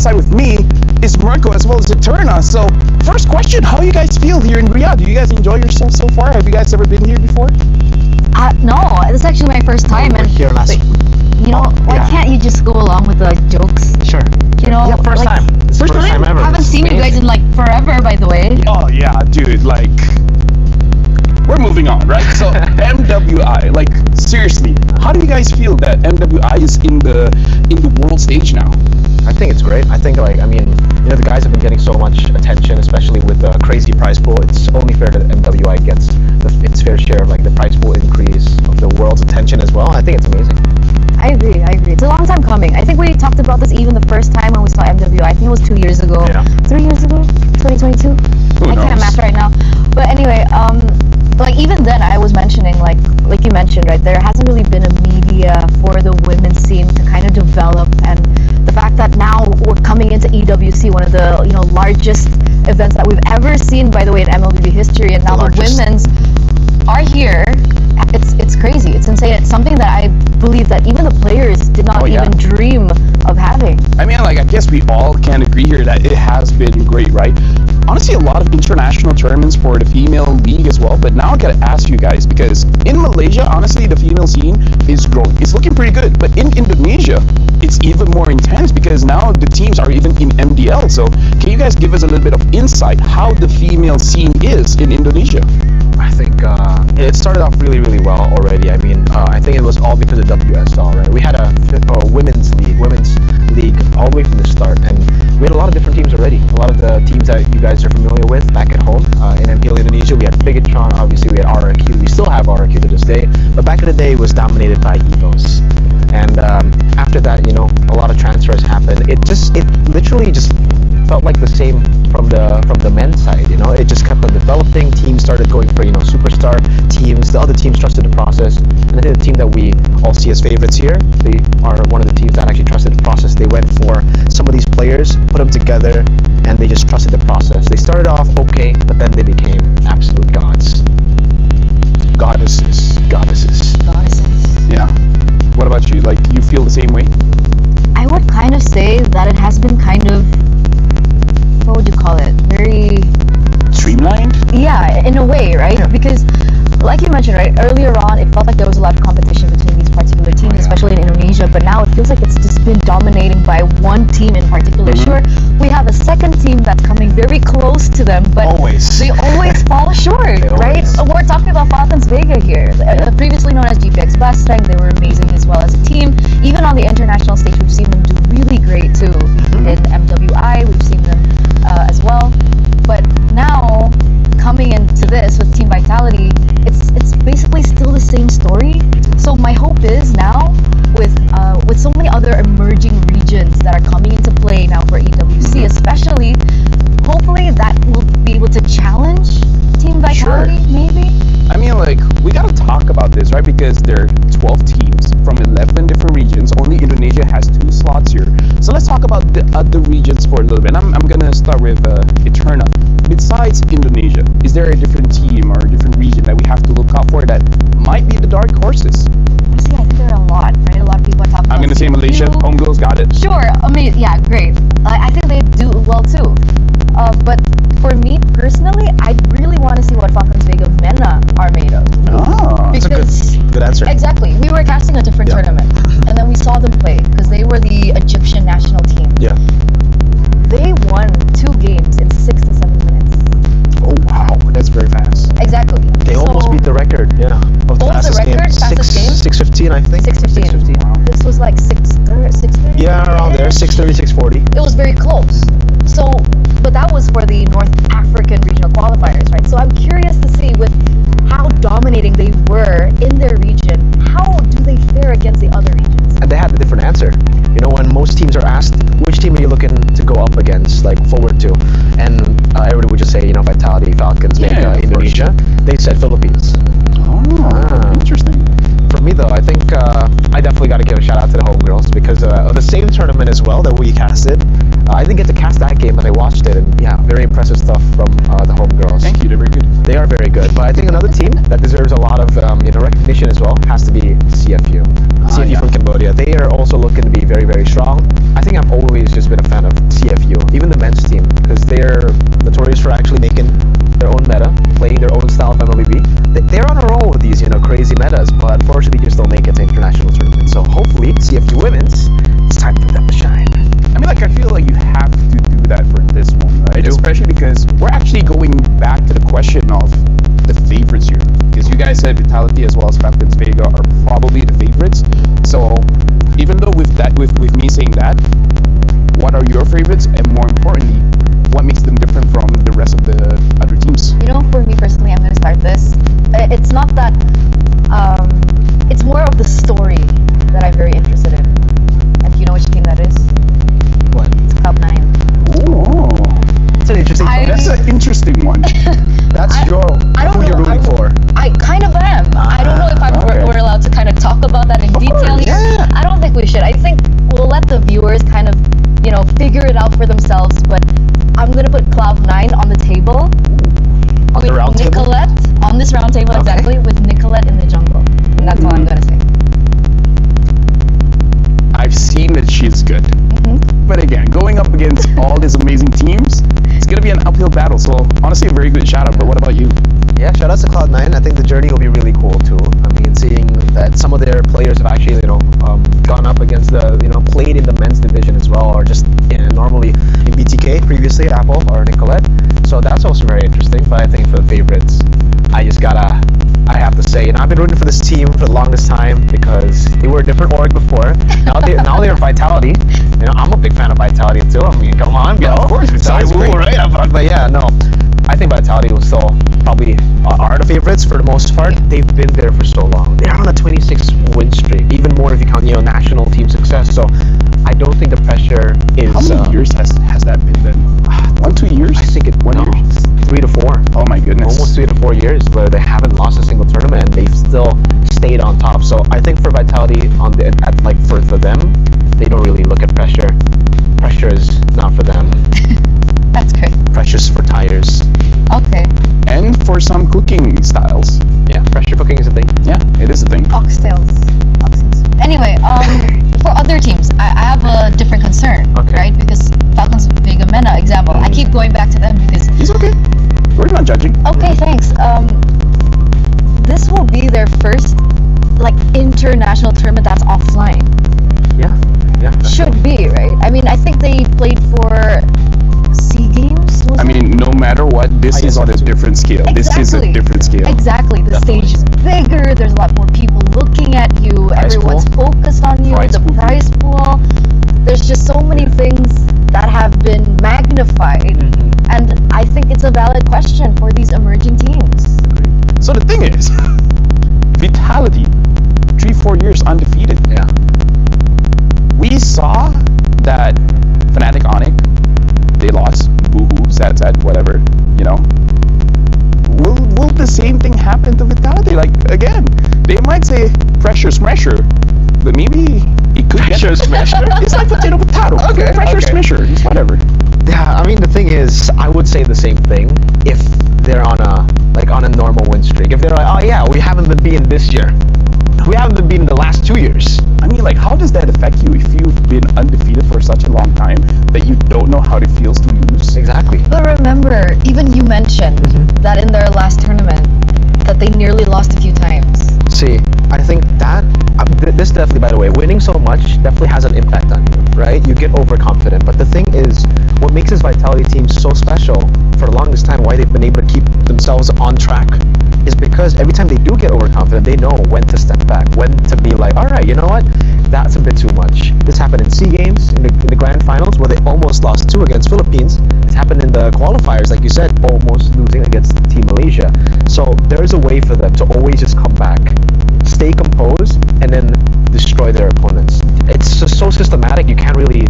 alongside with me is Marco as well as Eterna. So first question, how you guys feel here in Riyadh? Do you guys enjoy yourself so far? Have you guys ever been here before? No, this is actually my first time. And here last. You know, why can't you just go along with the jokes? Sure. You know, yeah, first time. First time ever. I haven't seen you guys in like forever, by the way. Oh yeah, dude, like we're moving on, right? So MWI, like seriously, how do you guys feel that MWI is in the world stage now? I think it's great. I think the guys have been getting so much attention, especially with the crazy prize pool. It's only fair that MWI gets its fair share of like the prize pool increase of the world's attention as well. I think it's amazing. I agree. It's a long time coming. I think we talked about this even the first time when we saw MWI. I think it was 2 years ago. Yeah. 3 years ago? 2022? I can't math right now. But anyway, like even then I was mentioning like you mentioned, right, there hasn't really been a media for the women's scene to kind of develop, and the fact that now we're coming into EWC, one of the largest events that we've ever seen, by the way, in MLB history, and now the women's are here. It's crazy. It's insane. It's something that I believe that even the players did not even dream of having. I mean, like, I guess we all can agree here that it has been great, right? Honestly, a lot of international tournaments for the female league as well, but now I gotta ask you guys, because in Malaysia, honestly, the female scene is growing. It's looking pretty good, but in Indonesia, it's even more intense because now the teams are even in MDL. So can you guys give us a little bit of insight how the female scene is in Indonesia? I think it started off really, really well already. I mean, I think it was all because of WSL, right? We had a women's league all the way from the start, and we had a lot of different teams already. A lot of the teams that you guys are familiar with back at home in MPL Indonesia. We had Bigatron, obviously we had RRQ. We still have RRQ to this day, but back in the day it was dominated by EVOS. And after that, a lot of transfers happened. It literally just felt like the same from the men's side. It just kept on developing. Teams started going for superstar teams. The other teams trusted the process, and I think the team that we all see as favorites here, they are one of the teams that actually trusted the process. They went for some of these players, put them together, and they just trusted the process. They started off okay, but then they became absolute gods. Goddesses. Yeah. What about you? Like, do you feel the same way? I would kind of say that it has been kind of, what would you call it? Very streamlined? Yeah, in a way, right? Yeah. Because, like you mentioned, right, earlier on, it felt like there was a lot of competition between these particular teams, especially in Indonesia, but now it feels like it's just been dominating by one team in particular. Sure, we have a second team that's coming very close to them, but they always fall short, right? We're talking about Falcons Vega here, previously known as GPX Bastang. They were amazing as well as a team. Even on the international stage, we've seen them do really great too. In MWI, we've seen them as well. But now, coming into this with Team Vitality, it's basically still the same story. So my hope is now, with so many other emerging regions that are coming into play now for EWC, especially, hopefully that will be able to challenge Team Vitality, maybe? I mean, like, we gotta talk about this, right? Because there are 12 teams from 11 different regions. Only Indonesia has 2 slots here. So let's talk about the other regions for a little bit. I'm gonna start with Eterna. Besides Indonesia, is there a different team or a different region that we have to look out for that might be the dark horses? Honestly, I think there are a lot, right? A lot of people are talking about. I'm gonna say Malaysia. Home girls got it. Sure, yeah, great. I think they do well too. But for me personally, I really want to see what Falcons Vega Mena are made of. That's a good answer. Exactly. We were casting a different tournament, and then we saw them play because they were the Egyptian national team. Yeah. They won 2 games in 6 to 7 minutes. Oh wow, that's very fast. Exactly. They almost beat the record. Yeah. What was the record? Fastest game? 6:15, I think. 6:15. Wow. This was like 6:30. Yeah, around there. 6:30, 6:40. It was very close. So, but that was for the North African regional qualifiers, right? So I'm curious to see with how dominating they were in their region, how do they fare against the other regions? And they had a different answer. When most teams are asked, which team are you looking to go up against, like forward to? And everybody would just say, Vitality, Falcons, Vega, Indonesia. They said Philippines. Interesting. For me though, I think I definitely got to give a shout out to the homegirls because of the same tournament as well that we casted. I didn't get to cast that game, but I watched it, and yeah, very impressive stuff from the homegirls. Thank you, they're very good. They are very good, but I think another team that deserves a lot of recognition as well has to be CFU. CFU from Cambodia. They are also looking to be very, very strong. I think I've always just been a fan of battle. So honestly, a very good shout out. But what about you? Yeah, shout out to Cloud9. I think the journey will be really cool too. I mean, seeing that some of their players have actually, gone up against played in the men's division as well, or just normally in BTK previously at Apple or Nicolette. So that's also very interesting. But I think for the favorites, I have to say, I've been rooting for this team for the longest time because they were a different org before. Now they're Vitality. I'm a big fan of Vitality too. I mean, come on, bro. Yeah, of course. Vitality's Great. cool, right? But yeah, no. I think Vitality will still probably are the favorites for the most part. They've been there for so long. They're on a 26 win streak, even more if you count national team success. So I don't think the pressure is. How many years has that been then? 1-2 years? I think 1 year, 3 to 4. Oh my goodness. Almost 3 to 4 years where they haven't lost a single tournament and they've still stayed on top. So I think for Vitality for them, they don't really look at pressure. Pressure is not for them. That's great. Pressure's for tires. Okay. And for some cooking styles. Yeah, pressure cooking is a thing. Yeah, it is a thing. Oxtails. Anyway, for other teams, I have a different concern, Okay. right? Because Falcons Vega Mena example, I keep going back to them because. It's okay. We're not judging. Okay, thanks. This will be their first international tournament that's offline. Yeah. Should be, right? I mean, I think they played for SEA Games. I mean, no matter what, this is on a different scale. Exactly. This is a different scale. Exactly. The stage is bigger. There's a lot more people looking at you. Prize Everyone's pool. focused on you. Prize The pool. prize pool. There's just so many things that have been magnified. And I think it's a valid question for these emerging teams. So the thing is, Vitality, 3-4 years undefeated. Yeah. We saw that Fnatic Onic, they lost. Boo-hoo, sad, whatever, Will the same thing happen to Vitality? Again, they might say pressure smasher, but maybe it could Pressure smasher? It's like potato. Okay, Pressure okay. smasher, it's whatever. Yeah, I mean the thing is, I would say the same thing if they're on a normal win streak. If they're like, oh yeah, we haven't been beaten this year. We haven't been beaten the last 2 years. I mean, how does that affect you if you've been undefeated for such a long time that you don't know how it feels to lose? Exactly. But remember, even you mentioned that in their last tournament, that they nearly lost a few times. See, I think that this definitely, by the way, winning so much definitely has an impact on you, right? You get overconfident. But the thing is, what makes this Vitality team so special for the longest time, why they've been able to keep themselves on track, is because every time they do get overconfident, they know when to step back, when to be like, all right, you know what? That's a bit too much. This happened in SEA Games, in the grand finals, where they almost lost 2 against Philippines. It's happened in the qualifiers, like you said, almost losing against Team Malaysia. So there's a way for them to always just come back, stay composed, and then destroy their opponents. It's just so systematic. You can't really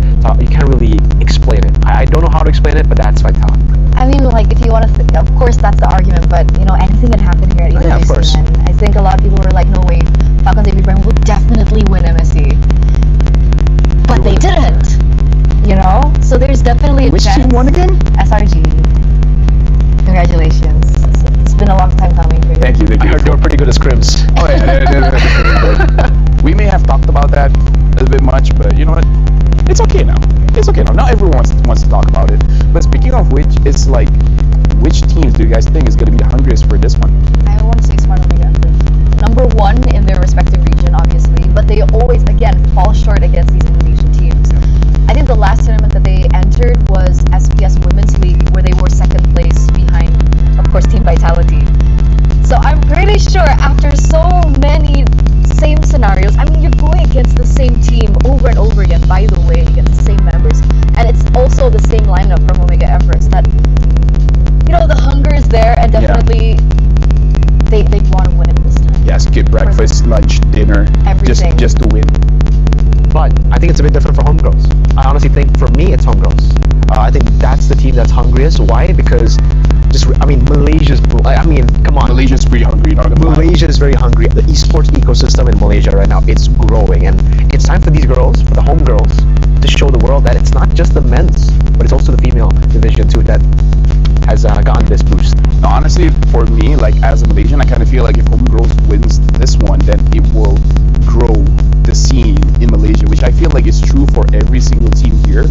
explain it. I don't know how to explain it, but that's Vitality. I mean, if you want to, of course, that's the argument. But anything can happen here at Yeah, of course. And I think a lot of people were like, no way, Falcons AB Brand will definitely win MSC, but they didn't. So there's definitely a Which chance. team won again? SRG. Congratulations. It's been a long time coming for you. Thank you. I heard they were pretty good at scrims. Oh yeah, we may have talked about that a little bit much, but you know what? It's okay now. Not everyone wants to talk about it. But speaking of which, it's which teams do you guys think is going to be the hungriest for this one? I want to say Smart Omega first. Number 1 in their respective region, obviously, but they always, again, fall short against these Indonesian teams. I think the last tournament that they entered was SPS Women's League, where they were second place behind, of course, Team Vitality. So I'm pretty sure after so many same scenarios, I mean, you're going against the same team over and over again, by the way, against the same members. And it's also the same lineup from Omega Everest that, the hunger is there, and definitely they want to win it this time. Yeah, skip breakfast, lunch, dinner, Everything. just to win. But I think it's a bit different for homegirls. I honestly think for me it's homegirls. I think that's the team that's hungriest. Why? Because Malaysia's. Come on. Malaysia's pretty hungry. Not gonna lie. Malaysia is very hungry. The esports ecosystem in Malaysia right now, it's growing, and it's time for these girls, for the homegirls, to show the world that it's not just the men's, but it's also the female division too that has gotten this boost. Now, honestly, for me, as a Malaysian, I kind of feel like if Homegirls wins this one, then it will grow the scene in Malaysia, which I feel like is true for every single team here.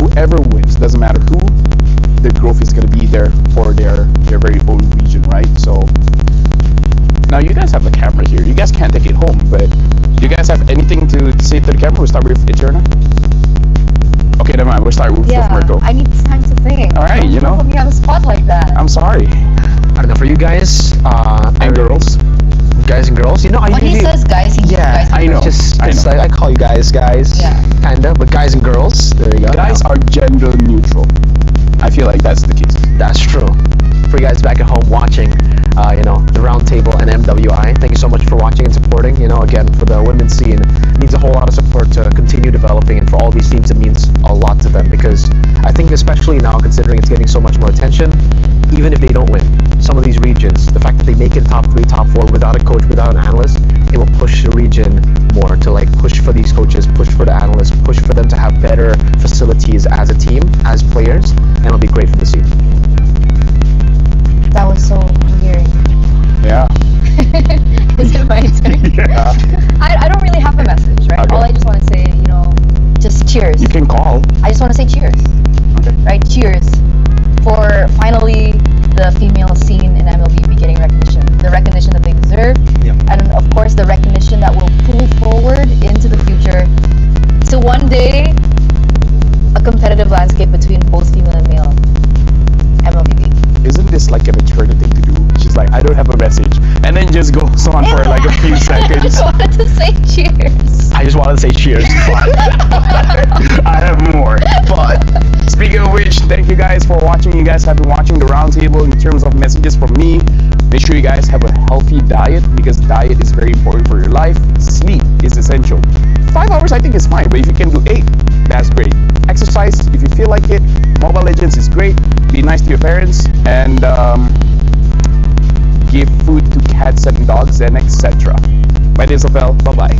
Whoever wins, doesn't matter who, the growth is going to be there the camera? We'll start with Eterna. Okay, never mind. We'll start with Marco. I need time to think. All right, you know. Don't put me on the spot like that. I'm sorry. I don't know, for you guys, And girls. guys and girls, you know, I When he usually... says guys, he means Yeah, guys. and I know. girls. Just I know. like, I call you guys, Yeah. kinda, but guys and girls, there you go. Guys are gender neutral. I feel like that's the case. That's true. For you guys back at home watching, you know, the Roundtable and MWI, thank you so much for watching and supporting. You know, again, for the women's scene, it needs a whole lot of support to continue developing, and for all these teams, it means a lot to them, because I think especially now, considering it's getting so much more attention, even if they don't win, some of these regions, the fact that they make it top 3, top 4 without a coach, without an analyst, it will push the region more to like push for these coaches, push for the analysts, push for them to have better facilities as a team, as players, and it'll be great for the scene. That was so endearing. Yeah. Is it my turn? Yeah. I don't really have a message, right? Okay. All I just want to say, you know, just cheers. You can call. I just want to say cheers, Okay. right? Cheers for finally the female scene in MLB getting recognition. The recognition that they deserve. Yep. And of course the recognition that will pull forward into the future to one day a competitive landscape between both female and male MLB. Isn't this like a mature thing to do? She's like, I don't have a message, and then just goes on for like a few I seconds. just wanted to say cheers. I just wanted to say cheers. I have more. But speaking of which, thank you guys for watching. You guys have been watching the Roundtable. In terms of messages from me, make sure you guys have a healthy diet, because diet is very important for your life. Sleep is essential. 5 hours I think is fine, but if you can do 8, that's great. Exercise if you feel like it. Mobile Legends is great. Be nice to your parents, and give food to cats and dogs and etc. My name is Opel. Bye bye.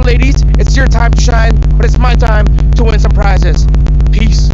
ladies, it's your time to shine, but it's my time to win some prizes. Peace.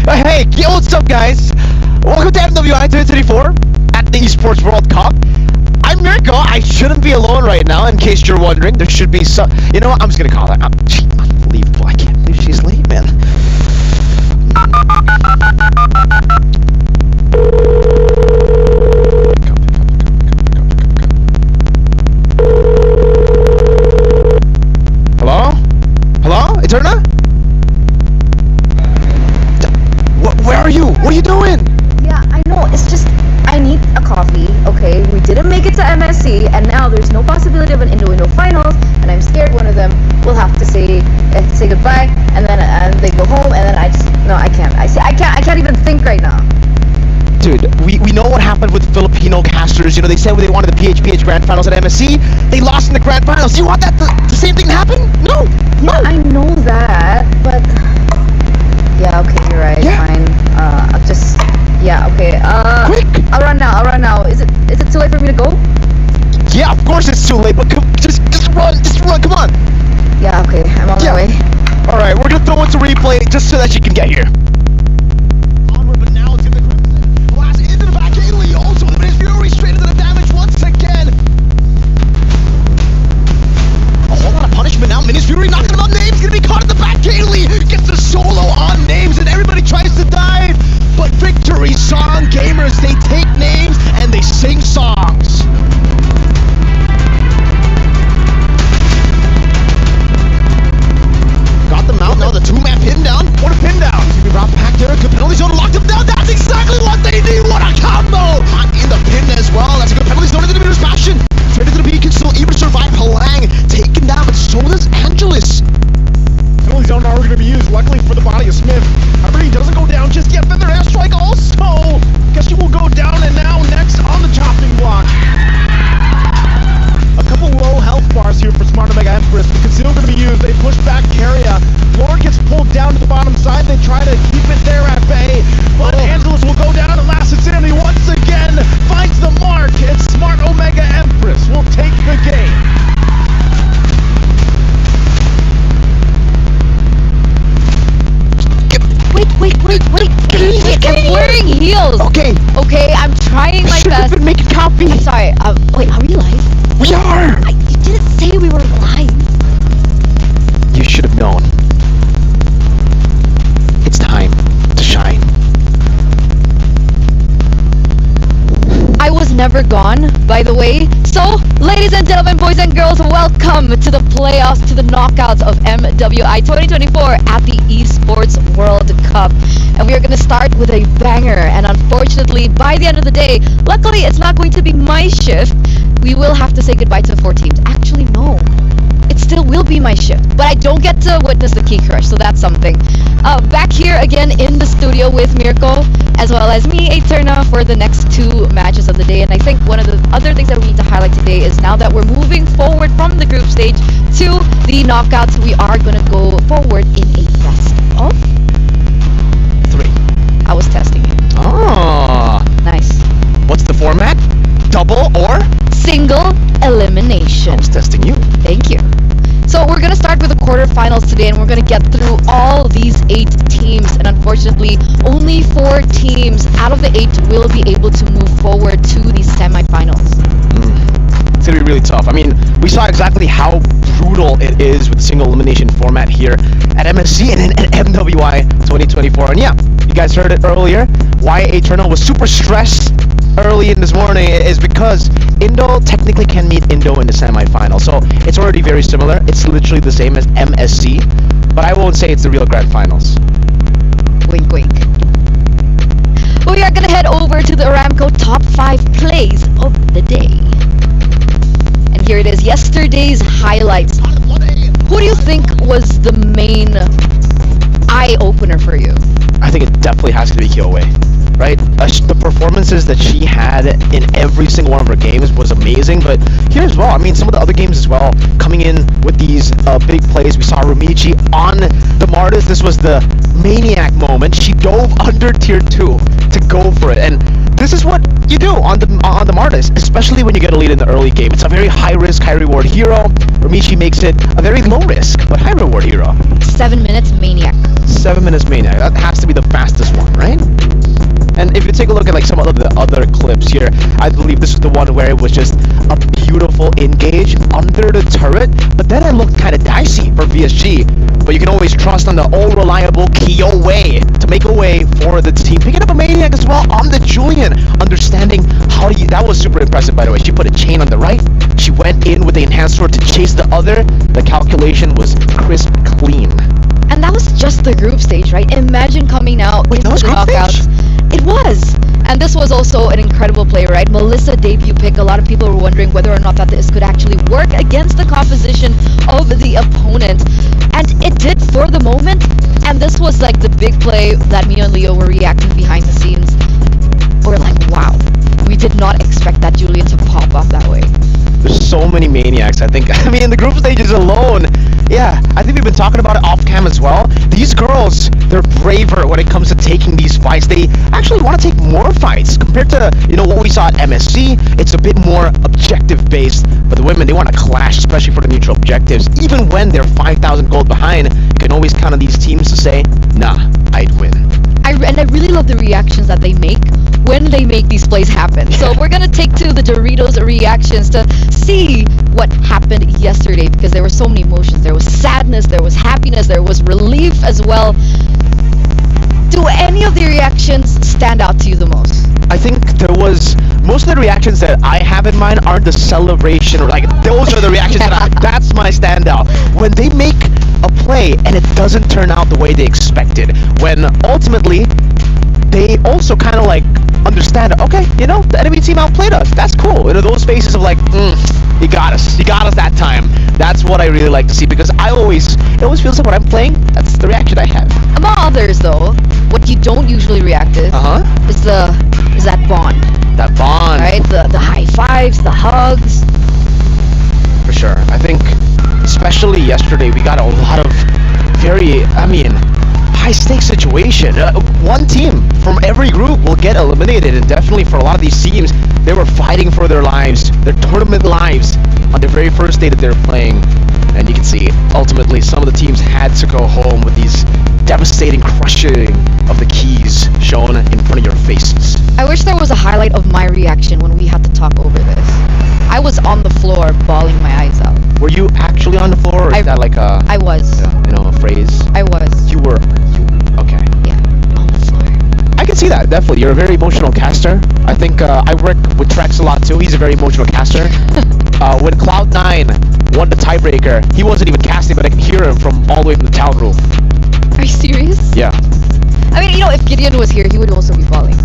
Hey, yo, what's up, guys? Welcome to MWI 2024 at the Esports World Cup. I'm Mirko. I shouldn't be alone right now, in case you're wondering. There should be some. You know what? I'm just gonna call her. Unbelievable. I can't believe she's late, man. Hello? Hello? Eterna? Where are you? What are you doing? Yeah, I know. It's just I need a coffee. Okay, we didn't make it to MSC, and now there's no possibility of an Indo finals, and I'm scared one of them will have to say goodbye, and then they go home, and then I can't. I can't even think right now. Dude, we know what happened with Filipino casters. You know, they said they wanted the PHPH Grand Finals at MSC. They lost in the Grand Finals. You want that the same thing to happen? No. Yeah, I know that, but yeah, okay, you're right. Yeah. Fine. Okay. Quick! I'll run now. Is it too late for me to go? Yeah, of course it's too late, but just run, come on. Yeah, okay, I'm on my way. All right, we're gonna throw into replay just so that she can get here. Onward, but now it's in the Crimson. Blast into the back, Italy also eliminates Fury straight into the damage once again. A whole lot of punishment now. Minis Fury knocking him on Names, gonna be caught in the back. Italy gets the solo on Names, and everybody tries to dive. But victory song gamers, they take names and they sing songs. Got them out now. The two-man pin down. What a pin down! He's gonna be brought back there. Good penalty zone, locked him down. That's exactly what they need. What a combo! Hot in the pin as well. That's a good penalty zone into the Miner's Passion. Straight into the B, can still even survive. Palang taken down, but so does Angelus. Penalty zone now going to be used, luckily for the body of Smith. However, he doesn't go down just yet. Feather airstrike also. Guess he will go down, and now next on the chopping block. A couple low health bars here for Smart Omega Empress. The conceal going to be used. They push back Carria. Lord gets pulled down to the bottom side. They try to keep it there at bay. But Angelus will go down, and last insanity once again finds the mark. It's Smart Omega Empress will take the game. Wait. I'm wearing heels. Okay. Okay, I'm trying my Should have best. been making coffee. I'm sorry. Wait, are we live? We are. You didn't say we were live. You should have known. It's time to shine. I was never gone, by the way. So, ladies and gentlemen, boys and girls, welcome to the playoffs, to the knockouts of MWI 2024 at the Esports World Cup. And we are going to start with a banger. And unfortunately, by the end of the day, luckily it's not going to be my shift. We will have to say goodbye to 4 teams. Actually, no. It still will be my shift, but I don't get to witness the key crush, so that's something. Back here again in the studio with Mirko, as well as me, Eterna, for the next 2 matches of the day. And I think one of the other things that we need to highlight today is now that we're moving forward from the group stage to the knockouts, we are going to go forward in a best of 3. I was tested. tough. I mean, we saw exactly how brutal it is with the single elimination format here at MSC and at MWI 2024. And yeah, you guys heard it earlier. Why Eternal was super stressed early in this morning is because Indo technically can meet Indo in the semifinal. So it's already very similar. It's literally the same as MSC, but I won't say it's the real grand finals. Wink, wink. We are gonna head over to the Aramco top 5 plays of the day. And here it is, yesterday's highlights. Who do you think was the main eye-opener for you? I think it definitely has to be Kyoei, right? The performances that she had in every single one of her games was amazing, but here as well, I mean, some of the other games as well, coming in with these big plays. We saw Rumichi on the Martis. This was the maniac moment. She dove under tier 2 to go for it, and this is what you do on the Martis, especially when you get a lead in the early game. It's a very high-risk, high-reward hero. Rumichi makes it a very low-risk, but high-reward hero. 7 minutes maniac. 7 minutes maniac. That has to be the fastest one, right? And if you take a look at like some of the other clips here, I believe this is the one where it was just a beautiful engage under the turret, but then it looked kind of dicey for VSG. But you can always trust on the all-reliable Kyoei to make a way for the team. Picking up a maniac as well on the Julian, understanding how that was super impressive, by the way. She put a chain on the right, she went in with the enhanced sword to chase the other. The calculation was crisp clean. And that was just the group stage, right? Imagine coming out into the knockouts. It was! And this was also an incredible play, right? Melissa debut pick. A lot of people were wondering whether or not that this could actually work against the composition of the opponent. And it did for the moment. And this was like the big play that me and Leo were reacting behind the scenes. We're like, wow, we did not expect that Julian to pop off that way. There's so many maniacs, I think. I mean, in the group stages alone, yeah, I think we've been talking about it off cam as well. These girls, they're braver when it comes to taking these fights. They actually want to take more fights compared to, you know, what we saw at MSC. It's a bit more objective based, but the women, they want to clash, especially for the neutral objectives. Even when they're 5,000 gold behind, you can always count on these teams to say, nah, I'd win. And I really love the reactions that they make when they make these plays happen. So we're gonna take to the Doritos reactions to see what happened yesterday, because there were so many emotions. There was sadness, there was happiness, there was relief as well. Do any of the reactions stand out to you the most? I think there was, most of the reactions that I have in mind are the celebration, or like those are the reactions that's my standout. When they make a play and it doesn't turn out the way they expected, when ultimately they also kind of like understand, okay, you know, the enemy team outplayed us, that's cool. You know, those faces of like, you got us that time. That's what I really like to see, because it always feels like when I'm playing, that's the reaction I have. Among others though, what you don't usually react to is that bond. That bond. Right? The high fives, the hugs. For sure. I think especially yesterday we got a lot of very, I mean, high stakes situation. One team from every group will get eliminated, and definitely for a lot of these teams, they were fighting for their lives, their tournament lives, on the very first day that they were playing. And you can see, ultimately, some of the teams had to go home with these devastating crushing of the keys shown in front of your faces. I wish there was a highlight of my reaction when we had to talk over this. I was on the floor bawling my eyes out. Were you actually on the floor, or is that like a... I was. You know, a phrase? I was. You were... okay. Yeah, on the floor. I can see that, definitely. You're a very emotional caster. I think I work with Trex a lot too. He's a very emotional caster. When Cloud9 won the tiebreaker, he wasn't even casting, but I can hear him from all the way from the town room. Are you serious? Yeah. I mean, you know, if Gideon was here, he would also be falling.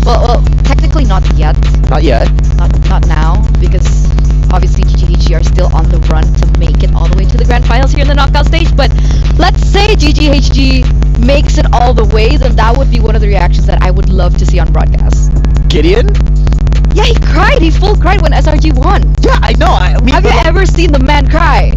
Well, technically not yet. Not yet. Not now, because obviously GGHG are still on the run to make it all the way to the grand finals here in the knockout stage. But let's say GGHG makes it all the way, then that would be one of the reactions that I would love to see on broadcast. Gideon? Yeah, he cried. He full cried when SRG won. Yeah, I know. I mean, have you ever seen the man cry?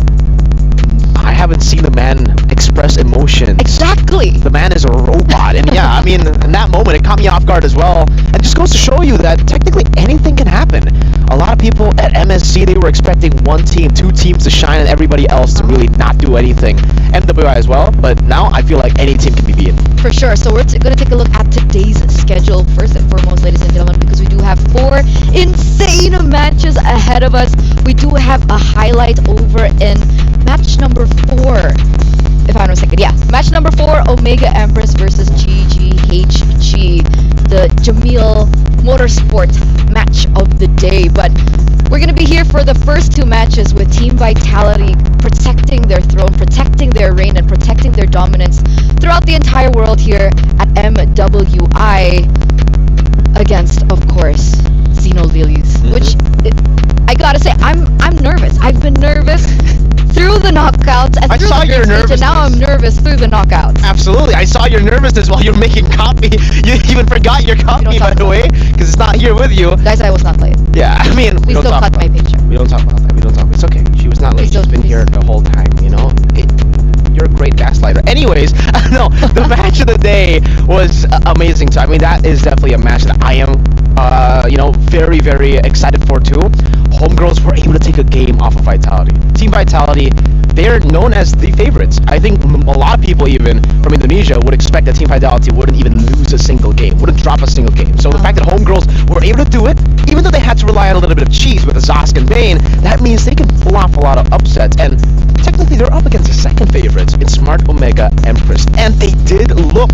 I haven't seen the man express emotions. Exactly. The man is a robot, and yeah, I mean, in that moment, it caught me off guard as well. And just goes to show you that technically anything can happen. A lot of people at MSC, they were expecting one team, two teams to shine, and everybody else to really not do anything. MWI as well, but now I feel like any team can be beaten. For sure. So we're going to take a look at today's schedule first and foremost, ladies and gentlemen, because we do have have 4 insane matches ahead of us. We do have a highlight over in match number 4. If I'm not mistaken, yeah. Match number 4, Omega Empress versus GGHG. The Jamil Motorsport match of the day. But we're going to be here for the first 2 matches with Team Vitality protecting their throne, protecting their reign, and protecting their dominance throughout the entire world here at MWI against, of course, Xeno Lilies. Which, I gotta say, I'm nervous. I've been nervous through the knockouts and through the group stage, and now I'm nervous through the knockouts. Absolutely. I saw your nervousness while you're making copy. You even forgot your copy, by the way, because it's not here with you. Guys, I was not late. Yeah, I mean, We still cut my picture. We don't talk about that. We don't talk. It's okay. She was not late. She's been here the whole time. You know, you're a great gaslighter. Anyways, no, the match of the day was amazing. So I mean, that is definitely a match that I am, very, very excited for too. Homegirls were able to take a game off of Vitality. Team Vitality, they're known as the favorites. I think a lot of people, even from Indonesia, would expect that Team Vitality wouldn't even lose a single game, wouldn't drop a single game. So the fact that Homegirls were able to do it, even though they had to rely on a little bit of cheese with Zask and Bane, that means they can pull off a lot of upsets. And technically, they're up against the second favorites in Smart Omega Empress. And they did look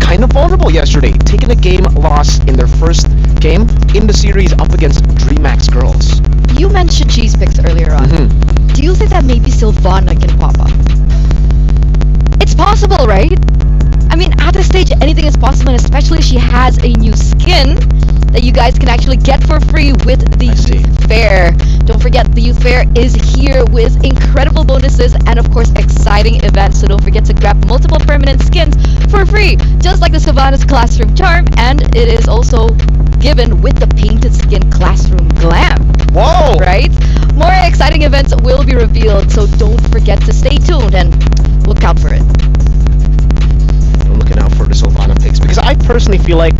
kind of vulnerable yesterday, taking a game loss in their first game in the series up against DreamHack's girls. You mentioned cheese picks earlier on. Do you think that maybe Sylvana can pop up? It's possible, right? I mean, at this stage, anything is possible, and especially she has a new skin that you guys can actually get for free with the Youth Fair. Don't forget, the Youth Fair is here with incredible bonuses and, of course, exciting events. So don't forget to grab multiple permanent skins for free, just like the Sylvana's Classroom Charm, and it is also given with the Painted Skin Classroom Glam. Whoa! Right? More exciting events will be revealed, so don't forget to stay tuned and look out for it. I'm looking out for the Sylvana picks because I personally feel like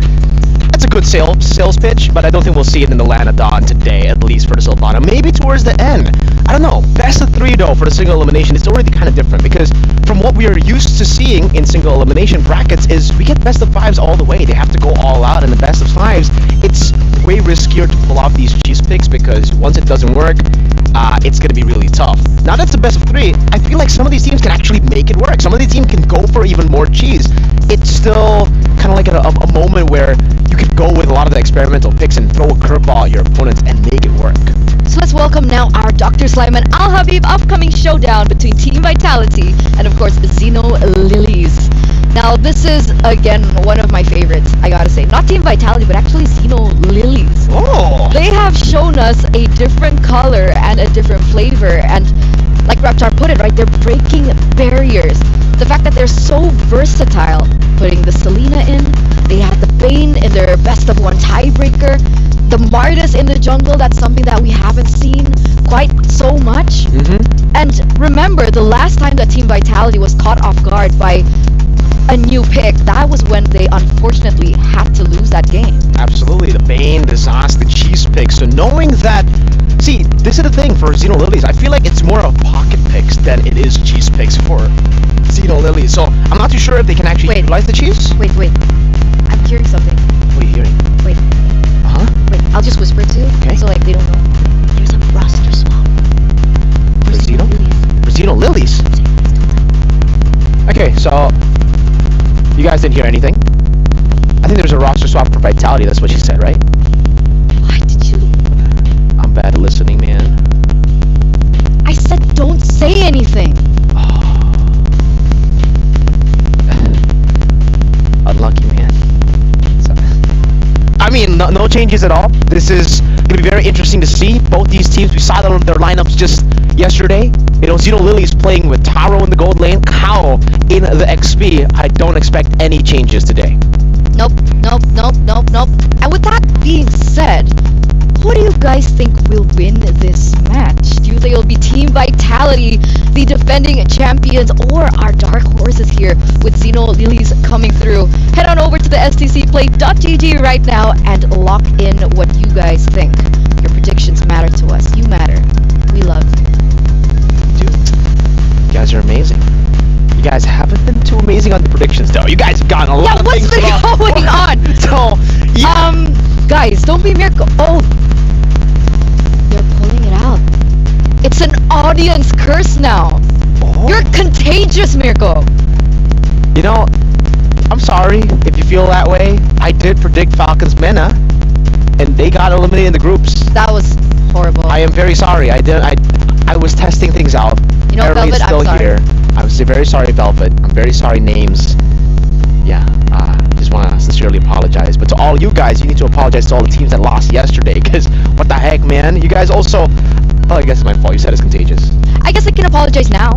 that's a good sales pitch, but I don't think we'll see it in the Lana Dawn today, at least for the Sylvana. Maybe towards the end. I don't know. Best of 3 though for the single elimination is already kind of different because from what we are used to seeing in single elimination brackets is we get best of 5s all the way. They have to go all out, and the best of 5s, it's way riskier to pull off these cheese picks because once it doesn't work, it's going to be really tough. Now that's the best of 3. I feel like some of these teams can actually make it work. Some of these teams can go for even more cheese. It's still kind of like a moment where you could go with a lot of the experimental picks and throw a curveball at your opponents and make it work. So let's welcome now our Dr. Slime and Al Habib upcoming showdown between Team Vitality and, of course, Xeno Lilies. Now, this is, again, one of my favorites, I gotta say. Not Team Vitality, but actually Xeno Lilies. Oh! They have shown us a different color and a different flavor, and like Raptar put it, right, they're breaking barriers. The fact that they're so versatile, putting the Selena in, they had the Bane in their best of 1 tiebreaker, the Mardus in the jungle, that's something that we haven't seen quite so much. And remember, the last time that Team Vitality was caught off guard by a new pick, that was when they unfortunately had to lose that game. Absolutely, the Bane, the Zos, the cheese picks. So knowing that, see, this is the thing for Xeno Lilies. I feel like it's more of pocket picks than it is cheese picks for Xeno Lilies. So I'm not too sure if they can actually utilize the cheese. Wait. I'm hearing something. What are you hearing? Wait. Wait, I'll just whisper it to you. Okay. So, like, they don't know. There's a roster swap. For Xeno? For Xeno Lilies? Okay, so you guys didn't hear anything. I think there's a roster swap for Vitality. That's what she said, right? Why did you? I'm bad at listening, man. I said don't say anything. Unlucky, man. So, I mean, no changes at all. This is going to be very interesting to see. Both these teams, we saw their lineups just yesterday. You know, Xeno Lilies playing with Taro in the gold lane, Kao in the XP. I don't expect any changes today. Nope. And with that being said, who do you guys think will win this match? Do you think it'll be Team Vitality, the defending champions, or our dark horses here with Xeno Lilies coming through? Head on over to the stcplay.gg right now and lock in what you guys think. Your predictions matter to us. You matter. We love you. Dude, you guys are amazing. You guys haven't been too amazing on the predictions, though. You guys have gotten a lot of things wrong. What's been going on? So, yeah. Guys, guys. Don't be Mirko. Oh, they're pulling it out. It's an audience curse now. Oh. You're contagious, Mirko. You know, I'm sorry if you feel that way. I did predict Falcons Mena, and they got eliminated in the groups. That was horrible. I am very sorry. I was testing things out. You know, Apparently Velvet, it's still I'm sorry. here. I'm very sorry, Velvet. I'm very sorry, Names. Yeah, just want to sincerely apologize. But to all you guys, you need to apologize to all the teams that lost yesterday. Because what the heck, man? You guys also... Oh, I guess it's my fault. You said it's contagious. I guess I can apologize now.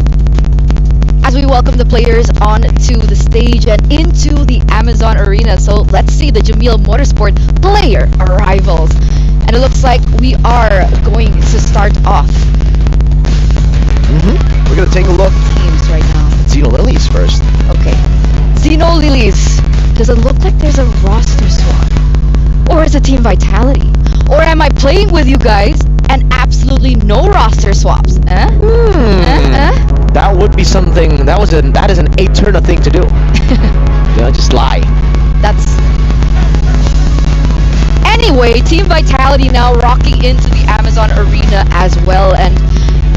As we welcome the players onto the stage and into the Amazon Arena. So let's see the Jamil Motorsport player arrivals. And it looks like we are going to start off We're going to take a look. teams right now. Zeno Lilies first. Okay. Zeno Lilies. Does it look like there's a roster swap? Or is it Team Vitality? Or am I playing with you guys and absolutely no roster swaps? That would be something. That is an Eterna thing to do. Just lie. That's... Anyway, Team Vitality now rocking into the Amazon Arena as well, and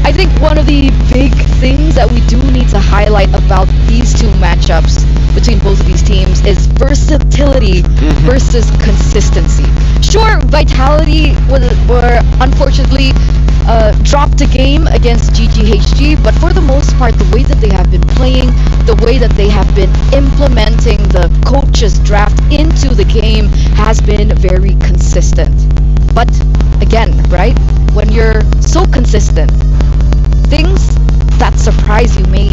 I think one of the big things that we do need to highlight about these two matchups between both of these teams is versatility versus consistency. Sure, Vitality were unfortunately dropped a game against GGHG, but for the most part, the way that they have been playing, the way that they have been implementing the coach's draft into the game has been very consistent. But again, right, when you're so consistent, things that surprise you may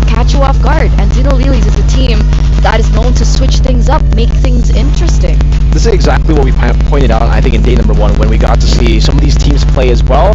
catch you off guard, and Zeno Lilies is a team that is known to switch things up, make things interesting. This is exactly what we pointed out, I think, in day number 1 when we got to see some of these teams play as well.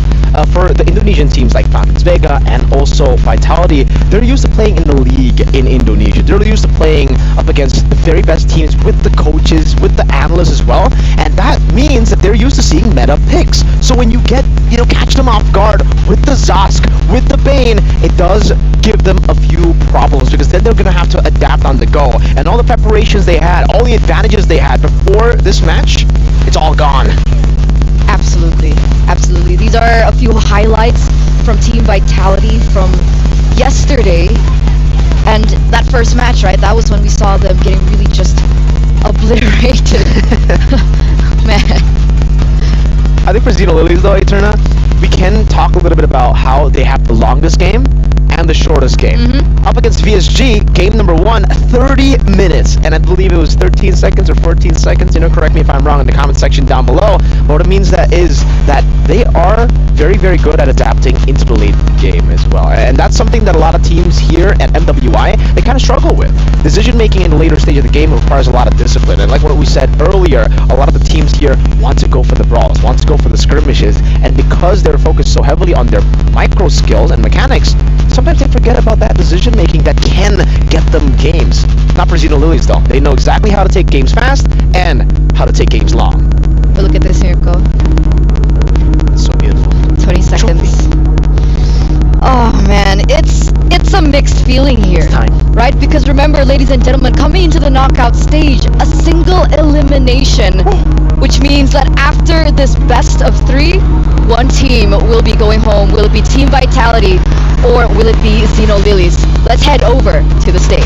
For the Indonesian teams like Falcons Vega and also Vitality, they're used to playing in the league in Indonesia. They're used to playing up against the very best teams with the coaches, with the analysts as well, and that means that they're used to seeing meta picks. So when you catch them off guard with the Zosk, with the Bane, it does give them a few problems, because then they're going to have to adapt on the go. And all the preparations they had, all the advantages they had before this match, it's all gone. Absolutely, absolutely. These are a few highlights from Team Vitality from yesterday. And that first match, right, that was when we saw them getting really just obliterated. Man. I think for Zeno Lilies though, Eterna, we can talk a little bit about how they have the longest game and the shortest game. Up against VSG, game number 1, 30 minutes, and I believe it was 13 seconds or 14 seconds. Correct me if I'm wrong in the comment section down below. But what it means is that they are very, very good at adapting into the late game as well, and that's something that a lot of teams here at MWI, they kind of struggle with. Decision making in the later stage of the game requires a lot of discipline, and like what we said earlier, a lot of the teams here want to go for the brawls, want to go for the skirmishes, and because they're focused so heavily on their micro skills and mechanics, sometimes they forget about that decision making that can get them games. Not for Zeno Lilies though. They know exactly how to take games fast and how to take games long. But look at this, Mirko. So beautiful. 20 seconds. Oh man, it's a mixed feeling here. It's time. Right? Because remember, ladies and gentlemen, coming into the knockout stage, a single elimination, which means that after this best of 3, one team will be going home. Will it be Team Vitality or will it be Zeno Lilies? Let's head over to the stage.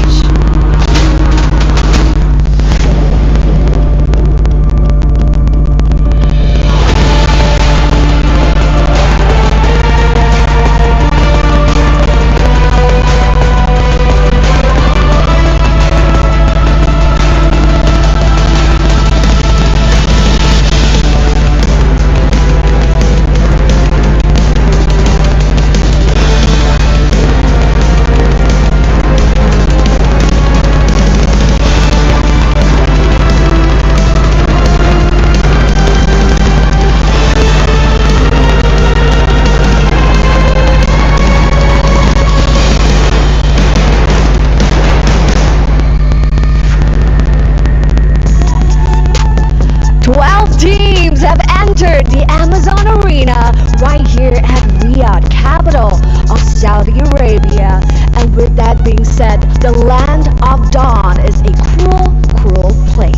The Amazon Arena right here at Riyadh, capital of Saudi Arabia. And with that being said, the land of dawn is a cruel, cruel place.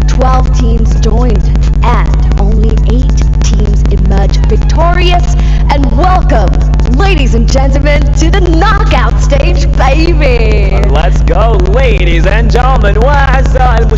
12 teams joined, and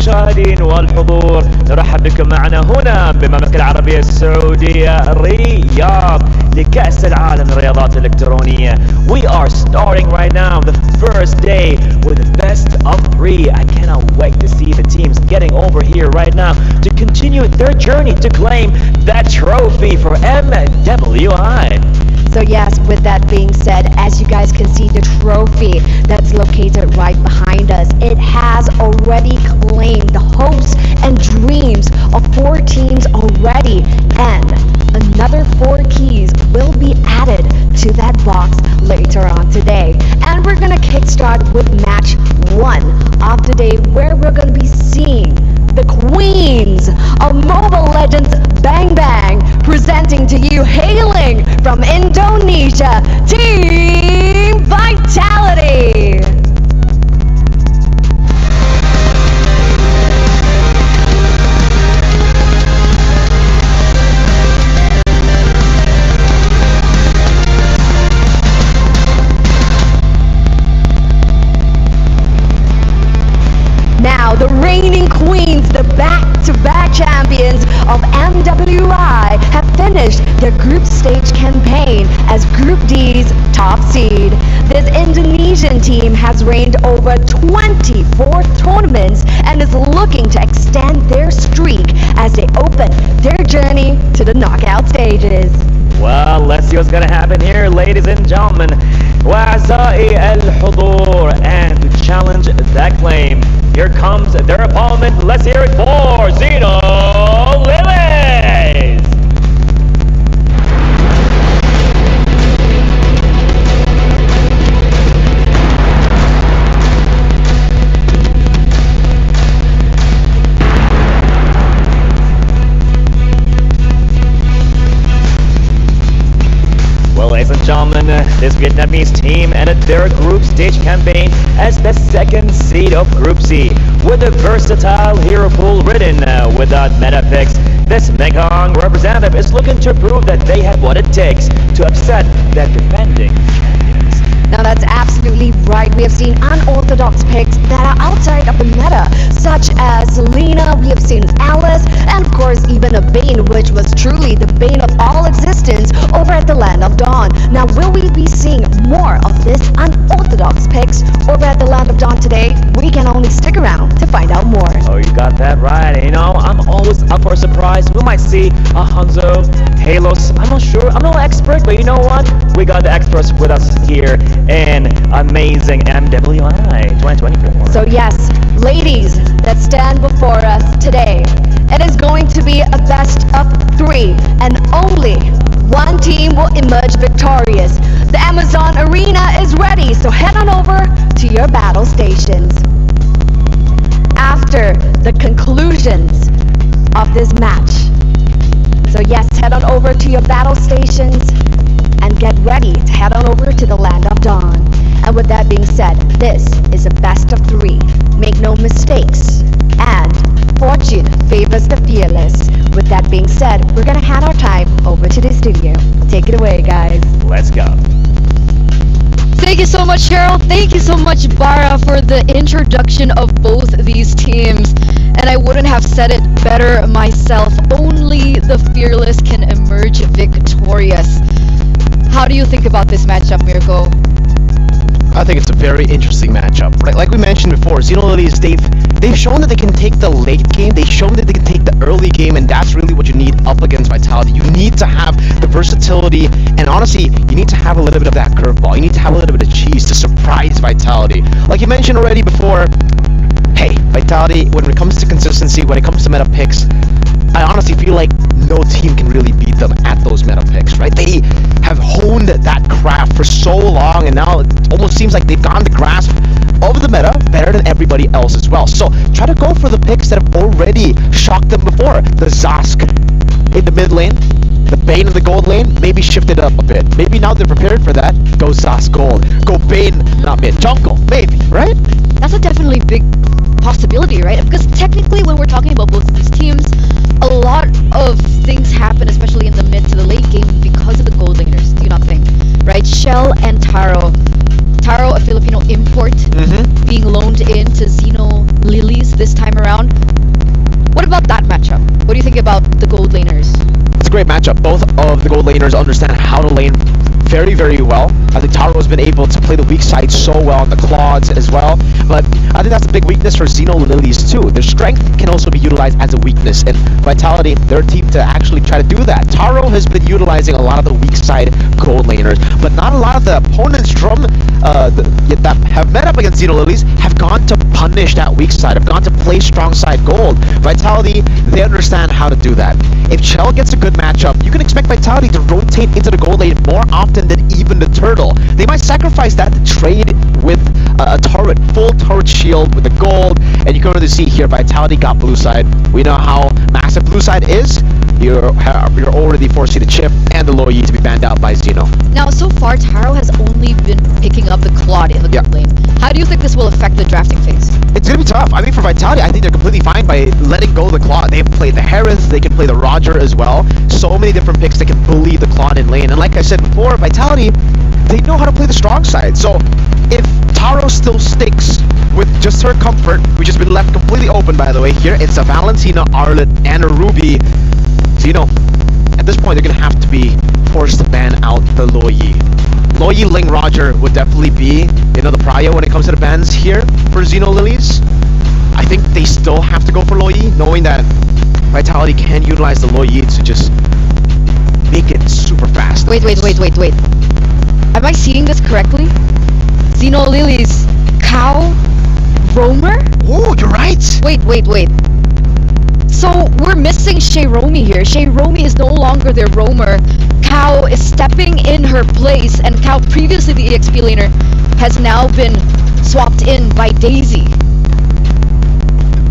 المشاهدين والحضور، نرحب بكم معنا هنا بالمملكة العربية السعودية رياض لكأس العالم للرياضات الإلكترونية. We are starting right now the first day with the best of 3. I cannot wait to see the teams getting over here right now to continue their journey to claim that trophy for MWI. So yes, with that being said, as you guys can see the trophy that's located right behind us, it has already claimed the hopes and dreams of 4 teams already, and another 4 keys will be added to that box later on today. And we're gonna kickstart with match 1 of the day, where we're gonna be seeing the queens of Mobile Legends Bang Bang presenting to you, hailing from Indonesia, Team Vitality. Now, the reigning queens, the back-to-back champions of MWI, have finished their group stage campaign as Group D's top seed. This Indonesian team has reigned over 24 tournaments and is looking to extend their streak as they open their journey to the knockout stages. Well, let's see what's gonna happen here, ladies and gentlemen. وأعزائي الحضور, and to challenge that claim, here comes their opponent. Let's hear it for Zeno Lilies. Well, ladies and gentlemen, this Vietnamese team ended their group stage campaign as the 2nd seed of Group C, with a versatile hero pool ridden without meta picks. This Mekong representative is looking to prove that they have what it takes to upset their defending champions. Now that's absolutely right. We have seen unorthodox picks that are outside of the meta, such as Selena, we have seen Alice, and of course even a Bane, which was truly the bane of all existence over at the Land of Dawn. Now, will we be seeing more of this unorthodox picks over at the Land of Dawn today? We can only stick around to find out more. Oh, you got that right. You know, I'm always up for a surprise. We might see a Hanzo, Halos. I'm not sure. I'm no expert, but you know what? We got the experts with us here in amazing MWI 2024. So yes, ladies that stand before us today, it is going to be a best of 3, and only one team will emerge victorious. The Amazon Arena is ready, so head on over to your battle stations. After the conclusions of this match, so yes, head on over to your battle stations and get ready to head on over to the Land of Dawn. And with that being said, this is a best of 3. Make no mistakes. And fortune favors the fearless. With that being said, we're gonna hand our time over to the studio. Take it away, guys. Let's go. Thank you so much, Cheryl. Thank you so much, Bara, for the introduction of both these teams. And I wouldn't have said it better myself. Only the fearless can emerge victorious. How do you think about this matchup, Mirko? I think it's a very interesting matchup. Right? Like we mentioned before, Xeno Lilies, they've shown that they can take the late game, they've shown that they can take the early game, and that's really what you need up against Vitality. You need to have the versatility, and honestly, you need to have a little bit of that curveball. You need to have a little bit of cheese to surprise Vitality. Like you mentioned already before, hey, Vitality, when it comes to consistency, when it comes to meta picks, I honestly feel like no team can really beat them at those meta picks, right? They have honed that craft for so long, and now it almost seems like they've gotten the grasp of the meta better than everybody else as well. So try to go for the picks that have already shocked them before. The Zosk in the mid lane, the Bane in the gold lane, maybe shift it up a bit. Maybe now they're prepared for that. Go Zosk gold. Go Bane, not mid, jungle, maybe, right? That's a definitely big possibility, right? Because technically, when we're talking about both of these teams, a lot of things happen, especially in the mid to the late game, because of the gold laners. Do you not think? Right? Shell and Taro. Taro, a Filipino import, being loaned into Xeno Lilies this time around. matchup. Both of the gold laners understand how to lane very, very well. I think Taro has been able to play the weak side so well on the Claudes as well. But I think that's a big weakness for Xeno Lilies too. Their strength can also be utilized as a weakness. And Vitality, they're a team to actually try to do that. Taro has been utilizing a lot of the weak side gold laners, but not a lot of the opponents from that have met up against Xeno Lilies have gone to punish that weak side, have gone to play strong side gold. Vitality, they understand how to do that. If Chell gets a good matchup, you can expect Vitality to rotate into the gold lane more often than even the turtle. They might sacrifice that to trade with a turret, full turret shield with the gold, and you can already see here Vitality got blue side. We know how massive blue side is. You're already forcing the chip and the low Yi to be banned out by Xeno. Now, so far, Taro has only been picking up the Claude in the gold lane. How do you think this will affect the drafting phase? It's gonna be tough. I mean, for Vitality, I think they're completely fine by letting go of the Claude. They play the Harris, they can play the Roger as well. So many different picks that can bully the Claude in lane. And like I said before, Vitality, they know how to play the strong side. So if Taro still sticks with just her comfort, which has been left completely open, by the way, here it's a Valentina, Arlet, and a Ruby. Xeno, at this point, they're gonna have to be forced to ban out the Lo Yi. Lo Yi, Ling, Roger would definitely be, the prio when it comes to the bans here for Xeno Lilies. I think they still have to go for Lo Yi, knowing that Vitality can utilize the Lo Yi to just make it super fast. Wait. Am I seeing this correctly? Xeno Lilies, Cow, Roamer? Oh, you're right! Wait. So we're missing Shay Romy here. Shay Romy is no longer their roamer. Cow is stepping in her place, and Cow, previously the EXP laner, has now been swapped in by Daisy.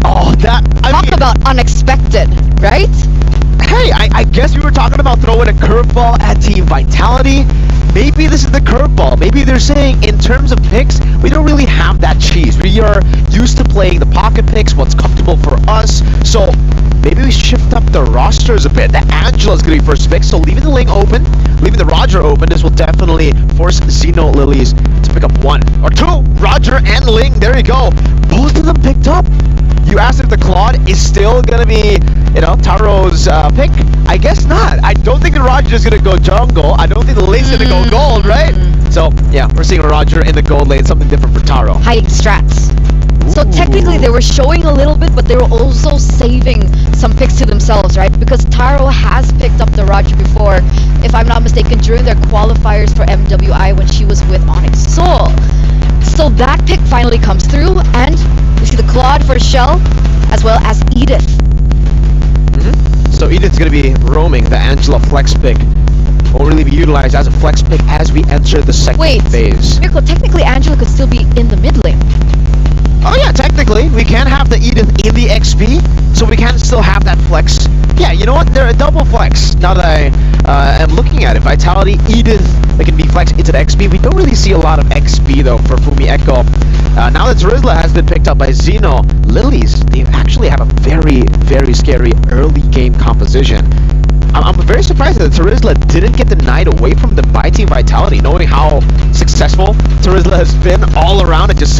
Oh, Talk about unexpected, right? Hey, I guess we were talking about throwing a curveball at Team Vitality. Maybe this is the curveball. Maybe they're saying, in terms of picks, we don't really have that cheese. We are used to playing the pocket picks, what's comfortable for us. So maybe we shift up the rosters a bit. That Angela's going to be first pick, so leaving the Ling open, leaving the Roger open, this will definitely force Xeno Lilies to pick up 1 or 2. Roger and Ling, there you go. Both of them picked up. You asked if the Claude is still going to be, Taro's pick? I guess not. I don't think the Roger's going to go jungle. I don't think the Ling's going to go gold, right? So, yeah, we're seeing Roger in the gold lane, something different for Taro. Hiding strats. So technically they were showing a little bit, but they were also saving some picks to themselves, right? Because Taro has picked up the Roger before, if I'm not mistaken, during their qualifiers for MWI when she was with Onyx Soul. So that pick finally comes through, and we see the Claude for Shell, as well as Edith. So Edith's going to be roaming the Angela flex pick. Won't really be utilized as a flex pick as we enter the second phase. Mirko, technically Angela could still be in the mid lane. Oh yeah, technically. We can have the Edith in the XP, so we can still have that flex. Yeah, you know what? They're a double flex. Now that I am looking at it, Vitality, Edith, they can be flexed into the XP. We don't really see a lot of XP though for Fumi Echo. Now that Terizla has been picked up by Xeno Lilies, they actually have a very, very scary early game composition. I'm very surprised that Terizla didn't get denied away from them by Team Vitality, knowing how successful Terizla has been all around and just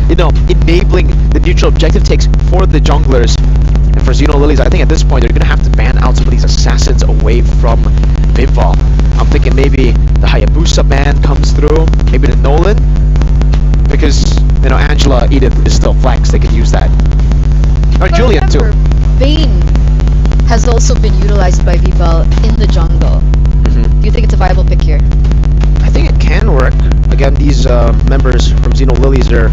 enabling the neutral objective takes for the junglers. And for Xeno Lilies, I think at this point they're gonna have to ban out some of these assassins away from Bimval. I'm thinking maybe the Hayabusa ban comes through, maybe the Nolan, because Angela, Edith is still flex. They could use that. Or Julian too. Bane has also been utilized by Vival in the jungle. Do you think it's a viable pick here? I think it can work. Again, these members from Xeno Lilies are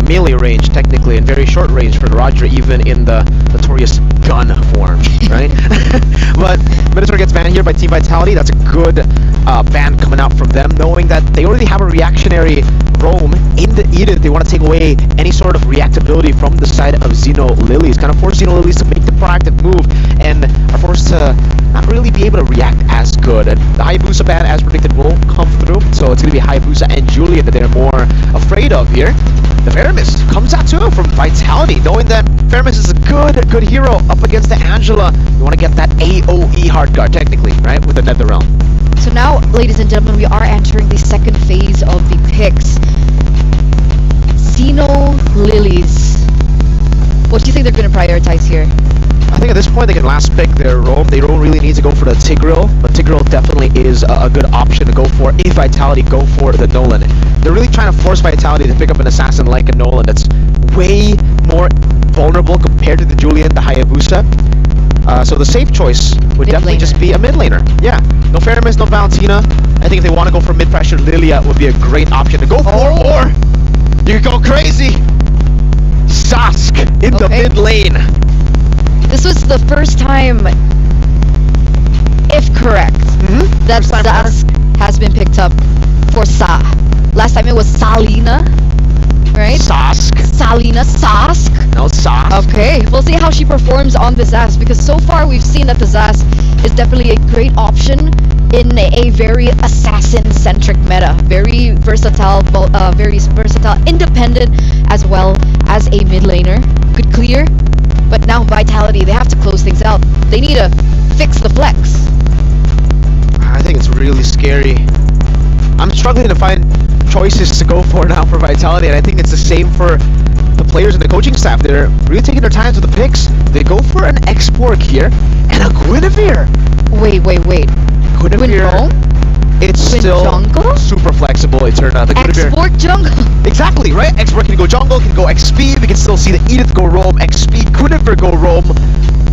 melee range technically and very short range for the Roger, even in the notorious gun form, right? But Minotaur gets banned here by Team Vitality. That's a good ban coming out from them, knowing that they already have a reactionary roam in the Edith. They want to take away any sort of reactability from the side of Xeno Lilies, kind of force Xeno Lilies to make the proactive move and are forced to not really be able to react as good. And the Hayabusa ban, as predicted, will come through, so it's going to be Hayabusa and Julian that they're more afraid of here. The Faramis comes out too from Vitality, knowing that Faramis is a good hero up against the Angela. You want to get that AoE hard guard technically, right, with the Netherrealm. So now, ladies and gentlemen, we are entering the second phase of the picks. Xeno Lilies. What do you think they're going to prioritize here? I think think at this point they can last pick their roam. They don't really need to go for the Tigreal, but Tigreal definitely is a good option to go for if Vitality go for the Nolan. They're really trying to force Vitality to pick up an assassin like a Nolan that's way more vulnerable compared to the Julian, the Hayabusa. So the safe choice would definitely just be a mid laner. Yeah, no Faramis, no Valentina. I think if they want to go for mid pressure, Lilia would be a great option to go for. Or you go crazy, Sask in the mid lane. This was the first time, if correct, that Sask has been picked up for Sa. Last time it was Salina, right? Sask. Salina, Sask. No, Sask. Okay, we'll see how she performs on the Zas, because so far we've seen that the Zas is definitely a great option in a very assassin-centric meta. Very versatile, independent as well as a mid laner. Good clear. But now Vitality, they have to close things out. They need to fix the flex. I think it's really scary. I'm struggling to find choices to go for now for Vitality, and I think it's the same for the players and the coaching staff. They're really taking their time with the picks. They go for an X-Borg here and a Guinevere. Wait. Guinevere. It's still jungle? super flexible, it turned out. The X-Borg jungle? Exactly, right? X-Borg can go jungle, can go XP. We can still see the Edith go roam XP, Guinevere go roam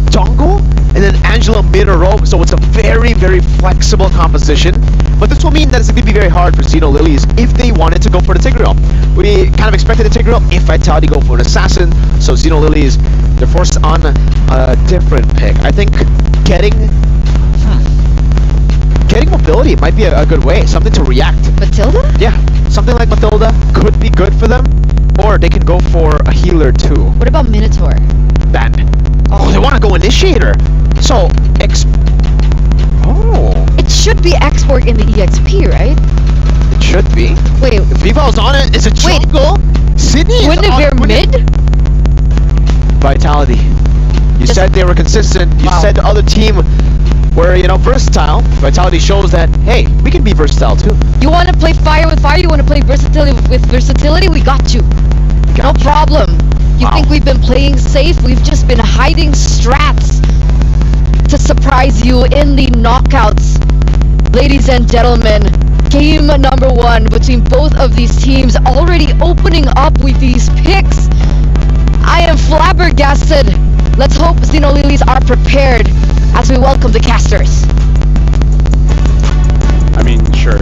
jungle, and then Angela mid or roam. So it's a very, very flexible composition. But this will mean that it's going to be very hard for Xeno Lilies if they wanted to go for the Tigreal. We kind of expected the Tigreal if Vitality go for an Assassin. So Xeno Lilies, they're forced on a different pick. I think getting mobility might be a good way, something to react. Matilda? Yeah, something like Matilda could be good for them, or they can go for a healer too. What about Minotaur? Then, they want to go Initiator. So, it should be X-Borg in the EXP, right? It should be. Wait. If Vival's on it, it's a jungle. Sydney is Guinevere mid? Vitality. You said they were consistent. You said the other team were, versatile. Vitality shows that, hey, we can be versatile too. You want to play fire with fire? You want to play versatility with versatility? We got you. No problem. You think we've been playing safe? We've just been hiding strats to surprise you in the knockouts. Ladies and gentlemen, game number 1 between both of these teams already opening up with these picks. I am flabbergasted. Let's hope Xeno Lilies are prepared as we welcome the casters. I mean, sure.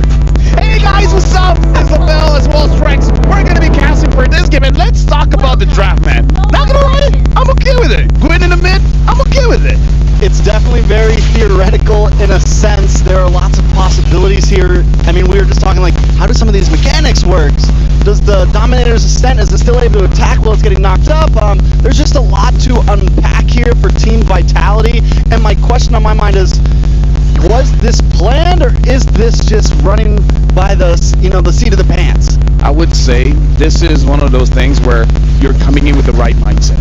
Hey guys, what's up? Isabel as well as Rex. We're gonna be casting for this game, and let's talk about the draft, man. Not gonna lie, I'm okay with it. Gwyn in the mid, I'm okay with it. It's definitely very theoretical in a sense. There are lots of possibilities here. I mean, we were just talking like, how do some of these mechanics work? Does the Dominator's Ascent, is it still able to attack while it's getting knocked up? There's just a lot to unpack here for Team Vitality. And my question on my mind is, was this planned, or is this just running by the seat of the pants? I would say this is one of those things where you're coming in with the right mindset,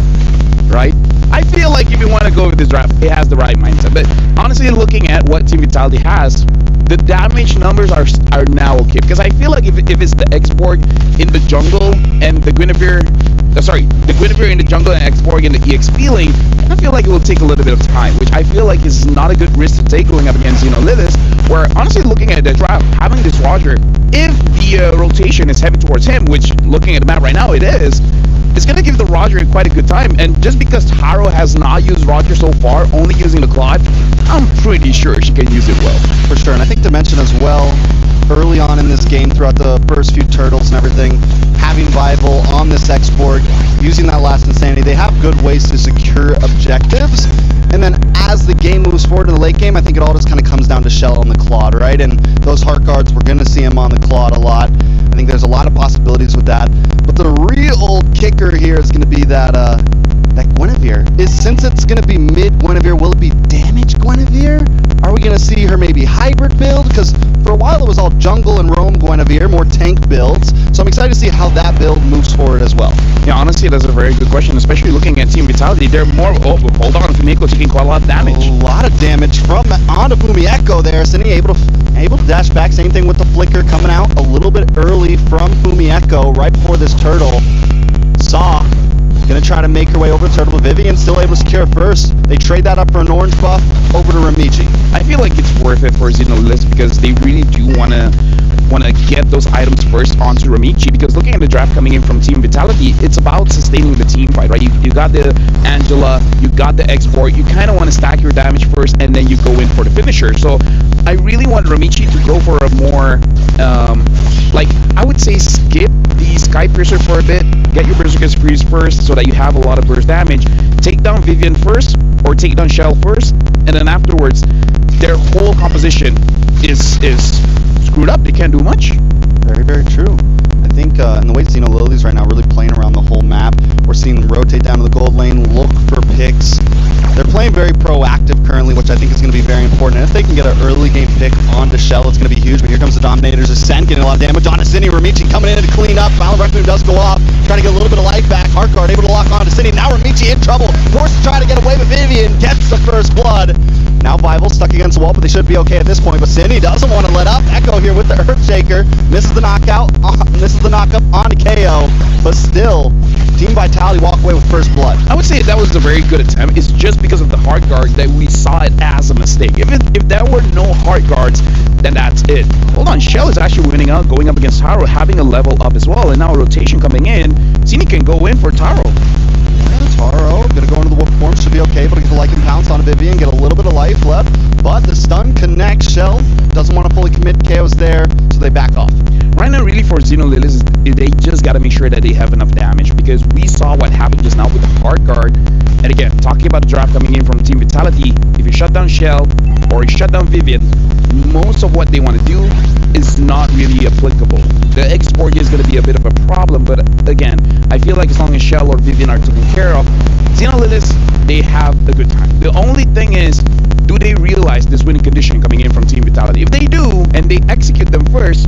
right? I feel like if you want to go with this draft, it has the right mindset. But honestly, looking at what Team Vitality has, the damage numbers are now okay. Because I feel like if it's the X-Borg in the jungle and the Guinevere, the Guinevere in the jungle and X-Borg in the EXP lane, I feel like it will take a little bit of time, which I feel like is not a good risk to take going up against Xeno Lilies, where honestly looking at the draft, having this Roger, if the rotation is heavy towards him, which looking at the map right now it is, it's going to give the Roger quite a good time. And just because Taro has not used Roger so far, only using the Claude, I'm pretty sure she can use it well. For sure, and I think to mention as well, early on in this game, throughout the first few turtles and everything, having Viable on this X-Borg, using that last Insanity, they have good ways to secure objectives. And then as the game moves forward in the late game, I think it all just kind of comes down to Shell on the Claude, right? And those Heart Guards, we're going to see him on the Claude a lot. I think there's a lot of possibilities with that. But the real kicker here is going to be that Guinevere. Since it's going to be mid Guinevere, will it be damage Guinevere? Are we going to see her maybe hybrid build? Because for a while it was all jungle and roam Guinevere, more tank builds. So I'm excited to see how that build moves forward as well. Yeah, honestly, that's a very good question, especially looking at Team Vitality. They're more... Oh, hold on. Fumiko taking quite a lot of damage. A lot of damage from onto Fumiko there. Cindy able to dash back. Same thing with the Flicker coming out a little bit early from Fumiko right before this turtle. Saw Gonna try to make her way over to Turtle. Vivian still able to secure first. They trade that up for an orange buff over to Ramichi. I feel like it's worth it for Xenolilith because they really do want to get those items first onto Ramichi, because looking at the draft coming in from Team Vitality, it's about sustaining the team fight, right? You got the Angela, you got the export, you kind of want to stack your damage first and then you go in for the finisher. So I really want Ramichi to go for a more like, I would say skip the Sky Piercer for a bit, get your Berserker Sprees first so that you have a lot of burst damage, take down Vivian first or take down Shell first, and then afterwards their whole composition is screwed up. They can't do much. Very, very true. I think in the way Xenolili's right now really playing around the whole map, we're seeing them rotate down to the gold lane, look for picks. They're playing very proactive currently, which I think is going to be very important. And if they can get an early game pick onto Shell, it's going to be huge. But here comes the Dominator's Ascent, getting a lot of damage on Cine. Ramichi coming in to clean up. Violent Requiem does go off, trying to get a little bit of life back. Hardguard able to lock on to Cine. Now Ramichi in trouble. Forced to try to get away, but Vivian gets the first blood. Now Vival stuck against the wall, but they should be okay at this point. But Cine doesn't want to let up. Echo here with the Earthshaker. Misses the knockout. Misses the knockup on KO. But still, Team Vitality walk away with first blood. I would say that was a very good attempt. It's just because of the hard guard that we saw it as a mistake. If there were no hard guards, then that's it. Hold on, Shell is actually winning out, going up against Taro, having a level up as well, and now a rotation coming in. Cine can go in for Taro. Taro gonna go into the wolf form, should be okay, but get the Lycan Pounce on Vivian, get a little bit of life left, but the stun connects. Shell doesn't want to fully commit, KO's there, so they back off. Right now, really for Xenolilith, they just got to make sure that they have enough damage, because we saw what happened just now with the hard guard. And again, talking about the draft coming in from Team Vitality, if you shut down Shell or you shut down Vivian, most of what they want to do is not really applicable. The export is going to be a bit of a problem, but again, I feel like as long as Shell or Vivian are taken care of, Xenolilith, they have a good time. The only thing is, do they realize this winning condition coming in from Team Vitality? If they do, and they execute them first,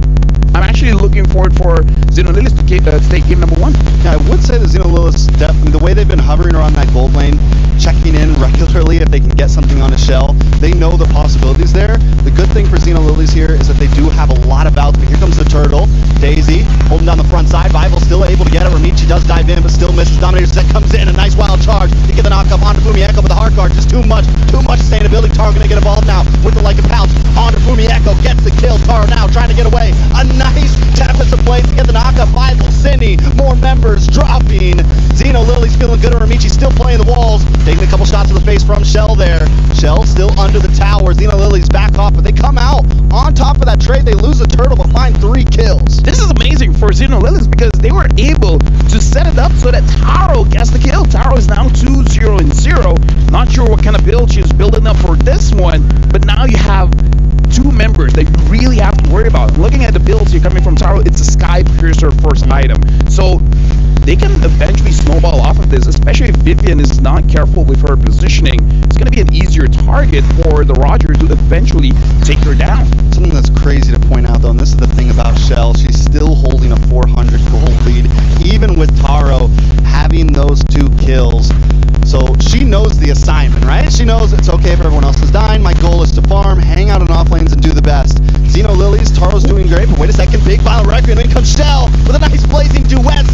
I'm actually looking forward for Xenolilith to take game number 1. Yeah, I would say that Xenolilith's definitely, the way they've been hovering around that gold lane, checking in regularly if they can get something on a Shell, they know the possibilities there. The good thing for Xenolilith here is that they do have a lot of outs, but here comes the Turtle. Daisy holding down the front side. Vival still able to get it. Ramichi does dive in, but still misses. Dominator Set comes in, a nice wild charge to get the knockup onto Fumieko, but the hard guard just too much sustainability. Taro gonna get involved now with the Lycan Pounce onto Fumieko, gets the kill. Taro now trying to get away. A nice tempest of blades to get the knockup. Vival, Cine, more members dropping. Xenolilith's feeling good. Ramichi still playing the walls, taking a couple shots to the face from Shell there. Shell still under the tower. Xenolilith's back off, but they come out on top of that trade. They lose the Turtle, but find 3 kills. This is amazing for Xenolilith because they were able to set it up so that Taro gets the kill. Taro is now 2-0-0. Not sure what kind of build she's building up for this one, but now you have 2 members that you really have to worry about. Looking at the builds here coming from Taro, it's a Sky Piercer first item. So they can eventually snowball off of this, especially if Vivian is not careful with her positioning. It's going to be an easier target for the Roger to eventually take her down. Something that's crazy to point out, though, and this is the thing about Shell, she's still holding a 400 gold lead, even with Taro having those 2 kills. So she knows the assignment, right? She knows it's okay if everyone else is dying. My goal is to farm, hang out in off lanes, and do the best. Xenolilith's, Taro's doing great, but wait a second, big Violent Requiem, and then comes Shell with a nice blazing duet.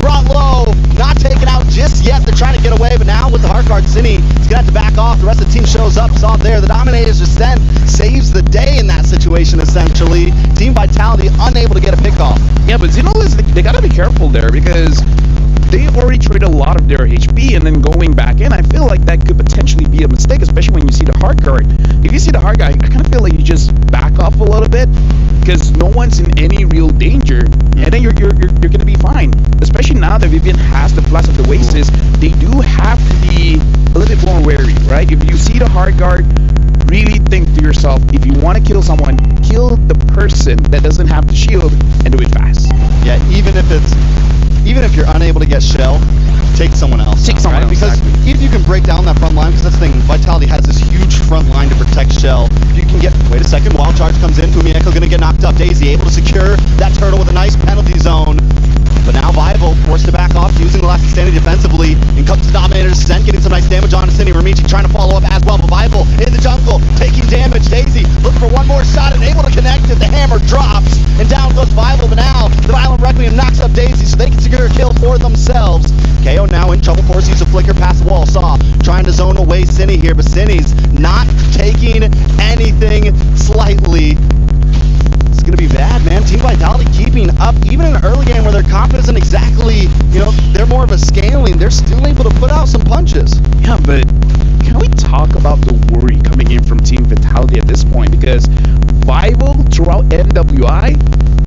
Brought low, not taken out just yet. They're trying to get away, but now with the hard guard, Cine is gonna have to back off. The rest of the team shows up, saw it there. The Dominator's Ascent saves the day in that situation, essentially. Team Vitality unable to get a pick off. Yeah, but Xenolilith, they gotta be careful there because they already traded a lot of their HP, and then going back in, I feel like that could potentially be a mistake, especially when you see the hard guard. If you see the hard guard, I kind of feel like you just back off a little bit because no one's in any real danger, and then you're going to be fine. Especially now that Vivian has the plus of the Oasis, they do have to be a little bit more wary, right? If you see the hard guard, really think to yourself, if you want to kill someone, kill the person that doesn't have the shield and do it fast. Yeah, even if you're unable to get Shell, take someone else. Take someone else, because exactly. if you can break down that front line, because that's the thing, Vitality has this huge front line to protect Shell. If you can get, wait a second, wild charge comes in, Fumieko gonna get knocked up. Daisy able to secure that Turtle with a nice penalty zone. But now Vival forced to back off, using the last standing defensively, and comes to Dominator's Ascent, getting some nice damage on Cine. Ramichi trying to follow up as well, but Vival in the jungle, taking damage. Daisy looking for one more shot and able to connect it. The hammer drops, and down goes Vival, but now the Violent Requiem knocks up Daisy so they can secure a kill for themselves. KO now in trouble, forced to use a flicker past the wall. Saw trying to zone away Cinny here, but Cinny's not taking anything slightly. It's going to be bad, man. Team Vitality keeping up, even in an early game where their comp isn't exactly, they're more of a scaling. They're still able to put out some punches. Yeah, but can we talk about the worry coming in from Team Vitality at this point? Because Vival throughout NWI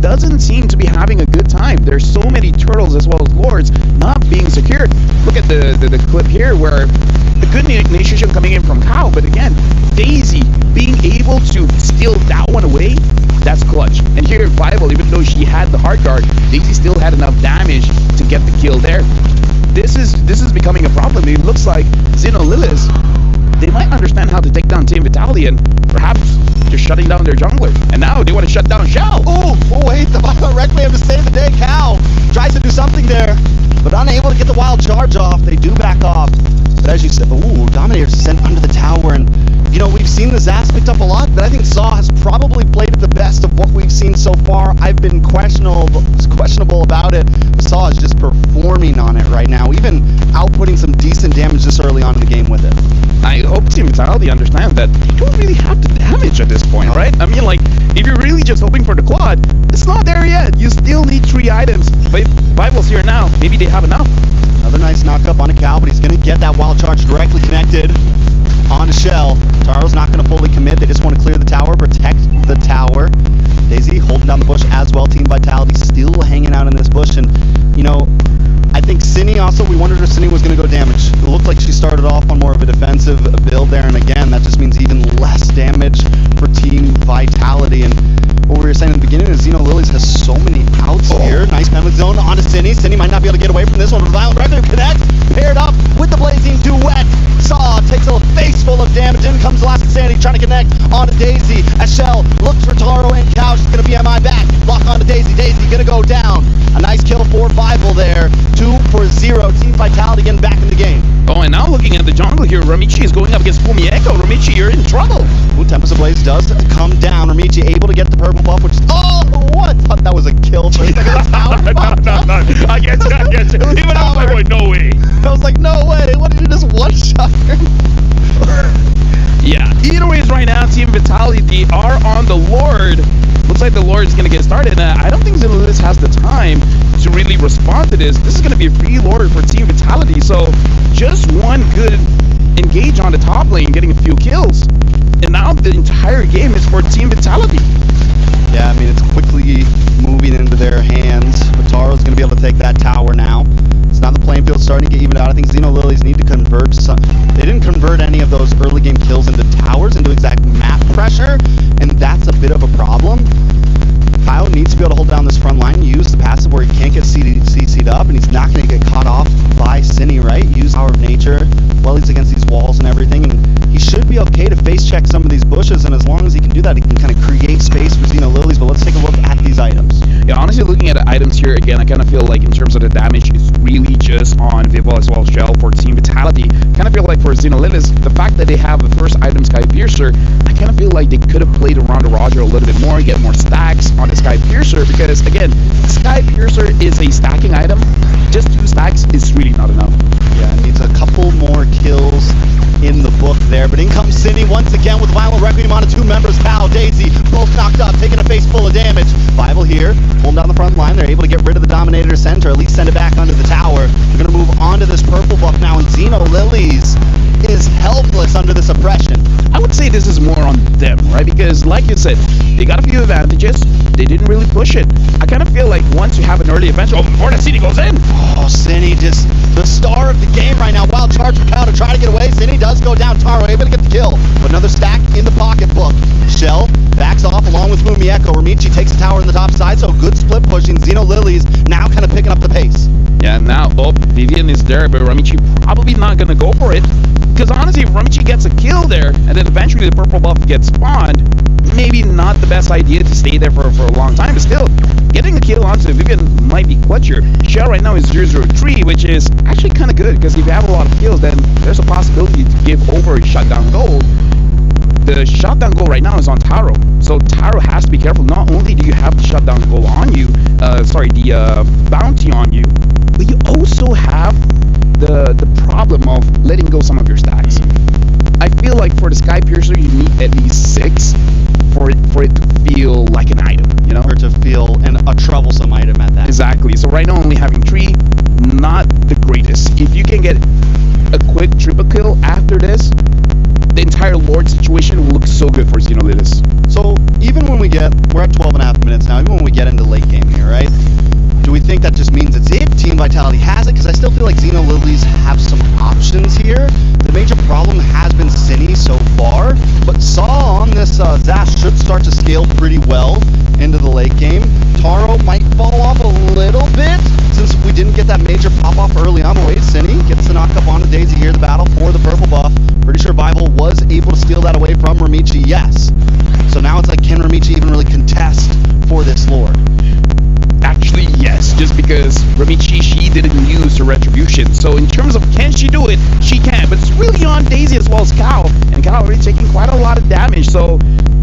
doesn't seem to be having a good time. There's so many turtles as well as lords not being secured. Look at the clip here where the good initiation coming in from Cow, but again, Daisy being able to steal that one away, that's clutch. And here in Vival, even though she had the hard guard, Daisy still had enough damage to get the kill there. This is becoming a problem. It looks like Xenolilith, they might understand how to take down Team Vitality and perhaps just shutting down their jungler. And now they want to shut down Shell. Oh wait, the Violent Requiem to save the day. Cow tries to do something there, but unable to get the wild charge off. They do back off. But as you said, Dominator sent under the tower, and we've seen the Zas picked up a lot, but I think Saw has probably played it the best of what we've seen so far. I've been questionable about it. Saw is just performing on it right now, even outputting some decent damage this early on in the game with it. I hope Team Vitality understand that you don't really have the damage at this point, right? I mean, like, if you're really just hoping for the quad, it's not there yet. You still need 3 items. But Vival's here now. Maybe they have enough. Another nice knock-up on a Cow, but he's going to get that wild charge directly connected onto Shell. Taro's not going to fully commit. They just want to clear the tower, protect the tower. Daisy holding down the bush as well. Team Vitality still hanging out in this bush. And, I think Cinny also, we wondered if Cinny was going to go damage. It looked like she started off on more of a defensive build there. And again, that just means even less damage for Team Vitality. And what we were saying in the beginning is, Lilies has so many outs here. Nice penalty zone onto Cinny. Cinny might not be able to get away from this one. Violent Requiem connects, paired up with the Blazing Duet. Saw takes a face full of damage. In comes Last Insanity trying to connect onto Daisy. As Shell looks for Taro and Cow. She's going to be MI back. Lock onto Daisy. Daisy going to go down. A nice kill for Vival there. 2-0. Team Vitality getting back in the game. Oh, and now looking at the jungle here, Ramichi is going up against Fumieko. Ramichi, you're in trouble. Tempest Ablaze does come down. Ramichi able to get the purple buff, which is... Oh, what? I thought that was a kill for a second. No. I get you. Even I was like, no way. I was like, no way. What did you just one-shot her? Yeah. Either ways right now, Team Vitality, they are on the Lord. Looks like the Lord is going to get started. I don't think Xenolilith has the time to really respond to this. This is going to be a free Lord for Team Vitality. So just one good engage on the top lane, getting a few kills. And now the entire game is for Team Vitality. Yeah, I mean, it's quickly moving into their hands. Mataro's going to be able to take that tower now. It's now the playing field starting to get evened out. I think Xenolilies need to convert some. They didn't convert any of those early game kills into towers, into exact map pressure, and that's a bit of a problem. Kyle needs to be able to hold down this front line, use the passive where he can't get CC'd up, and he's not going to get caught off by Cinny, right? Use Power of Nature while he's against these walls and everything, and he should be okay to face check some of these bushes, and as long as he can do that, he can kind of create space for Xenolilies. But let's take a look at these items. Yeah, honestly, looking at the items here, again, I kind of feel like in terms of the damage, it's really just on Vival as well as Shell for Team Vitality. Kind of feel like for Xenolilith, the fact that they have the first item, Sky Piercer, I kind of feel like they could have played around the Roger a little bit more, get more stacks on the Sky Piercer, because again, Sky Piercer is a stacking item. Just 2 stacks is really not enough. Yeah, it needs a couple more kills in the book there. But in comes Cindy once again with Violent Requiem on 2 members. Cal, Daisy, both knocked up, taking a face full of damage. Vival here, pulling down the front line. They're able to get rid of the Dominator center, at least send it back onto the tower. They're going to move on to this purple buff now, and Xenolilies is helpless under this oppression. I would say this is more on them, right? Because like you said, they got a few advantages. They didn't really push it. I kind of feel like once you have an early advantage, before that Cindy goes in. Oh, Cindy just the star of the game right now. Wild charge for Cal to try to get away. Cindy does go down. Taro able to get the kill. But another stack in the pocketbook. Shell backs off along with Fumieko. Ramichi takes the tower on the top side, so good split pushing. Xenolilies now kind of picking up the pace. Yeah, now, Vivian is there, but Ramichi probably not going to go for it. Because honestly, if Ramichi gets a kill there, and then eventually the purple buff gets spawned, maybe not the best idea to stay there for a long time, but still, getting a kill onto Vivian might be clutcher. Shell right now is 0-0-3, which is actually kind of good, because if you have a lot of kills, then there's a possibility to give over a shutdown goal. The shutdown goal right now is on Taro, so Taro has to be careful. Not only do you have the shutdown goal on you, the bounty on you, but you also have the problem of letting go some of your stacks. I feel like for the Sky Piercer, you need at least 6 for it to feel like an item, you know? Or to feel a troublesome item at that. Exactly. So right now, only having 3, not the greatest. If you can get a quick triple kill after this, the entire Lord situation will look so good for Xenolilith. So even when we're at 12.5 minutes now, even when we get into late game here, right? Do we think that just means it's it? Team Vitality has it? Because I still feel like Xenolilies have some options here. The major problem has been Cine so far, but Saw on this Zas should start to scale pretty well into the late game. Taro might fall off a little bit since we didn't get that major pop-off early on. But wait, Cine gets the knock-up onto Daisy here, the battle for the purple buff. Pretty sure Bible was able to steal that away from Ramichi, yes. So now it's like, can Ramichi even really contest for this Lord? Actually, yes, just because Ramichi, she didn't use her retribution. So in terms of can she do it, she can. But it's really on Daisy as well as Cal. And Cal already taking quite a lot of damage. So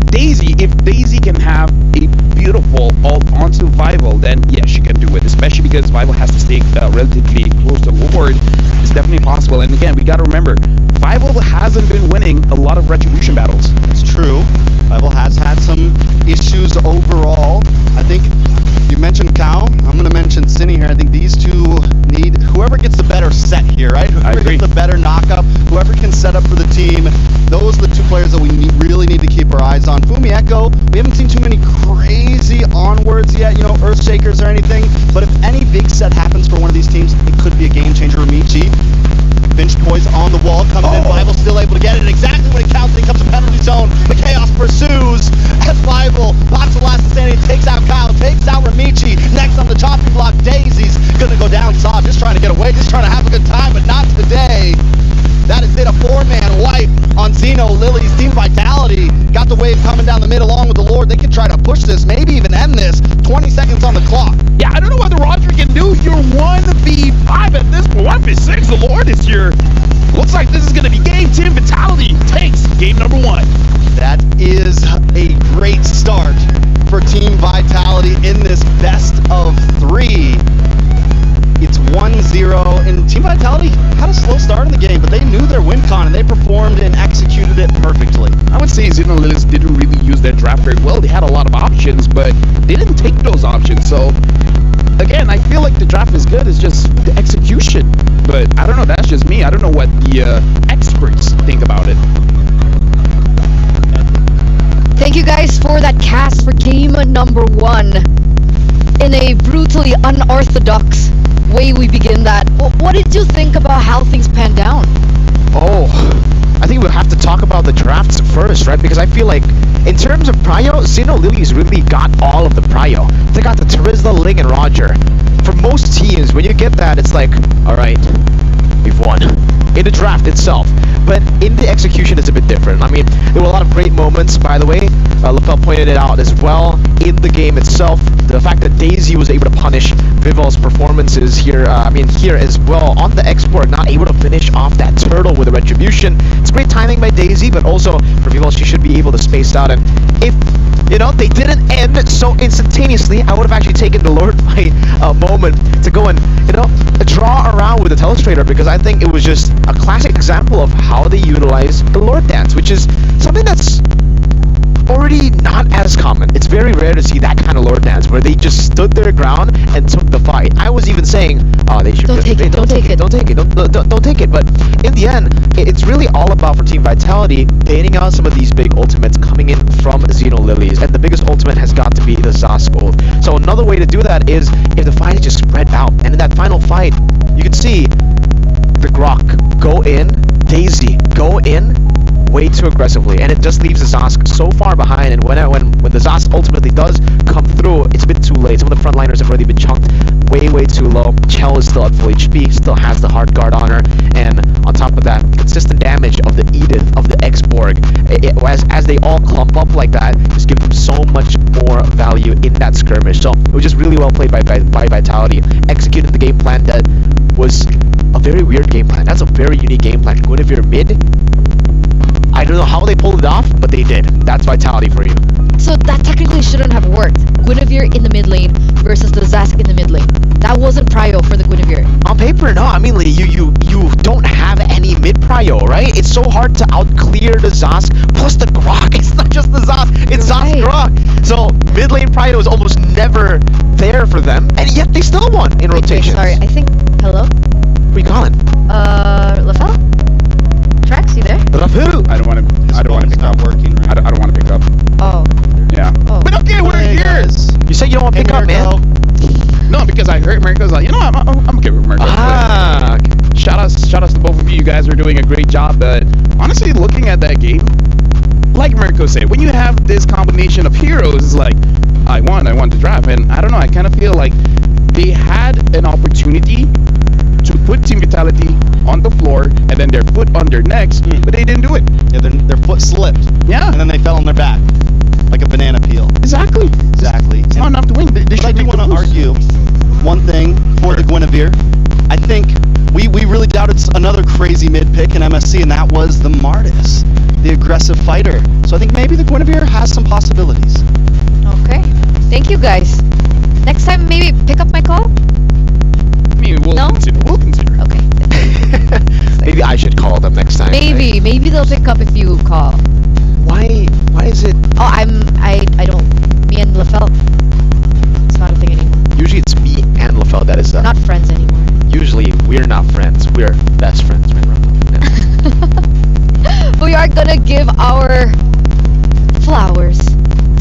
Daisy, if Daisy can have a beautiful ult onto Vival, then yeah, she can do it. Especially because Vival has to stay relatively close to Lord. It's definitely possible. And again, we got to remember, Vival hasn't been winning a lot of retribution battles. It's true. Vival has had some issues overall. I think you mentioned Cal. I'm going to mention Cine here. I think these two need whoever gets the better set here, right? Whoever gets the better knockup, whoever can set up for the team. Those are the 2 players that we really need to keep our eyes on. Fumi Echo, we haven't seen too many crazy onwards yet, you know, Earthshakers or anything. But if any big set happens for one of these teams, it could be a game changer. Ramichi, Finch poise on the wall, coming in. Bible still able to get it exactly when it counts. He comes to penalty zone. The chaos pursues as Bible pops the last standing, takes out Kyle, takes out Ramichi. Next on the chopping block, Daisy's gonna go down. Saw just trying to get away, just trying to have a good time, but not today. That is it, a 4-man wipe on Xenolilies. Team Vitality got the wave coming down the mid along with the Lord. They could try to push this, maybe even end this. 20 seconds on the clock. Yeah, I don't know what the Roger can do. You're 1v5 at this point. 1v6, the Lord is here. Looks like this is going to be game. Team Vitality takes game number 1. That is a great start for Team Vitality in this best of 3. It's 1-0, and Team Vitality had a slow start in the game, but they knew their win con, and they performed and executed it perfectly. I would say Xenolilith didn't really use their draft very well. They had a lot of options, but they didn't take those options. So, again, I feel like the draft is good. It's just the execution. But I don't know. That's just me. I don't know what the experts think about it. Thank you guys for that cast for game number 1. In a brutally unorthodox way we begin that. What did you think about how things panned down? Oh, I think we'll have to talk about the drafts first, right? Because I feel like in terms of prio, Xenolilies really got all of the prio. They got the Terizla, Ling, and Roger. For most teams, when you get that, it's like, all right, we've won. In the draft itself. But in the execution, it's a bit different. I mean, there were a lot of great moments, by the way. LaFell pointed it out as well. In the game itself, the fact that Daisy was able to punish Vival's performances here, here as well, on the export, not able to finish off that turtle with a retribution. It's great timing by Daisy, but also for Vival, she should be able to space out. And if, you know, they didn't end so instantaneously, I would have actually taken the Lord fight moment to go and, you know, draw around with the Telestrator, because I think it was just a classic example of how they utilize the Lord dance, which is something that's already not as common. It's very rare to see that kind of Lord dance where they just stood their ground and took the fight. I was even saying, oh, they should don't take it. But in the end, it's really all about, for Team Vitality, baiting out some of these big ultimates coming in from Xenolilies, and the biggest ultimate has got to be the Zas ult. So another way to do that is if the fight is just spread out, and in that final fight, you can see the Grok go in, Daisy go in, way too aggressively, and it just leaves the Zas so far behind. And when the Zas ultimately does come through, it's a bit too late. Some of the frontliners have already been chunked way too low. Chell is still at full HP, still has the hard guard on her, and on top of that, consistent damage of the Edith, of the X-Borg, as they all clump up like that, just give them so much more value in that skirmish. So it was just really well played by Vitality, executing the game plan that was a very weird game plan. That's a very unique game plan. Guinevere mid, I don't know how they pulled it off, but they did. That's Vitality for you. So that technically shouldn't have worked. Guinevere in the mid lane, versus the Zask in the mid lane. That wasn't prio for the Guinevere. On paper, no. I mean, like, you don't have any mid prio, right? It's so hard to out clear the Zask plus the Grok. It's not just the Zask, it's Zask Right. Grok. So mid lane prio is almost never there for them, and yet they still won in Wait, rotations. sorry, I think. Hello? What are you calling? Lafelle? Trax, you there? Rafu. I don't want to. I don't want to pick up. working. Right? I don't want to pick up. Oh. Yeah. Oh. But okay, we're Hey, here. guys. You said you don't want to Hey, pick up, Mirko. man. No, because I heard Mirko's like, you know, I'm okay with Mirko. Ah, Shout outs to both of you. You guys are doing a great job. But honestly, looking at that game, like Mirko said, when you have this combination of heroes, it's like, I won the draft, and I don't know. I kind of feel like they had an opportunity to put Team Vitality on the floor and then their foot on their necks, but they didn't do it. Yeah, their foot slipped, Yeah, and then they fell on their back like a banana peel. exactly. Exactly. It's not enough to win. They But I should do make want the to moves. argue one thing for the Guinevere. I think we really doubted another crazy mid pick in MSC, and that was the Martis, the aggressive fighter. So I think maybe the Guinevere has some possibilities. Okay. Thank you guys. Next time, maybe pick up my call? I mean, we'll No? consider. We'll consider. Okay. maybe I should call them next time. Maybe. Maybe they'll pick up if you call. Right? Why is it? Oh, I don't. Me and LaFell. It's not a thing anymore. Usually it's me and LaFell that is. We're not friends anymore. Usually we're not friends. We're best friends, right? Yeah. We are gonna give our flowers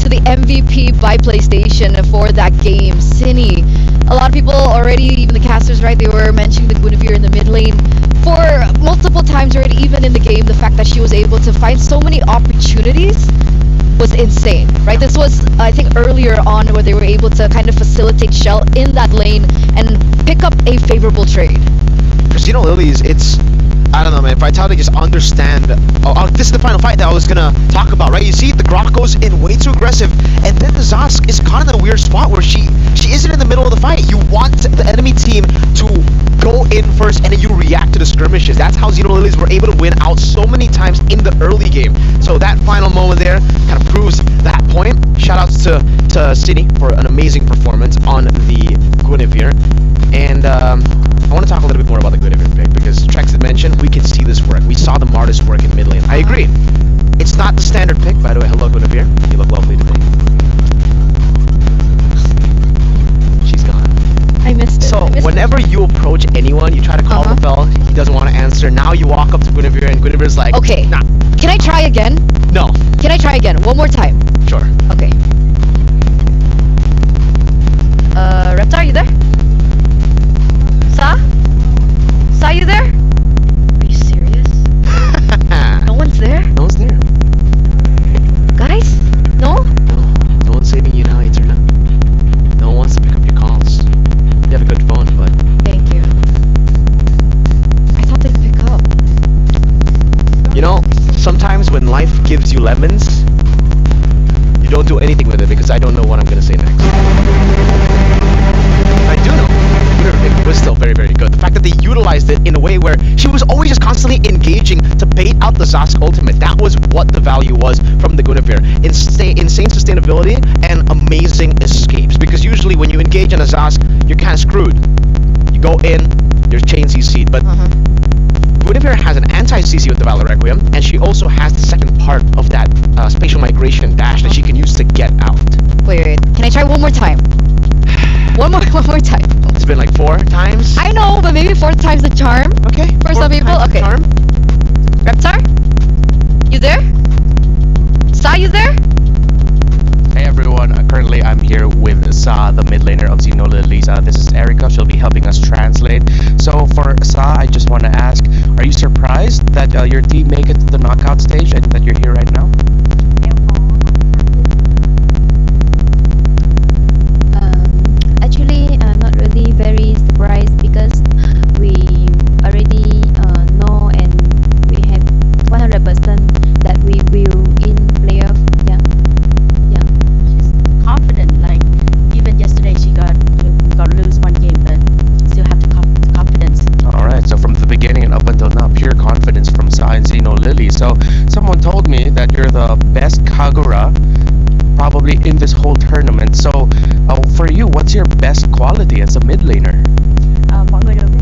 to the MVP by PlayStation for that game, Cine. A lot of people already, even the casters, right, they were mentioning the Guinevere in the mid lane for multiple times already, even in the game. The fact that she was able to find so many opportunities was insane, right? This was, I think, earlier on where they were able to kind of facilitate Shell in that lane and pick up a favorable trade. Because, you know, Lilies, it's, I don't know, man. Vitality just understand. This is the final fight that I was gonna talk about, right? You see, the Grok goes in way too aggressive, and then the Zask is kind of in a weird spot where she isn't in the middle of the fight. You want the enemy team to go in first, and then you react to the skirmishes. That's how Xeno Lilies were able to win out so many times in the early game. So that final moment there kind of proves that point. Shoutouts to City for an amazing performance on the Guinevere, and I want to talk a little bit more about the Guinevere pick because Trex had mentioned we can see this work. We saw the Martis work in mid lane. I agree. It's not the standard pick, by the way. Hello, Guinevere. You look lovely today. She's gone. I missed it. So I missed it. whenever you approach anyone, you try to call Uh-huh. Rafael, he doesn't want to answer. Now you walk up to Guinevere, and Guinevere's like, Okay. nah, Can I try again? no, Can I try again? One more time. sure. Okay. Reptar, you there? Sa, you there? Are you serious? No one's there? No one's there. Guys? No? No one's saving you now, Eterna. No one wants to pick up your calls. You have a good phone, but Thank you. I thought they'd pick up. you know, sometimes when life gives you lemons, you don't do anything with it because I don't know what I'm gonna say next. I do know. It was still very, very good. The fact that they utilized it in a way where she was always just constantly engaging to bait out the Zask ultimate. That was what the value was from the Guinevere. Insane sustainability and amazing escapes. Because usually when you engage in a Zask, you're kind of screwed. You go in, you're chain CC'd. But Guinevere has an anti-CC with the Valor Requiem, and she also has the second part of that spatial migration dash that she can use to get out. Wait. Can I try one more time? One more time. It's been like 4 times. I know, but maybe 4th time's the charm. Okay. For some 4 people, times the okay. charm. Reptar? You there? Sa, you there? Hey everyone, currently I'm here with Sa, the mid laner of Xeno Lilies. This is Erica, she'll be helping us translate. So for Sa, I just want to ask, are you surprised that your team make it to the knockout stage and that you're here right now? Actually, I'm not really very surprised because we already know and we have 100% that we will in playoff. Yeah. She's confident. Like even yesterday, she got lose one game, but still have the confidence. Alright, so from the beginning and up until now, pure confidence from Sa and Xeno Lily. So someone told me that you're the best Kagura probably in this whole tournament. So for you, what's your best quality as a mid laner? Mọi người đều biết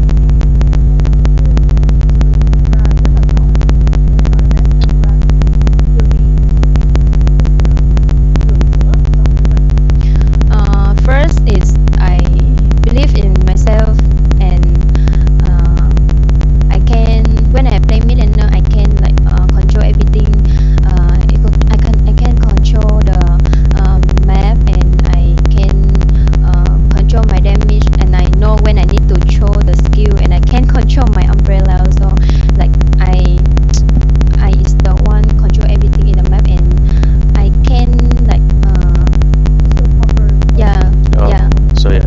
First is I believe in myself, and I can, when I play mid laner, I can like control everything. I can control the map, and I can control my damage, and I know when I need to throw the skill, and I can control my umbrella also. Like I is the one control everything in the map, and I can like yeah. So yeah.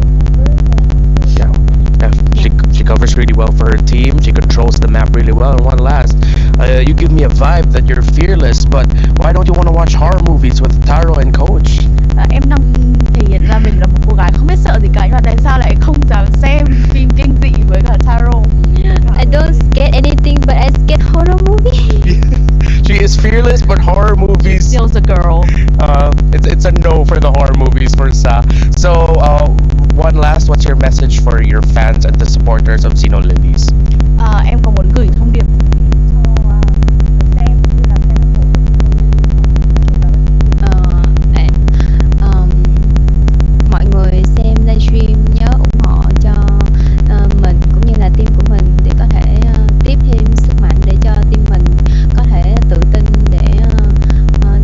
She covers really well for her team. She controls the map really well. And one last, you give me a vibe that you're fearless, but why don't you want to watch horror movies with Taro and Coach? em đang thể hiện ra mình là một cô gái không biết sợ gì cả, nhưng mà tại sao lại không dám xem phim kinh dị với cả Taro? I don't scared anything, but I scared horror movie. She is fearless, but horror movies. Still a girl. It's a no for the horror movies for Sa. So, one last, what's your message for your fans and the supporters of Xeno Lilies? Em còn muốn gửi thông điệp Mọi người xem livestream nhớ ủng hộ cho mình cũng như là team của mình để có thể tiếp thêm sức mạnh để cho team mình có thể tự tin để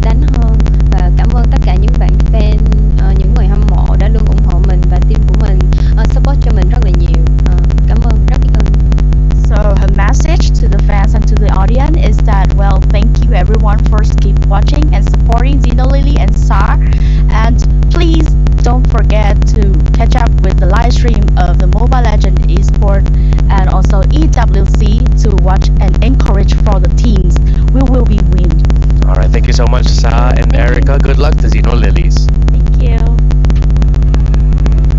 đánh hơn, và cảm ơn tất cả những bạn fan, những người hâm mộ đã luôn ủng hộ mình và team của mình, support cho mình rất là nhiều. Cảm ơn, rất biết ơn. So her message to the fans and to the audience is that, well, thank you everyone for keep watching and supporting Xeno Lily and Sa, and please don't forget to catch up with the live stream of the Mobile Legend Esport and also EWC to watch and encourage for the teams. We will be win. Alright, thank you so much, Sa and Erica. Good luck to Xeno Lilies. Thank you.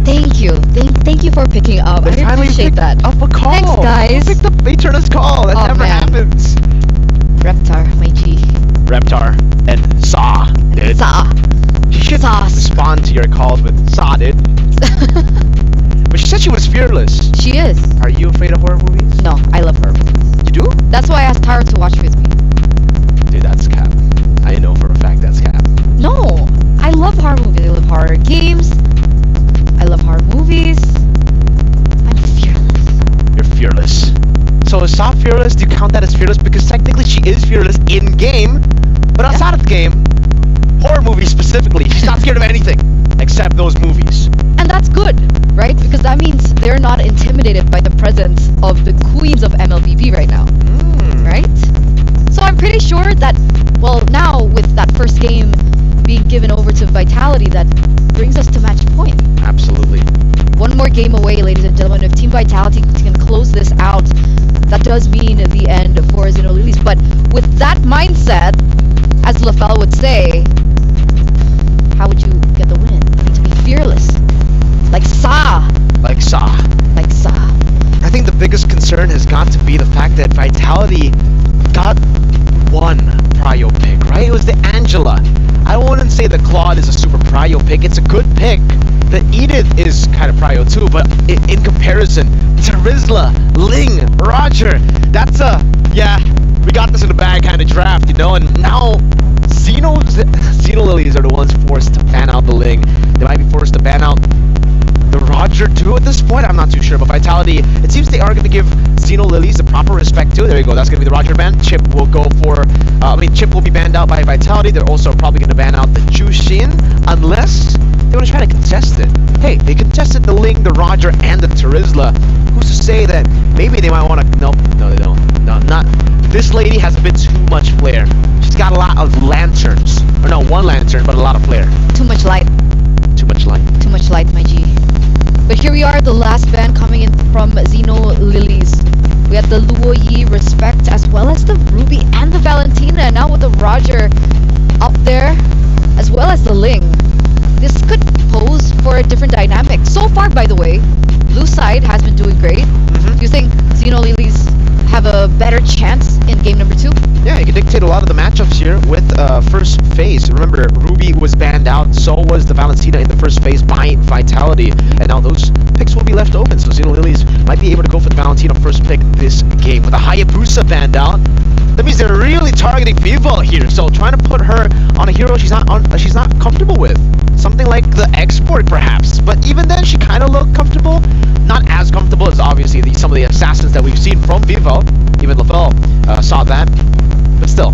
Thank you. Thank you for picking up. I appreciate that. Up a call. Thanks, guys. They picked up Materna's call. That Oh, never man. happens. Reptar, my G. Reptar and Saw did. Sa. She should Sauce. respond to your calls with Saw did. But she said she was fearless. She is. Are you afraid of horror movies? No, I love her. You do? That's why I asked Tara to watch with me. Dude, that's cap. I know for a fact that's cap. No, I love horror movies. I love horror games. I love horror movies. I'm fearless. You're fearless. So is Saw fearless? Do you count that as fearless? Because technically she is fearless in game, but outside of the game, horror movies specifically, she's not scared of anything except those movies. And that's good, right? Because that means they're not intimidated by the presence of the queens of MLBB right now, right? So I'm pretty sure that, well, now with that first game being given over to Vitality, that brings us to match point. Absolutely. One more game away, ladies and gentlemen. If Team Vitality can close this out, that does mean the end for Xeno Lilies. But with that mindset, as LaFell would say, how would you get the win? You need to be fearless. Like Sa. Like Saw. Like Sa. I think the biggest concern has got to be the fact that Vitality got one prio pick, right? It was the Angela. I wouldn't say the Claude is a super prio pick. It's a good pick. The Edith is kind of prio too, but in comparison, Terizla, Ling, Roger, that's a, yeah, we got this in the bag kind of draft, you know, and now Xeno Lilies are the ones forced to ban out the Ling. They might be forced to ban out the Roger too at this point. I'm not too sure, but Vitality, it seems they are going to give Xeno Lilies the proper respect too. There you go, that's going to be the Roger ban. Chip will go for, Chip will be banned out by Vitality. They're also probably going to ban out the Jushin, unless they want to try to contest it. Hey, they contested the Ling, the Roger, and the Terizla. Who's to say that maybe they might want to, no, they don't. No, not, this lady has a bit too much flair. She's got a lot of lanterns. Or no, one lantern, but a lot of flair. Too much light. Too much light. Too much light, my G. But here we are, the last ban coming in from Xeno Lilies. We have the Luo Yi Respect as well as the Ruby and the Valentina. And now with the Roger up there, as well as the Ling. This could pose for a different dynamic. So far, by the way, blue side has been doing great. Do you think Xeno Lilies have a better chance in game number 2? Yeah, you can dictate a lot of the matchups here with first phase. Remember, remember, Ruby was banned out, so was the Valentina in the first phase by Vitality, and now those picks will be left open, so Xeno Lilies might be able to go for the Valentina first pick this game. With the Hayabusa banned out, that means they're really targeting Vival here, so trying to put her on a hero she's not comfortable with. Something like the Export perhaps, but even then she kind of looked comfortable. Not as comfortable as obviously some of the assassins that we've seen from Vival. Even LaFell saw that, but still,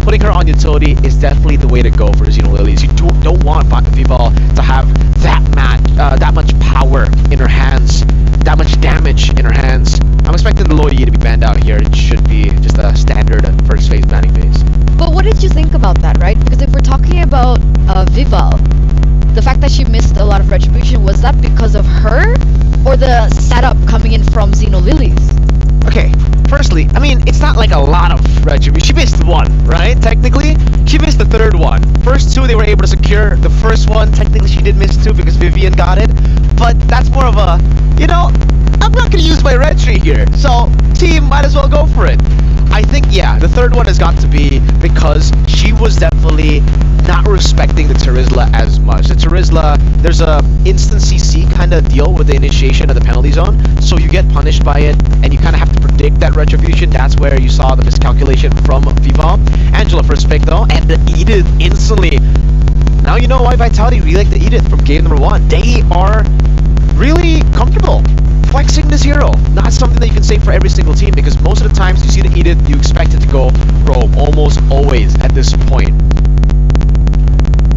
putting her on utility is definitely the way to go for Xeno Lilies. You don't want Vival to have that much power in her hands, that much damage in her hands. I'm expecting the Lodi to be banned out here. It should be just a standard first phase banning phase. But what did you think about that, right? Because if we're talking about Vival, the fact that she missed a lot of retribution, was that because of her or the setup coming in from Xeno Lilies? Okay, firstly, I mean, it's not like a lot of retribution. She missed one, right? Technically, she missed the third one. First two, they were able to secure. The first one, technically, she did miss two because Vivian got it. But that's more of a, you know, I'm not going to use my retri here. So, team, might as well go for it. I think, yeah, the third one has got to be because she was definitely not respecting the Terizla as much. The Terizla, there's a instant CC kind of deal with the initiation of the penalty zone, so you get punished by it, and you kind of have to predict that retribution. That's where you saw the miscalculation from Vival. Angela first pick though, and the Edith instantly. Now you know why Vitality really like the Edith from game number 1. They are really comfortable flexing this hero. Not something that you can say for every single team, because most of the times you see the Edith, you expect it to go roam, almost always at this point.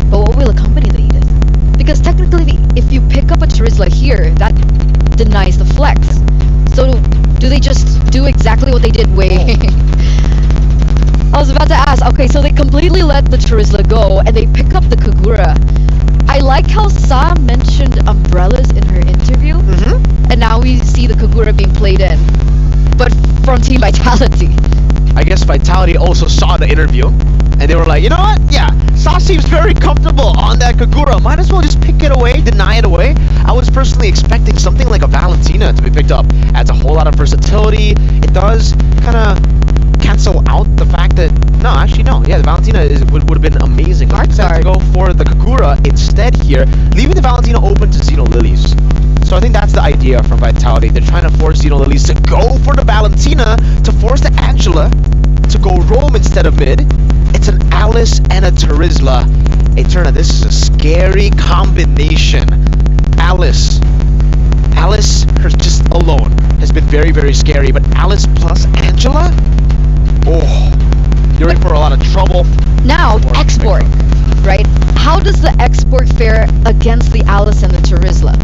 But what will accompany the Edith? Because technically, if you pick up a Terizla here, that denies the flex. So do they just do exactly what they did way... I was about to ask, okay, so they completely let the Terizla go, and they pick up the Kagura. I like how Sa mentioned umbrellas in her interview, and now we see the Kagura being played in, but from Team Vitality. I guess Vitality also saw the interview, and they were like, you know what? Yeah, Sa seems very comfortable on that Kagura. Might as well just pick it away, deny it away. I was personally expecting something like a Valentina to be picked up. Adds a whole lot of versatility. It does kind of cancel out the fact that, no, actually no, yeah, the Valentina would have been amazing. I decided to go for the Kagura instead here, leaving the Valentina open to Xeno Lilies. So I think that's the idea from Vitality. They're trying to force Xeno Lilies to go for the Valentina, to force the Angela to go roam instead of mid. It's an Alice and a Terizla. Eterna, this is a scary combination. Alice, her just alone has been very, very scary, but Alice plus Angela? Oh, you're in for a lot of trouble. Now, Export, right? How does the Export fare against the Alice and the Terizla?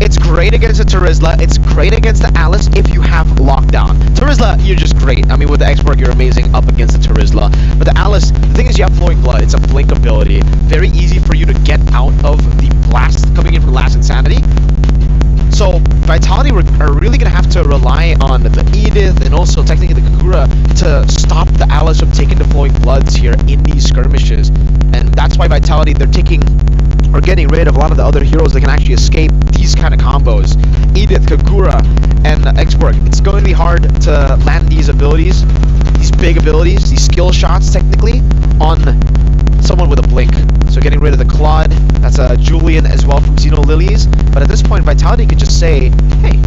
It's great against the Terizla. It's great against the Alice if you have lockdown. Terizla, you're just great. I mean, with the Export, you're amazing up against the Terizla. But the Alice, the thing is, you have Flowing Blood. It's a blink ability. Very easy for you to get out of the blast coming in from Last Insanity. So Vitality are really going to have to rely on the Edith and also technically the Kagura to stop the Alice from taking the Flowing Bloods here in these skirmishes. And that's why Vitality, they're getting rid of a lot of the other heroes that can actually escape these kind of combos. Edith, Kagura, and Export. It's going to be hard to land these abilities, these big abilities, these skill shots technically, on someone with a blink. So getting rid of the Claude, that's Julian as well from Xeno Lilies. But at this point, Vitality could just say, hey,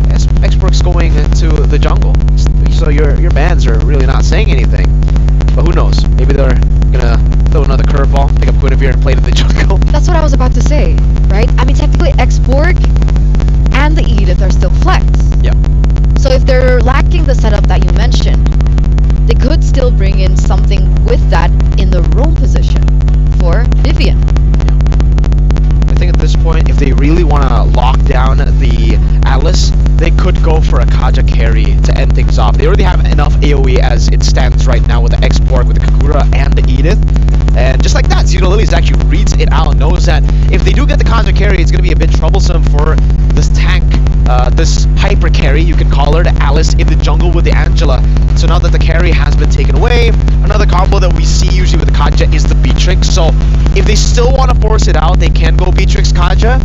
Export's going into the jungle. So your bans are really not saying anything. But who knows? Maybe they're gonna throw another curveball, pick up Guinevere and play to the jungle. That's what I was about to say, right? I mean, technically, Export and the Edith are still flexed. Yeah. So if they're lacking the setup that you mentioned, they could still bring in something with that in the roam position for Vivian. I think at this point, if they really want to lock down the Alice, they could go for a Kaja carry to end things off. They already have enough AoE as it stands right now with the Export, with the Kagura, and the Edith. And just like that, Xeno Lilies actually reads it out, knows that if they do get the Kaja carry, it's going to be a bit troublesome for this tank, this hyper carry, you can call her, the Alice in the jungle with the Angela. So now that the carry has been taken away, another combo that we see usually with the Kaja is the Beatrix. So if they still want to force it out, they can go Beatrix Kaja.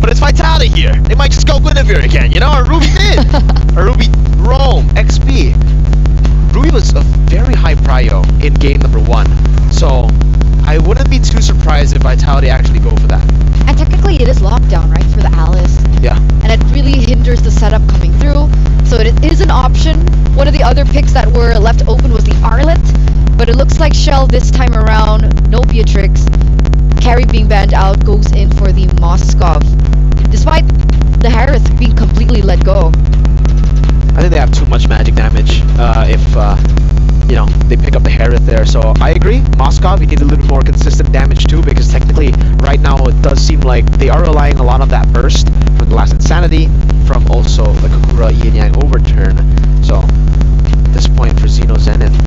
But it's Vitality here. They might just go Guinevere again, you know, or Ruby did. Or Ruby Rome, XP. Ruby was a very high prio in game number 1. So I wouldn't surprised if Vitality actually go for that. And technically it is lockdown, right, for the Alice. Yeah. And it really hinders the setup coming through. So it is an option. One of the other picks that were left open was the Arlet. But it looks like Shell this time around, no Beatrix. Carry being banned out, goes in for the Moskov. Despite the Harith being completely let go. I think they have too much magic damage if you know, they pick up the Harith there. So I agree, Moskov, you need a little more consistent damage too, because technically right now it does seem like they are relying a lot on that burst from the last Insanity, from also the Kagura Yin Yang overturn. So at this point for Xeno Zenith,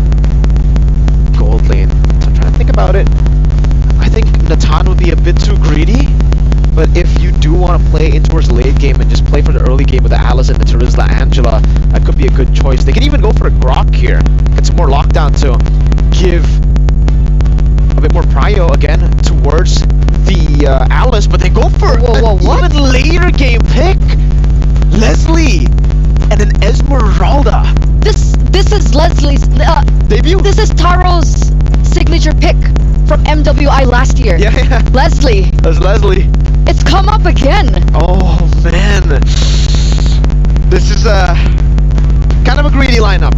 gold lane. So I'm trying to think about it. I think Natan would be a bit too greedy. But if you do want to play in towards the late game and just play for the early game with the Alice and the Terizla Angela, that could be a good choice. They could even go for a Grok here. Get some more lockdown to give a bit more prio again towards the Alice, but they go for an even later game pick. Leslie and an Esmeralda. This is Leslie's debut. This is Taro's signature pick from MWI last year. Yeah. Leslie. That's Leslie. It's come up again. Oh man, this is kind of a greedy lineup,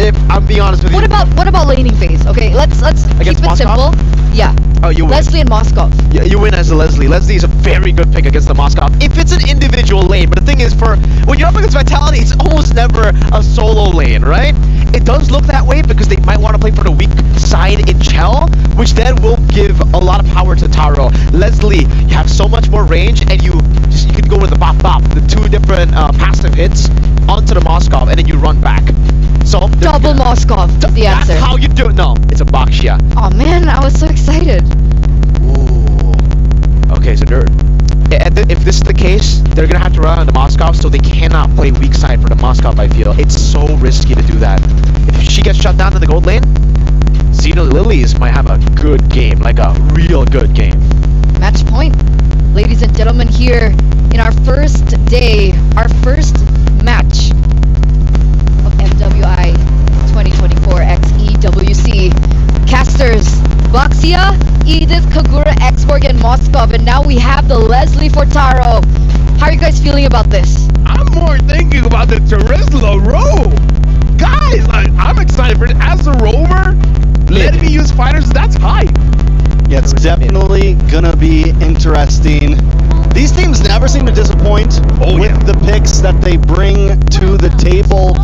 if I'm being honest with you. What about laning phase? Okay, let's keep it Moskov? simple. Yeah. Oh, you win. Leslie and Moskov. Yeah, you win as a Leslie. Leslie is a very good pick against the Moskov if it's an individual lane. But the thing is, when you're up against Vitality, it's almost never a solo lane, right? It does look that way because they might want to play for the weak side in Chell, which then will give a lot of power to Taro. Leslie, you have so much more range, and you can go with the bop bop, the two different passive hits onto the Moskov, and then you run back. So double Moskov is the answer. That's how you do it. No, it's a Bakshia. Oh man, I was so excited. Ooh. Okay, so if this is the case, they're gonna have to run on the Moskov, so they cannot play weak side for the Moskov. I feel it's so risky to do that. If she gets shut down in the gold lane, Xeno Lilies might have a good game, like a real good game. Match point, ladies and gentlemen, here in our first day, our first match of MWI 2024 XEWC. Casters, Baxia, Edith, Kagura, Xborg, and Moskov, and now we have the Leslie for Taro. How are you guys feeling about this? I'm more thinking about the Terizla row. Guys, I'm excited for it. As a rover, letting me use fighters, that's high. Yeah, it's definitely gonna be interesting. These teams never seem to disappoint with the picks that they bring to the table.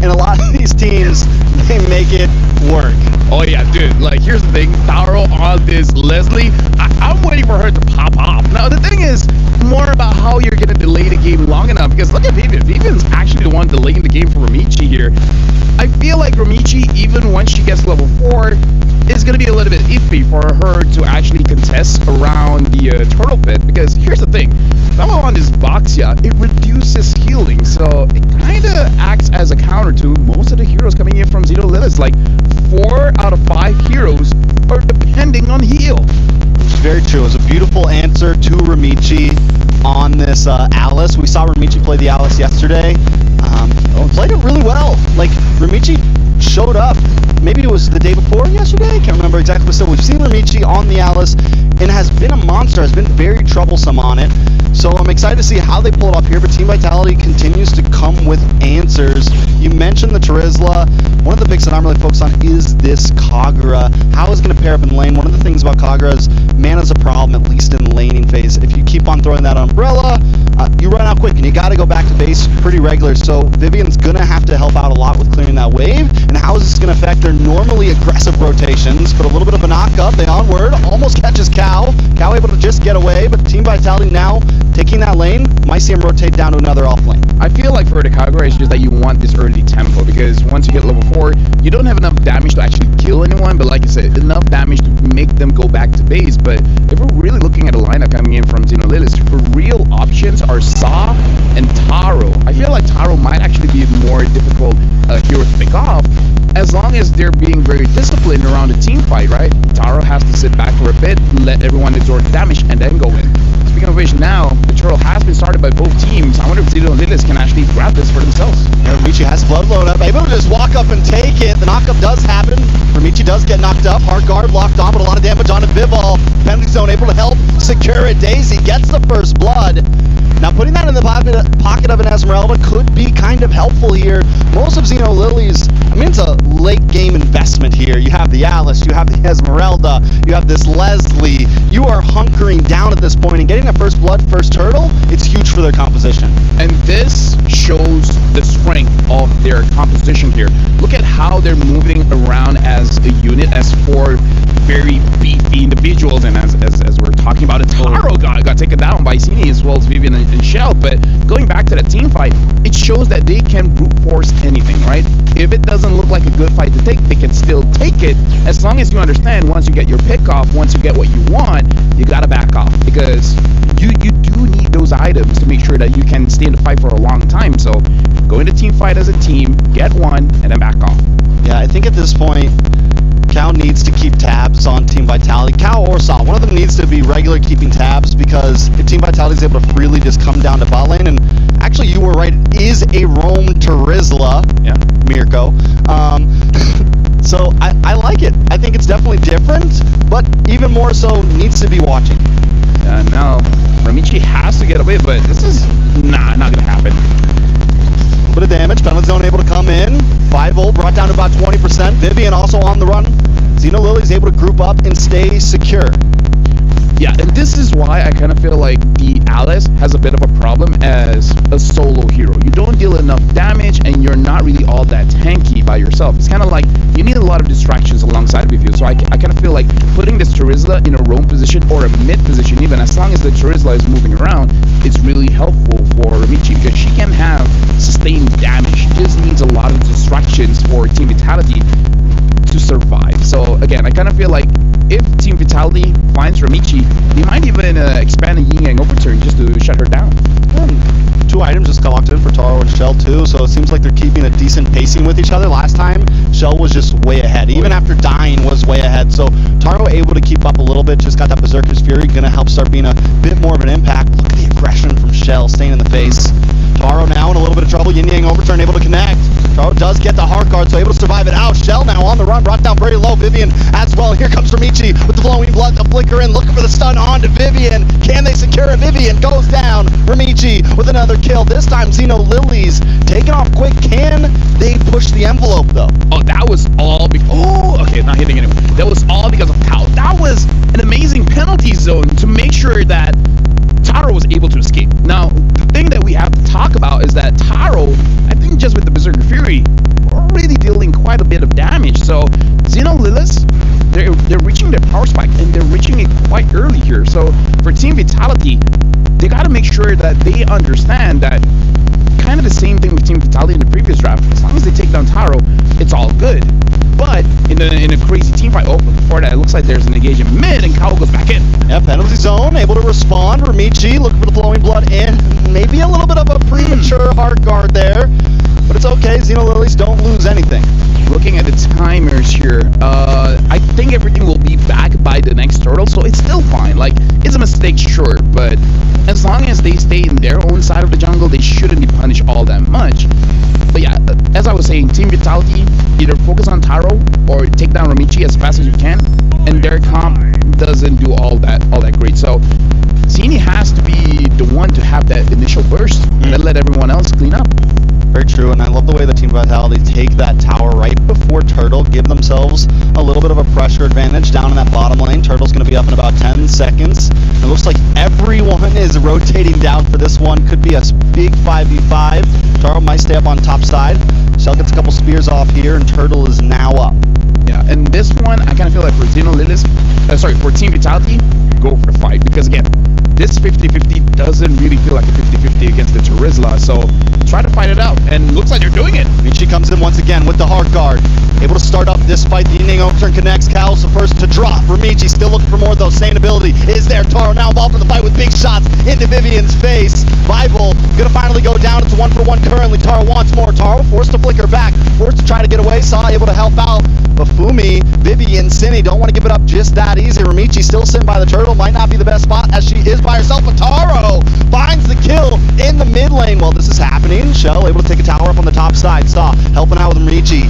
And a lot of these teams, they make it work. Oh yeah, dude, like here's the thing, Taro on this Leslie, I'm waiting for her to pop off. Now the thing is more about how you're gonna delay the game long enough, because look at Vivian. Vivian's actually the one delaying the game for Romichi here. I feel like Romichi, even when she gets level 4, is gonna be a little bit iffy for her to actually contest around the turtle pit, because here's the thing, level on this Baxia, it reduces healing, so it kinda acts as a counter to most of the heroes coming in from Xeno Lilith. Like 4 out of 5 heroes are depending on heal. It's very true. It was a beautiful answer to Romichi on this Alice. We saw Romichi play the Alice yesterday. Played it really well. Like, Romichi showed up. Maybe it was the day before yesterday? I can't remember exactly, but still, we've seen Romichi on the Alice and has been a monster, has been very troublesome on it. So I'm excited to see how they pull it off here, but Team Vitality continues to come with answers. You mentioned the Terizla. One of the picks that I'm really focused on is this Kagura. How is it going to pair up in lane? One of the things about Kagura is mana's a problem, at least in the laning phase. If you keep on throwing that umbrella, you run out quick, and you got to go back to base pretty regular. So Vivian's going to have to help out a lot with clearing that wave. And how is this going to affect their normally aggressive rotations? But a little bit of a knock-up. They onward, almost catches Cow. Cow able to just get away, but Team Vitality now taking that lane, might see him rotate down to another off lane. I feel like for the Kagura, it's just that you want this early tempo, because once you hit level 4, you don't have enough damage to actually kill anyone, but like I said, enough damage to make them go back to base. But if we're really looking at a lineup coming in from Xeno Lilith, for real options are Sa and Taro. I feel like Taro might actually be a more difficult hero to pick off, as long as they're being very disciplined around the team fight, right? Taro has to sit back for a bit, let everyone absorb the damage, and then go in. Speaking of which, now the turtle has been started by both teams. I wonder if Xeno Lilith can actually grab this for themselves. Romichi has blood load up, able to just walk up and take it. The knockup does happen. Ramichi does get knocked up. Hard guard locked on, but a lot of damage onto Bivol. Penalty zone able to help secure it. Daisy gets the first blood. Now, putting that in the pocket of an Esmeralda could be kind of helpful here. Most of Xeno Lily's, I mean, it's a late game investment here. You have the Alice, you have the Esmeralda, you have this Leslie. You are hunkering down at this point, and getting a first blood, first turtle, it's huge for their composition. And this shows the strength of their composition here. Look at how they're moving around as a unit, as four very beefy individuals, and as we're talking about, Taro got taken down by Cini as well as Vivian and Shell. But going back to the team fight, it shows that they can brute force anything, right? If it doesn't look like a good fight to take, they can still take it, as long as you understand once you get your pick off, once you get what you want, you gotta back off, because you do need those items to make sure that you can stay in the fight for a long time. So go into team fight as a team, get one, and then back off. Yeah, I think at this point, Cal needs to keep tabs on Team Vitality. Cal or Saw, one of them needs to be regular keeping tabs, because if Team Vitality is able to freely just come down to bot lane, and actually you were right, it is a roam Terizla, Mirko. So I like it. I think it's definitely different, but even more so needs to be watching. Now Ramichi has to get away, but this is not gonna happen. Bit of damage. Penalty zone able to come in. 5-0 brought down to about 20%. Vivian also on the run. Xeno Lily's able to group up and stay secure. Yeah, and this is why I kind of feel like the Alice has a bit of a problem as a solo hero. You don't deal enough damage, and you're not really all that tanky by yourself. It's kind of like you need a lot of distractions alongside with you. So I kind of feel like putting this Terizla in a roam position or a mid position, even as long as the Terizla is moving around, it's really helpful for Ramichi, because she can have sustained damage. She just needs a lot of distractions for Team Vitality to survive. So again, I kind of feel like if Team Vitality finds Ramichi, they might even expand a Yin Yang overturn just to shut her down. Two items just locked in for Taro and Shell too, so it seems like they're keeping a decent pacing with each other. Last time, Shell was just way ahead. Even after dying, was way ahead. So Taro able to keep up a little bit, just got that Berserker's Fury, gonna help start being a bit more of an impact. Look at the aggression from Shell, staying in the face. Taro now in a little bit of trouble. Yin Yang overturn able to connect. Taro does get the hard guard, so able to survive it out. Shell now on the run, brought down very low. Vivian as well. Here comes Ramichi with the flowing blood to flicker in, looking for the stun on to Vivian. Can they secure it? Vivian goes down. Ramichi with another kill. This time Xeno Lily's taking off quick. Can they push the envelope though? Oh, that was all okay, not hitting anyone. That was all because of Cal. That was an amazing penalty zone to make sure that Taro was able to escape. Now, the thing that we have to talk about is that Taro, I think just with the Berserker Fury, already dealing quite a bit of damage. So Xeno Lilith, they're reaching their power spike, and they're reaching it quite early here. So for Team Vitality, they got to make sure that they understand that kind of the same thing with Team Vitality in the previous draft. As long as they take down Taro, it's all good. But in a crazy team fight, before that, it looks like there's an engagement mid, and Kao goes back in. Yeah, penalty zone, able to respond. Ramichi looking for the flowing blood in. Maybe a little bit of a premature hard guard there, but it's okay. Xeno Lilies don't lose anything. Looking at the timers here, I think everything will be back by the next turtle, so it's still fine. Like, it's a mistake, sure, but as long as they stay in their own side of the jungle, they shouldn't be punished all that much. But yeah, as I was saying, Team Vitality, either focus on Taro or take down Ramichi as fast as you can, and their comp doesn't do all that great. So Zini has to be the one to have that initial burst and then let everyone else clean up. Very true, and I love the way that Team Vitality take that tower right before Turtle, give themselves a little bit of a pressure advantage down in that bottom lane. Turtle's going to be up in about 10 seconds. It looks like everyone is rotating down for this one. Could be a big 5v5. Turtle might stay up on top side. Shell gets a couple spears off here, and Turtle is now up. Yeah, and this one, I kind of feel like for for Team Vitality, go for the fight. Because again, this 50-50 doesn't really feel like a 50-50 against the Terizla, so try to fight it out, and looks like they're doing it. Michi comes in once again with the hard guard. Able to start up this fight. The Yin Overturn connects. Cal's the first to drop. Ramichi still looking for more though. Sustainability is there. Taro now involved in the fight with big shots into Vivian's face. Bible gonna finally go down. It's 1-for-1 currently. Taro wants more. Taro forced to flicker back. Forced to try to get away. Saw able to help out. But Fumi, Vivian, Cinny don't want to give it up just that easy. Ramichi still sitting by the turtle. Might not be the best spot as she is by herself. But Taro finds the kill in the mid lane. While this is happening, Shell able to take a tower up on the top side. Saw helping out with Ramichi.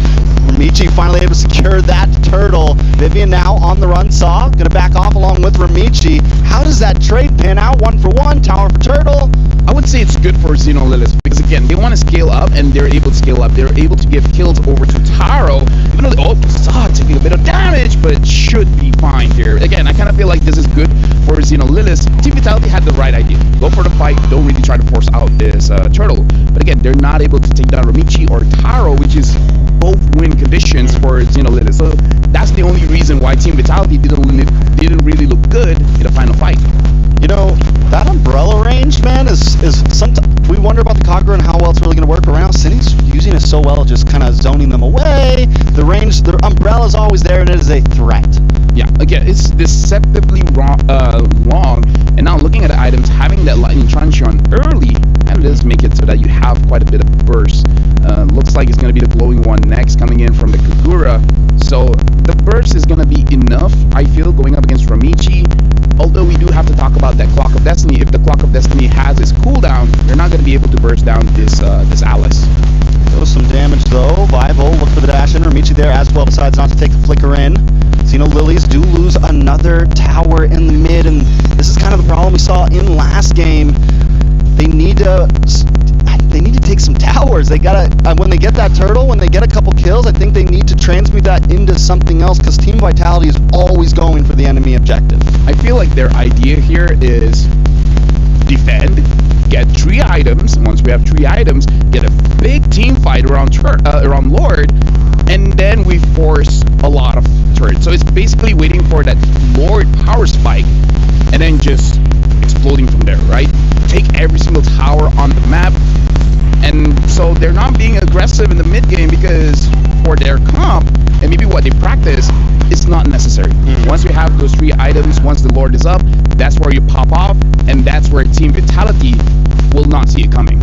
Ramichi finally able to secure that turtle. Vivian now on the run, Saw gonna back off along with Ramichi. How does that trade pan out? 1 for 1, tower for turtle. I would say it's good for Xeno Lilith because again, they want to scale up and they're able to scale up. They're able to give kills over to Taro, even though Saw taking a bit of damage, but should be fine here. Again, I kind of feel like this is good for Xeno Lilith. Team Vitality had the right idea. Go for the fight. Don't really try to force out this turtle. But again, they're not able to take down Ramichi or Taro, which is both win conditions for Xeno Lilith. So that's the only reason why Team Vitality didn't really look good in the final fight. You know, that umbrella range, man, is sometimes we wonder about the Kagura and how well it's really going to work around. Cindy's using it so well, just kind of zoning them away. The range, the umbrella is always there, and it is a threat. Yeah, again, it's deceptively long. And now looking at the items, having that lightning truncheon early, and does make it so that you have quite a bit of burst. Looks like it's going to be the glowing one next coming in from the Kagura. So the burst is going to be enough, I feel, going up against Ramichi. Although we do have to talk about that Clock of Destiny. If the Clock of Destiny has its cooldown, you're not going to be able to burst down this Alice. Does some damage though. Vivo look for the dash in. Ramichi there as well decides not to take the flicker in. Xeno Lilies do lose another tower in the mid, and this is kind of the problem we saw in last game. They need to take some towers. They gotta when they get that turtle, when they get a couple kills, I think they need to transmute that into something else because Team Vitality is always going for the enemy objective. I feel like their idea here is defend, get 3 items. Once we have 3 items, get a big team fight around Lord, and then we force a lot of turrets. So it's basically waiting for that Lord power spike, and then just exploding from there, right? Take every single tower on the map. And so they're not being aggressive in the mid game because for their comp and maybe what they practice, it's not necessary. Once we have those 3 items, once the Lord is up, that's where you pop off, and that's where Team Vitality will not see it coming.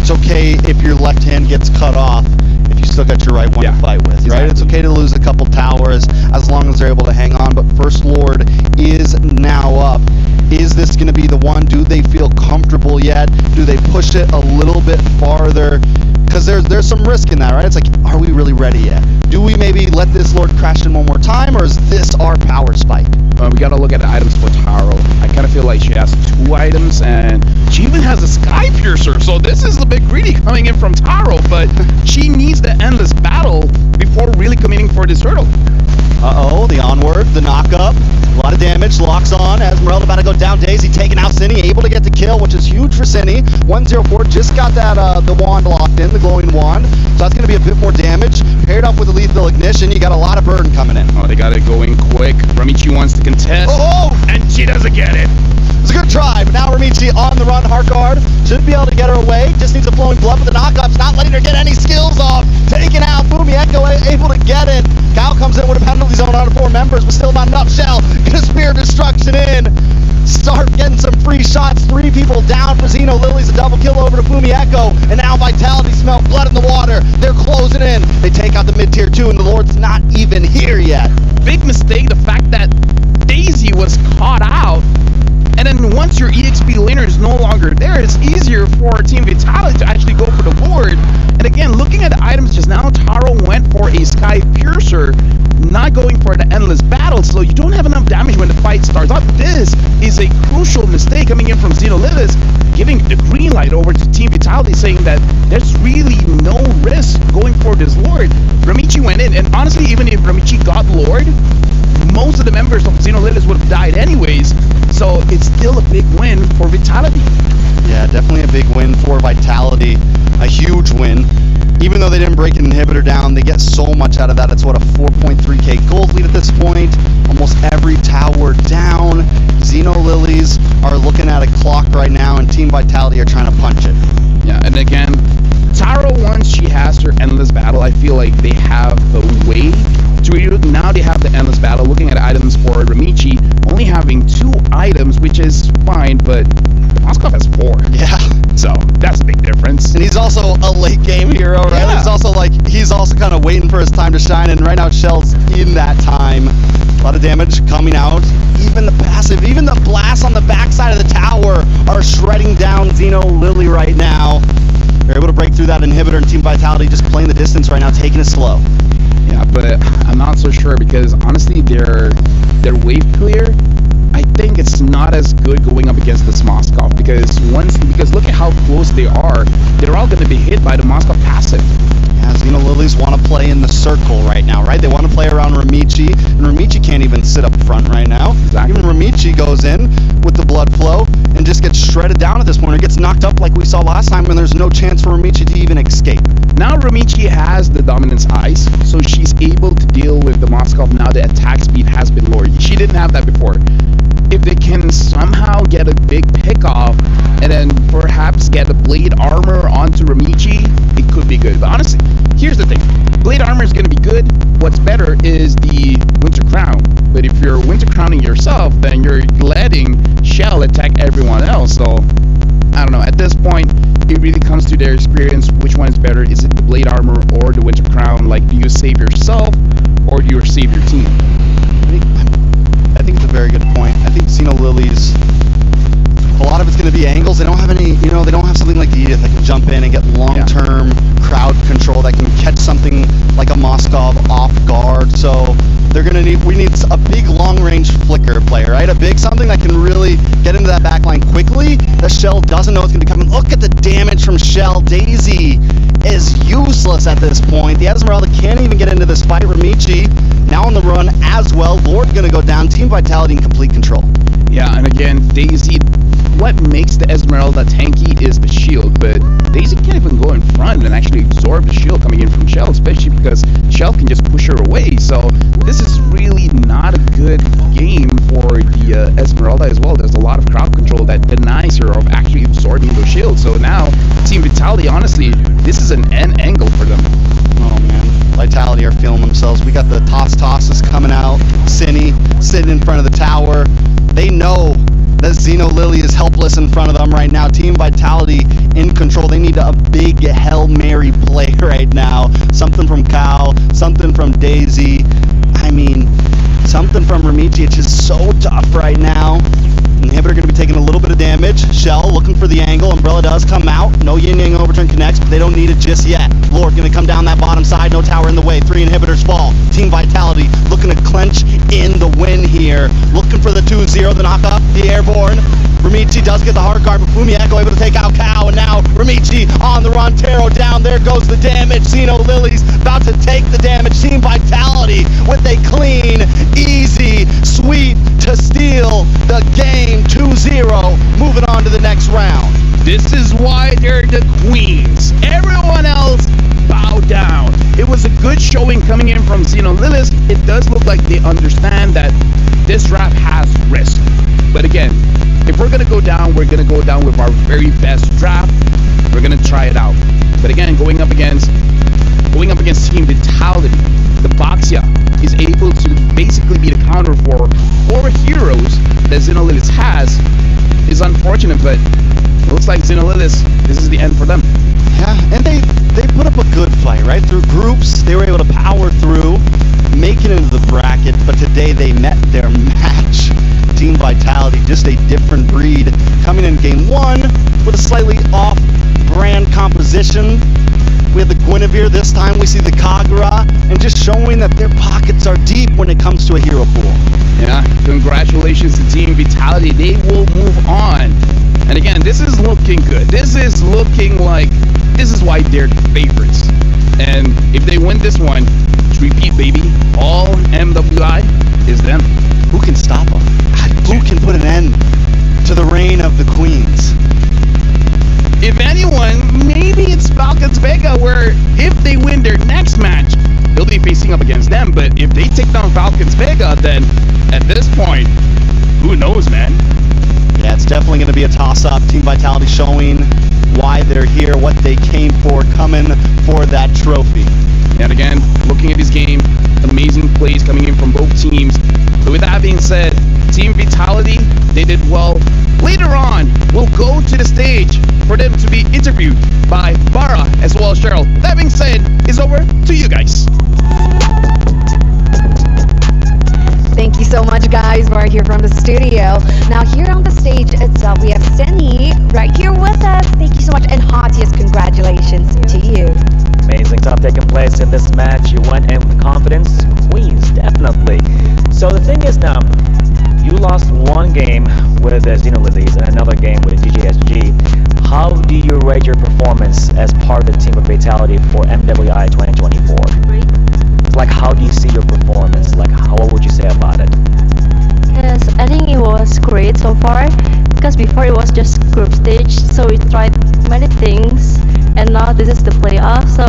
It's okay if your left hand gets cut off if you still got your right one to fight with, right? Exactly. It's okay to lose a couple towers as long as they're able to hang on, but First Lord is now up. Is this going to be the one? Do they feel comfortable yet? Do they push it a little bit farther? Because there's some risk in that, right? It's like, are we really ready yet? Do we maybe let this Lord crash in one more time, or is this our power spike? We got to look at the items for Taro. I kind of feel like she has 2 items, and she even has a Sky Piercer, so this is a bit greedy coming in from Taro, but she needs the endless battle before really committing for this turtle. Uh-oh, the onward, the knock-up. A lot of damage, locks on. Esmeralda about to go down. Daisy taking out Cindy, able to get the kill, which is huge for Cindy. 104, just got that the wand locked in, the glowing wand. So that's going to be a bit more damage. Paired up with the lethal ignition, you got a lot of burden coming in. Oh, they got it going quick. Ramichi wants to contest. Oh! And she doesn't get it. It's a good try, but now Ramichi on the run, hard guard. Should be able to get her away. Just needs a flowing blood with the knockups, not letting her get any skills off. Taken out, Fumi Echo able to get it. Cal comes in with a penalty zone on 4 members, but still not enough. Shell, get a spear of destruction in. Start getting some free shots. 3 people down for Xeno Lilies, a double kill over to Fumi Echo. And now Vitality smell blood in the water. They're closing in. They take out the mid-tier 2, and the Lord's not even here yet. Big mistake, the fact that Daisy was caught out. And then once your EXP laner is no longer there, it's easier for Team Vitality to actually go for the Lord. And again, looking at the items just now, Taro went for a Sky Piercer, not going for the endless battle, so you don't have enough damage when the fight starts up. This is a crucial mistake coming in from Xeno Lilith, giving the green light over to Team Vitality, saying that there's really no risk going for this Lord. Ramichi went in, and honestly, even if Ramichi got Lord, most of the members of Xeno Lilith would have died anyways, so it's still a big win for Vitality. Yeah, definitely a big win for Vitality. A huge win. Even though they didn't break an inhibitor down, they get so much out of that. It's what, a 4.3k gold lead at this point. Almost every tower down. Xeno Lilies are looking at a clock right now, and Team Vitality are trying to punch it. Yeah, and again, Taro, once she has her endless battle, I feel like they have a way to now they have the endless battle. Looking at items for Ramichi, only having 2 items, which is fine, but Moskov has 4. Yeah. So that's a big difference. And he's also a late game hero, right? Yeah. He's also kind of waiting for his time to shine, and right now Shell's in that time. A lot of damage coming out. Even the passive, even the blast on the backside of the tower are shredding down Xeno Lily right now. They're able to break through that inhibitor, and Team Vitality just playing the distance right now, taking it slow. Yeah, but I'm not so sure because honestly, their wave clear, I think it's not as good going up against this Moskov because look at how close they are. They're all going to be hit by the Moskov passive. Yeah, Xeno Lilies want to play in the circle right now, right? They want to play around Ramichi, and Ramichi can't even sit up front right now. Exactly. Even Ramichi goes in with the blood flow and just gets shredded down at this point, or gets knocked up like we saw last time, and there's no chance for Ramichi to even escape. Now Ramichi has the dominance eyes, so she's able to deal with the Moskov. Now the attack speed has been lowered. She didn't have that before. If they can somehow get a big pickoff and then perhaps get the blade armor onto Ramichi, it could be good. But honestly, here's the thing. Blade armor is going to be good. What's better is the Winter Crown. But if you're Winter Crowning yourself, then you're letting Shell attack everyone else. So, I don't know. At this point, it really comes to their experience. Which one is better? Is it the Blade armor or the Winter Crown? Like, do you save yourself or do you save your team? I think it's a very good point. I think Xeno Lilies, a lot of it's going to be angles. They don't have any, they don't have something like the Edith that can jump in and get long-term crowd control that can catch something like a Moskov off guard. So we need a big long-range flicker player, right? A big something that can really get into that backline quickly. That Shell doesn't know it's going to be coming. Look at the damage from Shell. Daisy is useless at this point. The Esmeralda can't even get into this fight. Ramichi now on the run as well. Lord gonna go down. Team Vitality in complete control. Yeah, and again, Daisy, what makes the Esmeralda tanky is the shield, but Daisy can't even go in front and actually absorb the shield coming in from Shell, especially because Shell can just push her away. So this is really not a good game for the Esmeralda as well. There's a lot of crowd control that denies her of actually absorbing those shields. So now, Team Vitality, honestly, this is an end angle for them. Oh man, Vitality are feeling themselves. We got the tosses coming out. Cine sitting in front of the tower. They know that Xeno Lily is helpless in front of them right now. Team Vitality in control. They need a big Hail Mary play right now. Something from Kao, something from Daisy. I mean, something from Ramichi. It's just so tough right now. Inhibitor going to be taking a little bit of damage. Shell looking for the angle. Umbrella does come out. No Yin Yang overturn connects, but they don't need it just yet. Lord going to come down that bottom side. No tower in the way. 3 inhibitors fall. Team Vitality looking to clench in the win here. Looking for the 2-0, the knock up, the airborne. Ramichi does get the hard guard, but Fumi Echo able to take out Kao, and now Ramichi on the run. Taro down. There goes the damage. Xeno Lilies about to take the damage. Team Vitality with a clean, easy sweep to steal the game. 2-0, moving on to the next round. This is why they're the queens. Everyone else bow down. It was a good showing coming in from Xeno Lilies. It does look like they understand that this draft has risk. But again, if we're gonna go down, we're gonna go down with our very best draft. We're gonna try it out. But again, going up against Team Vitality, the Baxia is able to basically be the counter for 4 heroes that Xeno Lilies has. Is unfortunate, but it looks like Xeno Lilies, this is the end for them. Yeah, and they put up a good fight, right? Through groups, they were able to power through, make it into the bracket, but today they met their match. Team Vitality, just a different breed, coming in game 1 with a slightly off-brand composition. We have the Guinevere, this time we see the Kagura, and just showing that their pockets are deep when it comes to a hero pool. Yeah, congratulations to Team Vitality. They will move on. And again, this is looking good. This is looking like, this is why they're favorites. And if they win this one, repeat, baby, all MWI is them. Who can stop them? Who can put an end to the reign of the queens? If anyone, maybe it's Falcons Vega, where if they win their next match, they'll be facing up against them. But if they take down Falcons Vega, then at this point, who knows, man? Yeah, it's definitely going to be a toss-up. Team Vitality showing why they're here, what they came for, coming for that trophy. And again, looking at this game, amazing plays coming in from both teams. But with that being said, Team Vitality, they did well. Later on, we'll go to the stage for them to be interviewed by Bara as well as Cheryl. That being said, it's over to you guys. Thank you so much, guys. We're here from the studio. Now, here on the stage itself, we have Seni right here with us. Thank you so much. And Hatius, congratulations to you. Amazing stuff taking place in this match. You went in with confidence. Queens, definitely. So the thing is now, you lost one game with the Xeno Lilies and another game with the DJSG. How do you rate your performance as part of the team of Vitality for MWI 2024? Like, how do you see your performance? Like, what would you say about it? Yes, I think it was great so far because before it was just group stage, so we tried many things, and now this is the playoff, so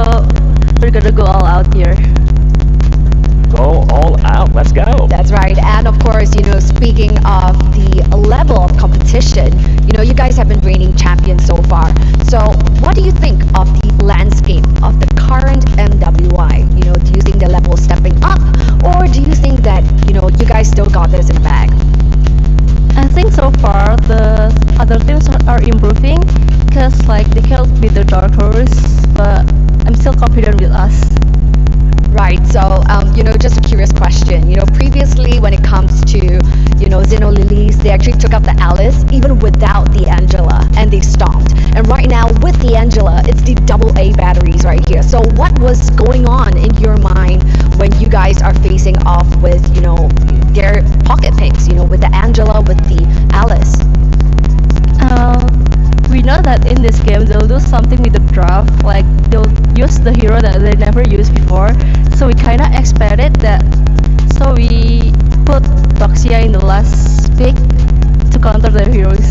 we're gonna go all out here. Go all out. Let's go. That's right. And of course, speaking of the level of competition, you guys have been reigning champions so far. So what do you think of the landscape of the current MWI? Do you think the level is stepping up, or do you think that, you guys still got this in the bag? I think so far the other teams are improving because like they can't beat the dark horse, but I'm still confident with us. Right, so, just a curious question. Previously when it comes to, Xeno Lilies, they actually took up the Alice even without the Angela, and they stopped. And right now with the Angela, it's the AA batteries right here. So what was going on in your mind when you guys are facing off with, their pocket picks, with the Angela, with the Alice? We know that in this game they'll do something with the draft, like they'll use the hero that they never used before, so we kinda expected that, so we put Doxia in the last pick to counter their heroes.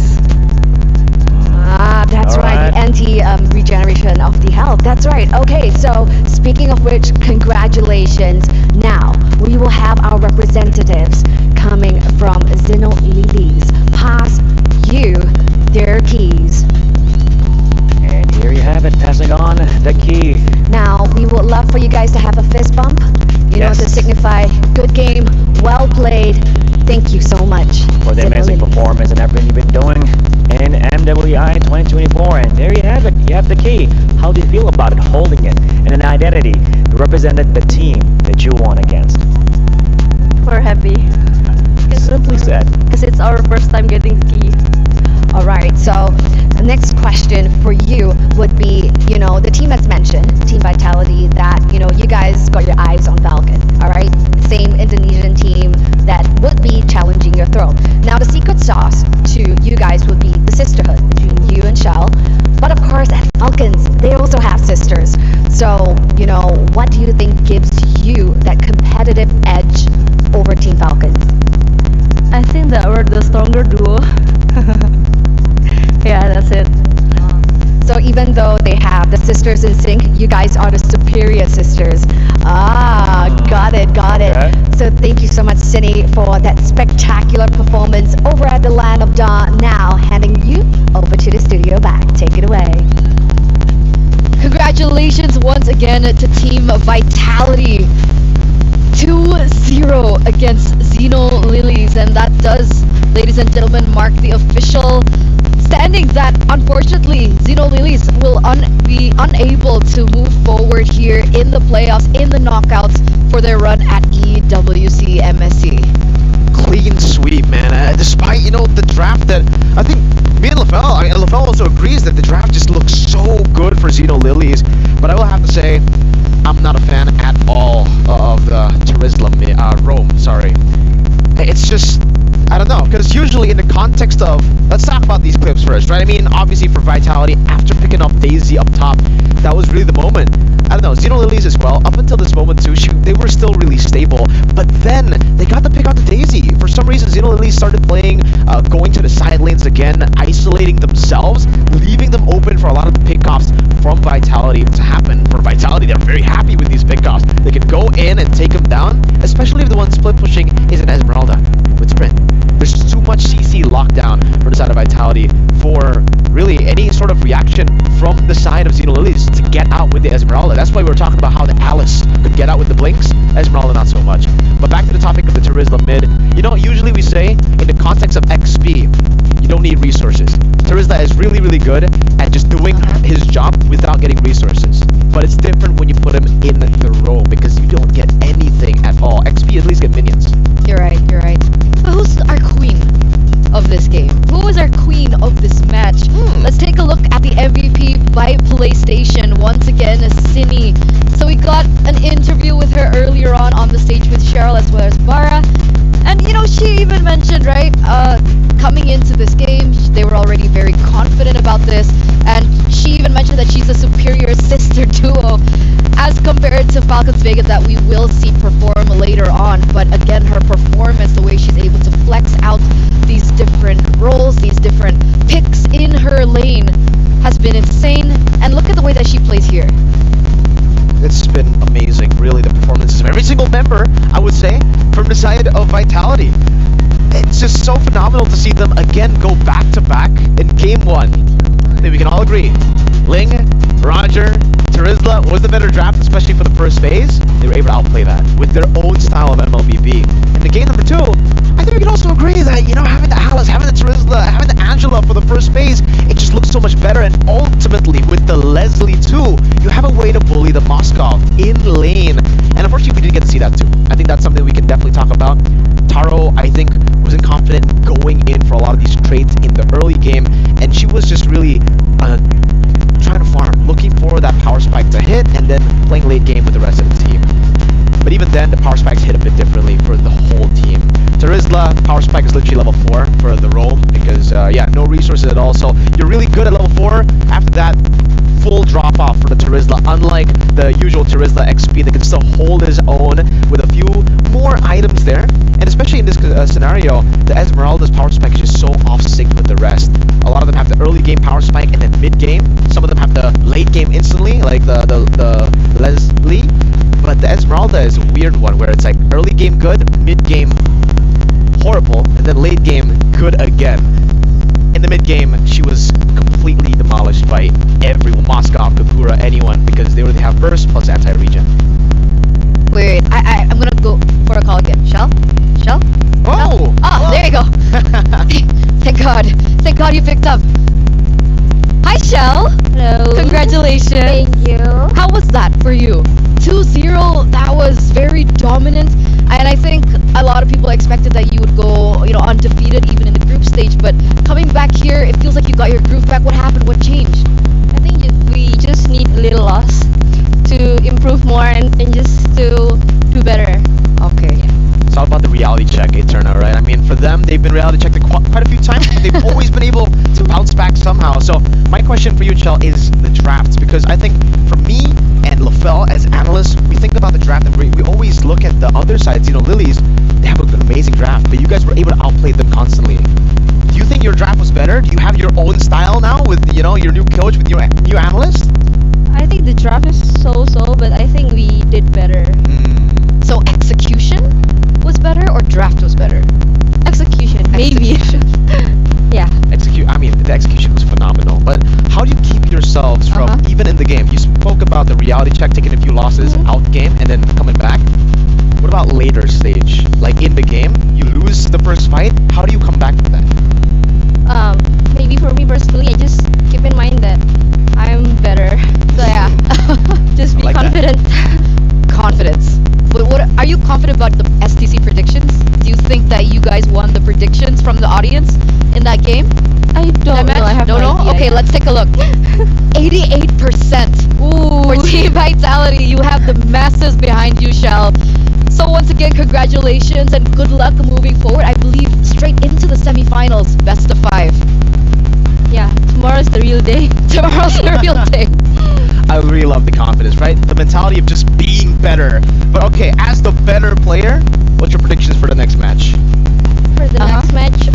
Ah, that's right, the anti-regeneration of the health, that's right. Okay, so speaking of which, congratulations. Now, we will have our representatives coming from Xeno Lilies pass you their keys. And here you have it, passing on the key. Now, we would love for you guys to have a fist bump, Yes. to signify good game, well played. Thank you so much. For the Xeno amazing Lilies. performance and everything you've been doing in MWI 2024. And there you have it, you have the key. How do you feel about it, holding it, and an identity that represented the team that you won against? We're happy Simply said. because it's our first time getting the key. Alright, so the next question for you would be, the team has mentioned, Team Vitality, that, you guys got your eyes on Falcon, alright? Same Indonesian team that would be challenging your throne. Now, the secret sauce to you guys would be the sisterhood between you and Shell. But of course, at Falcons, they also have sisters. So, what do you think gives you that competitive edge over Team Falcons? I think that we're the stronger duo. Yeah, that's it. So even though they have the sisters in sync, you guys are the superior sisters. Got it. Okay. So thank you so much, Cindy, for that spectacular performance over at the Land of Dawn. Now, handing you over to the studio back. Take it away. Congratulations once again to Team Vitality. 2-0 against Xeno Lilies, and that does, ladies and gentlemen, mark the official standings that unfortunately Xeno Lilies will be unable to move forward here in the playoffs, in the knockouts for their run at EWC MSC. Clean sweep, man. Despite, the draft that I think me and LaFell also agrees that the draft just looks so good for Xeno Lilies. But I will have to say, I'm not a fan at all of the Rome, sorry. It's just, I don't know, because usually in the context of, let's talk about these clips first, right? I mean, obviously for Vitality, after picking up Daisy up top, that was really the moment. I don't know, Xeno Lilies as well, up until this moment too, they were still really stable, but then they got the pick on the Daisy. For some reason, Xeno Lilies started playing, going to the side lanes again, isolating themselves, leaving them open for a lot of the pickoffs from Vitality to happen. For Vitality, they're very happy with these pickoffs. They can go in and take them down, especially if the one split pushing is an Esmeralda with Sprint. There's too much CC lockdown for the side of Vitality for really any sort of reaction from the side of Xeno Lilies to get out with the Esmeralda. That's why we were talking about how the Alice could get out with the Blinks, Esmeralda not so much. But back to the topic of the Terizla mid, usually we say in the context of XP, you don't need resources. Terizla is really, really good at just doing his job without getting resources. But it's different when you put him in the role because you don't get anything at all. XP at least get minions. You're right. But who's our queen of this game? Who is our queen of this match? Let's take a look at the MVP by PlayStation. Once again, Cine Falcons Vegas that we will see perform later on. But again, her performance, the way she's able to flex out these different roles, these different picks in her lane, has been insane. And look at the way that she plays here. It's been amazing, really, the performances of every single member, I would say, from the side of Vitality. It's just so phenomenal to see them again go back-to-back in Game 1. I think we can all agree. Ling, Roger, Terizla was the better draft, especially for the first phase. They were able to outplay that with their own style of MLBB. And the game number 2, I think we can also agree that, you know, having the Alice, having the Terizla, having the Angela for the first phase, it just looks so much better. And ultimately, with the Leslie too, you have a way to bully the Moskov in lane. And unfortunately, we didn't get to see that too. I think that's something we can definitely talk about. Taro, I think, wasn't confident in going in for a lot of these trades in the early game, and she was just really trying to farm, looking for that power spike to hit, and then playing late game with the rest of the team. But even then, the power spikes hit a bit differently for the whole team. Terizla, power spike is literally level 4 for the role, because, yeah, no resources at all, so you're really good at level 4. After that, full drop off for the Terizla, unlike the usual Terizla XP that can still hold his own with a few more items there. And especially in this scenario, the Esmeralda's power spike is just so off sync with the rest. A lot of them have the early game power spike and then mid game. Some of them have the late game instantly, like the Leslie. But the Esmeralda is a weird one where it's like early game good, mid game horrible, and then late game good again. In the mid game, she was completely demolished by everyone, Moskov, Kakura, anyone, because they already have burst plus anti-regen. Wait, I'm gonna go for a call again. Shell? Shell? Oh! Oh, there you go. Thank God. Thank God you picked up. Hi, Shell. Hello. Congratulations. Thank you. How was that for you? 2-0, that was very dominant. And I think a lot of people expected that you would go, you know, undefeated even in the group stage. But coming back here, it feels like you got your groove back. What happened? What changed? I think we just need a little loss to improve more and just to do better. Okay. It's all about the reality check, Eterna, right? I mean, for them, they've been reality checked quite a few times. They've always been able to bounce back somehow. So my question for you, Chell, is the drafts. Because I think for me and LaFell as analysts, we think about the draft and we always look at the other sides. You know, Lily's, they have an amazing draft, but you guys were able to outplay them constantly. Do you think your draft was better? Do you have your own style now with, you know, your new coach, with your new analyst? I think the draft is so-so, but I think we did better. So execution was better or draft was better? Execution, maybe. Yeah. I mean, the execution was phenomenal. But how do you keep yourselves from, even in the game? You spoke about the reality check, taking a few losses out game, and then coming back. What about later stage? Like in the game, you lose the first fight. How do you come back from that? Maybe for me personally, I just keep in mind that I'm better. So yeah, just be like confident. Confidence. But what are you confident about the STC predictions? Do you think that you guys won the predictions from the audience in that game? I don't know. I have no idea. Okay, let's take a look. 88%. Ooh. For Team Vitality, you have the masses behind you, Shell. So once again, congratulations and good luck moving forward. I believe straight into the semifinals, best of 5. Yeah, tomorrow's the real day. Tomorrow's the real day. I really love the confidence, right? The mentality of just being better. But okay, as the better player, what's your predictions for the next match? For the next match,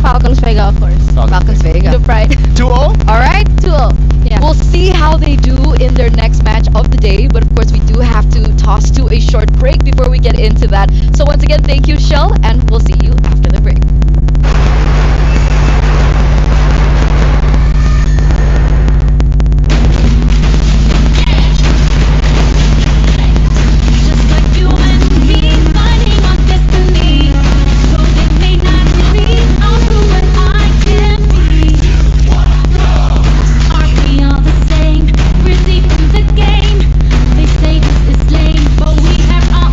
Falcons Vega, of course. Falcons Vega. The pride. 2-0? Alright, 2-0. Yeah. We'll see how they do in their next match of the day, but of course we do have to toss to a short break before we get into that. So once again, thank you, Shell, and we'll see you after the break. But we have our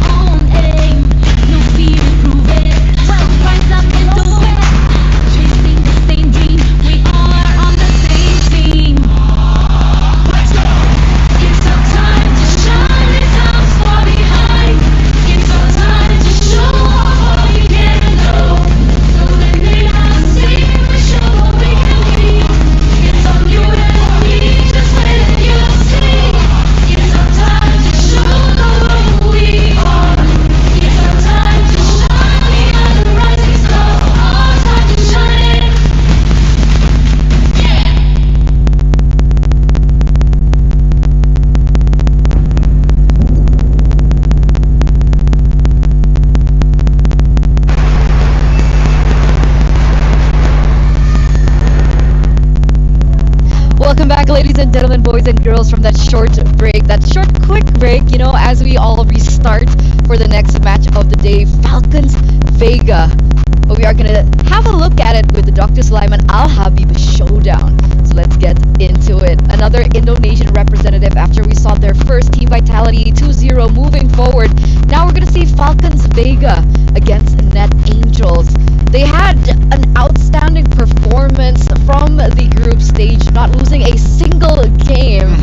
gentlemen, boys and girls, from that short break, that short quick break, you know, as we all restart for the next match of the day, Falcons Vega. But we are going to have a look at it with the Dr. Sulaiman Al Habib showdown. So let's get into it. Another Indonesian representative after we saw their first team vitality 2-0 moving forward. Now we're going to see Falcons Vega against Net Angels. They had an outstanding performance from the group stage, not losing a single game.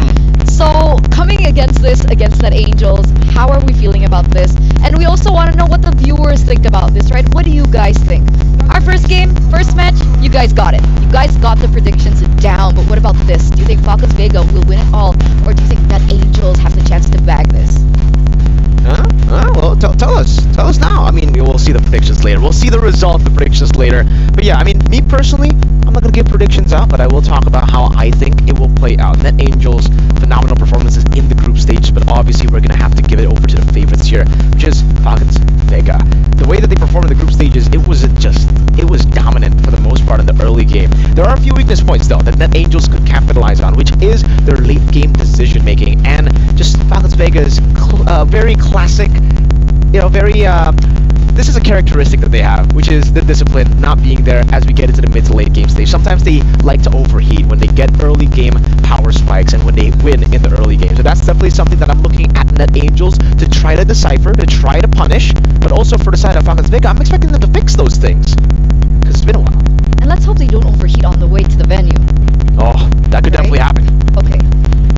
So coming against Net Angels, how are we feeling about this? And we also want to know what the viewers think about this, right? What do you guys think? Our first game, first match, you guys got it. You guys got the predictions down, but what about this? Do you think Falcons Vega will win it all, or do you think Net Angels have the chance to bag this? Well, tell us now. I mean, we'll see the predictions later. We'll see the result of the predictions later. But yeah, I mean, me personally, I'm not going to give predictions out, but I will talk about how I think it will play out. Net Angels, phenomenal performances in the group stage, but obviously we're going to have to give it over to the favorites here, which is Falcons Vega. The way that they performed in the group stages, it was dominant for the most part in the early game. There are a few weakness points, though, that Net Angels could capitalize on, which is their late game decision making, and just Falcons Vega's very classic, this is a characteristic that they have, which is the discipline not being there as we get into the mid to late game stage. Sometimes they like to overheat when they get early game power spikes and when they win in the early game. So that's definitely something that I'm looking at Net Angels to try to decipher, to try to punish, but also for the side of Falcons Vega, I'm expecting them to fix those things, because it's been a while. And let's hope they don't overheat on the way to the venue. Oh, that could definitely happen. Okay.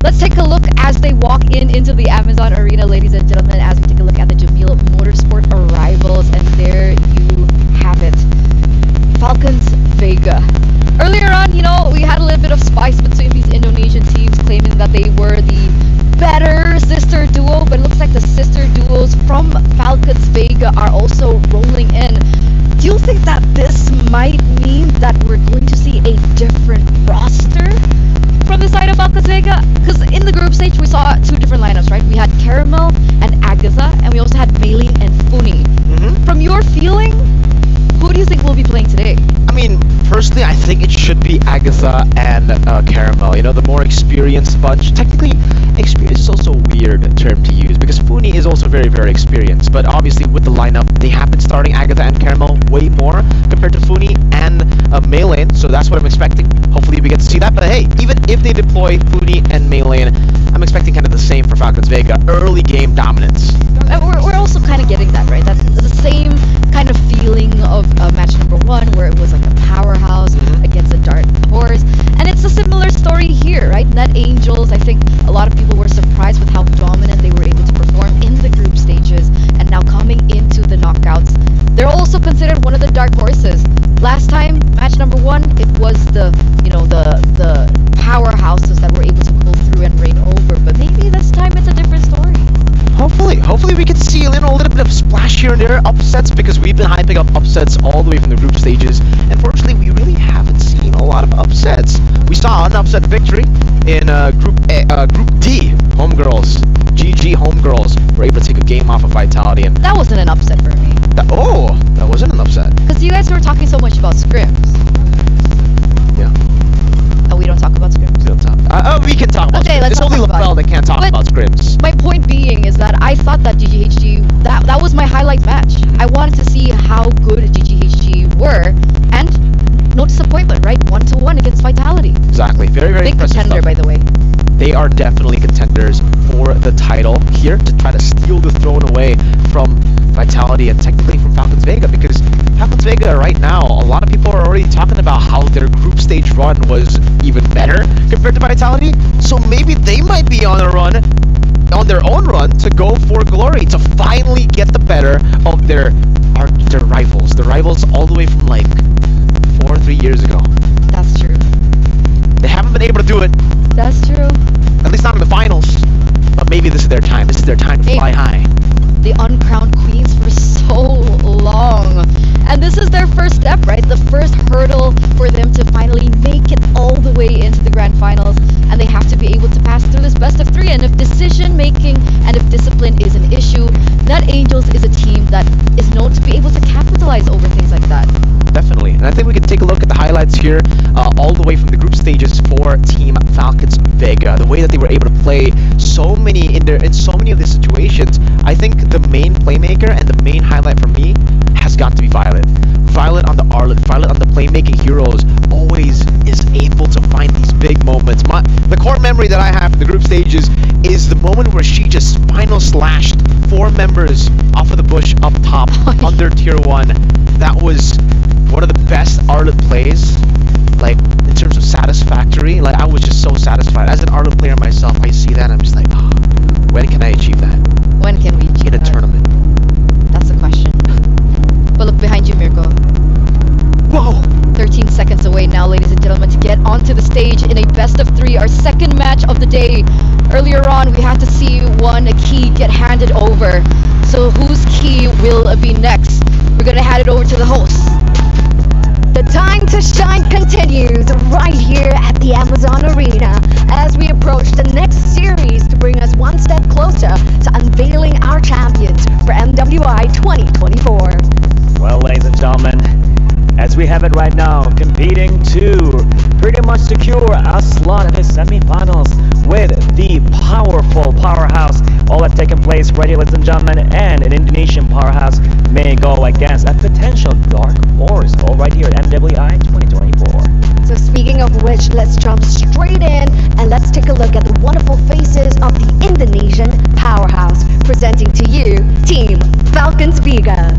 Let's take a look as they walk into the Amazon Arena, ladies and gentlemen, as we take a look at the Jamil Motorsport arrivals, and there you have it. Falcons Vega. Earlier on, you know, we had a little bit of spice between these Indonesian teams claiming that they were the better sister duo, but it looks like the sister duos from Falcons Vega are also rolling in. Do you think that this might mean that we're going to see a different roster from the side of Falcons Vega? Because in the group stage we saw two different lineups, right? We had Caramel and Agatha, and we also had Maylene and Funi. From your feeling, who do you think will be playing today? I mean, personally, I think it should be Agatha and Caramel. You know, the more experienced bunch. Technically, experience is also a weird term to use because Funi is also very, very experienced. But obviously, with the lineup, they have been starting Agatha and Caramel way more compared to Funi and Maylene. So that's what I'm expecting. Hopefully, we get to see that. But hey, even if they deploy Funi and Maylene, I'm expecting kind of the same for Falcons Vega. Early game dominance. We're also kind of getting that, right? That's the same kind of feeling of match number one, where it was like a powerhouse against a dark horse. And it's a similar story here, right? Net Angels, I think a lot of people were surprised with how dominant they were able to perform in the group stages, and now coming into the knockouts, they're also considered one of the dark horses. Last time, match number one, it was the powerhouses that were able to pull through and reign over, but maybe this time it's a different story. Hopefully we can see a little bit of splash here and there, upsets, because we've been hyping up upsets all the way from the group stages. Unfortunately, we really haven't seen a lot of upsets. We saw an upset victory in Group D. Homegirls, GG Homegirls, were able to take a game off of Vitality, and that wasn't an upset for me. That wasn't an upset. Because you guys were talking so much about scrims. Yeah. Oh, we don't talk about scrims. We can talk about scrims. It's only LaFell that can't talk about scrims. My point being is that I thought that GGHG, that was my highlight match. I wanted to see how good GGHG were, and no disappointment, right? 1-1 against Vitality. Exactly. Very, very big impressive contender, stuff. by the way. They are definitely contenders for the title here to try to steal the throne away from Vitality and technically from Falcons Vega, because Falcons Vega right now, a lot of people are already talking about how their group stage run was even better compared to Vitality. So maybe they might be on their own run to go for glory, to finally get the better of their rivals. The rivals all the way from like 4 or 3 years ago. That's true. They haven't been able to do it. That's true. At least not in the finals. But maybe this is their time. This is their time to fly high. The uncrowned queens for so long. And this is their first step, right? The first hurdle for them to finally make it all the way into the grand finals. And they have to be able to pass through this best of three. And if decision making and if discipline is an issue, Net Angels is a team that is known to be able to capitalize over things like that. Definitely. And I think we can take a look at the highlights here, all the way from the group stages for Team Falcons Vega, the way that they were able to play so many in so many of the situations. I think the main playmaker and the main highlight for me has got to be Violet. Violet on the Arlet, Violet on the playmaking heroes always is able to find these big moments. The core memory that I have from the group stages is the moment where she just spinal slashed 4 members off of the bush up top under tier 1. That was one of the best Arlet plays, like in terms of satisfactory. Like I was just so satisfied. As an Arlet player myself, I see that and I'm just like, oh, when can I achieve that? When can we achieve In a that? tournament. That's the question. But look behind you, Mirko. Whoa! 13 seconds away now, ladies and gentlemen, to get onto the stage in a best of 3, our second match of the day. Earlier on, we had to see one key get handed over. So whose key will be next? We're gonna hand it over to the host. The time to shine continues right here at the Amazon Arena as we approach the next series to bring us one step closer to unveiling our champions for MWI 2024. Well, ladies and gentlemen, as we have it right now, competing to pretty much secure a slot in the semifinals with the powerful powerhouse. All that's taken place right here, ladies and gentlemen, and an Indonesian powerhouse may go against a potential dark horse. All right here at MWI 2024. So speaking of which, let's jump straight in and let's take a look at the wonderful faces of the Indonesian powerhouse. Presenting to you, Team Falcons Vega.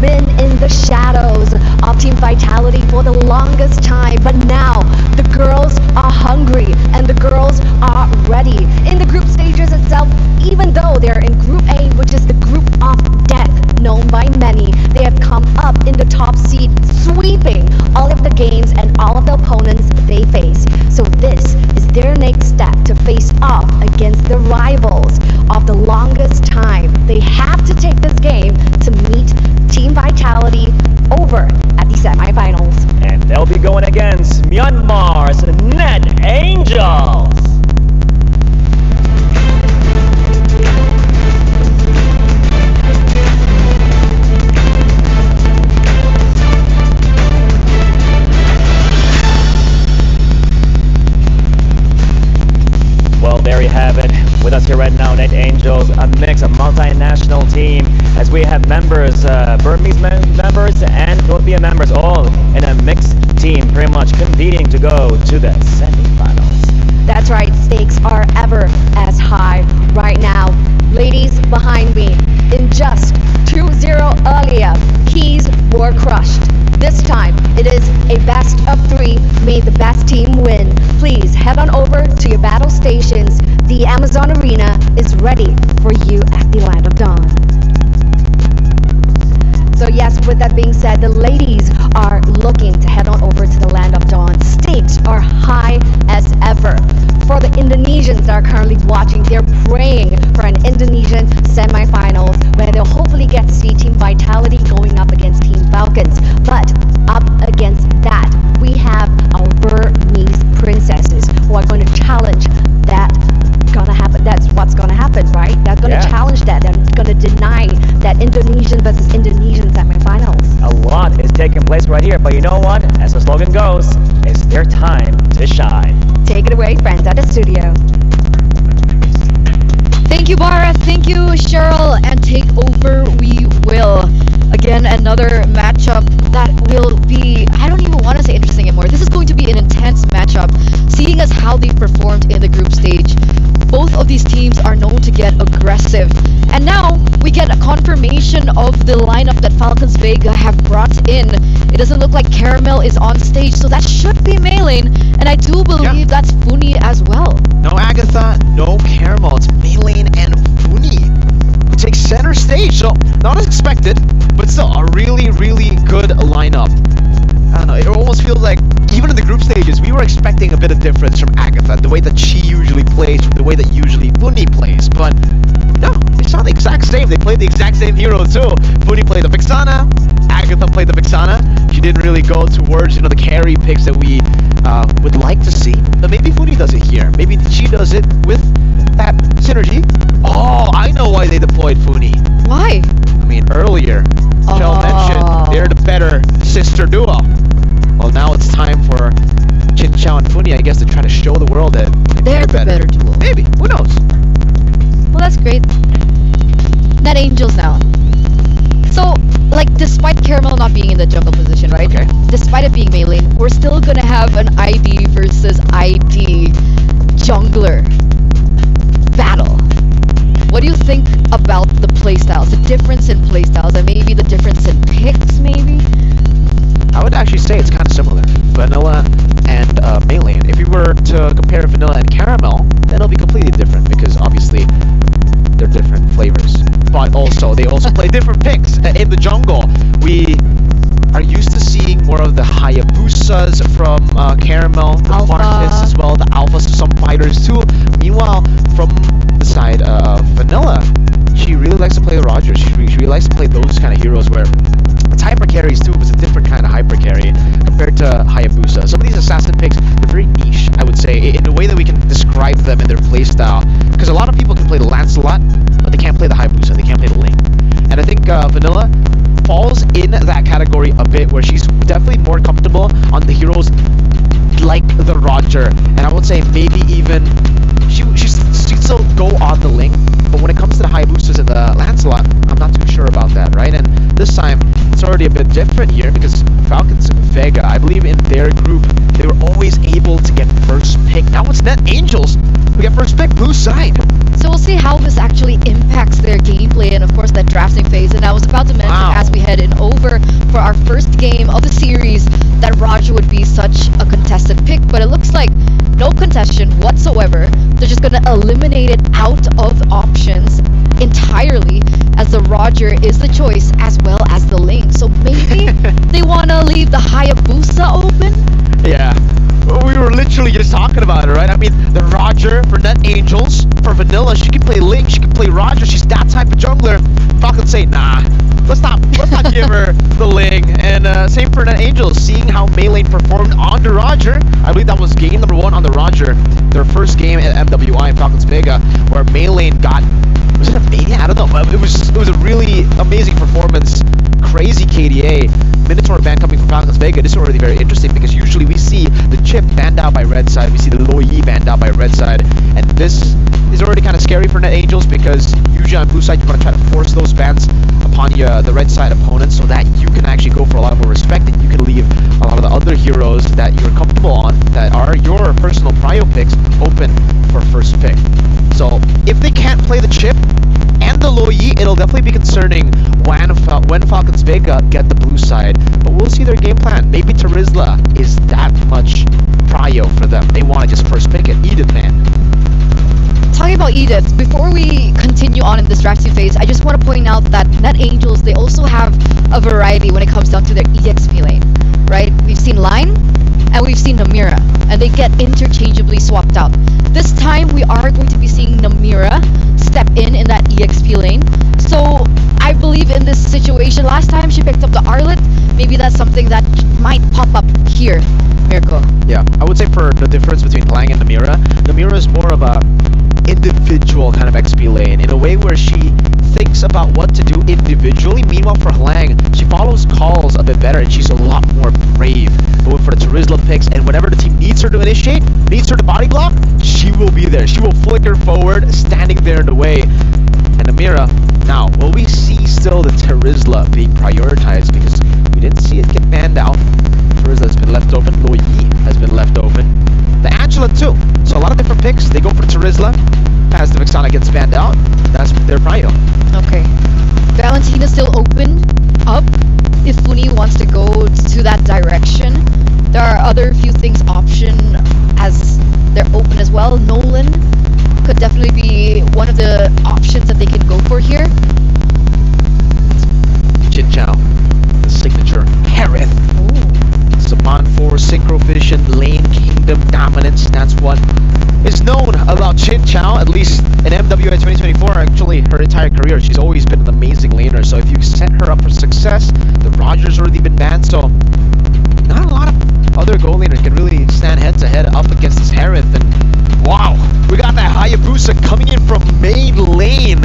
Been in the shadows of Team Vitality for the longest time, but now the girls are hungry and the girls are ready. In the group stages itself, even though they're in Group A, which is the group of death known by many, they have come up in the top seed, sweeping all of the games and all of the opponents they face. So this is their next step to face off against the rivals of the longest time. They have to take this game to meet Team Vitality over at the semifinals. And they'll be going against Myanmar's Net Angels. Well, there you have it. With us here right now, Net Angels, a mix of multinational team, as we have members, Burmese members and Philippine members, all in a mixed team, pretty much competing to go to the semifinals. That's right, stakes are ever as high right now. Ladies behind me, in just 2-0 earlier, keys were crushed. This time, it is a best of 3, may the best team win. Please head on over to your battle stations. The Amazon Arena is ready for you at the Land of Dawn. So yes, with that being said, the ladies are looking to head on over to the Land of Dawn. Stakes are high as ever. For the Indonesians that are currently watching, they're praying for an Indonesian semifinals where they'll hopefully get to see Team Vitality going up against Team Falcons. But up against that, we have our Burmese princesses who are going to challenge that. Gonna happen. That's what's gonna happen, right? They're gonna challenge that. They're gonna deny that Indonesian versus Indonesian semifinals. A lot is taking place right here, but you know what? As the slogan goes, it's their time to shine. Take it away, friends, at the studio. Thank you, Bara. Thank you, Cheryl. And take over we will. Again, another matchup that will be, I don't even want to say interesting anymore. This is going to be an intense matchup, seeing as how they performed in the group stage. Both of these teams are known to get aggressive. And now we get a confirmation of the lineup that Falcons Vega have brought in. It doesn't look like Caramel is on stage, so that should be Maylin. And I do believe that's Funi as well. No Agatha, no Caramel. It's Maylin and Funi who take center stage. So not as expected, but still a really, really good lineup. I don't know, it almost feels like, even in the group stages, we were expecting a bit of difference from Agatha, the way that she usually plays, from the way that usually Funi plays, but no, it's not the exact same. They played the exact same heroes too. Funi played the Vixana, Agatha played the Vixana. She didn't really go towards, the carry picks that we would like to see. But maybe Funi does it here. Maybe she does it with that synergy. Oh, I know why they deployed Funi. Why? I mean, earlier, Shell mentioned they're the better sister duo. Well, now it's time for Chin Chao and Funi, I guess, to try to show the world that They're the better duo. Maybe. Who knows? Well, that's great. Net Angels now. So, despite Caramel not being in the jungle position, right? Okay. Despite it being melee, we're still gonna have an ID versus ID jungler battle. What do you think about the playstyles? The difference in playstyles, and maybe the difference in picks, maybe? I would actually say it's kind of similar. Vanilla and melee. If you were to compare Vanilla and Caramel, then it'll be completely different because obviously they're different flavors. But also, they also play different picks in the jungle. We are used to seeing more of the Hayabusas from Caramel, the Alpha. Marcus as well, the Alphas, some fighters too. Meanwhile, from the side of Vanilla, she really likes to play the Rogers. She really likes to play those kind of heroes where it's hyper carries too, but it's a different kind of hyper carry compared to Hayabusa. Some of these assassin picks, they're very niche, I would say, in a way that we can describe them in their playstyle. Because a lot of people can play the Lancelot, but they can't play the Hayabusa, they can't play the Link. And I think Vanilla falls in that category a bit, where she's definitely more comfortable on the heroes like the Roger. And I would say maybe even she'd still go on the Link, but when it comes to the Hayabusas and the Lancelot, I'm not too sure about that, right? And this time, it's already a bit different here because Falcons Vega, I believe in their group, they were always able to get first pick. Now it's Net Angels who get first pick, blue side. So we'll see how this actually impacts their gameplay and of course that drafting phase. And I was about to mention as we head in over for our first game of the series that Roger would be such a contested pick, but it looks like no contestation whatsoever. They're just gonna eliminate it out of options entirely, as the Roger is the choice as well as the Link. So maybe they wanna leave the Hayabusa open? Yeah. We were literally just talking about it, right? I mean, the Roger for Net Angels, for Vanilla, she can play Link, she can play Roger, she's that type of jungler. Falcons say, nah, let's not give her the Link. And same for Net Angels, seeing how Melee performed on the Roger. I believe that was game number 1 on the Roger, their first game at MWI in Falcons Vega, where Melee got, was it a mania? I don't know, but it was a really amazing performance. Crazy KDA. Minotaur ban coming from Falcons Vega. This is already very interesting because usually we see the Chip banned out by red side, we see the Lo Yi banned out by red side, and this is already kind of scary for Net Angels because usually on blue side you want to try to force those bans upon the red side opponents so that you can actually go for a lot more respect and you can leave a lot of the other heroes that you're comfortable on, that are your personal prio picks, open for first pick. So if they can't play the Chip and the Lo Yi, it'll definitely be concerning when Falcons Vega get the blue side. But we'll see their game plan. Maybe Terizla is that much prio for them. They want to just first pick it. Edith, man. Talking about Edith, before we continue on in this drafting phase, I just want to point out that Net Angels, they also have a variety when it comes down to their EXP lane, right? We've seen Line, and we've seen Namira, and they get interchangeably swapped out. This time, we are going to be seeing Namira step in that EXP lane. So, I believe in this situation, last time she picked up the Arlet, maybe that's something that might pop up here, Mirko. Yeah, I would say for the difference between Lang and Namira is more of a individual kind of XP lane, in a way where she thinks about what to do individually. Meanwhile, for Lang, she follows calls a bit better and she's a lot more brave. Going for the Terizla picks, and whenever the team needs her to initiate, needs her to body block, she will be there. She will flicker forward, standing there in the way. And Namira, now, will we see still the Terizla being prioritized? Because we didn't see it get banned out. Terizla has been left open. Lo Yi has been left open. The Angela too. So a lot of different picks. They go for Terizla as the Vixana gets banned out. That's their prio. Okay. Valentina still open up if Funi wants to go to that direction. There are other few things option as they're open as well. Nolan could definitely be one of the options that they can go for here. Chin Chao, the signature Hereth. Saman for Synchro Vision, Lane Kingdom Dominance. That's what is known about Chin Chao, at least in MWI 2024. Actually, her entire career, she's always been an amazing laner. So if you set her up for success, the Rogers are So not a lot of other gold laners can really stand head to head up against this Harith. And wow, we got that Hayabusa coming in from main lane.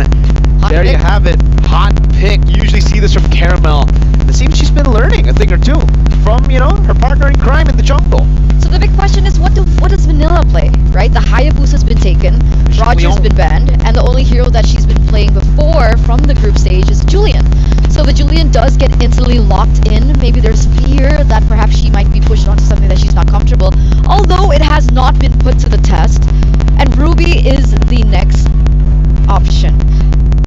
There you have it, hot pick. You usually see this from Caramel. It seems she's been learning a thing or two from, you know, her partner in crime in the jungle. So the big question is, what does Vanilla play, right? The Hayabusa's been taken, Roger's been banned, and the only hero that she's been playing before from the group stage is Julian. So the Julian does get instantly locked in. Maybe there's fear that perhaps she might be pushed onto something that she's not comfortable, although it has not been put to the test. And Ruby is the next option.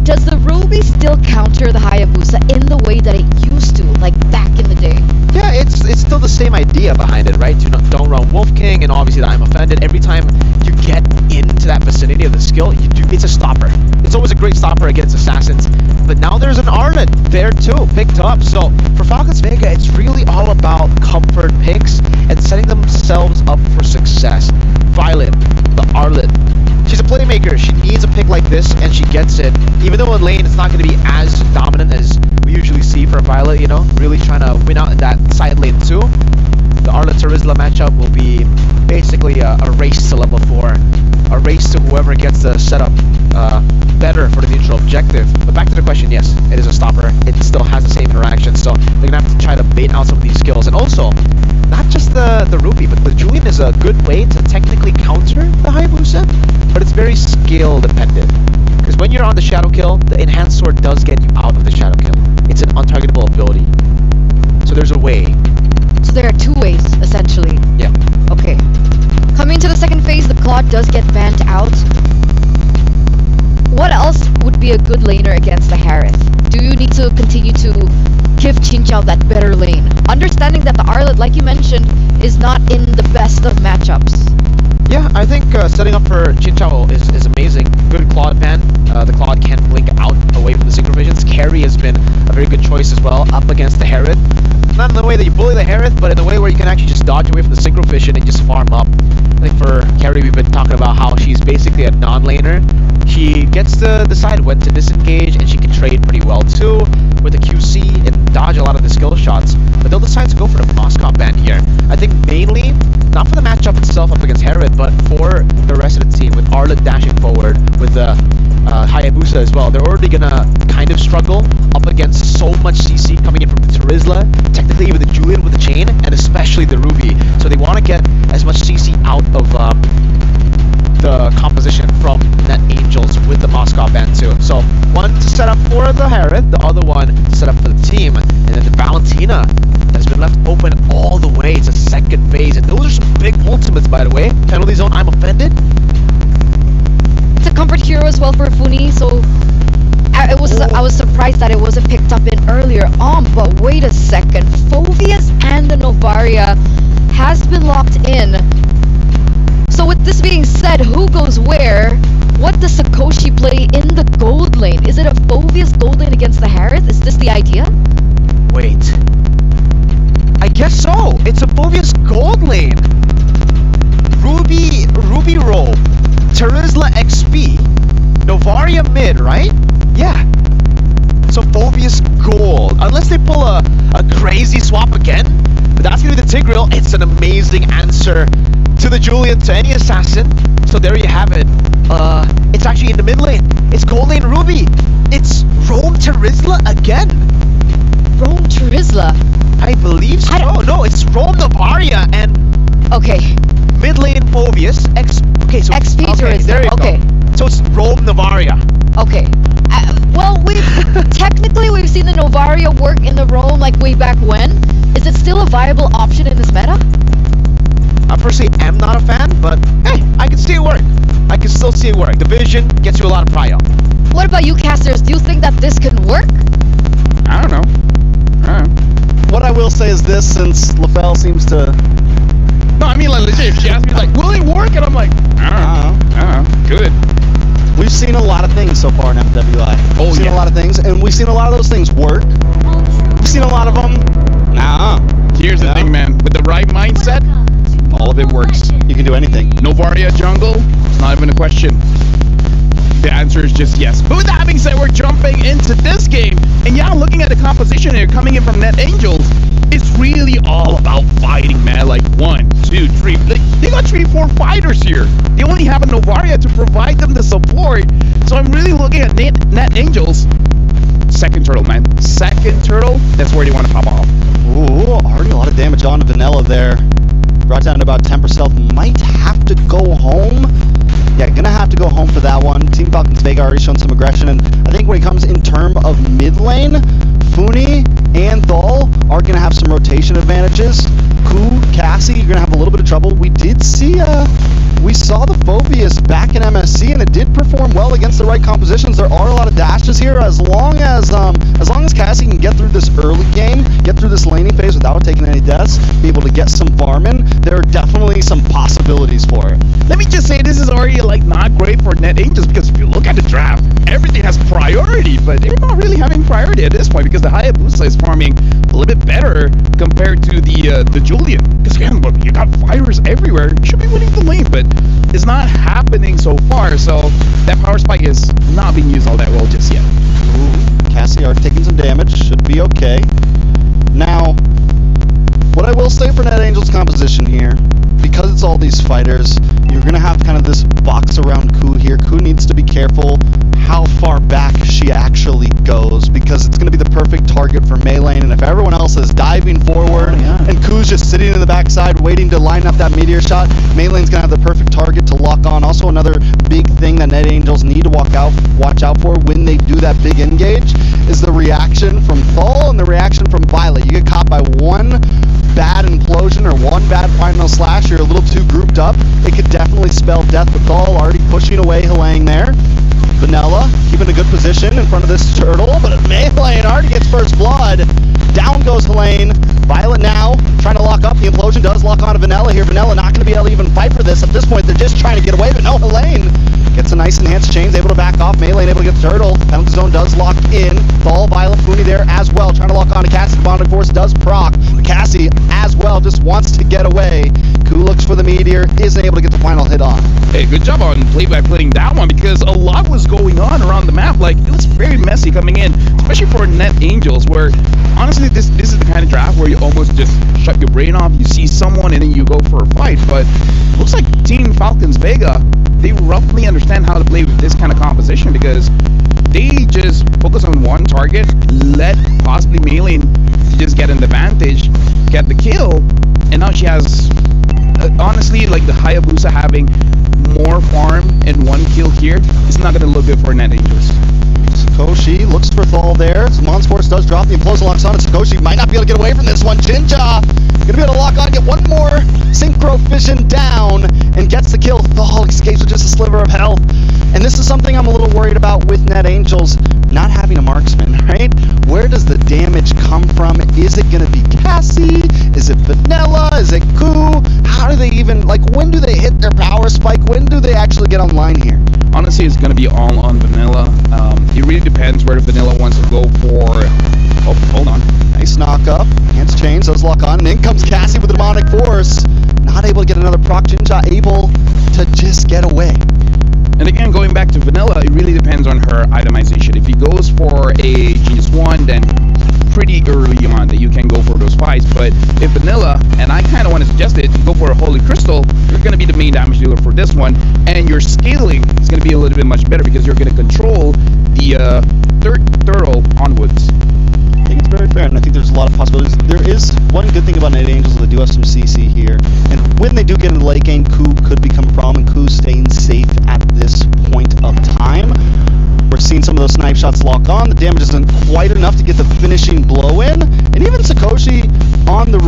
Does the Ruby still counter the Hayabusa in the way that it used to, like back in the day? Yeah, it's still the same idea behind it, right? Don't run Wolf King, and obviously the I'm Offended. Every time you get into that vicinity of the skill, it's a stopper. It's always a great stopper against assassins. But now there's an Arlet there too, picked up. So for Falcons Vega, it's really all about comfort picks and setting themselves up for success. Violet, the Arlet. She's a playmaker. She needs a pick like this, and she gets it. Even though in lane it's not going to be as dominant as we usually see for Violet, you know, really trying to win out in that side lane too. The Arlet Terizla matchup will be basically a race to level 4, a race to whoever gets the setup better for the neutral objective. But back to the question, yes, it is a stopper. It still has the same interaction, so they're gonna have to try to bait out some of these skills. And also, not just the Ruby, but the Julian is a good way to technically counter the Hayabusa, but it's very skill dependent. Because when you're on the Shadow Kill, the Enhanced Sword does get you out of the Shadow Kill. It's an untargetable ability. So there's a way. So there are two ways, essentially. Yeah. Okay. Coming to the second phase, the Claude does get banned out. What else would be a good laner against the Harith? Do you need to continue to give Chinchao that better lane? Understanding that the Arlet, like you mentioned, is not in the best of matchups. Yeah, I think setting up for Chinchao is amazing. Good Claude ban. The Claude can blink out away from the synchro visions. Carry has been a very good choice as well up against the Harith. Not in the way that you bully the Harith, but in the way where you can actually just dodge away from the synchro vision and just farm up. I think for Carry, we've been talking about how she's basically a non-laner. She gets to decide when to disengage, and she can trade pretty well too with the QC and dodge a lot of the skill shots. But they'll decide to go for the Moscow ban here. I think mainly, not for the matchup itself up against Harith, but for the rest of the team, with Arlet dashing forward, with the Hayabusa as well. They're already gonna kind of struggle up against so much CC coming in from the Terizla, technically even the Julian with the chain, and especially the Ruby. So they want to get as much CC out of the composition from Net Angels with the Moscow ban too. So one to set up for the Harith, the other one to set up for the team, and then the Valentina has been left open all the way to second phase, and those are some big ultimates, by the way. Penalty zone, I'm Offended. It's a comfort hero as well for Funi, so I was surprised that it wasn't picked up in earlier on. But wait a second, Phoveus and the Novaria has been locked in. So with this being said, who goes where? What does Sakoshi play in the gold lane? Is it a Phoveus gold lane against the Harith? Is this the idea? Wait. I guess so. It's a Phoveus gold lane. Ruby roll. Terizla XP. Novaria mid, right? Yeah. So Phoveus gold. Unless they pull a crazy swap again. But that's gonna be the Tigreal. It's an amazing answer to the Julian, to any assassin. So there you have it. It's actually in the mid lane. It's gold lane Ruby. It's Rome Terizla again. Rome Terizla? I believe so. No, it's Rome Novaria and okay. Mid lane Phoveus. Okay, so XP Terizla. There you go. So it's Rome Novaria. Okay. Well, technically we've seen the Novaria work in the Rome like way back when. Is it still a viable option in this meta? I personally am not a fan, but hey, I can see it work. I can still see it work. The vision gets you a lot of prio. What about you, casters? Do you think that this can work? I don't know. What I will say is this, since LaFell seems to... No, I mean, like, legit, if she asked me, like, will it work? And I'm like, I don't know. Good. We've seen a lot of things so far in MWI. We've seen a lot of things, and we've seen a lot of those things work. We've seen a lot of them... Here's the thing, man. With the right mindset, all of it works. You can do anything. Novaria jungle, it's not even a question. The answer is just yes. But with that being said, we're jumping into this game. And yeah, looking at the composition here coming in from Net Angels, it's really 3, 4 fighters here. They only have a Novaria to provide them the support. So I'm really looking at Net Angels. Second turtle, man. Second turtle, that's where they want to pop off. Ooh, already a lot of damage on Vanilla there. Brought down to about 10% health. Might have to go home. Yeah, gonna have to go home for that one. Team Falcons Vega already shown some aggression, and I think when it comes in term of mid lane, Funi and Thal are gonna have some rotation advantages. Ku, Cassie, you're gonna have a little bit of trouble. We did see we saw the Phobius back in MSC, and it did perform well against the right compositions. There are a lot of dashes here. As long as Cassie can get through this early game, get through this laning phase without taking any deaths, be able to get some farming, there are definitely some possibilities for it. Let me just say, this is already like not great for Net Angels, because if you look at the draft, everything has priority, but they're not really having priority at this point because the Hayabusa is farming a little bit better compared to the Julian. Because again, look, you got fires everywhere. You should be winning the lane, but it's not happening so far. So that power spike is not being used all that well just yet. Ooh, Cassie are taking some damage. Should be okay. Now, what I will say for Net Angels composition here, because it's all these fighters, you're going to have kind of this box around Ku here. Ku needs to be careful how far back she actually goes, because it's going to be the perfect target for melee, and if everyone else is diving forward and Ku's just sitting in the backside waiting to line up that meteor shot, Maylane's going to have the perfect target to lock on. Also, another big thing that Net Angels need to watch out for when they do that big engage is the reaction from Thal and the reaction from Violet. You get caught by one bad implosion or one bad final slash, you're a little too grouped up, it could definitely spell death. With Thal already pushing away Halang there. Vanilla keeping a good position in front of this turtle, but Melee already gets first blood. Down goes Helene. Violet now trying to lock up. The implosion does lock onto Vanilla here. Vanilla not going to be able to even fight for this. At this point, they're just trying to get away, but no, Helene gets a nice enhanced chains, able to back off. Melee able to get the turtle. Penalty zone does lock in. Thal, Violet, Funi there as well, trying to lock onto Cassie. The bonding force does proc. But Cassie as well just wants to get away. Ku looks for the meteor, isn't able to get the final hit on. Hey, good job on play-by-playing that one, because a lot was going on around the map. Like, it was very messy coming in, especially for Net Angels, where honestly this is the kind of draft where you almost just shut your brain off, you see someone and then you go for a fight. But it looks like Team Falcons Vega, they roughly understand how to play with this kind of composition, because they just focus on one target, let possibly Melee just get an advantage, get the kill, and now she has honestly, like, the Hayabusa having more farm and one kill here is not going to look good for Net Angels. Sakoshi looks for Thal there. Monsports does drop the implosion locks on it. Sakoshi might not be able to get away from this one. Jinja gonna be able to lock on, get one more synchro fission down, and gets the kill. Thal escapes with just a sliver of health. And this is something I'm a little worried about with Net Angels not having a marksman, right? Where does the damage come from? Is it gonna be Cassie? Is it Vanilla? Is it Ku? How do they even, like, when do they hit their power spike? When do they actually get online here? Honestly, it's going to be all on Vanilla. It really depends where Vanilla wants to go for. Oh, hold on. Nice knock up. Hands chains, does lock on. And in comes Cassie with the demonic force. Not able to get another proc. Jinja able to just get away. And again, going back to Vanilla, it really depends on her itemization. If he goes for a Genius 1, then pretty early on that you can go for those fights. But if Vanilla, and I kind of want to suggest it, go for a Holy Crystal, you're going to be the main damage dealer for this one, and your scaling is going to be a little bit much better because you're going to control the third turtle onwards. I think it's very fair, and I think there's a lot of possibilities. There is one good thing about Net Angels, they do have some CC here, and when they do get into the late game, Ku could become a problem, and Ku's staying safe at this point of time. We're seeing some of those snipe shots lock on. The damage isn't quite enough to get the finishing blow in. And even Sakoshi on the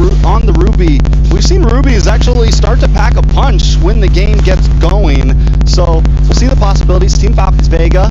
Ruby. We've seen Rubies actually start to pack a punch when the game gets going. So we'll see the possibilities. Team Falcons Vega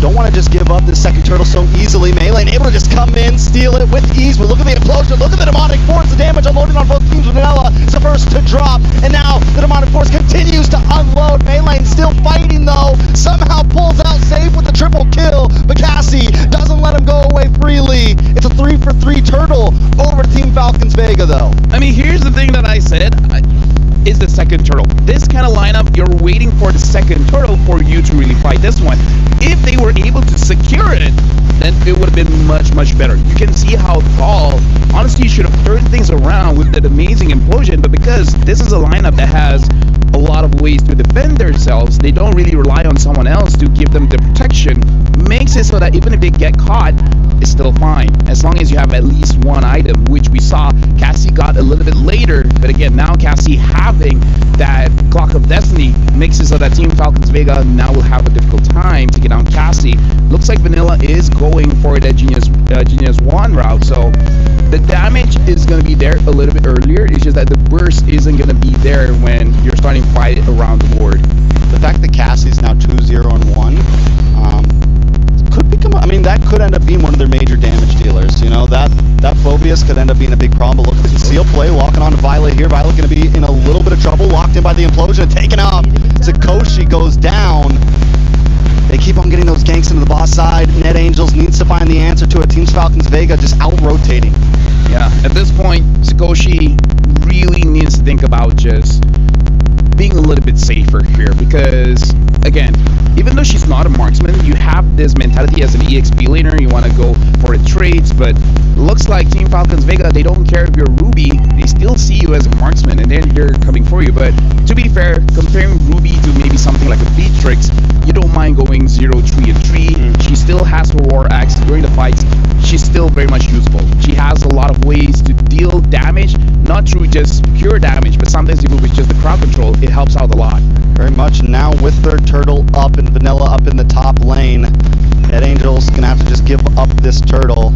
don't want to just give up this second turtle so easily. Melee able to just come in, steal it with ease. But look at the implosion. Look at the demonic force. The damage unloading on both teams. Vanilla is the first to drop. And now the demonic force continues to unload. Melee still fighting though. Somehow pulls out safe with the triple kill, but Cassie doesn't let him go away freely. It's a 3-for-3 turtle over Team Falcons Vega though. I mean, here's the thing that I said, is the second turtle. This kind of lineup, you're waiting for the second turtle for you to really fight this one. If they were able to secure it, then it would have been much, much better. You can see how Thal honestly should have turned things around with that amazing implosion, but because this is a lineup that has a lot of ways to defend themselves, they don't really rely on someone else to give them the protection, makes it so that even if they get caught, it's still fine, as long as you have at least one item, which we saw Cassie got a little bit later. But again, now Cassie having that Clock of Destiny makes it so that Team Falcons Vega now will have a difficult time to get on Cassie. Looks like Vanilla is going for that Genius 1 route, so the damage is going to be there a little bit earlier. It's just that the burst isn't going to be there when you're starting to fight it around the board. The fact that Cassie's now 2-0-1 could become, I mean, that could end up being one of their major damage dealers. You know, that Phobius could end up being a big problem. But look at the conceal play, walking on to Violet here. Violet going to be in a little bit of trouble, locked in by the implosion, taken off. Sakoshi goes down. They keep on getting those ganks into the boss side. Net Angels needs to find the answer to it. Team Falcons Vega just out-rotating. Yeah, at this point, Sakoshi really needs to think about just being a little bit safer here, because again, even though she's not a marksman, you have this mentality as an EXP laner, you want to go for the trades, but looks like Team Falcons Vega, they don't care if you're Ruby, they still see you as a marksman, and then they're coming for you. But to be fair, comparing Ruby to maybe something like a Beatrix, you don't mind going 0, 3, and 3. She still has her War Axe during the fights. She's still very much useful. She has a lot of ways to deal damage, not through just pure damage, but sometimes even with just the crowd control, it helps out a lot. Very much. Now with their turtle up and Vanilla up in the top lane, Net Angels gonna have to just give up this turtle.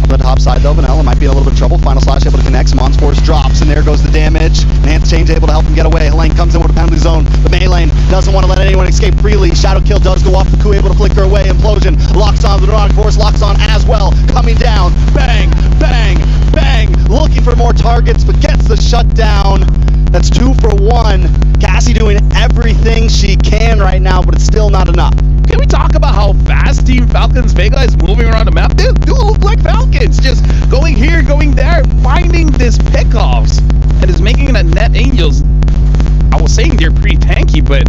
On the top side though, Vanilla might be in a little bit of trouble. Final Slash able to connect, Monspores drops, and there goes the damage. Enhanced Change able to help him get away. Helene comes in with a penalty zone, but Meilane doesn't want to let anyone escape freely. Shadow Kill does go off the coup, able to flicker away. Implosion locks on, the Neurotic Force locks on as well. Coming down, bang, bang, bang, looking for more targets, but gets the shutdown. That's 2 for 1. Cassie doing everything she can right now, but it's still not enough. Can we talk about how fast Team Falcons Vega is moving around the map? They do look like Falcons, just going here, going there, finding these pickoffs, and is making it a Net Angels. I was saying they're pretty tanky, but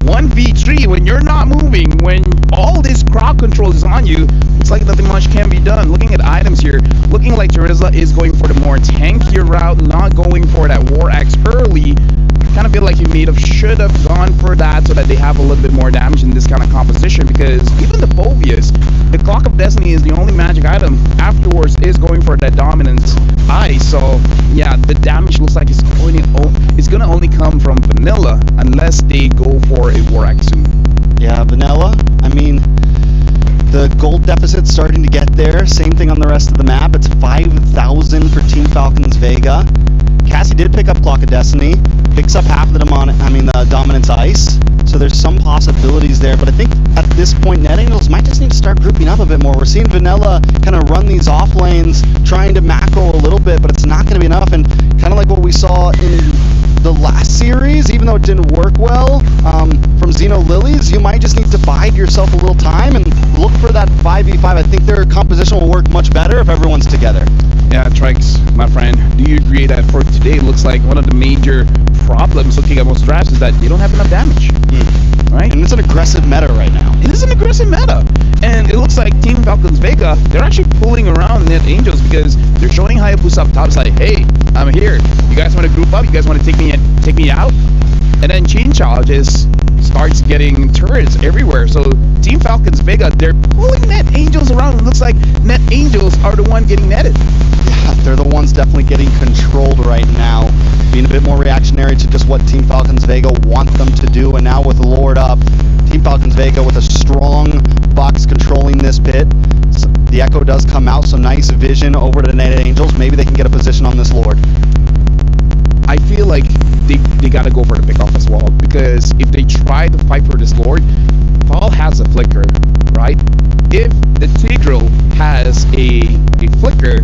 1v3, when you're not moving, when all this crowd control is on you, it's like nothing much can be done. Looking at items here, looking like Teresa is going for the more tankier route, not going for that War Axe early. Kind of feel like you should have gone for that so that they have a little bit more damage in this kind of composition, because even the Phobius, the Clock of Destiny is the only magic item. Afterwards is going for that dominance eye, so yeah, the damage looks like it's gonna only come from Vanilla unless they go for a War Axe soon. Yeah, Vanilla, I mean, the gold deficit's starting to get there. Same thing on the rest of the map. It's 5,000 for Team Falcons Vega. Cassie did pick up Clock of Destiny, picks up half of the Dominance Ice, so there's some possibilities there, but I think at this point Net Angels might just need to start grouping up a bit more. We're seeing Vanilla kind of run these off lanes, trying to macro a little bit, but it's not going to be enough, and kind of like what we saw in the last series, even though it didn't work well, from Xeno Lilies, you might just need to bide yourself a little time and look for that 5v5. I think their composition will work much better if everyone's together. Yeah, Trikes, my friend, do you agree that for today it looks like one of the major problems looking at most drafts is that they don't have enough damage? Right? And it's an aggressive meta right now. It is an aggressive meta. And it looks like Team Falcons Vega, they're actually pulling around Net Angels because they're showing Hayabusa up top. It's like, hey, I'm here. You guys want to group up? You guys want to take me out? And then Chain Challenges starts getting turrets everywhere. So Team Falcons Vega, they're pulling Net Angels around. It looks like Net Angels are the one getting netted. Yeah, they're the ones definitely getting controlled right now, being a bit more reactionary to just what Team Falcons Vega want them to do. And now with the Lord up, Team Falcons Vega with a strong box controlling this pit. So the Echo does come out, so nice vision over to the Net Angels. Maybe they can get a position on this Lord. I feel like they gotta go for the pickoff as well, because if they try to fight for this Lord, Paul has a flicker, right? If the Tigreal has a flicker,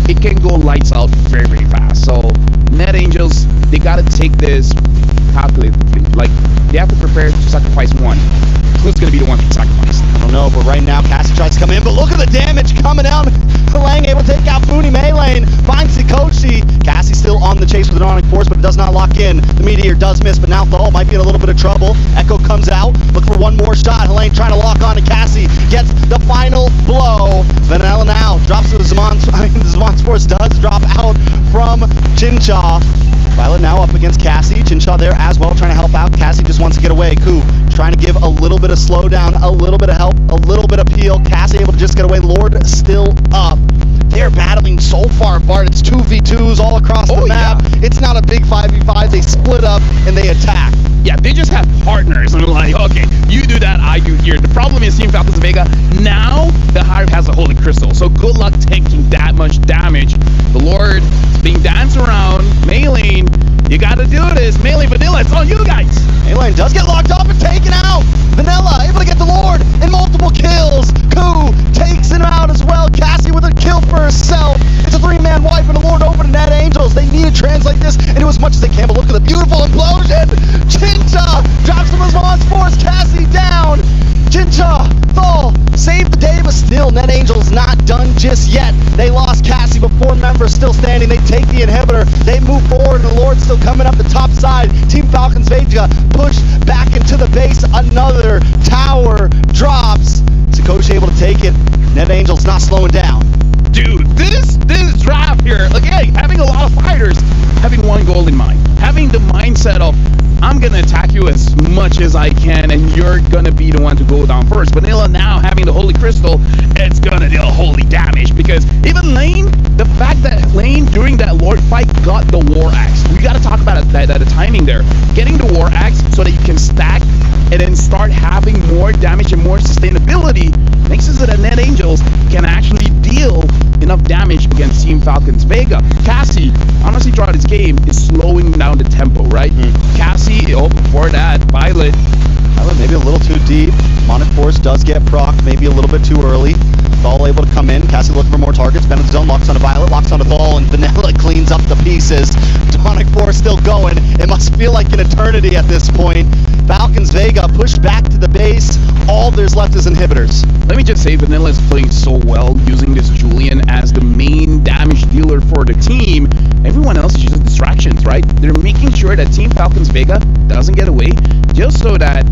it can go lights out very, very fast. So Net Angels, they gotta take this calculatedly. Like, they have to prepare to sacrifice one. Who's gonna be the one to sacrifice? I don't know, but right now Cassie tries to come in, but look at the damage coming out. Lang able to take out Booney. Meilane finds Sakoshi. Cassie still on the chase with the Neurotic Force, but it does not lock in. The Meteor does miss, but now Thal might be in a little bit of trouble. Echo comes out, look for one more shot. Helene trying to lock on to Cassie, gets the final blow. Vanilla now drops to the Zaman Force does drop out from Chincha. Violet now up against Cassie. Chincha there as well, trying to help out. Cassie just wants to get away. Ku trying to give a little bit of slowdown, a little bit of help, a little bit of peel. Cassie able to just get away. Lord still up. They're battling so far apart. It's 2v2s all across the map. Yeah. It's not a big 5v5. They split up and they attack. Yeah, they just have partners. And like, okay, you do that, I do here. The problem is Team Falcons Vega, now the Hive has a Holy Crystal. So good luck taking that much damage. The Lord is being danced around. Maylane, you gotta do this. Maylane, Vanilla, it's on you guys. Maylane does get locked up and taken out. Vanilla able to get the Lord and multiple kills. Ku takes him out as well. Cassie with a kill for herself. It's a 3-man wipe and the Lord over to Net Angels. They need to translate this and do as much as they can, but look at the beautiful implosion. Chincha drops the response force. Cassie down. Chincha, Thal, save the day, but still Net Angels not done just yet. They lost Cassie, but 4 members still standing. They take the inhibitor. They move forward, and the Lord's still coming up the top side. Team Falcons Vega pushed back into the base. Another tower drops. Sakoshi able to take it. Net Angels not slowing down. Dude, this draft here, again, having a lot of fighters, having one goal in mind, having the mindset of, I'm going to attack you as much as I can, and you're going to be the one to go down first. Vanilla now having the Holy Crystal, it's going to deal holy damage, because even Lane, the fact that Lane, during that Lord fight, got the War Axe. We got to talk about the timing there. Getting the War Axe so that you can stack and then start having more damage and more sustainability makes it so that Net Angels can actually deal enough damage against Team Falcons Vega. Cassie, honestly, throughout this game, is slowing down the tempo, right? Cassie, before that, Violet maybe a little too deep. Demonic Force does get procced, maybe a little bit too early. Thal able to come in. Cassie looking for more targets. Bennett's zone locks onto Violet, locks onto Thal, and Vanilla cleans up the pieces. Demonic Force still going. It must feel like an eternity at this point. Falcons Vega pushed back to the base. All there's left is inhibitors. Let me just say, Vanilla is playing so well, using this Julian as the main damage dealer for the team. Everyone else is just distractions, right? They're making sure that Team Falcons Vega doesn't get away, just so that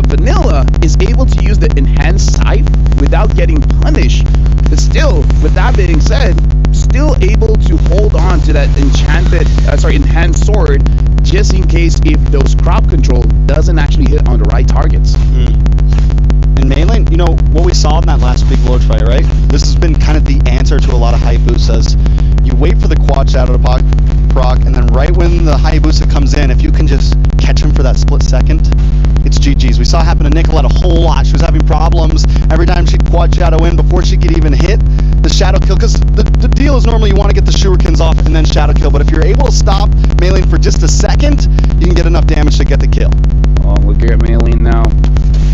Vanilla is able to use the enhanced scythe without getting punished. But still, with that being said, still able to hold on to that enhanced sword, just in case if those crop control doesn't actually hit on the right targets. And Maylane, you know, what we saw in that last big Lord fight, right? This has been kind of the answer to a lot of Hayabusas. You wait for the quad shadow to proc, and then right when the Hayabusa comes in, if you can just catch him for that split second, it's GG's. We saw it happen to Nicolette a whole lot. She was having problems every time she'd quad shadow in before she could even hit the shadow kill, because the deal is normally you want to get the shurikens off and then shadow kill, but if you're able to stop Maylane for just a second, you can get enough damage to get the kill. Oh, look at Maylane now.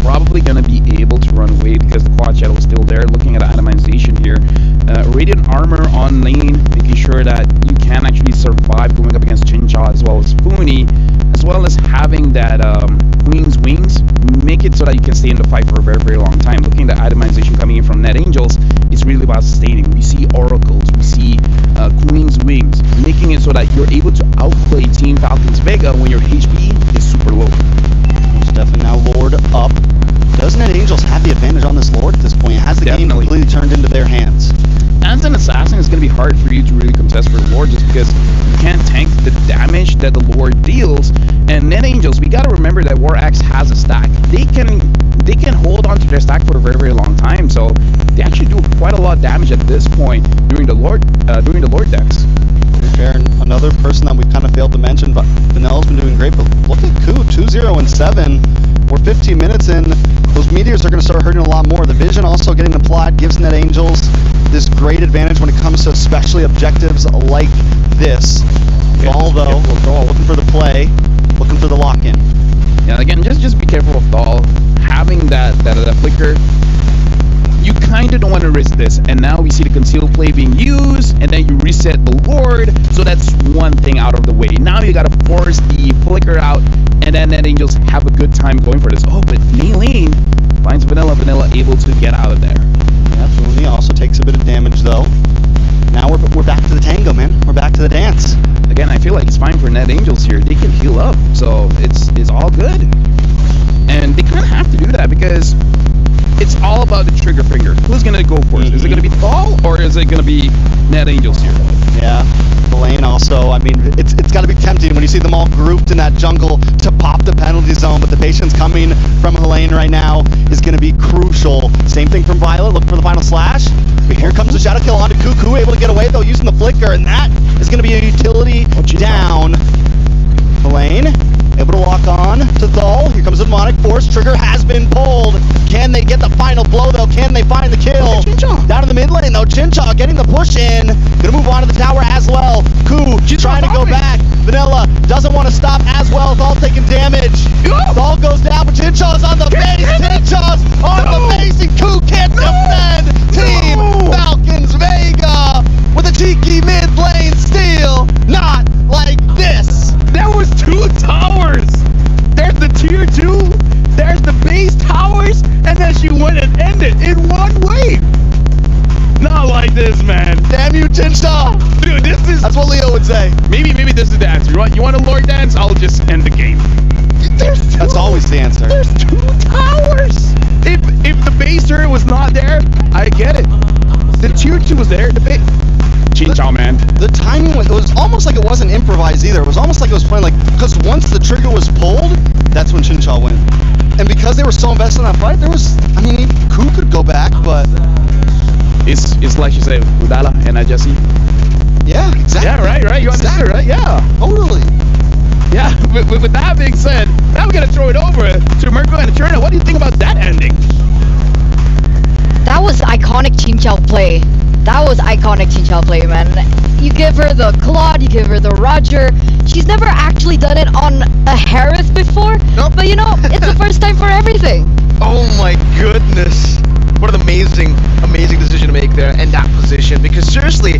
Probably going to be able to run away because the quad shadow is still there. Looking at atomization here. Radiant armor on lane, making sure that you can actually survive going up against Chincha as well as Spoonie, as well as having that Queen's Wings, make it so that you can stay in the fight for a very, very long time. Looking at the atomization coming in from Net Angels, it's really about sustaining. We see Oracles, we see Queen's Wings, making it so that you're able to outplay Team Falcons Vega when your HP is super low. Definitely now Lord up. Does Net Angels have the advantage on this Lord at this point? Has the game completely turned into their hands? As an assassin, it's going to be hard for you to really contest for the Lord just because you can't tank the damage that the Lord deals. And Net Angels, we got to remember that War Axe has a stack. They can hold on to their stack for a very, very long time. So they actually do quite a lot of damage at this point during the Lord decks. Fair. Another person that we kind of failed to mention, but Vanilla's been doing great. But look at Ku, 2-0-7. We're 15 minutes in. Those meteors are going to start hurting a lot more. The vision also getting applied gives Net Angels this great advantage when it comes to especially objectives like this. Thal, though, looking for the play, looking for the lock-in. Yeah, again, just be careful of Thal. Having that flicker, you kind of don't want to risk this. And now we see the concealed play being used, and then you reset the Lord, so that's one thing out of the way. Now you got to force the flicker out, and then Net Angels have a good time going for this. Oh, but Maylane finds Vanilla able to get out of there. Absolutely. Also takes a bit of damage, though. Now we're back to the tango, man. We're back to the dance. Again, I feel like it's fine for Net Angels here. They can heal up, so it's all good. And they kind of have to do that because it's all about about the trigger finger? Who's gonna go first? Is it gonna be Thal or is it gonna be Net Angels here? Yeah. Lane also, I mean, it's got to be tempting when you see them all grouped in that jungle to pop the penalty zone, but the patience coming from Helene right now is going to be crucial. Same thing from Violet, look for the final slash. But here comes the shadow kill onto Cuckoo, able to get away though using the flicker, and that is going to be a utility down. Helene able to walk on to Thal. Here comes the demonic force. Trigger has been pulled. Can they get the final blow though? Can they find the kill? Down in the mid lane though, Chinchaw getting the push in. Gonna move on to the tower as well. Koo trying to go back. Vanilla doesn't want to stop as well. Thal taking damage. Thal goes down, but Chinchaw's on the base. Chinchaw's on the base, and Koo can't defend. Team Falcons Vega with a cheeky mid lane steal. Not like this. There was 2 towers. There's the tier 2, there's the base towers, and then she went and ended in one wave. Not like this, man. Damn you, Chinchaw. Dude, that's what Leo would say. Maybe this is the answer. You want a Lord dance? I'll just end the game. That's always the answer. There's 2 towers. If the base turret was not there, I get it. The tier 2 was there. The base. Chinchaw, man. The timing was, it was almost like it wasn't improvised either. It was almost like it was playing like, because once the trigger was pulled, that's when Chinchaw went. And because they were so invested in that fight, there was, I mean, Koo could go back, but it's like you say, Udala and Jesse. Yeah, exactly. Yeah, right. You understood, right? Yeah. Totally. Yeah, with that being said, now we're going to throw it over to Mercury and Turner. What do you think about that ending? That was iconic Chinchaw play. That was iconic Chinchaw play, man. You give her the Claude, you give her the Roger. She's never actually done it on a Harith before. Nope. But you know, it's the first time for everything. Oh my goodness. What an amazing decision to make there in that position. Because seriously,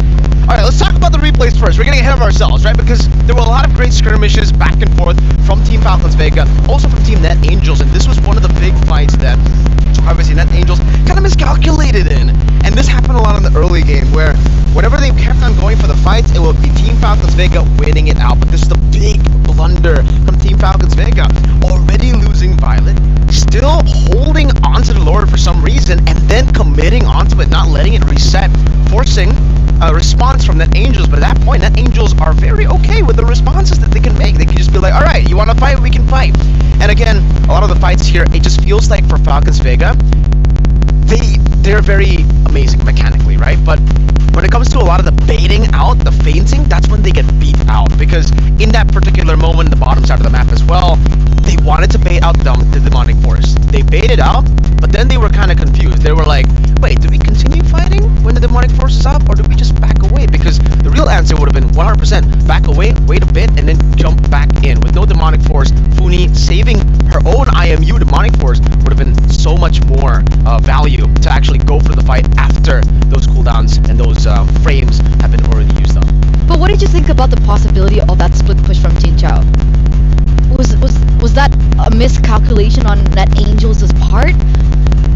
alright, let's talk about the replays first. We're getting ahead of ourselves, right? Because there were a lot of great skirmishes back and forth from Team Falcons Vega, also from Team Net Angels, and this was one of the big fights that obviously Net Angels kind of miscalculated in. And this happened a lot in the early game where whenever they kept on going for the fights, it would be Team Falcons Vega winning it out. But this is the big blunder from Team Falcons Vega. Already losing Violet, still holding onto the Lord for some reason, and then committing onto it, not letting it reset, forcing a response from Net Angels. But at that point, Net Angels are very okay with the responses that they can make. They can just be like, alright, you want to fight? We can fight. And again, a lot of the fights here, it just feels like for Falcons Vega, they're very amazing mechanically, right? But when it comes to a lot of the baiting out, the feinting, that's when they get beat out. Because in that particular moment, the bottom side of the map as well, they wanted to bait out the demonic force. They baited out, but then they were kind of confused. They were like, wait, do we continue fighting when the demonic force is up, or do we just back away? Because the real answer would have been 100% back away, wait a bit, and then jump back in. With no demonic force, Funi saving her own IMU demonic force would have been so much more value to actually go for the fight after those cooldowns and those frames have been already used up. But what did you think about the possibility of that split push from Chinchaw? Was that a miscalculation on Net Angels' part?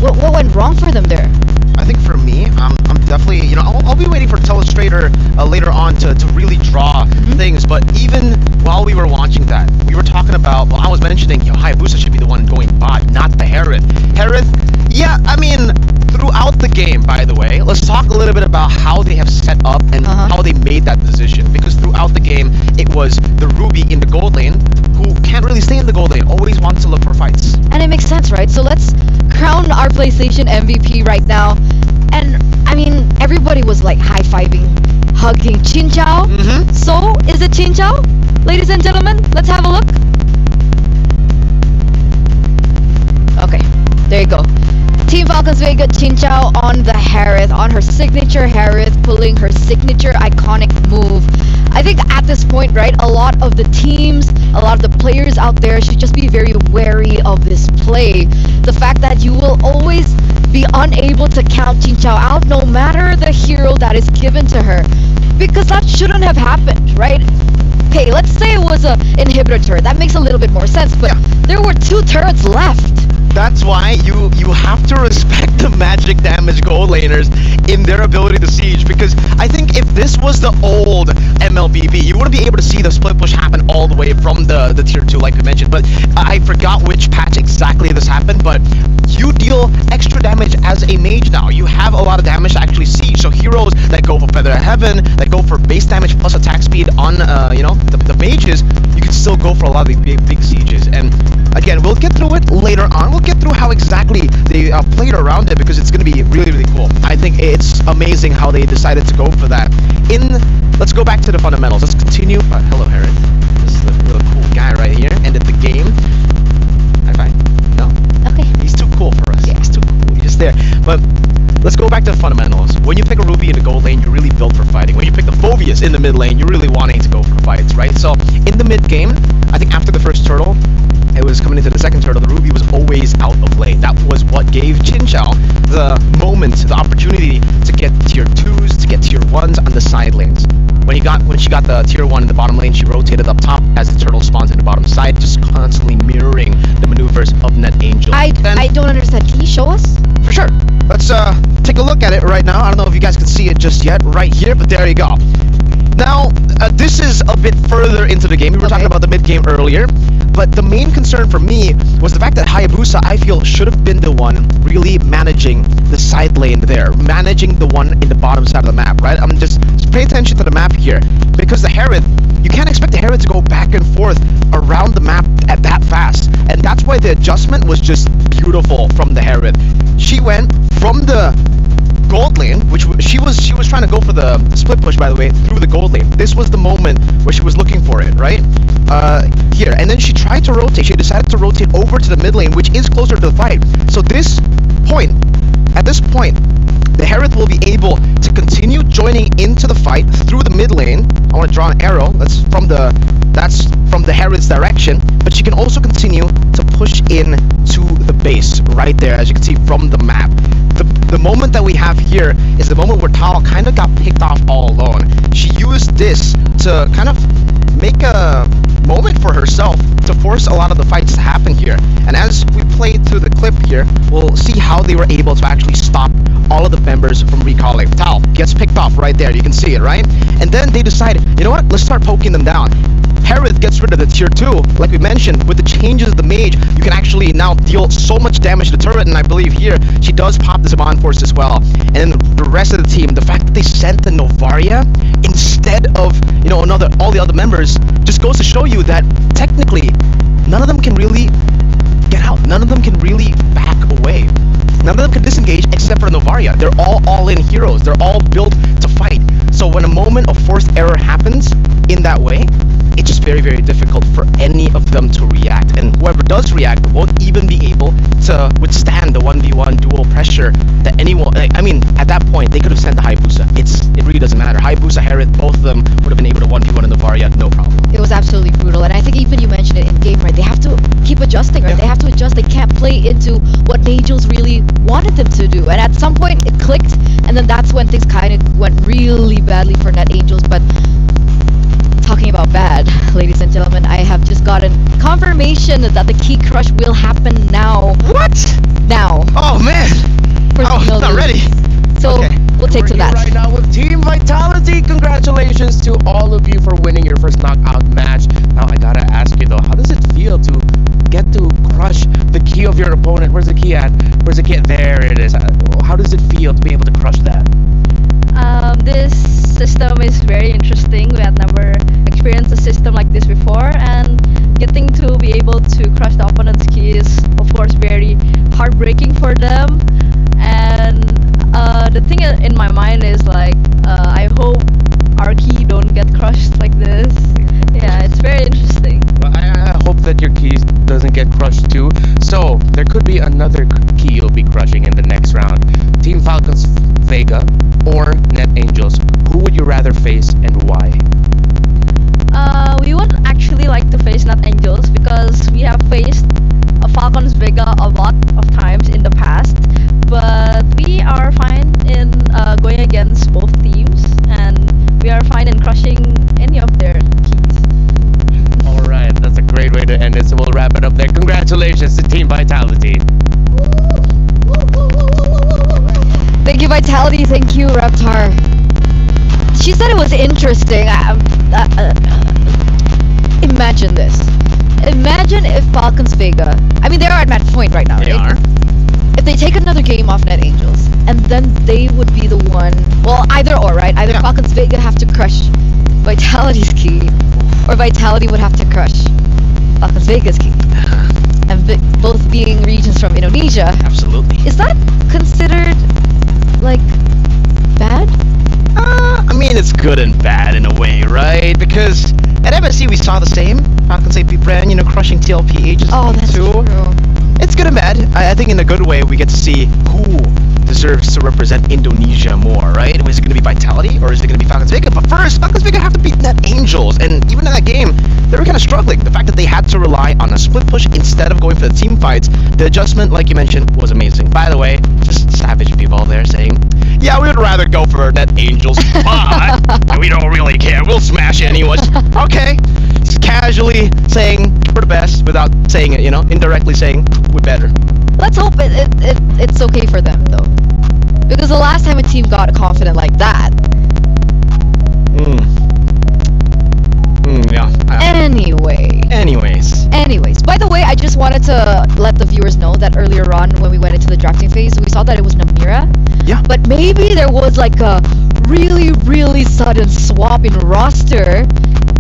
What went wrong for them there? I think for me, I'm definitely, I'll be waiting for Telestrator later on to really draw things, but even while we were watching that, we were talking about, well, I was mentioning, Hayabusa should be the one going bot, not the Harith. Harith, yeah, I mean, throughout the game, by the way, let's talk a little bit about how they have set up and how they made that decision, because throughout the game, it was the Ruby in the gold lane who can't really stay in the gold lane, always wants to look for fights. And it makes sense, right? So let's crown our PlayStation MVP right now. And I mean, everybody was like high-fiving, hugging Chinchaw. So, is it Chinchaw? Ladies and gentlemen, let's have a look. Okay, there you go. Team Falcons Vega, Chinchaw on the Harith, on her signature Harith, pulling her signature iconic move. I think at this point, right, a lot of the teams, a lot of the players out there should just be very wary of this play. The fact that you will always be unable to count Chinchaw out no matter the hero that is given to her. Because that shouldn't have happened, right? Okay, let's say it was an inhibitor turret. That makes a little bit more sense, but there were 2 turrets left. That's why you have to respect the magic damage gold laners in their ability to siege, because I think if this was the old MLBB, you wouldn't be able to see the split push happen all the way from the tier 2 like we mentioned. But I forgot which patch exactly this happened, but you deal extra damage as a mage now. You have a lot of damage to actually siege. So heroes that go for Feather of Heaven, that go for base damage plus attack speed on the mages, you can still go for a lot of these big sieges. And again, we'll get through it later on. We'll get through how exactly they played around it, because it's going to be really, really cool. I think it's amazing how they decided to go for that. Let's go back to the fundamentals. Let's continue. Hello, Herod. This is the really cool guy right here. Ended the game. High five. No. Okay. He's too cool for us. Yeah. He's too cool. He's just there. But let's go back to the fundamentals. When you pick a Ruby in the gold lane, you're really built for fighting. When you pick the Phobius in the mid lane, you're really wanting to go for fights, right? So in the mid game, I think after the first turtle, it was coming into the second turtle, the Ruby was always out of lane. That was what gave Chinchao the moment, the opportunity to get tier 2s, to get tier 1s on the side lanes. When she got the tier 1 in the bottom lane, she rotated up top as the turtle spawns in the bottom side, just constantly mirroring the maneuvers of NetAngel. I don't understand. Can you show us? For sure. Let's take a look at it right now. I don't know if you guys can see it just yet right here, but there you go. Now, this is a bit further into the game. We were talking about the mid game earlier, but the main concern for me was the fact that Hayabusa, I feel, should have been the one really managing the side lane there, managing the one in the bottom side of the map, right? Just pay attention to the map here, because the Herod, you can't expect the Herod to go back and forth around the map at that fast, and that's why the adjustment was just beautiful from the Herod. She went from the gold lane, which she was trying to go for the split push, by the way, through the gold lane. This was the moment where she was looking for it, right? Here, and then she tried to rotate. She decided to rotate over to the mid lane, which is closer to the fight. So at this point, the Herod will be able to continue joining into the fight through the mid lane. I want to draw an arrow. That's from the Herod's direction, but she can also continue to push in to the base right there, as you can see from the map. The moment that we have here is the moment where Tao kind of got picked off all alone. She used this to kind of make a moment for herself to force a lot of the fights to happen here. And as we play through the clip here, we'll see how they were able to actually stop all of the members from recalling. Tao gets picked off right there. You can see it, right? And then they decide, you know what? Let's start poking them down. Herod gets rid of the tier 2. Like we mentioned, with the changes of the mage, you can actually now deal so much damage to the turret, and I believe here she does pop the Zaman Force as well. And then the rest of the team, the fact that they sent the Novaria instead of all the other members, just goes to show you that technically none of them can really get out. None of them can really back away. None of them can disengage except for Novaria. They're all in heroes. They're all built to fight. So when a moment of forced error happens in that way, it's just very, very difficult for any of them to react. And whoever does react won't even be able to withstand the 1v1 dual pressure that anyone... I mean, at that point, they could have sent the Hayabusa. It really doesn't matter. Hayabusa, Herod, both of them would have been able to 1v1 in Novaria, no problem. It was absolutely brutal, and I think even you mentioned it in game, right? They have to keep adjusting, right? Yeah. They have to adjust. They can't play into what Angels really wanted them to do. And at some point, it clicked, and then that's when things kind of went really badly for NetAngels. But talking about bad, ladies and gentlemen, I have just gotten confirmation that the key crush will happen now. What? Now. Oh, man. I'm not ready. So Okay. we'll take to We're here that. right now with Team Vitality. Congratulations to all of you for winning your first knockout match. Now I gotta ask you though, how does it feel to get to crush the key of your opponent? Where's the key at? Where's the key? There it is. How does it feel to be able to crush that? This system is very interesting. We had never experienced a system like this before, and getting to be able to crush the opponent's key is of course very heartbreaking for them. And the thing in my mind is like, I hope our key don't get crushed like this. Yeah, it's very interesting. Well, I hope that your key doesn't get crushed too. So there could be another key you'll be crushing in the next round. Team Falcons Vega or NetAngels. Who would you rather face and why? We would actually like to face NetAngels because we have faced Falcons Vega a lot of times in the past, but we are fine in going against both teams, and we are fine in crushing any of their keys. Alright, that's a great way to end it, so we'll wrap it up there. Congratulations to Team Vitality. Tar. She said it was interesting. Imagine this. Imagine if Falcons Vega. I mean, they are at match point right now, right? They are. If they take another game off Net Angels, and then they would be the one. Well, either or, right? Either Falcons Vega have to crush Vitality's key, or Vitality would have to crush Falcons Vega's key. And both being regions from Indonesia. Absolutely. Is that considered like bad? I mean, it's good and bad in a way, right? Because at MSC we saw the same. Falcons AP brand, crushing TLPH. Oh, that's too. true. It's good and bad. I think in a good way we get to see who deserves to represent Indonesia more, right? Is it going to be Vitality or is it going to be Falcons Vega? But first, Falcons Vega have to beat Net Angels, and even in that game, they were kind of struggling. The fact that they had to rely on a split push instead of going for the team fights, the adjustment, like you mentioned, was amazing. By the way, just savage people there saying, yeah, we would rather go for Net Angels, but we don't really care. We'll smash anyone. Okay. Just casually saying we're the best without saying it, indirectly saying we're better. Let's hope it's okay for them, though. Because the last time a team got confident like that. Yeah. Anyways, by the way, I just wanted to let the viewers know that earlier on when we went into the drafting phase, we saw that it was Namira. Yeah. But maybe there was like a really, really sudden swap in roster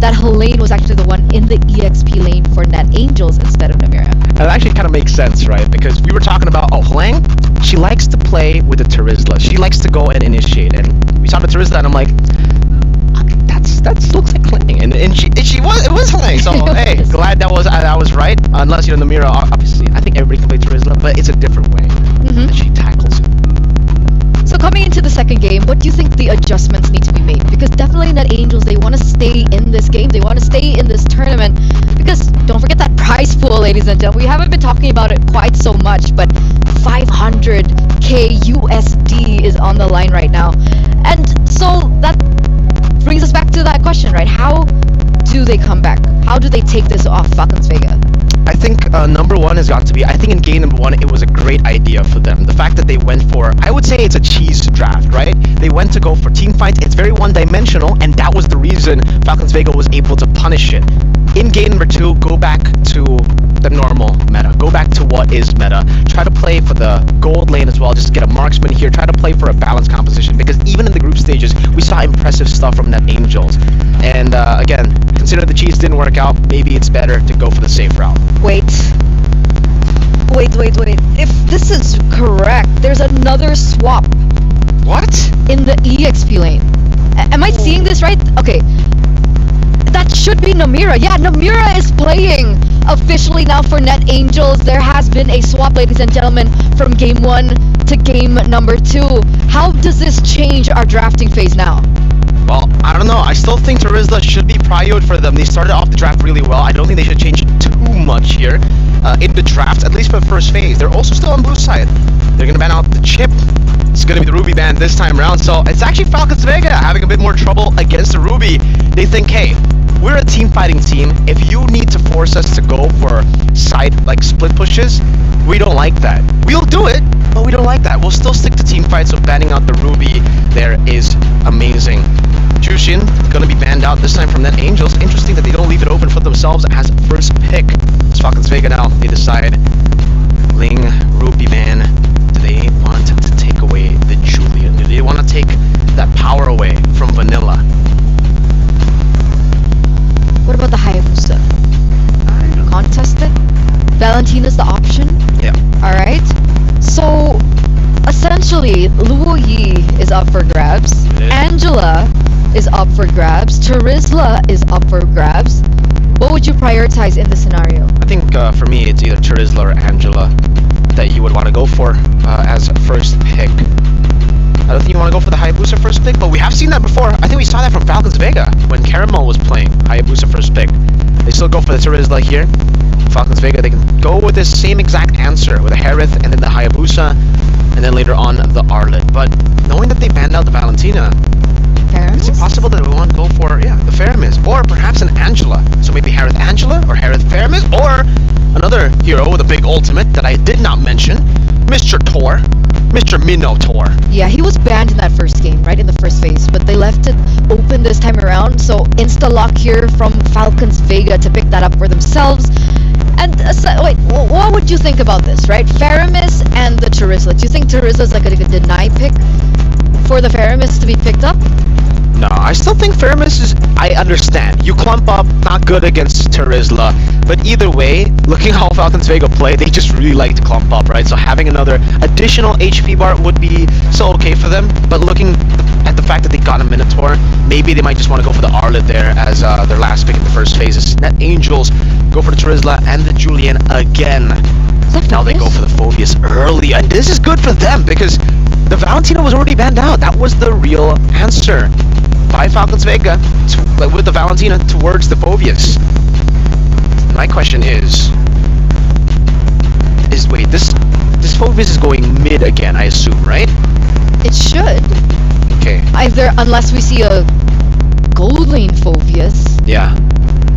that Helene was actually the one in the EXP lane for Net Angels instead of Namira. That actually kind of makes sense, right? Because we were talking about, Helene, she likes to play with the Terizla. She likes to go and initiate. And we saw the Terizla and I'm like, that looks like Helene. And it was Helene. So, hey, glad that was right. Unless, Namira, obviously, I think everybody can play Terizla, but it's a different way that she tackles it. So coming into the second game, what do you think the adjustments need to be made? Because definitely Net Angels, they want to stay in this game. They want to stay in this tournament. Because don't forget that prize pool, ladies and gentlemen. We haven't been talking about it quite so much, but 500k USD is on the line right now. And so that brings us back to that question, right? How do they come back? How do they take this off Falcons Vega? I think number one has got to be, I think in game number one, it was a great idea for them. The fact that they went for, I would say it's a cheese draft, right? They went to go for team fights. It's very one-dimensional, and that was the reason Falcons Vega was able to punish it. In game number two, go back to the normal meta. Go back to what is meta. Try to play for the gold lane as well. Just get a marksman here. Try to play for a balanced composition, because even in the group stages, we saw impressive stuff from Net Angels. And again, consider the cheese didn't work out. Maybe it's better to go for the safe route. Wait. If this is correct, there's another swap. What? In the EXP lane. Am I seeing this right? Okay. That should be Namira. Yeah, Namira is playing officially now for Net Angels. There has been a swap, ladies and gentlemen, from game 1 to game number 2. How does this change our drafting phase now? Well, I don't know. I still think Terizla should be prioed for them. They started off the draft really well. I don't think they should change too much here in the draft, at least for the first phase. They're also still on blue side. They're going to ban out the chip. It's going to be the Ruby ban this time around. So it's actually Falcons Vega having a bit more trouble against the Ruby. They think, hey, we're a team fighting team. If you need to force us to go for side, like split pushes, we don't like that. We'll do it, but we don't like that. We'll still stick to team fights, so banning out the Ruby there is amazing. Jushin going to be banned out this time from Net Angels. Interesting that they don't leave it open for themselves as first pick. It's Falcons Vega now. They decide Ling, Ruby ban. Do they want to take away the Julian? Do they want to take that power away from Vanilla? What about the Hayabusa? Contested? Valentina's the option? Yeah. Alright. So, essentially, Luo Yi is up for grabs. Angela is up for grabs. Terizla is up for grabs. What would you prioritize in this scenario? I think for me, it's either Terizla or Angela that you would want to go for as first pick. I don't think you want to go for the Hayabusa first pick, but we have seen that before. I think we saw that from Falcons Vega when Caramel was playing Hayabusa first pick. They still go for the Terizla here. Falcons Vega, they can go with this same exact answer with a Harith and then the Hayabusa, and then later on the Arlet. But knowing that they banned out the Valentina, is it possible that we want to go for, the Faramis, or perhaps an Angela? So maybe Harith Angela or Harith Faramis, or another hero with a big ultimate that I did not mention, Mr. Tor. Mr. Minotaur. Yeah, he was banned in that first game, right, in the first phase, but they left it open this time around, so insta-lock here from Falcons Vega to pick that up for themselves. And wait, what would you think about this, right? Faramis and the Charizla. Do you think Charizla is like a deny pick for the Faramis to be picked up? No, I still think Faramis is... I understand. You clump up, not good against Charizla. But either way, looking how Falcons Vega play, they just really like to clump up, right? So having another additional HP bar would be so okay for them. But looking at the fact that they got a Minotaur, maybe they might just want to go for the Arlet there as their last pick in the first phases. Net Angels go for the Charizla and the Julian again. Now they go for the Phobius early. And this is good for them because the Valentina was already banned out. That was the real answer by Falcons Vega with the Valentina towards the Phobius. My question is wait, this Phobius is going mid again, I assume, right? It should. Okay. Either, unless we see a Gold Lane Phobius. Yeah.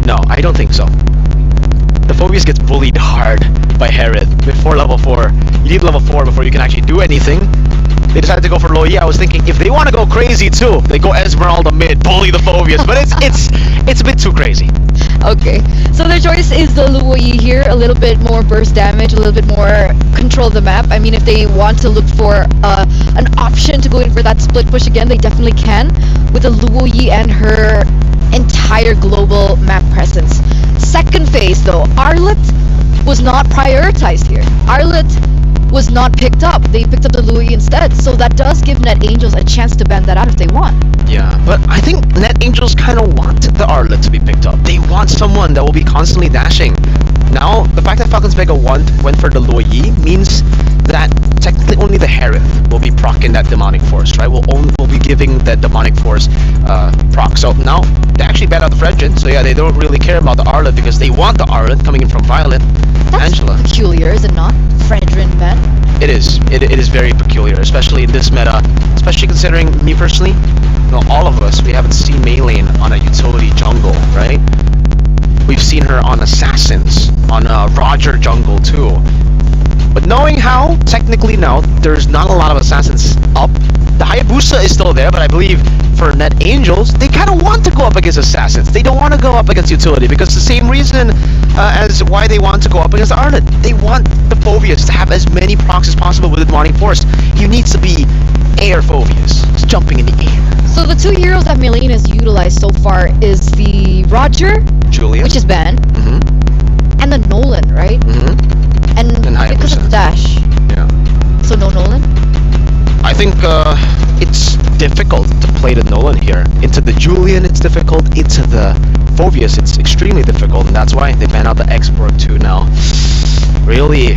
No, I don't think so. The Phobius gets bullied hard by Herod before level 4. You need level 4 before you can actually do anything. They decided to go for Loyi. I was thinking if they want to go crazy too, they go Esmeralda mid, bully the Phobius, but it's a bit too crazy. Okay, so their choice is the Luoyi here, a little bit more burst damage, a little bit more control of the map. I mean, if they want to look for an option to go in for that split push again, they definitely can, with the Luoyi and her entire global map presence. Second phase though, Arlet was not prioritized here. Arlet was not picked up. They picked up the Louis instead, so that does give Net Angels a chance to ban that out if they want. Yeah, but I think Net Angels kind of want the Arlet to be picked up. They want someone that will be constantly dashing. Now, the fact that Falcons Vega went for the Loyi means that technically only the Hereth will be proccing that Demonic Force, right? We'll be giving that Demonic Force proc. So now, they actually ban out the Fredrin, so yeah, they don't really care about the Arlet because they want the Arlet coming in from Violet. That's Angela. Peculiar, is it not? Fredrin ban? It is. It is very peculiar, especially in this meta. Especially considering me personally, you know, all of us, we haven't seen Maylane on a utility jungle, right? We've seen her on Assassins, on Roger jungle too. But knowing how, technically now, there's not a lot of Assassins up. The Hayabusa is still there, but I believe for Net Angels, they kind of want to go up against Assassins. They don't want to go up against utility because the same reason as why they want to go up against Arlet. They want the Phobius to have as many procs as possible with the Demonic Force. He needs to be air Phobius. It's jumping in the air. So the two heroes that Maylane has utilized so far is the Roger, Julian, which is banned, and the Nolan, right? And because of the dash. Yeah. So no Nolan? I think it's difficult to play the Nolan here. Into the Julian, it's difficult. Into the Phobius, it's extremely difficult, and that's why they ban out the export too now. Really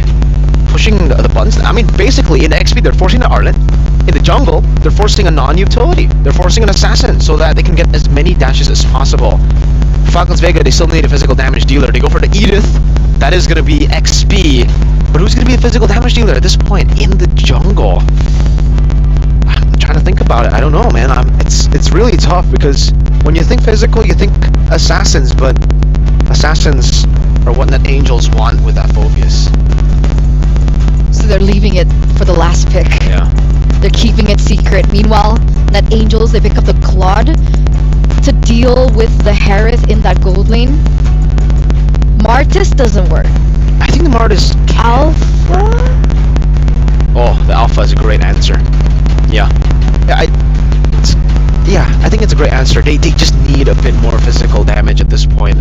pushing the buttons. I mean, basically, in XP, they're forcing the Arlet. In the jungle, they're forcing a non-utility. They're forcing an Assassin so that they can get as many dashes as possible. Falcons Vega, they still need a physical damage dealer. They go for the Edith. That is going to be XP. But who's going to be a physical damage dealer at this point in the jungle? I'm trying to think about it. I don't know, man. It's really tough because when you think physical, you think Assassins, but Assassins are what Net Angels want with that Phobius. So they're leaving it for the last pick. Yeah. They're keeping it secret. Meanwhile, Net Angels, they pick up the Claude to deal with the Hereth in that gold lane. Martis doesn't work. I think the Martis... Alpha? Oh, the Alpha is a great answer. Yeah. I think it's a great answer. They just need a bit more physical damage at this point.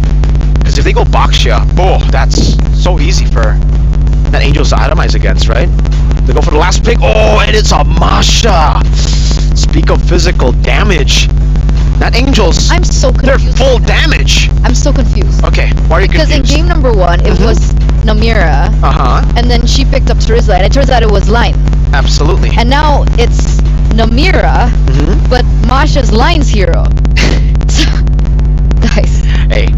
Because if they go Baxia, oh, that's so easy for Net Angels to atomize against, right? They go for the last pick. Oh, and it's a Masha. Speak of physical damage. Net Angels. I'm so confused. They're full damage. I'm so confused. Okay, why are you confused? Because in game number 1, it was Namira. And then she picked up Charizla, and it turns out it was Line. Absolutely. And now it's Namira, but Masha's Line's hero. Guys. Hey,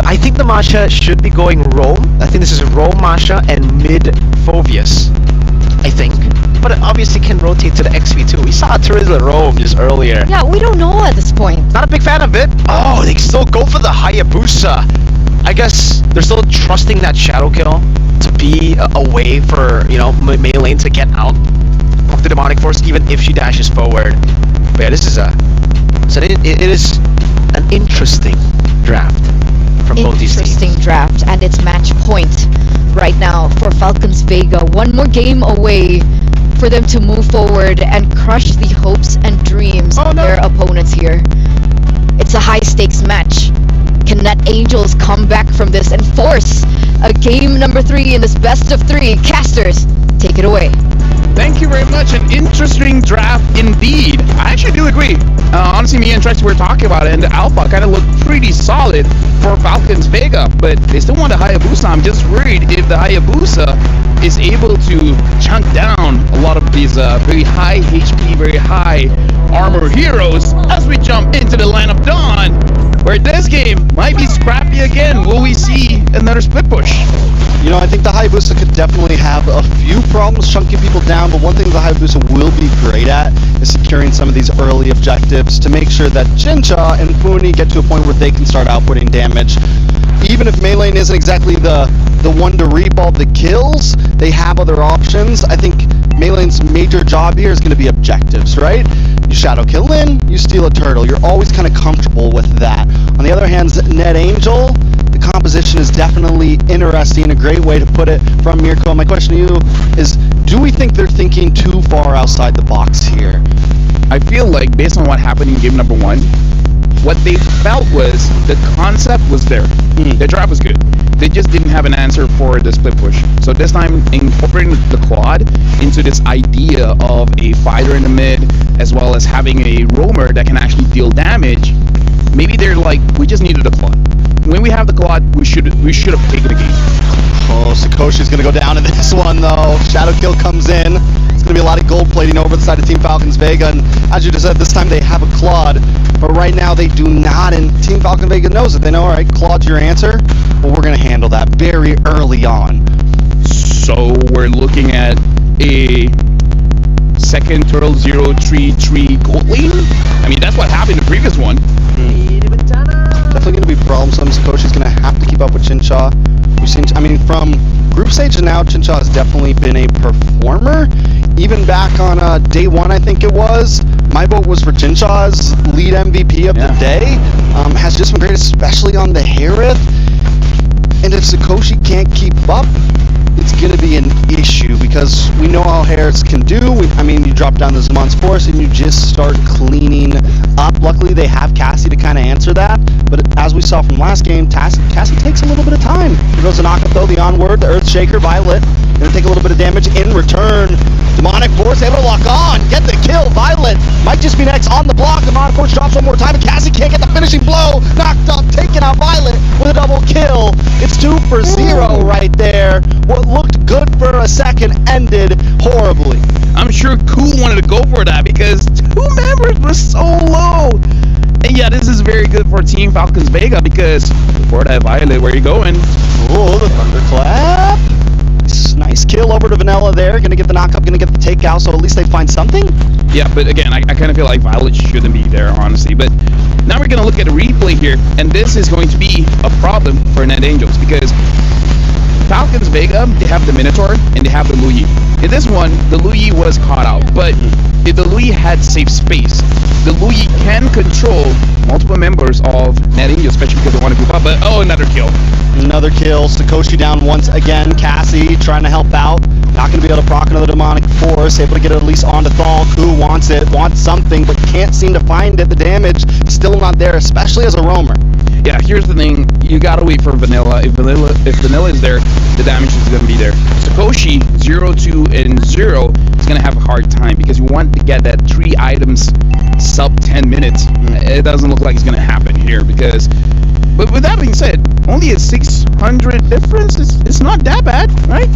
I think the Masha should be going Roam. I think this is Roam Masha and mid Phobius. I think. But it obviously can rotate to the XP too. We saw Charizla Roam just earlier. Yeah, we don't know at this point. Not a big fan of it. Oh, they still go for the Hayabusa. I guess they're still trusting that Shadow Kill to be a way for, you know, Maylane to get out. of the demonic force, even if she dashes forward. But yeah, this is it is an interesting draft from both these teams. Interesting draft, and it's match point right now for Falcons Vega. One more game away for them to move forward and crush the hopes and dreams of their opponents here. It's a high stakes match. Can Net Angels come back from this and force a game number 3 in this best of 3? Casters, take it away. Thank you very much. An interesting draft indeed. I actually do agree. Honestly, me and Trex were talking about it, and the Alpha kind of looked pretty solid for Falcons Vega, but they still want the Hayabusa. I'm just worried if the Hayabusa is able to chunk down a lot of these very high HP, very high armor heroes as we jump into the Land of Dawn, where this game might be scrappy again. Will we see another split push? You know, I think the Hayabusa could definitely have a few problems chunking people down, but one thing the Hayabusa will be great at is securing some of these early objectives to make sure that Jincha and Funi get to a point where they can start outputting damage. Even if Melee isn't exactly the one to reap all the kills, they have other options. I think Melee's major job here is going to be objectives, right? You shadow kill Lin, you steal a turtle. You're always kind of comfortable with that. On the other hand, Net Angel, the composition is definitely interesting, a great way to put it from Mirko. My question to you is, do we think they're thinking too far outside the box here? I feel like based on what happened in game number 1, what they felt was the concept was there. The draft was good. They just didn't have an answer for the split push. So this time, incorporating the quad into this idea of a fighter in the mid, as well as having a roamer that can actually deal damage, maybe they're like, we just needed a quad. When we have the quad, we should have taken the game. Oh, Sakoshi's going to go down in this one, though. Shadow kill comes in. It's going to be a lot of gold plating over the side of Team Falcons Vega, and as you just said, this time they have a Claude, but right now they do not, and Team Falcon Vega knows it. They know, all right, Claude's your answer, well, we're going to handle that very early on. So we're looking at a second turtle 033 gold lane? I mean, that's what happened in the previous one. Definitely going to be problemsome. Sakoshi's going to have to keep up with Chinsha. We've seen, I mean, from group stage to now, Chinsha has definitely been a performer. Even back on day 1, I think it was, my vote was for Chinsha's lead MVP of the day. Has just been great, especially on the Harith. And if Sakoshi can't keep up, it's going to be an issue because we know how Harris can do. I mean, you drop down the Zamon's Force and you just start cleaning up. Luckily, they have Cassie to kind of answer that. But as we saw from last game, Cassie takes a little bit of time. Here goes the knockup, though. The onward, the Earthshaker, Violet. Going to take a little bit of damage in return. Demonic Force able to lock on. Get the kill. Violet might just be next on the block. Demonic Force drops one more time, and Cassie can't get the finishing blow. Knocked up, taking out Violet with a double kill. It's 2 for 0 right there. What looked good for a second ended horribly. I'm sure Cool wanted to go for that because 2 members were so low. And yeah, this is very good for Team Falcons Vega because before that Violet, where are you going? Oh, the Thunderclap. Nice kill over to Vanilla there. Gonna get the knockup, gonna get the takeout, so at least they find something. Yeah, but again, I kind of feel like Violet shouldn't be there, honestly. But now we're gonna look at a replay here, and this is going to be a problem for Net Angels because Falcons Vega, they have the Minotaur and they have the Luyi. In this one, the Luyi was caught out, but if the Luyi had safe space, the Luyi can control multiple members of Net Angels, especially because they want to group up. But oh, another kill. Another kill. Sakoshi down once again. Cassie trying to help out. Not going to be able to proc another Demonic Force. Able to get it at least onto Thal. Ku wants it, wants something, but can't seem to find it. The damage still not there, especially as a roamer. Yeah, here's the thing. You gotta wait for Vanilla. If Vanilla is there, the damage is gonna be there. Sakoshi 0, 2, and 0 is gonna have a hard time because you want to get that 3 items sub 10 minutes. It doesn't look like it's gonna happen here because. But with that being said, only a 600 difference. It's not that bad, right?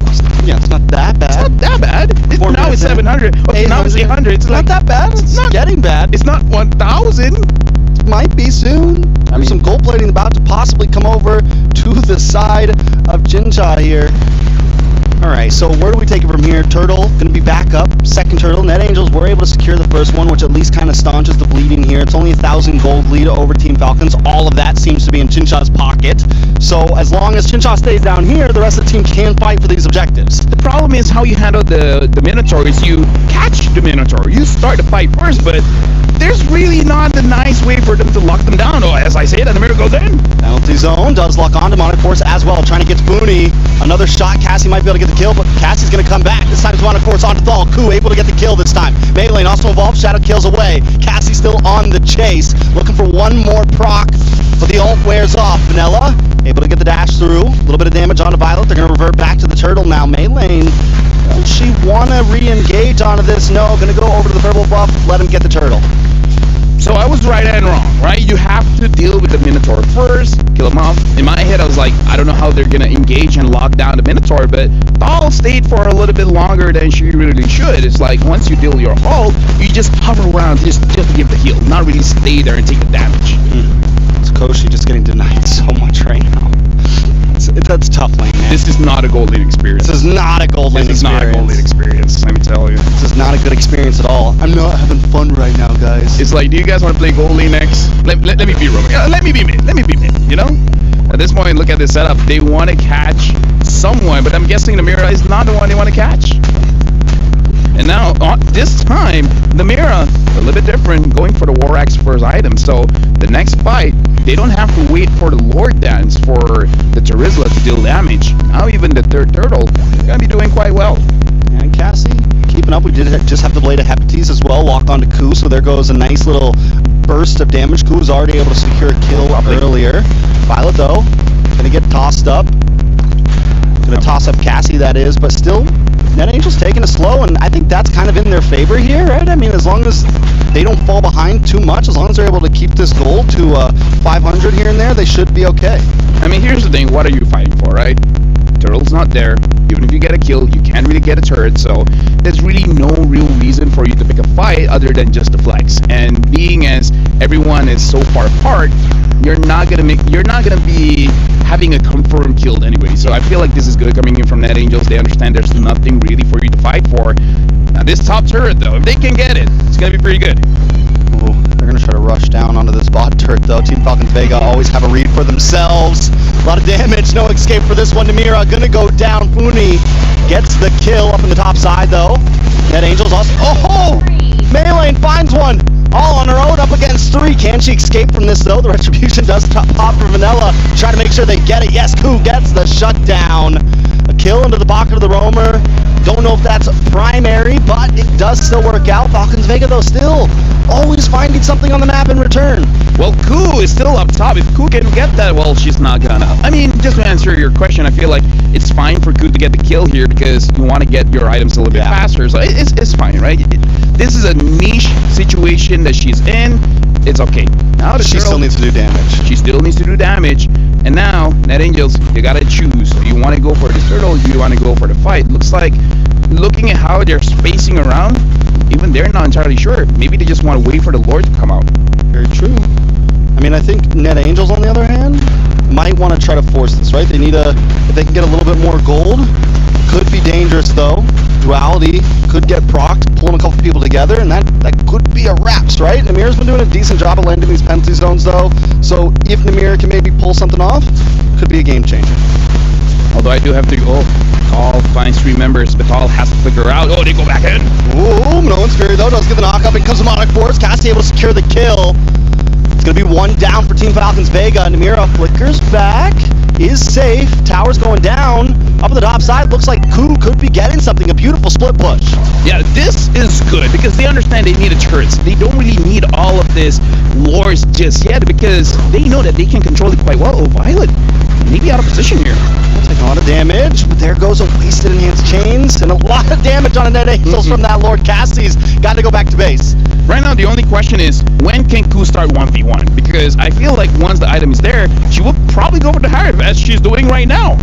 Yeah, it's not that bad. It's not that bad. Now it's 700. Okay, now it's 800. It's not that bad. It's not getting bad. It's not 1,000. Might be soon. I mean, some gold plating about to possibly come over to the side of Jincha here. Alright, so where do we take it from here? Turtle, going to be back up. Second turtle. Net Angels were able to secure the first one, which at least kind of staunches the bleeding here. It's only 1,000 1,000 gold lead over Team Falcons. All of that seems to be in Chincha's pocket. So as long as Chincha stays down here, the rest of the team can fight for these objectives. The problem is how you handle the Minotaur is you catch the Minotaur. You start the fight first, but there's really not a nice way for them to lock them down. Oh, as I say that, the Minotaur goes in. Penalty zone does lock on Demonic Force as well, trying to get Booney. Another shot, Cassie might be able to get the kill, but Cassie's going to come back. This time Demonic Force onto Thal. Ku able to get the kill this time. Melee also involved, Shadow kills away. Cassie still on the chase, looking for one more proc, but the ult wears off. Vanilla able to get the dash through. A little bit of damage onto Violet. They're going to revert back to the turtle now. Melee, does she want to re-engage onto this? No, going to go over to the purple buff, let him get the turtle. So I was right and wrong, right? You have to deal with the Minotaur first, kill him off. In my head, I was like, I don't know how they're going to engage and lock down the Minotaur, but Thal stayed for a little bit longer than she really should. It's like, once you deal your ult, you just hover around just to give the heal, not really stay there and take the damage. It's Koshi just getting denied so much right now. That's tough lane, man. This is not a gold lane experience. This is not a gold lane experience. This is not a gold lane experience, let me tell you. This is not a good experience at all. I'm not having fun right now, guys. It's like, do you guys want to play gold lane next? Let me be roaming. Let me be mid, you know? At this point, look at this setup. They want to catch someone, but I'm guessing the Mira is not the one they want to catch. And now, this time, the Mira, a little bit different, going for the War Axe first item. So, the next fight, they don't have to wait for the Lord Dance for the Terizla to deal damage. Now, even the third turtle, they're going to be doing quite well. And Cassie, keeping up. We did just have the Blade of Hepates as well, locked onto Ku, so there goes a nice little burst of damage. Ku was already able to secure a kill earlier. Violet, though, going to get tossed up. Going to toss up Cassie, that is, but still, NetAngel's taking it slow, and I think that's kind of in their favor here, right? I mean, as long as they don't fall behind too much, as long as they're able to keep this goal to 500 here and there, they should be okay. I mean, here's the thing, what are you fighting for, right? Turtle's not there. Even if you get a kill, you can't really get a turret, so there's really no real reason for you to pick a fight other than just the flex. And being as everyone is so far apart, you're not gonna be having a confirmed kill anyway. So I feel like this is good coming in from NetAngels. They understand there's nothing really for you to fight for. Now this top turret though, if they can get it, it's gonna be pretty good. Ooh, they're gonna try to rush down onto this bot turret though. Team Falcons Vega always have a read for themselves. A lot of damage, no escape for this one. Namira gonna go down. Funi gets the kill up in the top side though. NetAngels also, oh! Melee finds one! All on her own up against 3. Can she escape from this though? The Retribution does pop for Vanilla. Try to make sure they get it. Yes, Ku gets the shutdown. A kill into the pocket of the Roamer. Don't know if that's primary, but it does still work out. Falcons Vega though still always finding something on the map in return. Well, Ku is still up top. If Ku can get that, well, she's not gonna. I mean, just to answer your question, I feel like it's fine for Ku to get the kill here because you want to get your items a little bit faster. So it's fine, right? This is a niche situation that she's in. It's okay. Now she still needs to do damage. She still needs to do damage. And now, NetAngels, you gotta choose. Do you want to go for the turtle or do you want to go for the fight? Looks like, looking at how they're spacing around, even they're not entirely sure. Maybe they just want to wait for the Lord to come out. Very true. I mean, I think NetAngels, on the other hand, might want to try to force this, right? They need if they can get a little bit more gold, could be dangerous though. Duality could get procced, pulling a couple people together, and that could be a wraps, right? Namir's been doing a decent job of landing these penalty zones though, so if Namir can maybe pull something off, could be a game changer. Although I do have to, Batal finds 3 members. Batal has to figure out. Oh, they go back in. Ooh, no one's Fury though, does get the knock up, and comes Demonic Force. Cassie able to secure the kill. It's going to be 1 down for Team Falcons Vega. Namira flickers back, is safe. Tower's going down. Up on the top side, looks like Ku could be getting something. A beautiful split push. Yeah, this is good because they understand they need a turrets. They don't really need all of this lores just yet because they know that they can control it quite well. Oh, Violet, maybe out of position here. Taking a lot of damage, but there goes a wasted enhanced chains and a lot of damage on a NetAngels from that Lord. Cassie's got to go back to base. Right now, the only question is, when can Ku start 1v1? Because I feel like once the item is there, she will probably go for the Harif as she's doing right now.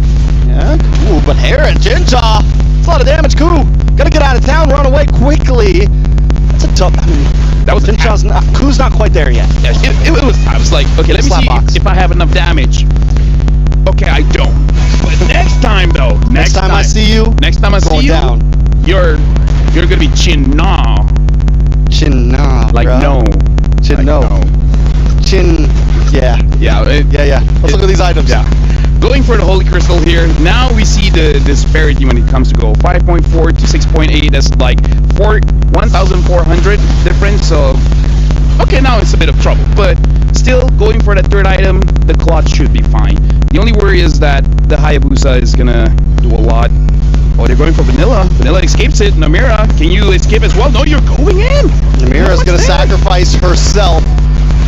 Yeah, ooh, but Hera, Jinja, it's a lot of damage. Ku, gotta get out of town, run away quickly. That's a tough, I mean, that was Jinja's Ku's not quite there yet. Yeah, it was, I was like, okay, let me see if I have enough damage. Okay, I don't. But next time though, next time I see you, down. You're gonna be Chin-na. Chin-na, like bro. no. Chin-no. Like no. Chin. Yeah. Yeah. Let's look at these items. Yeah. Going for the Holy Crystal here. Now we see the disparity when it comes to gold. 5.4 to 6.8. That's like 1,400 difference. So, okay, now it's a bit of trouble. But still, going for that third item, the clutch should be fine. The only worry is that the Hayabusa is gonna do a lot. Oh, they're going for Vanilla. Vanilla escapes it. Namira, can you escape as well? No, you're going in. Namira's gonna sacrifice herself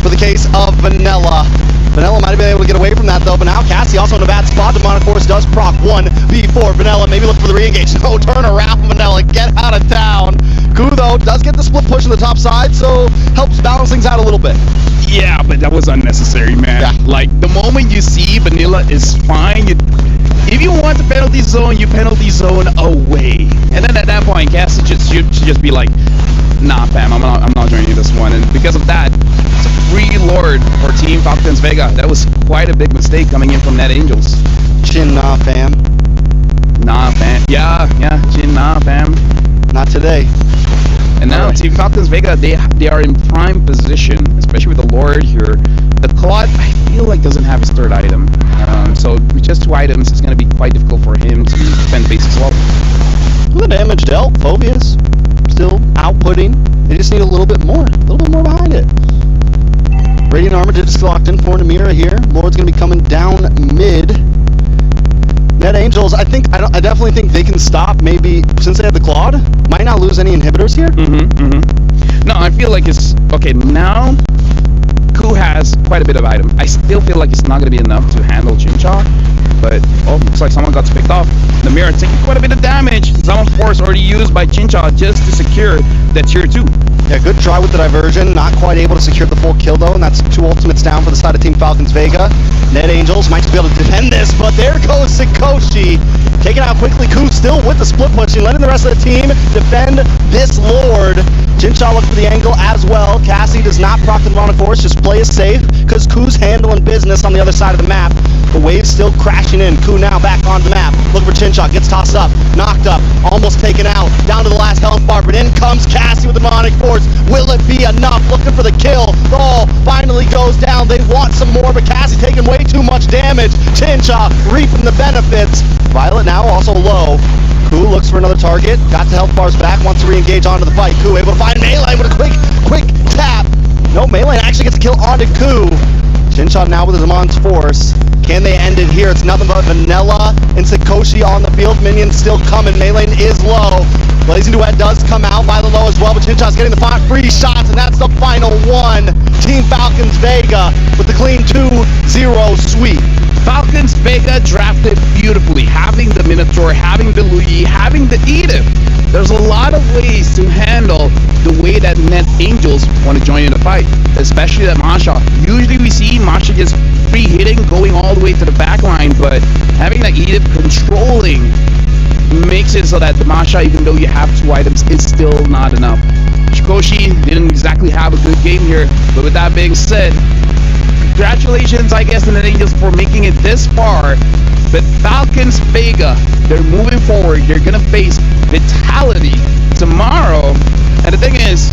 for the case of Vanilla. Vanilla might have been able to get away from that though, but now Cassie also in a bad spot. Demonic Force does proc 1 before Vanilla. Maybe look for the re-engage. No, turn around, Vanilla. Get out of town. Ku though does get the split push on the top side, so helps balance things out a little bit. Yeah, but that was unnecessary, man. Yeah. Like, the moment you see Vanilla is fine, if you want the penalty zone, you penalty zone away. And then at that point, Cassie should just be like, nah, fam, I'm not joining this one. And because of that, it's a free lord for Team Falcons Vega. That was quite a big mistake coming in from Net Angels. Chin, nah, fam. Nah, fam. Yeah, Chin, nah, fam. Not today. And now Team Falcons Vega, they are in prime position, especially with the Lord here. The Claude, I feel like, doesn't have his third item. So with just 2 items, it's going to be quite difficult for him to defend base as well. The damage dealt. Phobia's still outputting. They just need a little bit more behind it. Radiant Armor just locked in for Namira here. Lord's going to be coming down mid. Net Angels, I definitely think they can stop, maybe, since they have the Claude, might not lose any inhibitors here. No, I feel like it's, okay, now Ku has quite a bit of item. I still feel like it's not going to be enough to handle Chincha, but, oh, looks like someone got picked off. Namira taking quite a bit of damage. Zama Force already used by Chincha just to secure that tier 2. Yeah, good try with the diversion. Not quite able to secure the full kill though, and that's 2 ultimates down for the side of Team Falcons Vega. Net Angels might be able to defend this, but there goes Sikoshi. Taken out quickly. Ku still with the split pushing, letting the rest of the team defend this Lord. Chincha looks for the angle as well. Cassie does not proc the Demonic Force, just play it safe, because Ku's handling business on the other side of the map. The wave's still crashing in. Ku now back on the map. Looking for Chincha, gets tossed up, knocked up, almost taken out, down to the last health bar, but in comes Cassie with the Demonic Force. Will it be enough? Looking for the kill. The all finally goes down. They want some more, but Cassie taking way too much damage. Chincha reaping the benefits. Violet now also low. Ku looks for another target. Got the health bars back. Wants to re-engage onto the fight. Ku able to find Melee with a quick tap. No, Melee actually gets a kill onto Ku. Chincha now with his Demon's Force. Can they end it here? It's nothing but Vanilla and Sikoshi on the field. Minions still coming. Melee is low. Blazing Duet does come out by the low as well, but Chincha's getting the 5 free shots, and that's the final one. Team Falcons Vega with the clean 2-0 sweep. Falcons Vega drafted beautifully, having the Minotaur, having the Luigi, having the Edith. There's a lot of ways to handle the way that Net Angels want to join in the fight, especially that Masha. Usually we see Masha just free hitting, going all the way to the back line, but having that Edith controlling makes it so that the Masha, even though you have 2 items, is still not enough. Sikoshi didn't exactly have a good game here, but with that being said, congratulations, I guess, to the Angels for making it this far. But Falcons Vega, they're moving forward. They're gonna face Vitality tomorrow. And the thing is,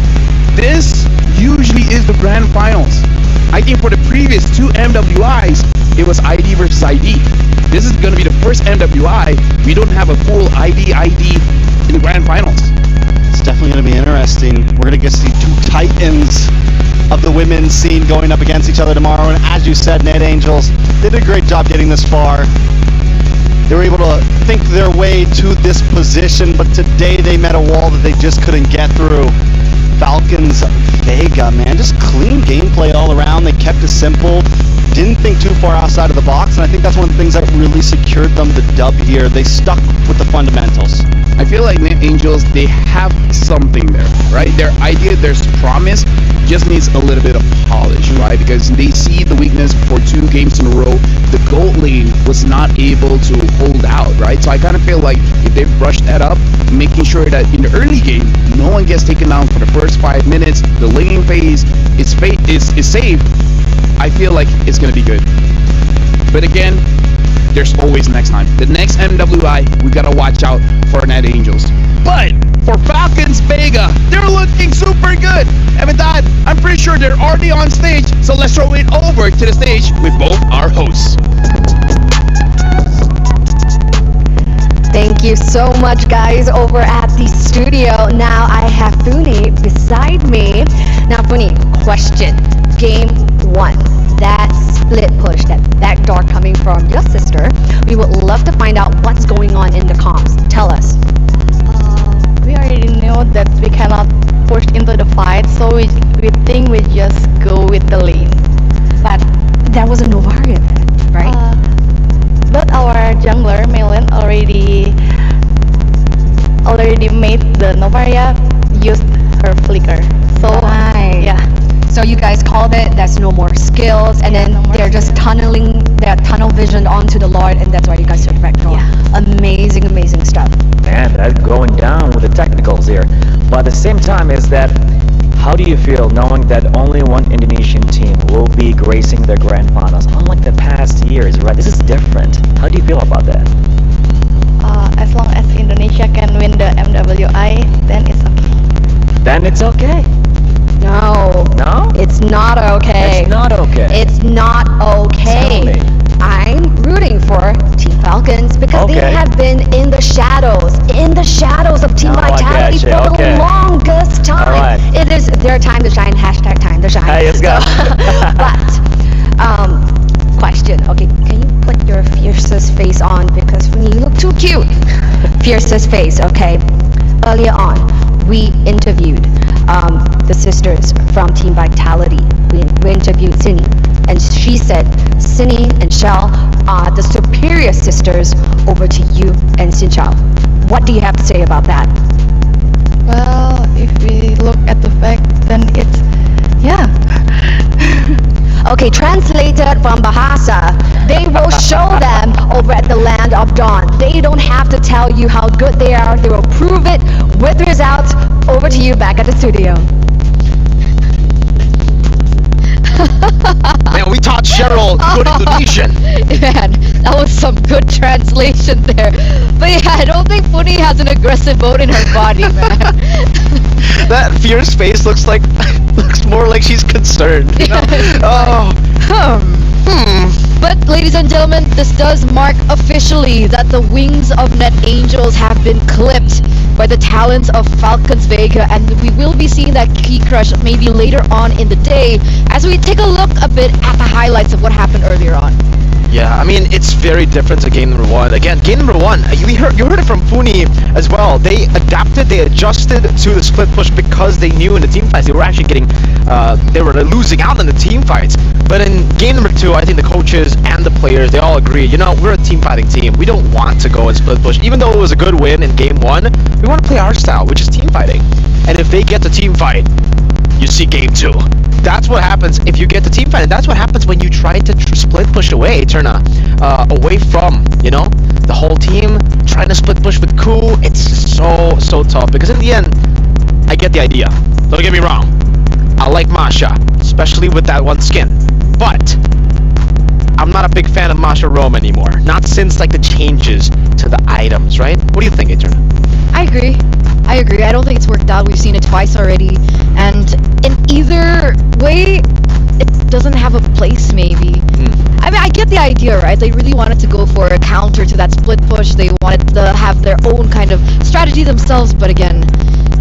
this usually is the grand finals. I think for the previous 2 MWIs, it was ID versus ID. This is gonna be the first MWI. We don't have a full ID in the grand finals. It's definitely gonna be interesting. We're gonna get to see 2 titans of the women's scene going up against each other tomorrow. And as you said, Net Angels did a great job getting this far. They were able to think their way to this position, but today they met a wall that they just couldn't get through. Falcons Vega, man, just clean gameplay all around. They kept it simple, didn't think too far outside of the box, and I think that's one of the things that really secured them the dub here. They stuck with the fundamentals. I feel like Net Angels, they have something there, right? Their idea, their promise just needs a little bit of polish, right? Because they see the weakness for 2 games in a row. The gold lane was not able to hold out, right? So I kind of feel like if they brush that up, making sure that in the early game, no one gets taken down for the first 5 minutes, the laning phase is safe, I feel like it's going to be good. But again, there's always next time. The next MWI, we got to watch out for Net Angels. But for Falcons Vega, they're looking super good. And with that, I'm pretty sure they're already on stage. So let's let's throw it over to the stage with both our hosts. Thank you so much, guys, over at the studio. Now I have Funi beside me. Now, Funi, question. Game 1. That split push, that backdoor coming from your sister. We would love to find out what's going on in the comms. Tell us. We already know that we cannot push into the fight, so we think we just go with the lane. But there was a Novaria there, right? But our jungler, Melon, already made the Novaria use her flicker. So, right. yeah. So you guys called it, there's no more skills, and then no more they're just tunneling their tunnel vision onto the Lord, and that's why you guys took backdoor. Yeah. Amazing, amazing stuff. Man, that's going down with the technicals here. But at the same time is that, how do you feel knowing that only one Indonesian team will be gracing the grand finals? Unlike the past years, right? This is different. How do you feel about that? As long as Indonesia can win the MWI, then it's okay. Then it's okay. No. No? It's not okay. It's not okay. It's not okay. Tell me. I'm rooting for Team Falcons because they Okay. have been in the shadows of Team Oh, I Vitality for getcha. the Okay. longest time. All right. It is their time to shine. Hashtag time to shine. Hey, let's go. But, question. Okay, can you put your fiercest face on because when you look too cute. Fiercest face. Okay. Earlier on, we interviewed the sisters from Team Vitality. We interviewed Cindy, and she said Cindy and Shell are the superior sisters over to you and Sinchao. What do you have to say about that? Well, if we look at the fact, then it's, yeah. Okay, translated from Bahasa, they will show them over at the land of dawn. They don't have to tell you how good they are. They will prove it with results. Over to you back at the studio. Man, we taught Cheryl good Indonesian. Man, that was some good translation there. But yeah, I don't think Funi has an aggressive mode in her body, man. That fierce face looks more like she's concerned. You know? But ladies and gentlemen, this does mark officially that the wings of Net Angels have been clipped by the talents of Falcons Vega, and we will be seeing that key crush maybe later on in the day as we take a look a bit at the highlights of what happened earlier on. Yeah, I mean, it's very different to game number 1. Again, game number 1, you heard it from Funi as well. They adapted, they adjusted to the split push because they knew in the team fights they were actually getting, they were losing out in the team fights. But in game number 2, I think the coaches and the players, they all agree, you know, we're a team fighting team. We don't want to go and split push. Even though it was a good win in game 1, we want to play our style, which is team fighting. And if they get the team fight, you see game 2. That's what happens if you get the team fight, and that's what happens when you try to split push away, turn away from, you know, the whole team, trying to split push with Ku. It's so tough, because in the end, I get the idea. Don't get me wrong. I like Masha, especially with that one skin, but I'm not a big fan of Masha Rome anymore. Not since like the changes to the items, right? What do you think, Eterna? I agree. I don't think it's worked out. We've seen it twice already, and in either way, it doesn't have a place maybe. I mean, I get the idea, right? They really wanted to go for a counter to that split push. They wanted to have their own kind of strategy themselves, but again,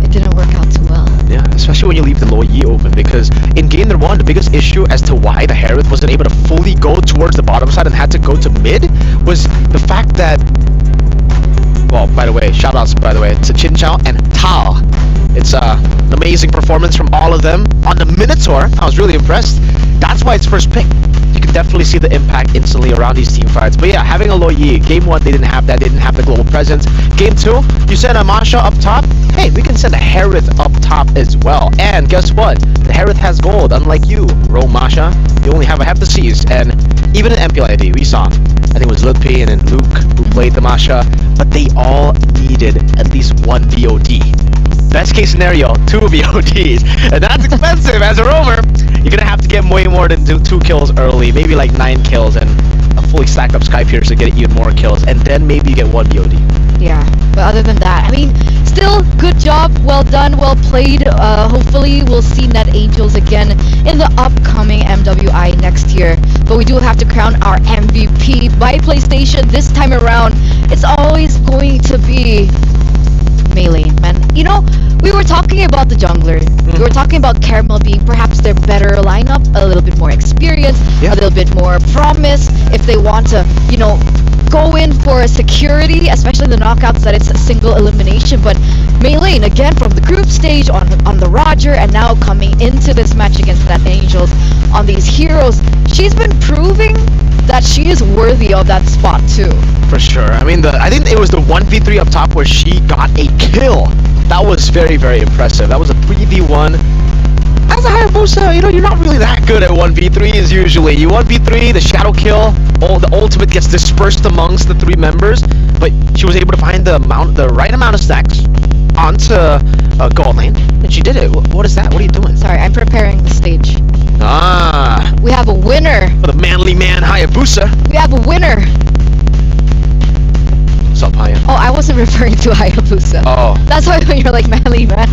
it didn't work out too well. Yeah, especially when you leave the low Yi open, because in game number 1, the biggest issue as to why the Harith wasn't able to fully go towards the bottom side and had to go to mid was the fact that, well, by the way, shoutouts by the way to Chin Chao and Tal. It's an amazing performance from all of them on the Minotaur. I was really impressed. That's why it's first pick. You can definitely see the impact instantly around these team fights. But yeah, having a low Yi, game 1 they didn't have that, they didn't have the global presence. Game 2, you send a Masha up top. Hey, we can send a Harith up top as well. And guess what? The Harith has gold, unlike you, Ro Masha. You only have a half the C's. And even in MPLID, we saw, I think it was Ludpi and then Luke who played the Masha, but they all needed at least 1 VOD. Best case scenario, 2 VODs, and that's expensive. As a roamer, you're gonna have to get way more than 2 kills early, maybe like 9 kills and a fully stacked up Sky Pierce to get even more kills, and then maybe you get 1 VOD. Yeah, but other than that, I mean, still, good job, well done, well played. Hopefully we'll see Net Angels again in the upcoming MWI MWI next year. But we do have to crown our MVP by PlayStation this time around. It's always going to be Melee, man. You know, we were talking about the jungler. We were talking about Caramel being perhaps their better lineup, a little bit more experience, a little bit more promise if they want to, you know, go in for security, especially the knockouts that it's a single elimination. But Melee, again, from the group stage on the Roger, and now coming into this match against that Angels on these heroes, she's been proving that she is worthy of that spot too. For sure. I mean, I think it was the 1v3 up top where she got a kill. That was very, very impressive. That was a 3v1. As a Hayabusa, you know, you're not really that good at 1v3s usually. You 1v3, the shadow kill, the ultimate gets dispersed amongst the three members, but she was able to find the right amount of stacks onto gold lane, and she did it. What is that? What are you doing? Sorry, I'm preparing the stage. Ah. We have a winner. For the manly man Hayabusa. We have a winner. What's up, Haya? Oh, I wasn't referring to Hayabusa. Oh. That's why when you're like manly man.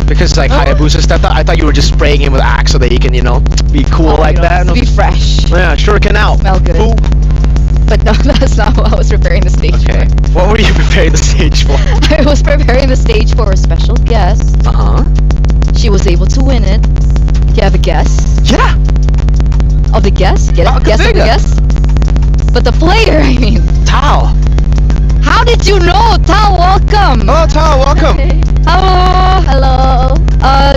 Because like Hayabusa stuff, I thought you were just spraying him with Axe so that he can, you know, be cool like that. Be fresh. Yeah, shuriken out. Smell good. Ooh. But no, that's not what I was preparing the stage for. What were you preparing the stage for? I was preparing the stage for a special guest. She was able to win it. Do you have a guess? Yeah. Of the guest? Get it? Guess of the guest? But the player, I mean. Tao. How did you know? Tao, welcome. Oh, Tao, welcome. Hello. Hello.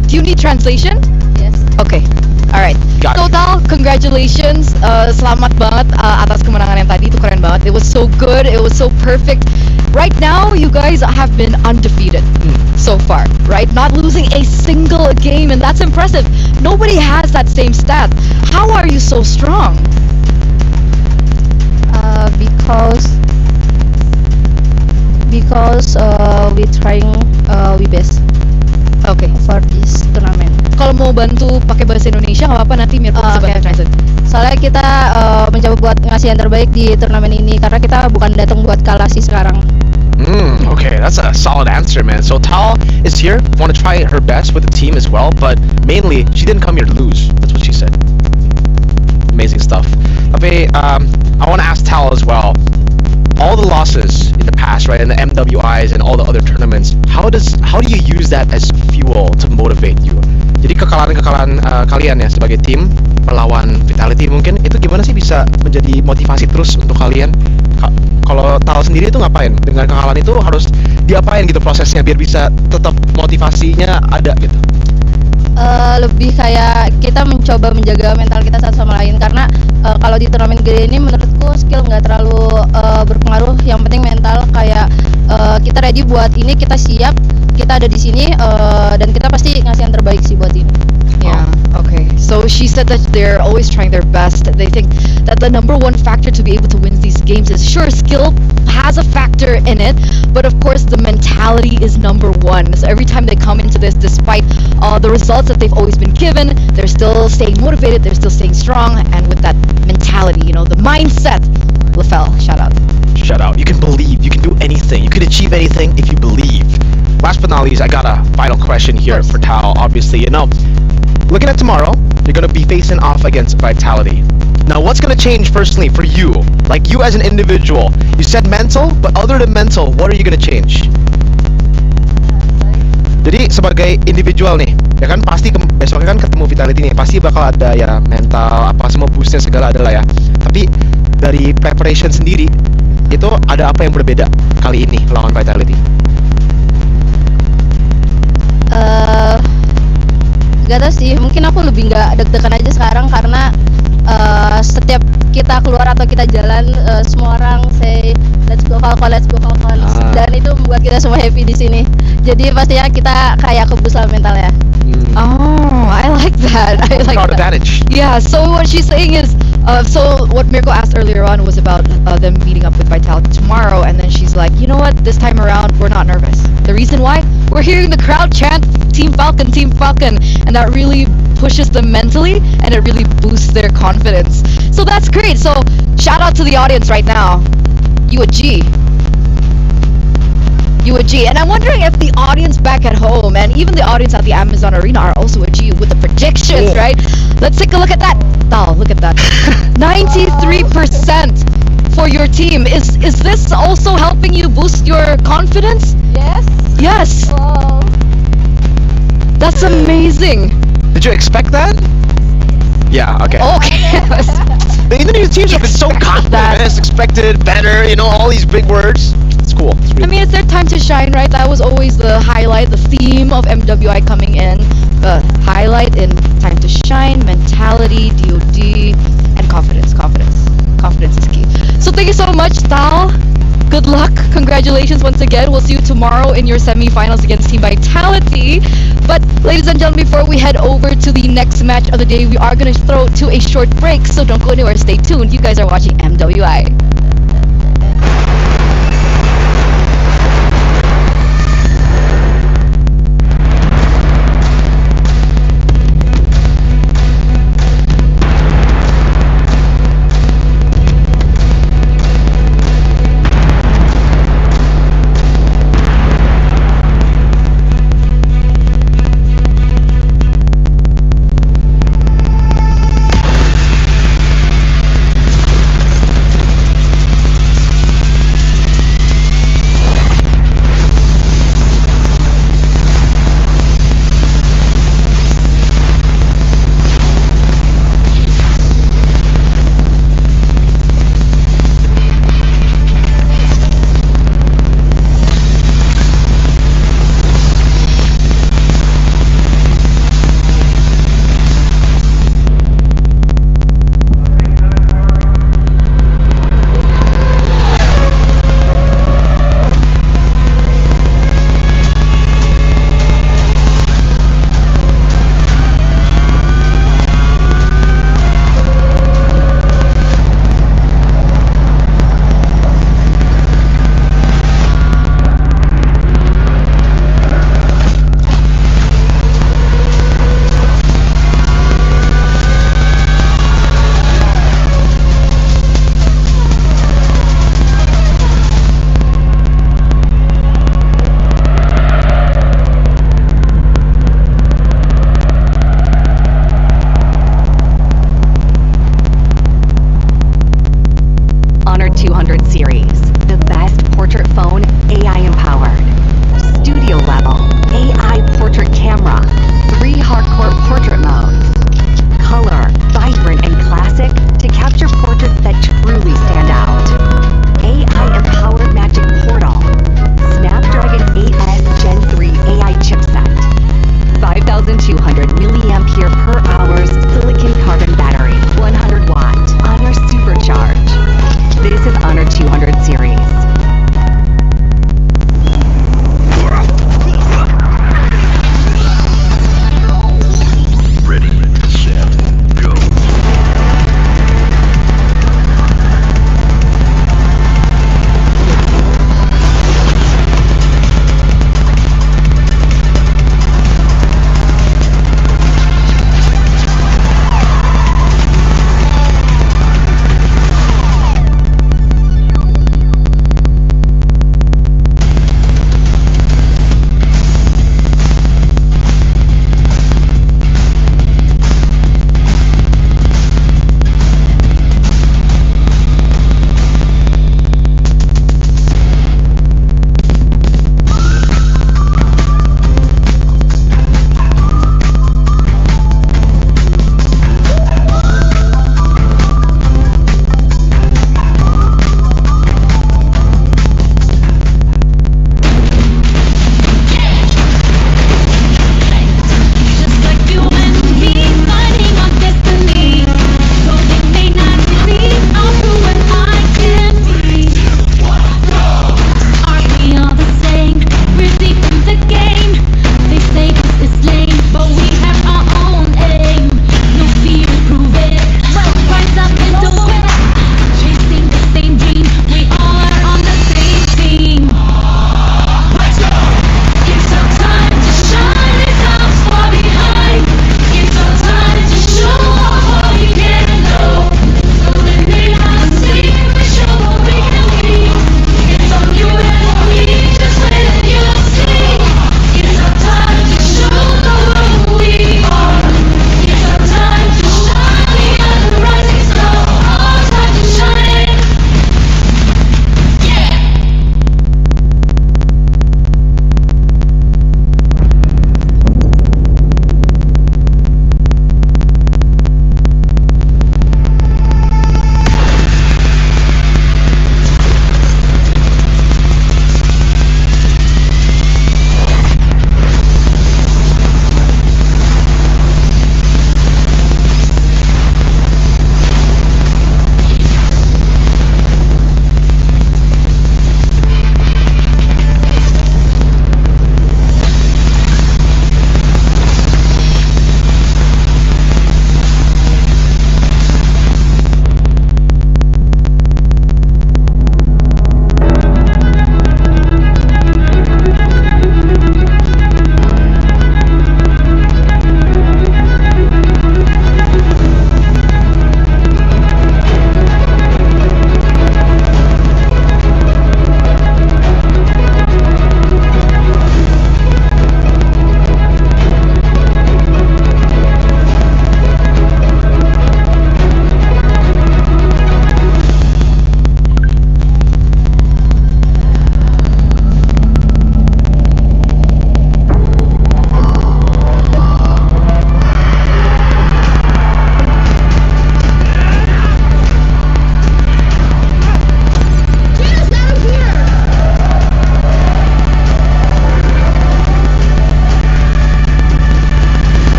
Do you need translation? Yes. Okay. Alright. So Tao, congratulations. Selamat banget atas kemenangan yang tadi. Itu keren banget. It was so good. It was so perfect. Right now, you guys have been undefeated so far, right? Not losing a single game, and that's impressive. Nobody has that same stat. How are you so strong? Because we trying we best. Okay. For this tournament. Kalau mau bantu pakai bahasa Indonesia nggak apa-apa, nanti Mirko bisa bantu translate. Soalnya kita mencoba buat ngasih yang terbaik di turnamen ini karena kita bukan datang buat kalah sih sekarang. Okay, that's a solid answer, man. So Tao is here, want to try her best with the team as well, but mainly she didn't come here to lose. That's what she said. Amazing stuff. Tapi I want to ask Tao as well. All the losses in the past, right, in the MWIs and all the other tournaments, how do you use that as fuel to motivate you? Jadi kekalahan kalian ya sebagai tim melawan Vitality mungkin itu gimana sih bisa menjadi motivasi terus untuk kalian? Kalau Tao sendiri itu ngapain? Dengan kekalahan itu harus diapain gitu prosesnya biar bisa tetap motivasinya ada gitu? Lebih kayak kita mencoba menjaga mental kita satu sama lain karena kalau di turnamen gede ini menurutku skill nggak terlalu berpengaruh, yang penting mental. Kayak kita ready buat ini, kita siap, kita ada di sini dan kita pasti ngasih yang terbaik sih buat ini. Yeah, okay. So she said that they're always trying their best. They think that the number one factor to be able to win these games is, sure, skill has a factor in it, but of course the mentality is number one. So every time they come into this, despite the results that they've always been given, they're still staying motivated, they're still staying strong, and with that mentality, you know, the mindset. LaFell, shout out. Shout out. You can believe, you can do anything, you can achieve anything if you believe. Last but not least, I got a final question here for Tao. Obviously, you know, looking at tomorrow, you're going to be facing off against Vitality. Now, what's going to change personally for you? Like you as an individual. You said mental, but other than mental, what are you going to change? Jadi sebagai individual nih, ya kan pasti besoknya kan ketemu Vitality nih, pasti bakal ada ya mental, apa semua boostnya segala adalah ya. Tapi dari preparation sendiri, itu ada apa yang berbeda kali ini lawan Vitality? Gak tau sih, mungkin aku lebih nggak deg-degan aja sekarang karena setiap kita keluar atau kita jalan semua orang say let's go Falcon, dan itu membuat kita semua happy di sini. Jadi pastinya kita kayak kebus lah mentalnya. Oh, I like that. I like that. Advantage. Yeah, so what she's saying is, so what Mirko asked earlier on was about them meeting up with Vitality tomorrow, and then she's like, you know what, this time around, we're not nervous. The reason why? We're hearing the crowd chant, Team Falcon, and that really pushes them mentally, and it really boosts their confidence. So that's great. So shout out to the audience right now. You a G. You a G. And I'm wondering if the audience back at home and even the audience at the Amazon Arena are also a G with the predictions, right? Let's take a look at that. Oh, look at for your team. Is this also helping you boost your confidence? Yes. Yes. Wow. That's amazing. Did you expect that? Yeah. Okay. Okay. The Indonesian teams have been so confident. As expected, better. You know, all these big words. It's cool. It's I really mean, it's their time to shine, right? That was always the highlight, the theme of MWI coming in. The highlight in time to shine, mentality, DOD, and confidence. Confidence is key. So thank you so much, Tal. Good luck. Congratulations once again. We'll see you tomorrow in your semifinals against Team Vitality. But ladies and gentlemen, before we head over to the next match of the day, we are going to throw to a short break. So don't go anywhere. Stay tuned. You guys are watching MWI.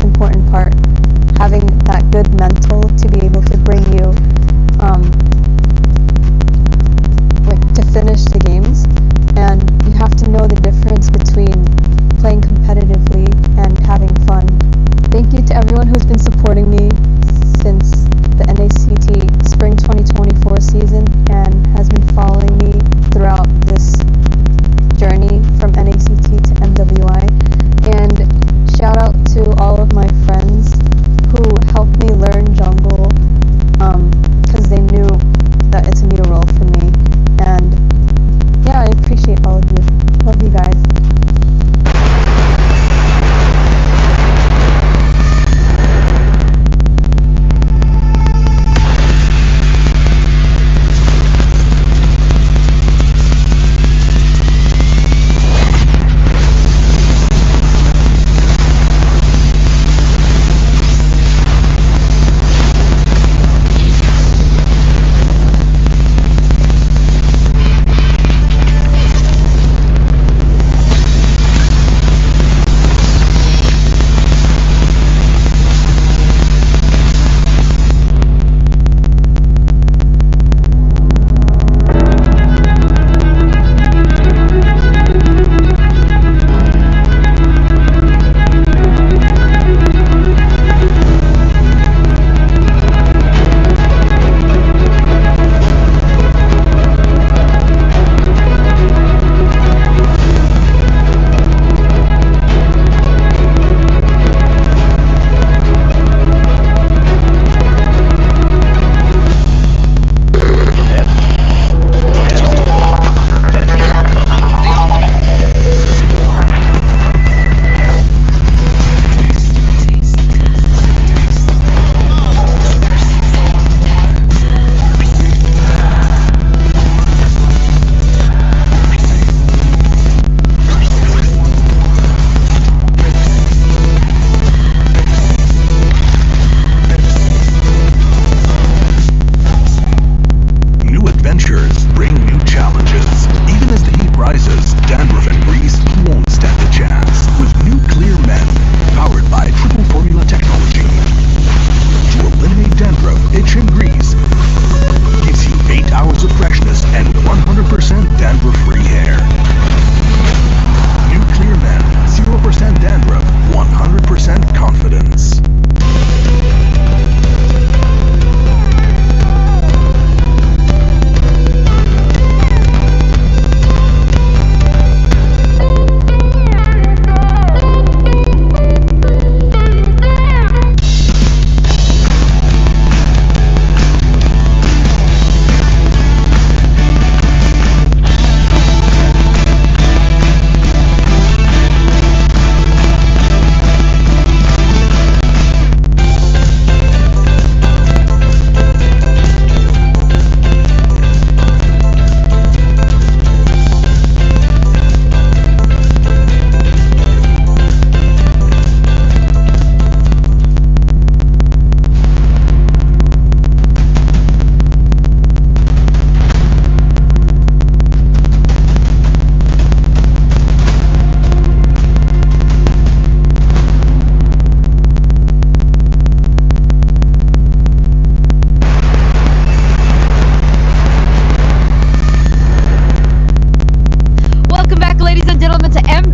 most important part. Having that good mental to be able to bring you to finish the games, and you have to know the difference between playing competitively and having fun. Thank you to everyone who's been supporting me since the NACT Spring 2024 season and has been following me throughout this journey from NACT to MWI. And shout out to all of my friends who helped me learn jungle because they knew that it's a new role for me. And yeah, I appreciate all of you. Love you guys.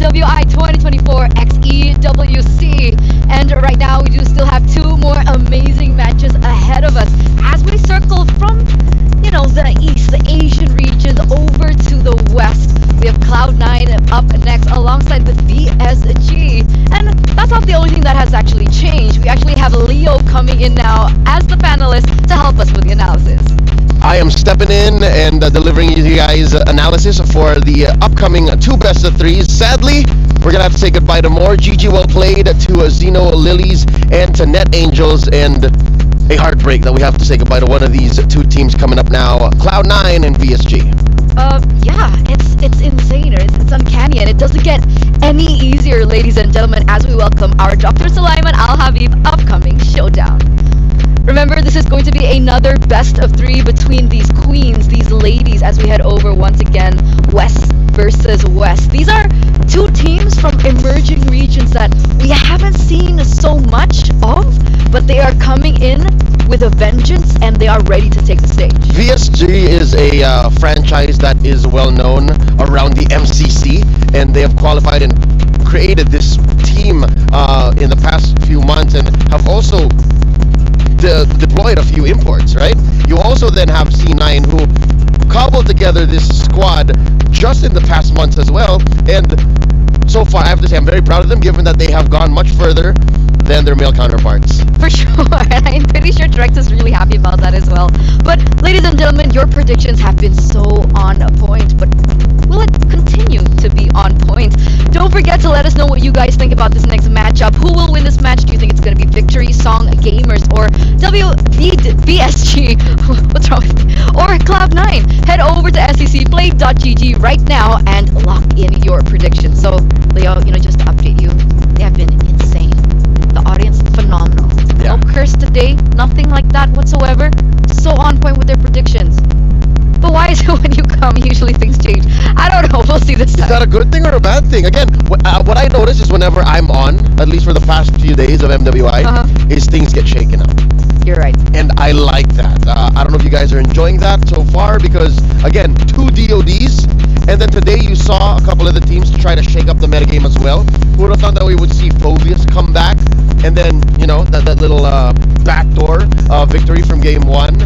MWI 2024 XEWC. And right now we do still have two more amazing matches ahead of us as we circle from, you know, the east, the Asian region over to the west. We have Cloud9 up next alongside with VSG. And that's not the only thing that has actually changed. We actually have Leo coming in now as the panelist to help us with the analysis. I am stepping in and delivering you guys analysis for the upcoming two best of threes. Sadly, we're gonna have to say goodbye to more. GG well played to Xeno Lilies and to Net Angels, and a heartbreak that we have to say goodbye to one of these two teams coming up now, Cloud9 and VSG. Yeah, it's insane. It's uncanny, and it doesn't get any easier, ladies and gentlemen, as we welcome our Dr. Sulaiman Al Habib upcoming showdown. Remember, this is going to be another best of three between these queens, these ladies, as we head over once again, West versus West. These are two teams from emerging regions that we haven't seen so much of, but they are coming in with a vengeance and they are ready to take the stage. VSG is a franchise that is well known around the MCC, and they have qualified and created this team in the past few months, and have also deployed a few imports, right? You also then have C9, who cobbled together this squad just in the past months as well, and so far I have to say I'm very proud of them, given that they have gone much further than their male counterparts. For sure, and I'm pretty sure Trex is really happy about that as well. But ladies and gentlemen, your predictions have been so on point, but will it continue to be on point? Don't forget to let us know what you guys think about this next matchup. Who will win this match? Do you think it's going to be Victory, Song, Gamers, or VSG? What's wrong with me? Or Cloud9? Head over to sccplay.gg right now and lock in your predictions. So, Leo, just to update you, they have been insane. The audience, phenomenal. Yeah. No curse today, nothing like that whatsoever. So on point with their predictions. But why is it when you come, usually things change? I don't know. We'll see this time. Is that a good thing or a bad thing? Again, what I notice is whenever I'm on, at least for the past few days of MWI, is things get shaken up. You're right. And I like that. I don't know if you guys are enjoying that so far, because, again, 2 DODs, and then today you saw a couple of the teams try to shake up the metagame as well. Who would have thought that we would see Phobius come back, and then, that little backdoor victory from game 1.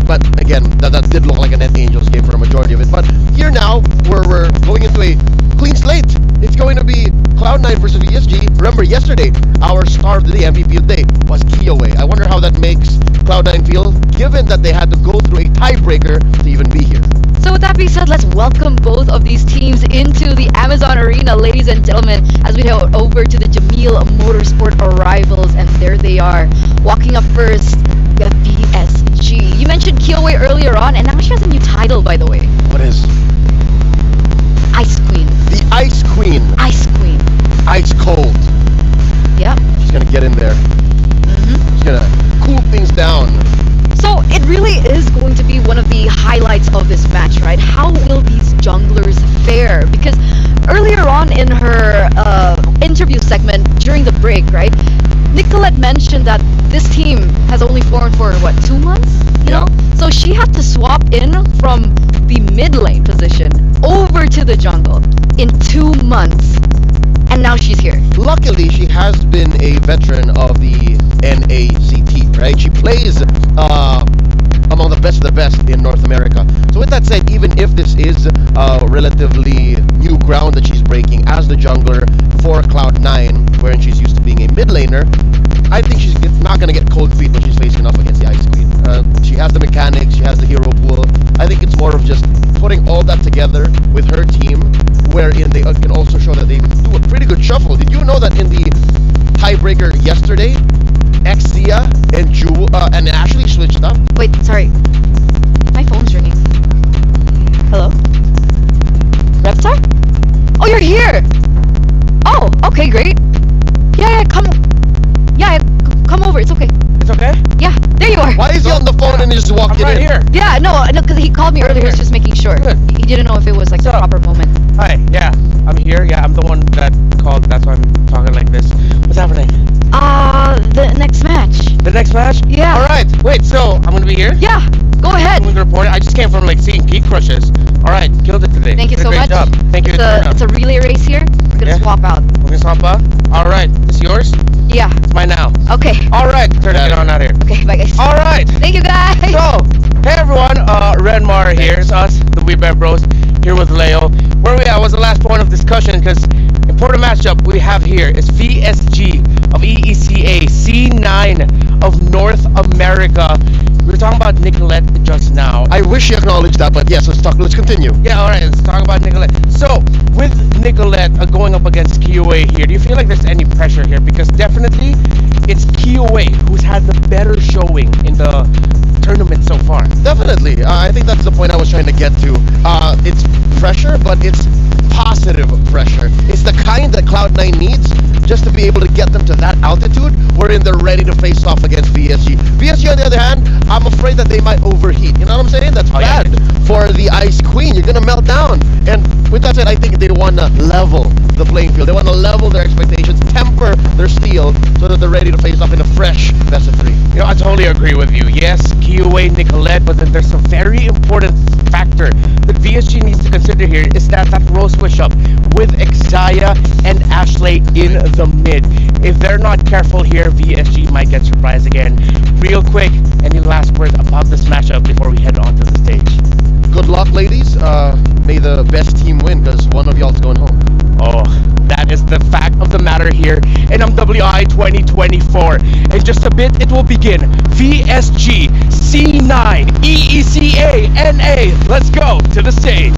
But again, that did look like a Net Angels game for a majority of it. But here now, we're going into a clean slate. It's going to be Cloud9 versus VSG. Remember, yesterday, our star of the day, MVP of the day, was KeyAway. I wonder how that makes Cloud9 feel, given that they had to go through a tiebreaker to even be here. So with that being said, let's welcome both of these teams into the Amazon Arena, ladies and gentlemen, as we head over to the Jamil Motorsport Arrivals, and there they are. Walking up first, we got VSG. You mentioned KeyAway earlier on, and now she has a new title, by the way. What is? Ice Queen. The Ice Queen. Ice Queen. Ice cold. Yep. She's gonna get in there. She's gonna cool things down. So it really is going to be one of the highlights of this match, right? How will these junglers fare? Because earlier on in her interview segment during the break, right, Nicolette mentioned that this team has only formed for, 2 months? You know? So she had to swap in from the mid lane position over to the jungle in 2 months. And now she's here. Luckily, she has been a veteran of the NACT, right? She plays among the best of the best in North America. So with that said, even if this is relatively new ground that she's breaking as the jungler for Cloud9, wherein she's used to being a mid laner, I think she's not going to get cold feet when she's facing off against the Ice Queen. She has the mechanics, she has the hero pool. I think it's more of just putting all that together with her team, wherein they can also show that they do a pretty good shuffle. Did you know that in the tiebreaker yesterday, Exia and Jewel and Ashley switched up? Wait, sorry. My phone's ringing. Hello? Reptar? Oh, you're here! Oh, okay, great. Come over, it's okay. It's okay? Yeah, there you are. Why is he on the phone and he just walked I'm right in? here. Yeah, no, because he called me earlier, he was just making sure. Good. He didn't know if it was like the proper moment. Hi, yeah, I'm here. Yeah, I'm the one that called. That's why I'm talking like this. What's happening? The next match. The next match? Yeah. All right. Wait. So I'm gonna be here. Yeah, go ahead. I'm gonna report it. I just came from seeing Geek Crushes. All right, killed it today. Thank you Did a so great much. Job. Thank you. It's a relay race here. We're gonna swap out. We're gonna swap out. All right. This yours? Yeah. It's mine now. Okay. All right. Turn it on out here. Okay, bye guys. All right. Thank you guys. So, hey everyone, Renmar here. It's us, the Wee Bear Bros, here with Leo. Where we at was the last point of discussion, because important matchup we have here is VSG of EECA, C9 of North America. We were talking about Nicolette just now. I wish you acknowledged that, but yes, let's continue. Yeah, alright, let's talk about Nicolette. So, with Nicolette going up against KeyAway here, do you feel like there's any pressure here? Because definitely, it's KeyAway who's had the better showing in the tournament so far. Definitely. I think that's the point I was trying to get to. It's pressure, but it's positive pressure. It's the kind that Cloud9 needs just to be able to get them to that altitude wherein they're ready to face off against VSG. VSG VSG, on the other hand, I'm afraid that they might overheat. You know what I'm saying? That's bad for the Ice Queen. You're going to melt down. And with that said, I think they want to level the playing field. They want to level their expectations, temper their steel, so that they're ready to face off in a fresh best of 3. You know, I totally agree with you. Yes, Kiyoe, Nicolette, but then there's a very important factor that VSG needs to consider here is that row switch up with Exaya and Ashley in the mid. If they're not careful here, VSG might get surprised again. Real quick, any last words about this matchup before we head on to the stage? Good luck, ladies. May the best team win, because one of y'all's going home. Oh, that is the fact of the matter here in MWI 2024. In just a bit, it will begin. VSG, C9, EECA, NA. Let's go to the stage.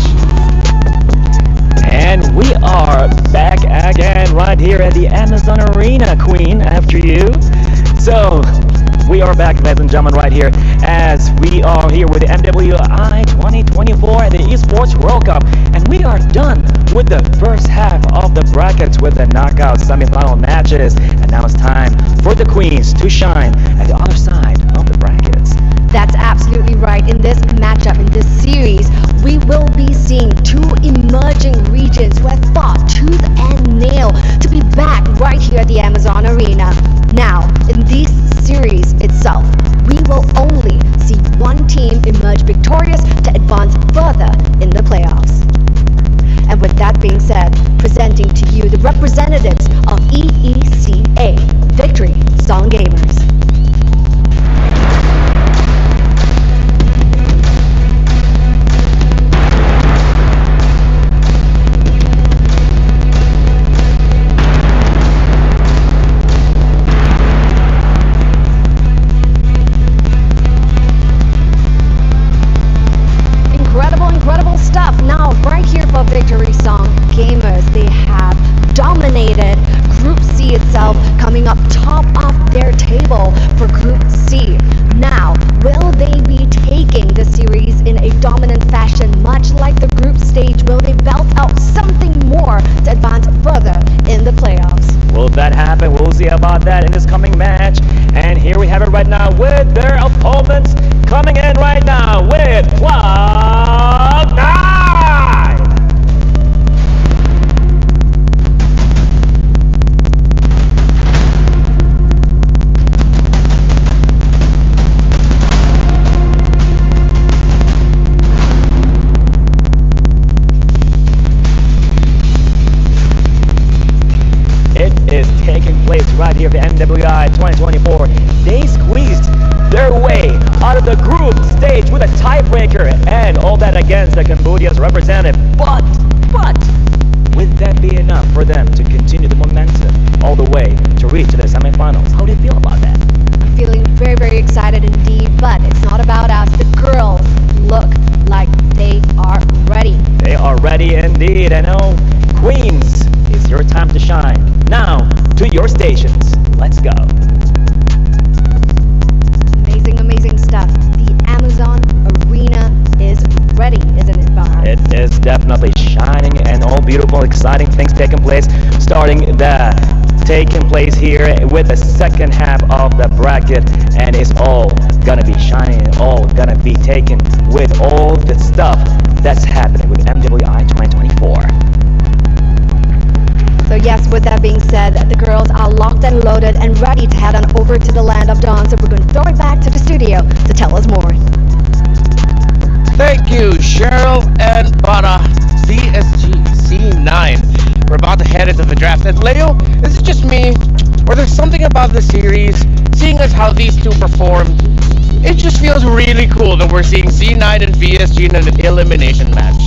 And we are back again right here at the Amazon Arena, Queen, after you. So, we are back, ladies and gentlemen, right here as we are here with the MWI 2024 at the Esports World Cup. And we are done with the first half of the brackets with the knockout semifinal matches. And now it's time for the Queens to shine at the other side of the brackets. That's absolutely right. In this matchup, in this series, we will be seeing 2 emerging regions who have fought tooth and nail to be back right here at the Amazon Arena. Now, in this series itself, we will only see one team emerge victorious to advance further in the playoffs. And with that being said, presenting to you the representatives of EECA, Victory Song Gamers. Incredible stuff. Now, right here for Victory Song Gamers, they have dominated Group C itself, coming up top of their table for Group C. Now, will they be taking the series in a dominant fashion, much like the group stage? Will they belt out something more to advance further in the playoffs? Will that happen? We'll see about that in this coming match. And here we have it right now with their opponents coming in right now with Cloud9! It is taking place right here at the MWI 2024. They squeezed their way out of the group stage with a tiebreaker and all that against the Cambodia's representative. But would that be enough for them to continue the momentum all the way to reach the semifinals? How do you feel about that? I'm feeling very, very excited indeed, but it's not about us. The girls look like they are ready. They are ready indeed. I know, Queens, it's your time to shine. Now, to your stations. Let's go. Amazing stuff. The Amazon Arena is ready, isn't it, Bar? It is definitely shining and all beautiful, exciting things taking place. Taking place here with the second half of the bracket, and it's all gonna be shining and all gonna be taken with all the stuff that's happening with MWI 2024. So yes, with that being said, the girls are locked and loaded and ready to head on over to the land of dawn. So we're going to throw it back to the studio to tell us more. Thank you, Cheryl and Bara. VSG C9. We're about to head into the draft. And Leo, is it just me, or there's something about the series, seeing as how these two performed, it just feels really cool that we're seeing C9 and VSG in an elimination match.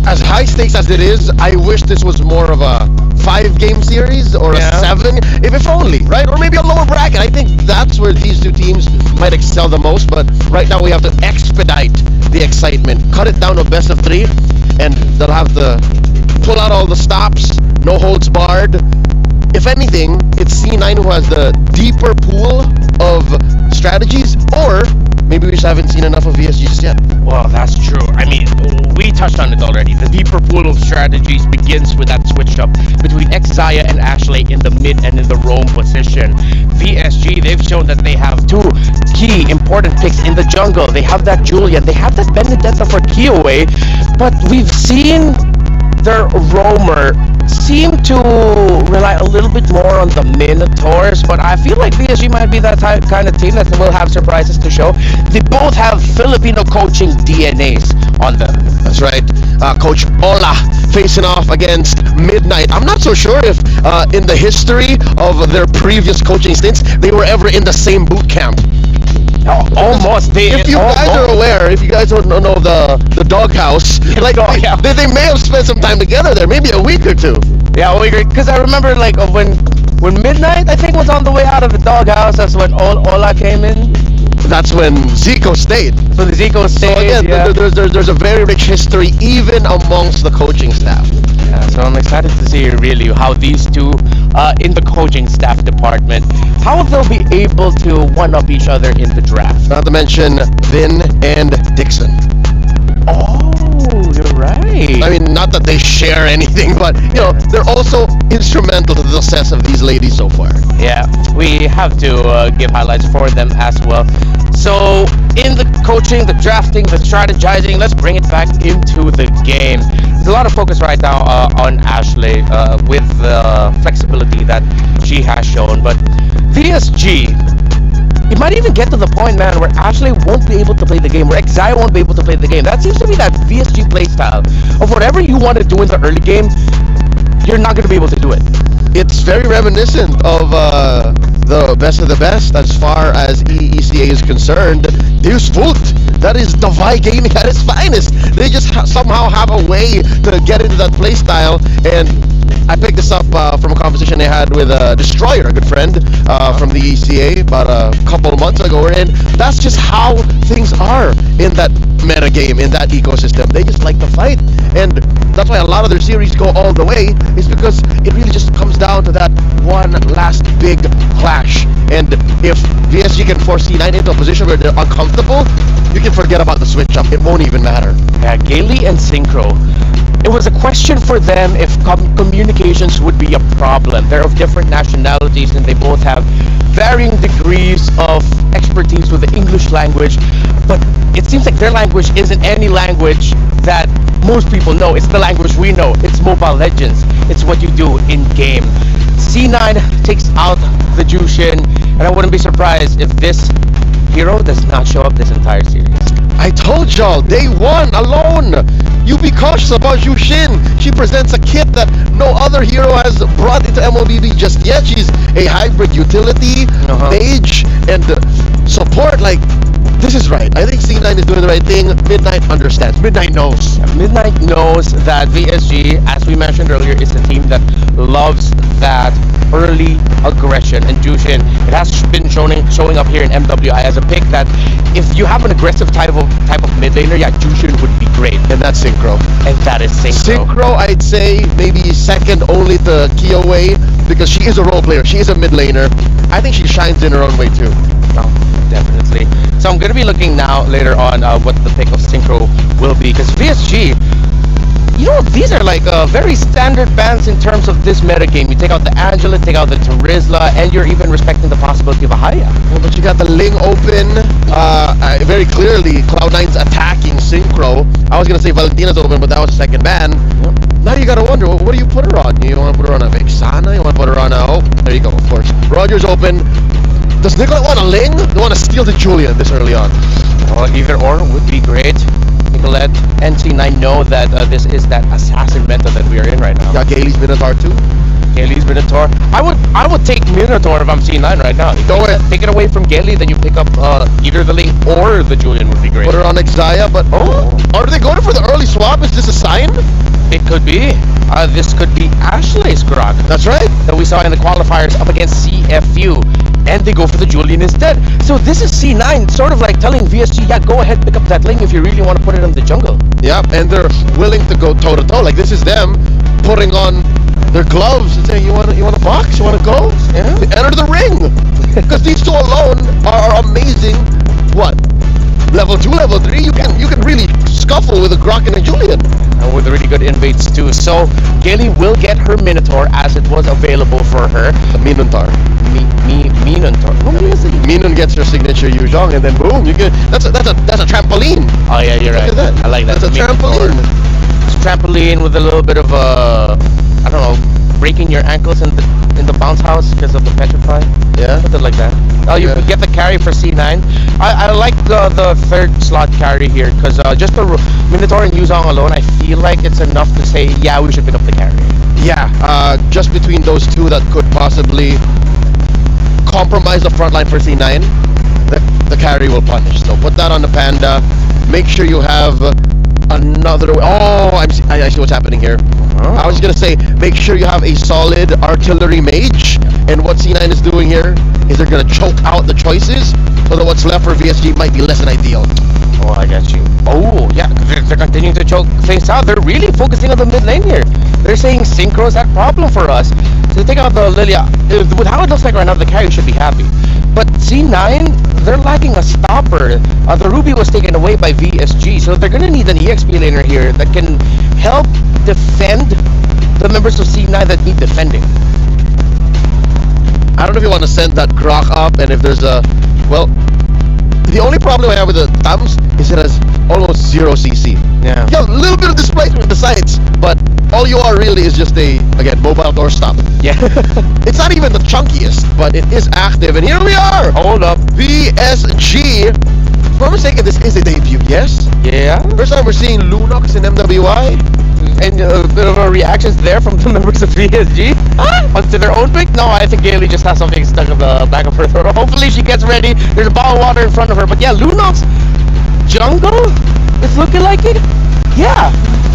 As high stakes as it is, I wish this was more of a 5-game series or a 7, if only, right? Or maybe a lower bracket. I think that's where these two teams might excel the most, but right now we have to expedite the excitement, cut it down to best of 3, and they'll have to pull out all the stops, no holds barred. If anything, it's C9 who has the deeper pool of strategies, or maybe we just haven't seen enough of VSG just yet. Well, that's true. I mean, we touched on it already. The deeper pool of strategies begins with that switch up between Exaya and Ashley in the mid and in the roam position. VSG, they've shown that they have two key important picks in the jungle. They have that Julian, they have that Benedetta for Kiowe, but we've seen their roamer seem to rely a little bit more on the Minotaurs, but I feel like VSG might be that kind of team that will have surprises to show. They both have Filipino coaching DNAs on them. That's right. Coach Ola facing off against Midnight. I'm not so sure if in the history of their previous coaching stints, they were ever in the same boot camp. Almost. If you guys are aware, if you guys don't know the doghouse, like they may have spent some time together there, maybe a week or two. Yeah, a week. Because I remember like when Midnight, I think, was on the way out of the doghouse. That's when Ola came in. That's when Zico stayed. So the Zico stayed. So again, there's a very rich history even amongst the coaching staff. Yeah, so I'm excited to see really how these two in the coaching staff department, how they'll be able to one-up each other in the draft. Not to mention Vin and Dixon. Oh, you're right. I mean, not that they share anything, but you know, they're also instrumental to the success of these ladies so far. Yeah, we have to give highlights for them as well. So, in the coaching, the drafting, the strategizing, let's bring it back into the game. There's a lot of focus right now on Ashley with the flexibility that she has shown, but VSG, it might even get to the point, man, where Ashley won't be able to play the game, where NGAY won't be able to play the game. That seems to be that VSG playstyle of whatever you want to do in the early game, you're not going to be able to do it. It's very reminiscent of the best of the best as far as ECA is concerned. Deus Vult, that is Davai Gaming at its finest. They just somehow have a way to get into that playstyle, and I picked this up from a conversation I had with Destroyer, a good friend from the ECA about a couple of months ago, and that's just how things are in that meta game, in that ecosystem. They just like to fight, and that's why a lot of their series go all the way, is because it really just comes down to that one last big clash. And if VSG can force C9 into a position where they're uncomfortable, you can forget about the switch up. It won't even matter. Yeah, Gailey and Synchro, it was a question for them if communications would be a problem. They're of different nationalities and they both have varying degrees of expertise with the English language, but it seems like their language isn't any language that most people know. It's the language we know. It's Mobile Legends. It's what you do in game. C9 takes out the Jushin, and I wouldn't be surprised if this hero does not show up this entire series. I told y'all, day one alone, you be cautious about Jushin. She presents a kit that no other hero has brought into MLBB just yet. She's a hybrid utility, mage, and support. Like, this is right. I think C9 is doing the right thing. Midnight understands. Midnight knows. Midnight knows that VSG, as we mentioned earlier, is a team that loves that early aggression. And Jushin, it has been showing up here in MWI as a pick that if you have an aggressive type of mid laner, yeah, Jushin would be great. And that's Synchro. And that is Synchro. Synchro, I'd say maybe second only to Kiowe, because she is a role player. She is a mid laner. I think she shines in her own way too. No, definitely. So I'm going to be looking now later on what the pick of Synchro will be, because VSG, you know, these are like very standard bans in terms of this meta game. You take out the Angela, take out the Terizla, and you're even respecting the possibility of a Haya. Yeah, but you got the Ling open. Very clearly, Cloud9's attacking Synchro. I was going to say Valentina's open, but that was a second ban. Yep. Now you got to wonder, what do you put her on? You want to put her on a Vexana? You want to put her on a... Oh, there you go, of course. Roger's open. Does Nicolette want a Ling? They want to steal the Julian this early on. Well, either or would be great. Nicolette and C9 know that this is that assassin meta that we are in right now. Yeah, Gailey's Minotaur too. Gailey's Minotaur. I would take Minotaur if I'm C9 right now. Take it away from Gailey, then you pick up either the Ling or the Julian would be great. Put her on Xayah, but are they going for the early swap? Is this a sign? It could be. This could be Ashley's Grok. That's right. That we saw in the qualifiers up against CFU. And they go for the Julian instead. So this is C9 sort of like telling VSG, yeah, go ahead, pick up that Ling if you really want to put it in the jungle. Yep, and they're willing to go toe to toe. Like, this is them putting on their gloves and saying, you want to box? You want to go? Yeah. Enter the ring. Because these two alone are amazing. What? Level 2, level 3, you can really scuffle with a Grok and a Julian. And with really good invades too. So Gailey will get her Minotaur as it was available for her. The Minotaur. Minotaur. Minun gets her signature Yuzhong, and then boom, you get that's a trampoline. Oh yeah, you're right. Look at that. I like that. That's a trampoline. It's a trampoline with a little bit of I don't know, breaking your ankles in the bounce house because of the petrify. Yeah, something like that. Oh, you get the carry for C9. I like the third slot carry here because just the Minotaur and Yuzhong alone, I feel like it's enough to say, yeah, we should pick up the carry. Yeah, just between those two that could possibly compromise the front line for C9, the carry will punish. So put that on the Panda. Make sure you have another. Oh, I see what's happening here. Oh. I was gonna say, make sure you have a solid artillery mage. And what C9 is doing here is they're gonna choke out the choices, so that what's left for VSG might be less than ideal. Oh, I got you. Oh, yeah, they're continuing to choke things out. They're really focusing on the mid lane here. They're saying Synchro is that problem for us. So take out the Lilia. With how it looks like right now, the carry should be happy. But C9, they're lacking a stopper. The Ruby was taken away by VSG, so they're gonna need an EXP laner here that can help defend the members of C9 that need defending. I don't know if you want to send that Grok up, and if there's a... Well, the only problem I have with the Tams is it has almost 0 CC. Yeah. You have a little bit of displacement with the sides, but all you are really is just a, again, mobile door stop. Yeah. It's not even the chunkiest, but it is active, and here we are! Hold up. VSG. If I'm mistaken, this is a debut, yes? Yeah. First time we're seeing Lunox in MWI. And a bit of a reactions there from the members of VSG. Onto their own pick? No, I think Gailey just has something stuck in the back of her throat. Hopefully she gets ready. There's a bottle of water in front of her. But yeah, Lunox jungle? It's looking like it? Yeah.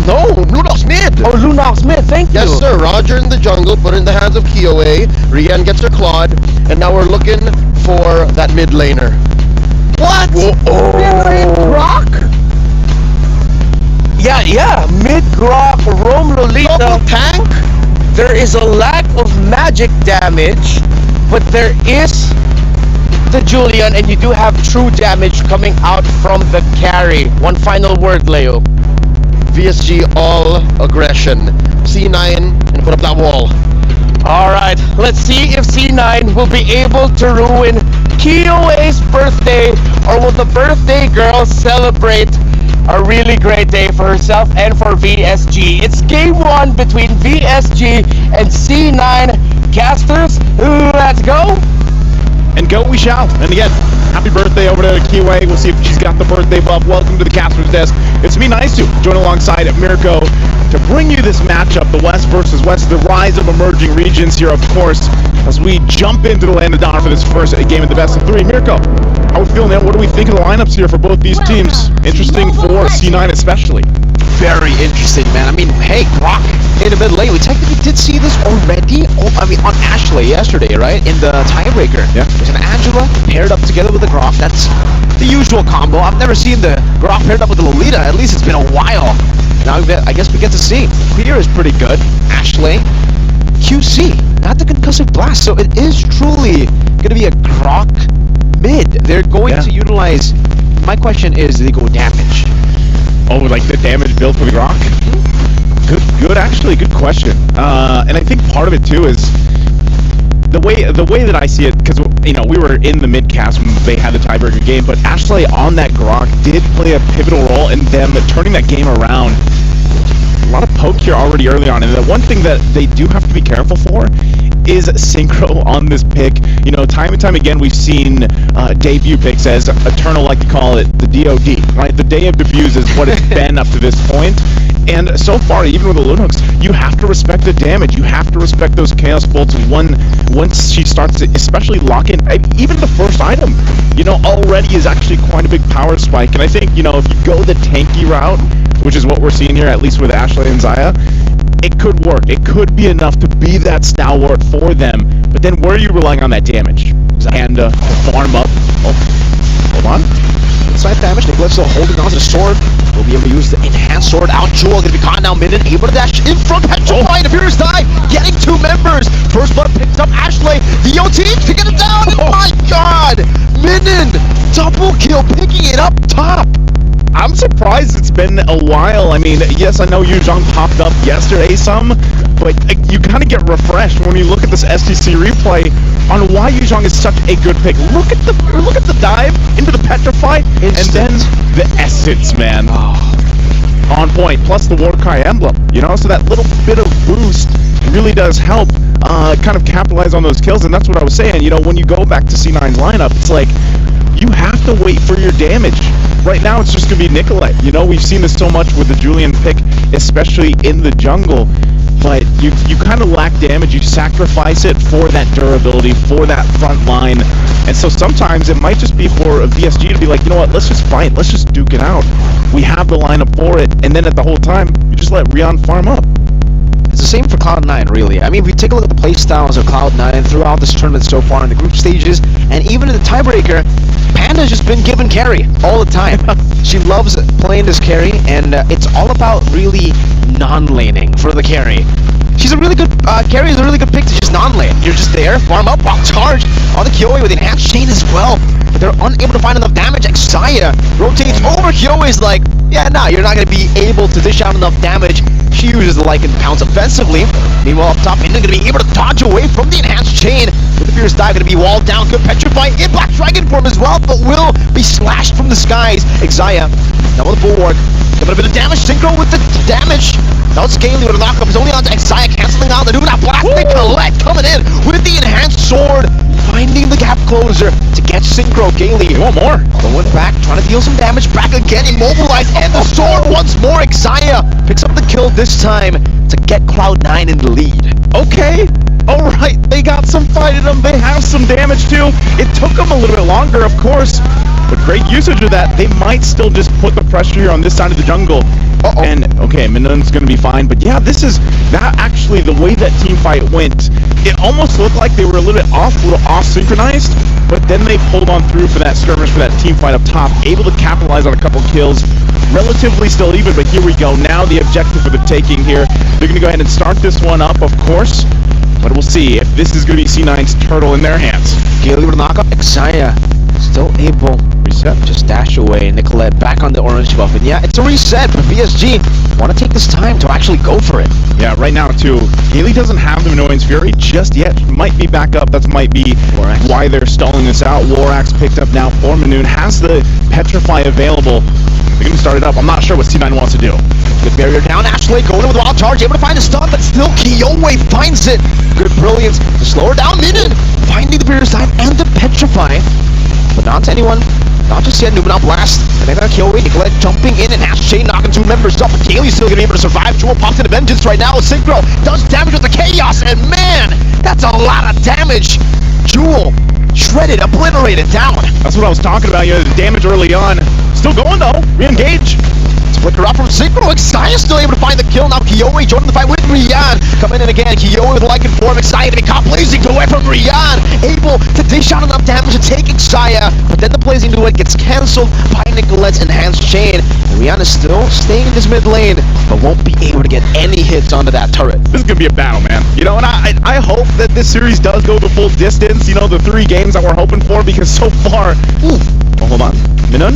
No, Lunox mid. Oh, Lunox mid, thank you. Yes, sir. Roger in the jungle, put in the hands of Kioe. Rian gets her Claude, and now we're looking for that mid laner. What? Oh. Rock? Yeah, mid-grok, Rome Lolita. Double tank? There is a lack of magic damage, but there is the Julian, and you do have true damage coming out from the carry. One final word, Leo. VSG all aggression. C9 and put up that wall. Alright, let's see if C9 will be able to ruin Kioe's birthday, or will the birthday girl celebrate a really great day for herself and for VSG. It's game 1 between VSG and C9 casters. Let's go. And go we shall. And again, happy birthday over to Kiwei. We'll see if she's got the birthday buff. Welcome to the caster's desk. It's me, nice to join alongside Mirko to bring you this matchup, the West versus West, the rise of emerging regions here, of course, as we jump into the land of Dawn for this first game of the best of 3. Mirko, how are we feeling now? What do we think of the lineups here for both these teams? Interesting for C9 especially. Very interesting, man. I mean, hey, Grok in the mid lane. We technically did see this already. On Ashley yesterday, right? In the tiebreaker. Yeah. There's an Angela paired up together with the Grok. That's the usual combo. I've never seen the Grok paired up with the Lolita. At least it's been a while. Now I guess we get to see. Clear is pretty good. Ashley, QC, not the concussive blast. So it is truly going to be a Grok mid. They're going to utilize. My question is, do they go damage? Oh, like the damage build for the Grok? Good, actually, good question. And I think part of it too is the way that I see it, because we were in the mid cast when they had the tiebreaker game, but Ashley on that Grok did play a pivotal role in them turning that game around. A lot of poke here already early on, and the one thing that they do have to be careful for is synchro on this pick. Time and time again we've seen debut picks, as Eternal like to call it, the DOD, right? The day of debuts is what it's been up to this point. And so far, even with the Lunox, you have to respect the damage. You have to respect those Chaos Bolts once she starts to especially lock in. Even the first item, already is actually quite a big power spike. And I think, if you go the tanky route, which is what we're seeing here, at least with Ashley and Zaya, it could work. It could be enough to be that stalwart for them. But then where are you relying on that damage? And to farm up. Oh, hold on. Inside damage, Nicholas still holding on to the sword. Will be able to use the enhanced sword out. Jewel going to be caught now mid and able to dash in front. Petrified, appears die, getting 2 members. First blood picked up Ashley. The OT picking it down. Oh my god! Minin, double kill, picking it up top. I'm surprised it's been a while. I mean, yes, I know Yuzhong popped up yesterday some, but you kind of get refreshed when you look at this STC replay on why Yuzhong is such a good pick. Look at the dive into the Petrify, and then the Essence, man. On point, plus the Warcry emblem, you know, so that little bit of boost really does help kind of capitalize on those kills. And that's what I was saying, you know, when you go back to C9's lineup, it's like you have to wait for your damage. Right now it's just gonna be Nicolette. You know, we've seen this so much with the Julian pick, especially in the jungle, but you kind of lack damage. You sacrifice it for that durability, for that front line. And so sometimes it might just be for a VSG to be like, you know what, let's just fight, let's just duke it out. We have the lineup for it, and then at the whole time, you just let Rion farm up. It's the same for Cloud9, really. I mean, if we take a look at the playstyles of Cloud9 throughout this tournament so far in the group stages, and even in the tiebreaker, Panda's just been given carry all the time. She loves playing this carry, and it's all about really non-laning for the carry. She's a really good, carry is a really good pick to just non-lane. You're just there, farm up, while charge on the Kyoe with enhanced chain as well. But they're unable to find enough damage. Xayah rotates over. Kyoe is like, yeah, nah, you're not going to be able to dish out enough damage. She uses the Lycan Pounce offensively. Meanwhile, up top, Inda going to be able to dodge away from the enhanced chain. With the Fierce Dive going to be walled down. Good Petrify in Black Dragon form as well, but will be slashed from the skies. Xayah, now with the Bulwark. Giving a bit of damage. Synchro with the damage. Now it's Scaly with a knockup. It's only on to Xayah, canceling out the Nuna. Black Nicolette coming in with the enhanced sword. Finding the gap closer to catch Synchro. Gaily, you want more? Going back, trying to deal some damage. Back again, immobilized, and the sword once more. Xayah picks up the kill this time to get Cloud9 in the lead. Okay, alright, they got some fight in them. They have some damage too. It took them a little bit longer, of course, but great usage of that. They might still just put the pressure here on this side of the jungle. And, okay, Minun's going to be fine, but yeah, this is not actually the way that team fight went. It almost looked like they were a little off-synchronized, but then they pulled on through for that skirmish, for that team fight up top, able to capitalize on a couple kills. Relatively still even, but here we go. Now the objective for the taking here. They're going to go ahead and start this one up, of course, but we'll see if this is going to be C9's turtle in their hands. Gaily with a knockup. Xayah still able. Reset. Just dash away. Nicolette back on the orange buff. And yeah, it's a reset, but VSG want to take this time to actually go for it. Yeah, right now too. Gaily doesn't have the Annoyance Fury just yet. Might be back up. That might be why they're stalling this out. Warax picked up now for Minun. Has the Petrify available. They're going to start it up. I'm not sure what C9 wants to do. Good barrier down. Ashley going in with a wild charge. Able to find a stun, but still Kyoe finds it. Good brilliance to slow her down. Minun finding the barrier side and the Petrify. But not to anyone. Not just yet. Numenal Blast. And then Kyoe. Nicolette jumping in and Ash Chain knocking two members up. But Gaily's still going to be able to survive. Jewel pops into Vengeance right now. Synchro does damage with the Chaos. And man, that's a lot of damage. Jewel shredded, obliterated down. That's what I was talking about. You know, the damage early on. Still going though. Re-engage. Flicker out from Synchro. Xayah still able to find the kill. Now Kyoe joining the fight with Rion. Coming in again. Kyoe with Lycan form. Xayah to be caught blazing away from Rion. Able to dish out enough damage to take Xayah. But then the blazing duet gets cancelled by Nicolette's enhanced chain. And Rion is still staying in this mid lane, but won't be able to get any hits onto that turret. This is going to be a battle, man. You know, and I hope that this series does go the full distance. You know, the 3 games that we're hoping for, because so far... Ooh. Oh, hold on. Minun?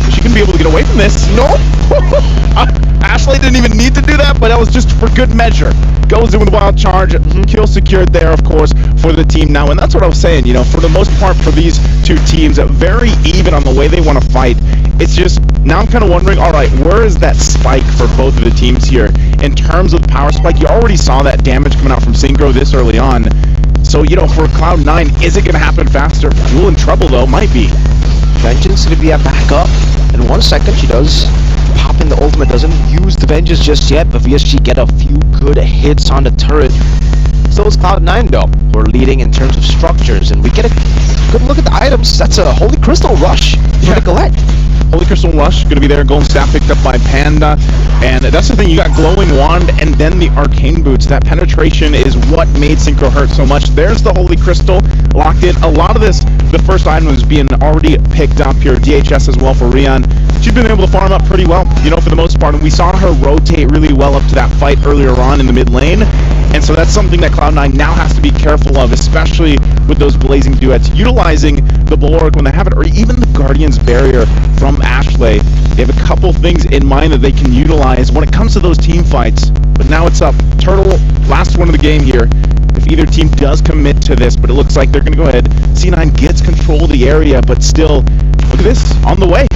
Is she going to be able to get away from this? No. Ashley didn't even need to do that, but that was just for good measure. Goes in with a wild charge, kill secured there, of course, for the team now. And that's what I was saying, you know, for the most part for these 2 teams, very even on the way they want to fight. It's just, now I'm kind of wondering, all right, where is that spike for both of the teams here? In terms of the power spike, you already saw that damage coming out from Synchro this early on. So, you know, for Cloud9, is it going to happen faster? Jewel in trouble, though, might be. Vengeance to be a backup. In 1 second, she does pop in the ultimate. Doesn't use the Vengeance just yet, but VSG get a few good hits on the turret. So is Cloud9 though. We're leading in terms of structures, and we get a good look at the items. That's a Holy Crystal Rush for Nicolette. Holy Crystal Rush, going to be there. Golden Staff picked up by Panda. And that's the thing, you got Glowing Wand and then the Arcane Boots. That penetration is what made Synchro hurt so much. There's the Holy Crystal locked in. A lot of this, the first item is being already picked up here. DHS as well for Rion. She's been able to farm up pretty well, you know, for the most part. And we saw her rotate really well up to that fight earlier on in the mid lane. And so that's something that Cloud9 now has to be careful of, especially with those blazing duets. Utilizing the Bulwark when they have it, or even the Guardian's Barrier from Ashley. They have a couple things in mind that they can utilize when it comes to those team fights. But now it's up. Turtle, last one of the game here. If either team does commit to this, but it looks like they're going to go ahead. C9 gets control of the area, but still, look at this, on the way.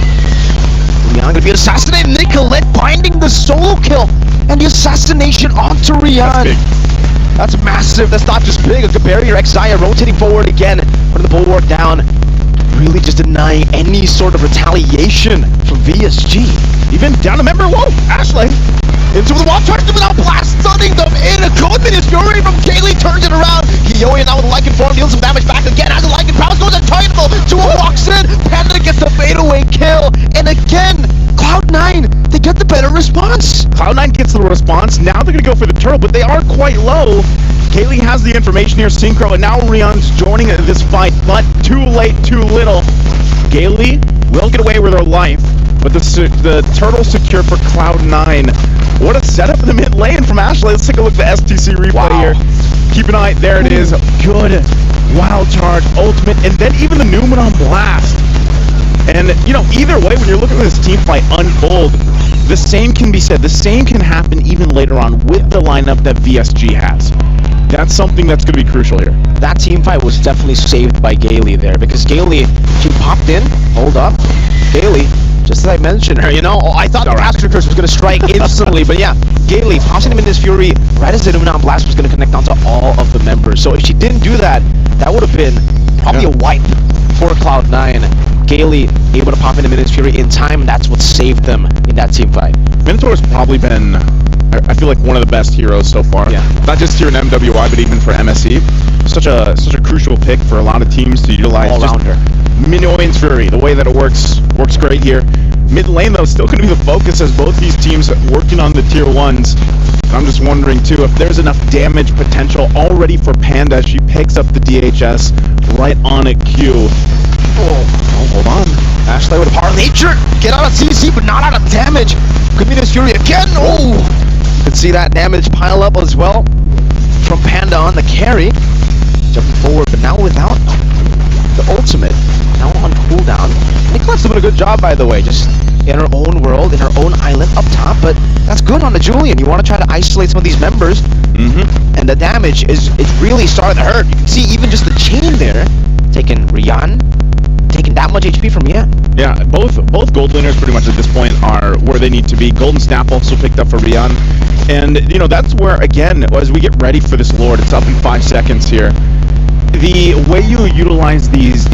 Rian going to be assassinated. Nicolette binding the solo kill. And the assassination onto Rian. That's massive. That's not just big. A barrier Xayah rotating forward again. Putting the bulwark down. Really just denying any sort of retaliation from VSG. Even down a member. Whoa, Ashley. Into the wall, turns him without blast, stunning them in. A Coleman is fury from Kaylee, turns it around. Kiyoya now with a Lycan form, deals some damage back again. As a Lycan prowess goes untargetable. Tua walks in, Panda gets the fadeaway kill. And again, Cloud9, they get the better response. Cloud9 gets the response. Now they're going to go for the turtle, but they are quite low. Kaylee has the information here, Synchro, and now Rian's joining this fight, but too late, too little. Kaylee will get away with her life, but the turtle secure for Cloud9. What a setup in the mid lane from Ashley. Let's take a look at the STC replay here. Keep an eye. There it is. Good. Wild charge, ultimate, and then even the Numenon blast. And, you know, either way, when you're looking at this team fight unfold, the same can be said. The same can happen even later on with the lineup that VSG has. That's something that's going to be crucial here. That team fight was definitely saved by Gailey there, because Gailey, she popped in, hold up, Gailey, just as I mentioned her, you know, I thought the Master Curse was going to strike instantly, but yeah, Gailey tossing him in this fury right as the Numenon Blast was going to connect onto all of the members. So if she didn't do that, that would have been probably a wipe for Cloud9. Gailey able to pop into Minions Fury in time, and that's what saved them in that team fight. Minotaur's probably been, I feel like, one of the best heroes so far. Yeah. Not just here in MWI, but even for MSE. Such a crucial pick for a lot of teams to utilize. All around her. Minions Fury, the way that it works great here. Mid lane, though, still going to be the focus as both these teams are working on the tier 1s. I'm just wondering, too, if there's enough damage potential already for Panda. She picks up the DHS right on a Q. Oh, hold on. Ashley with a power nature. Get out of CC, but not out of damage. Could be this Fury again. Oh! You can see that damage pile up as well from Panda on the carry. Jumping forward, but now without the ultimate. Now on cooldown. Nicolette's doing a good job, by the way. Just in her own world, in her own island up top, but that's good on the Julian. You want to try to isolate some of these members, and the damage is really starting to hurt. You can see even just the chain there, taking Rian, taking that much HP from Rian. Yeah, both gold laners pretty much at this point are where they need to be. Golden Staff also picked up for Rian, and you know that's where again as we get ready for this Lord, it's up in 5 seconds here. The way you utilize these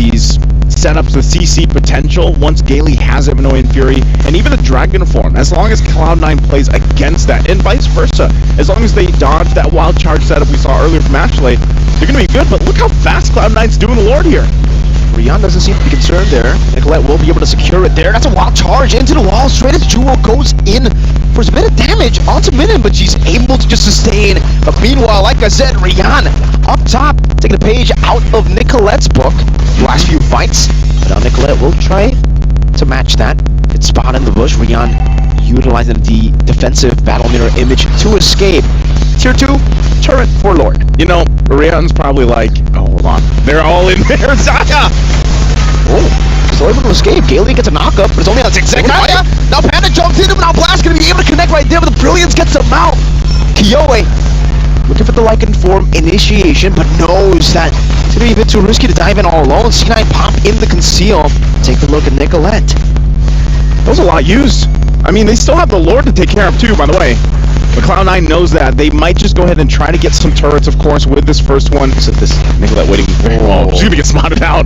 setups with CC potential once Gailey has it, Minoan Fury, and even the Dragon form, as long as Cloud9 plays against that, and vice versa, as long as they dodge that wild charge setup we saw earlier from Ashley, they're going to be good, but look how fast Cloud9's doing the Lord here. Rian doesn't seem to be concerned there. Nicolette will be able to secure it there. That's a wild charge into the wall, straight as Jewel goes in for a bit of damage onto Minion, but she's able to just sustain. But meanwhile, like I said, Rian up top, taking a page out of Nicolette's book. The last few fights, but now Nicolette will try to match that. It's spot in the bush. Rian utilizing the defensive battle mirror image to escape. Tier 2, turret for Lord. You know, Rian's probably like, oh, hold on. They're all in there. Zaya! Oh, still able to escape. Gailey gets a knockup, but it's only on 6 seconds. Now Panda jumps in him, now Blast going to be able to connect right there, but the Brilliance gets him out. Kiyoya looking for the Lycan form initiation, but knows that it's going to be a bit too risky to dive in all alone. C9 pop in the conceal. Take a look at Nicolette. That was a lot used. I mean, they still have the Lord to take care of too, by the way. But Cloud9 knows that. They might just go ahead and try to get some turrets, of course, with this first one. So this Nicolette waiting very well. She's going to get spotted out.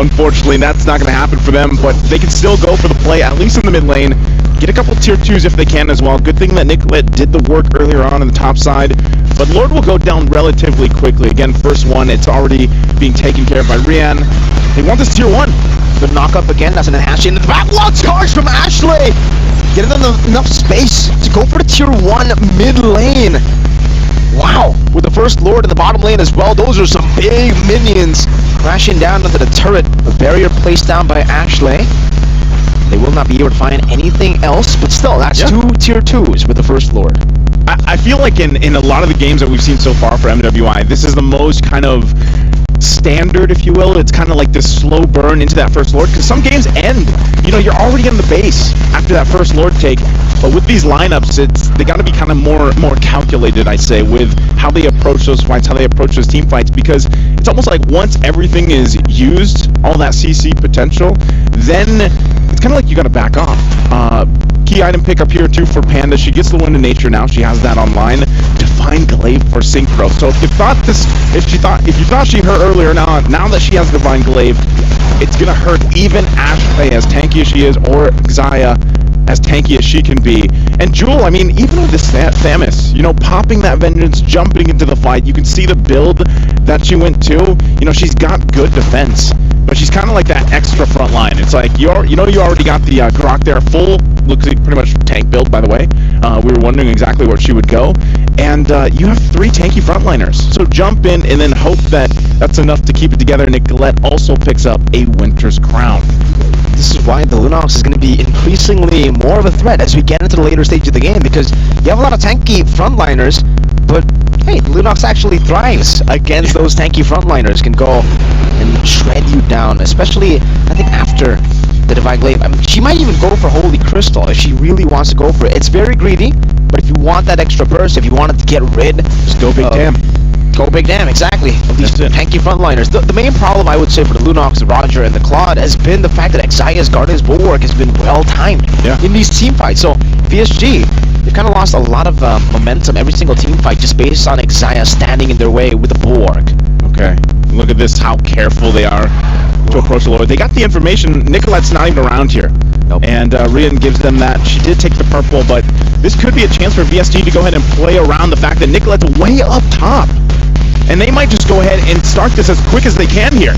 Unfortunately, that's not going to happen for them, but they can still go for the play, at least in the mid lane. Get a couple tier 2s if they can as well. Good thing that Nicolette did the work earlier on the top side. But Lord will go down relatively quickly. Again, first one, it's already being taken care of by Rian. They want this tier 1. Good knock up again. That's an enhancement in the back. Wild charge from Ashley. Getting enough space to go for the tier 1 mid lane. Wow. With the first Lord in the bottom lane as well. Those are some big minions crashing down into the turret. A barrier placed down by Ashley. They will not be able to find anything else, but still, that's 2 tier 2s with the first Lord. I feel like in a lot of the games that we've seen so far for MWI, this is the most kind of standard, if you will. It's kind of like this slow burn into that first Lord, because some games end, you know, you're already on the base after that first Lord take. But with these lineups, they got to be kind of more calculated, I say, with how they approach those fights, how they approach those team fights, because it's almost like once everything is used, all that CC potential, then it's kind of like you got to back off. Key item pickup here too for Panda. She gets the Wind of Nature now. She has that online. Divine Glaive for Synchro. So if you thought she hurt earlier, now that she has Divine Glaive, it's gonna hurt even Ashley, as tanky as she is, or Xayah, as tanky as she can be. And Jewel, I mean, even with this Thamus, you know, popping that Vengeance, jumping into the fight, you can see the build that she went to. You know, she's got good defense, but she's kind of like that extra front line. It's like, you already got the Grok there, full, looks like pretty much tank build, by the way. We were wondering exactly where she would go. And you have 3 tanky frontliners. So jump in and then hope that that's enough to keep it together. Nicolette also picks up a Winter's Crown. This is why the Lunox is going to be increasingly more of a threat as we get into the later stage of the game, because you have a lot of tanky frontliners, but hey, Lunox actually thrives against those tanky frontliners, can go and shred you down, especially, I think, after the Divine Glaive. I mean, she might even go for Holy Crystal if she really wants to go for it. It's very greedy, but if you want that extra burst, if you wanted to get rid, just go big damn. Go big damn, exactly. These tanky frontliners. The main problem, I would say, for the Lunox, the Roger, and the Claude has been the fact that Xayah's Guardian's Bulwark has been well-timed in these team fights. So, PSG, they've kind of lost a lot of momentum every single team fight just based on Xayah standing in their way with the Bulwark. Okay. Look at this, how careful they are to approach the Lord. They got the information. Nicolette's not even around here. Nope. And Rian gives them that. She did take the purple, but this could be a chance for VSG to go ahead and play around the fact that Nicolette's way up top. And they might just go ahead and start this as quick as they can here.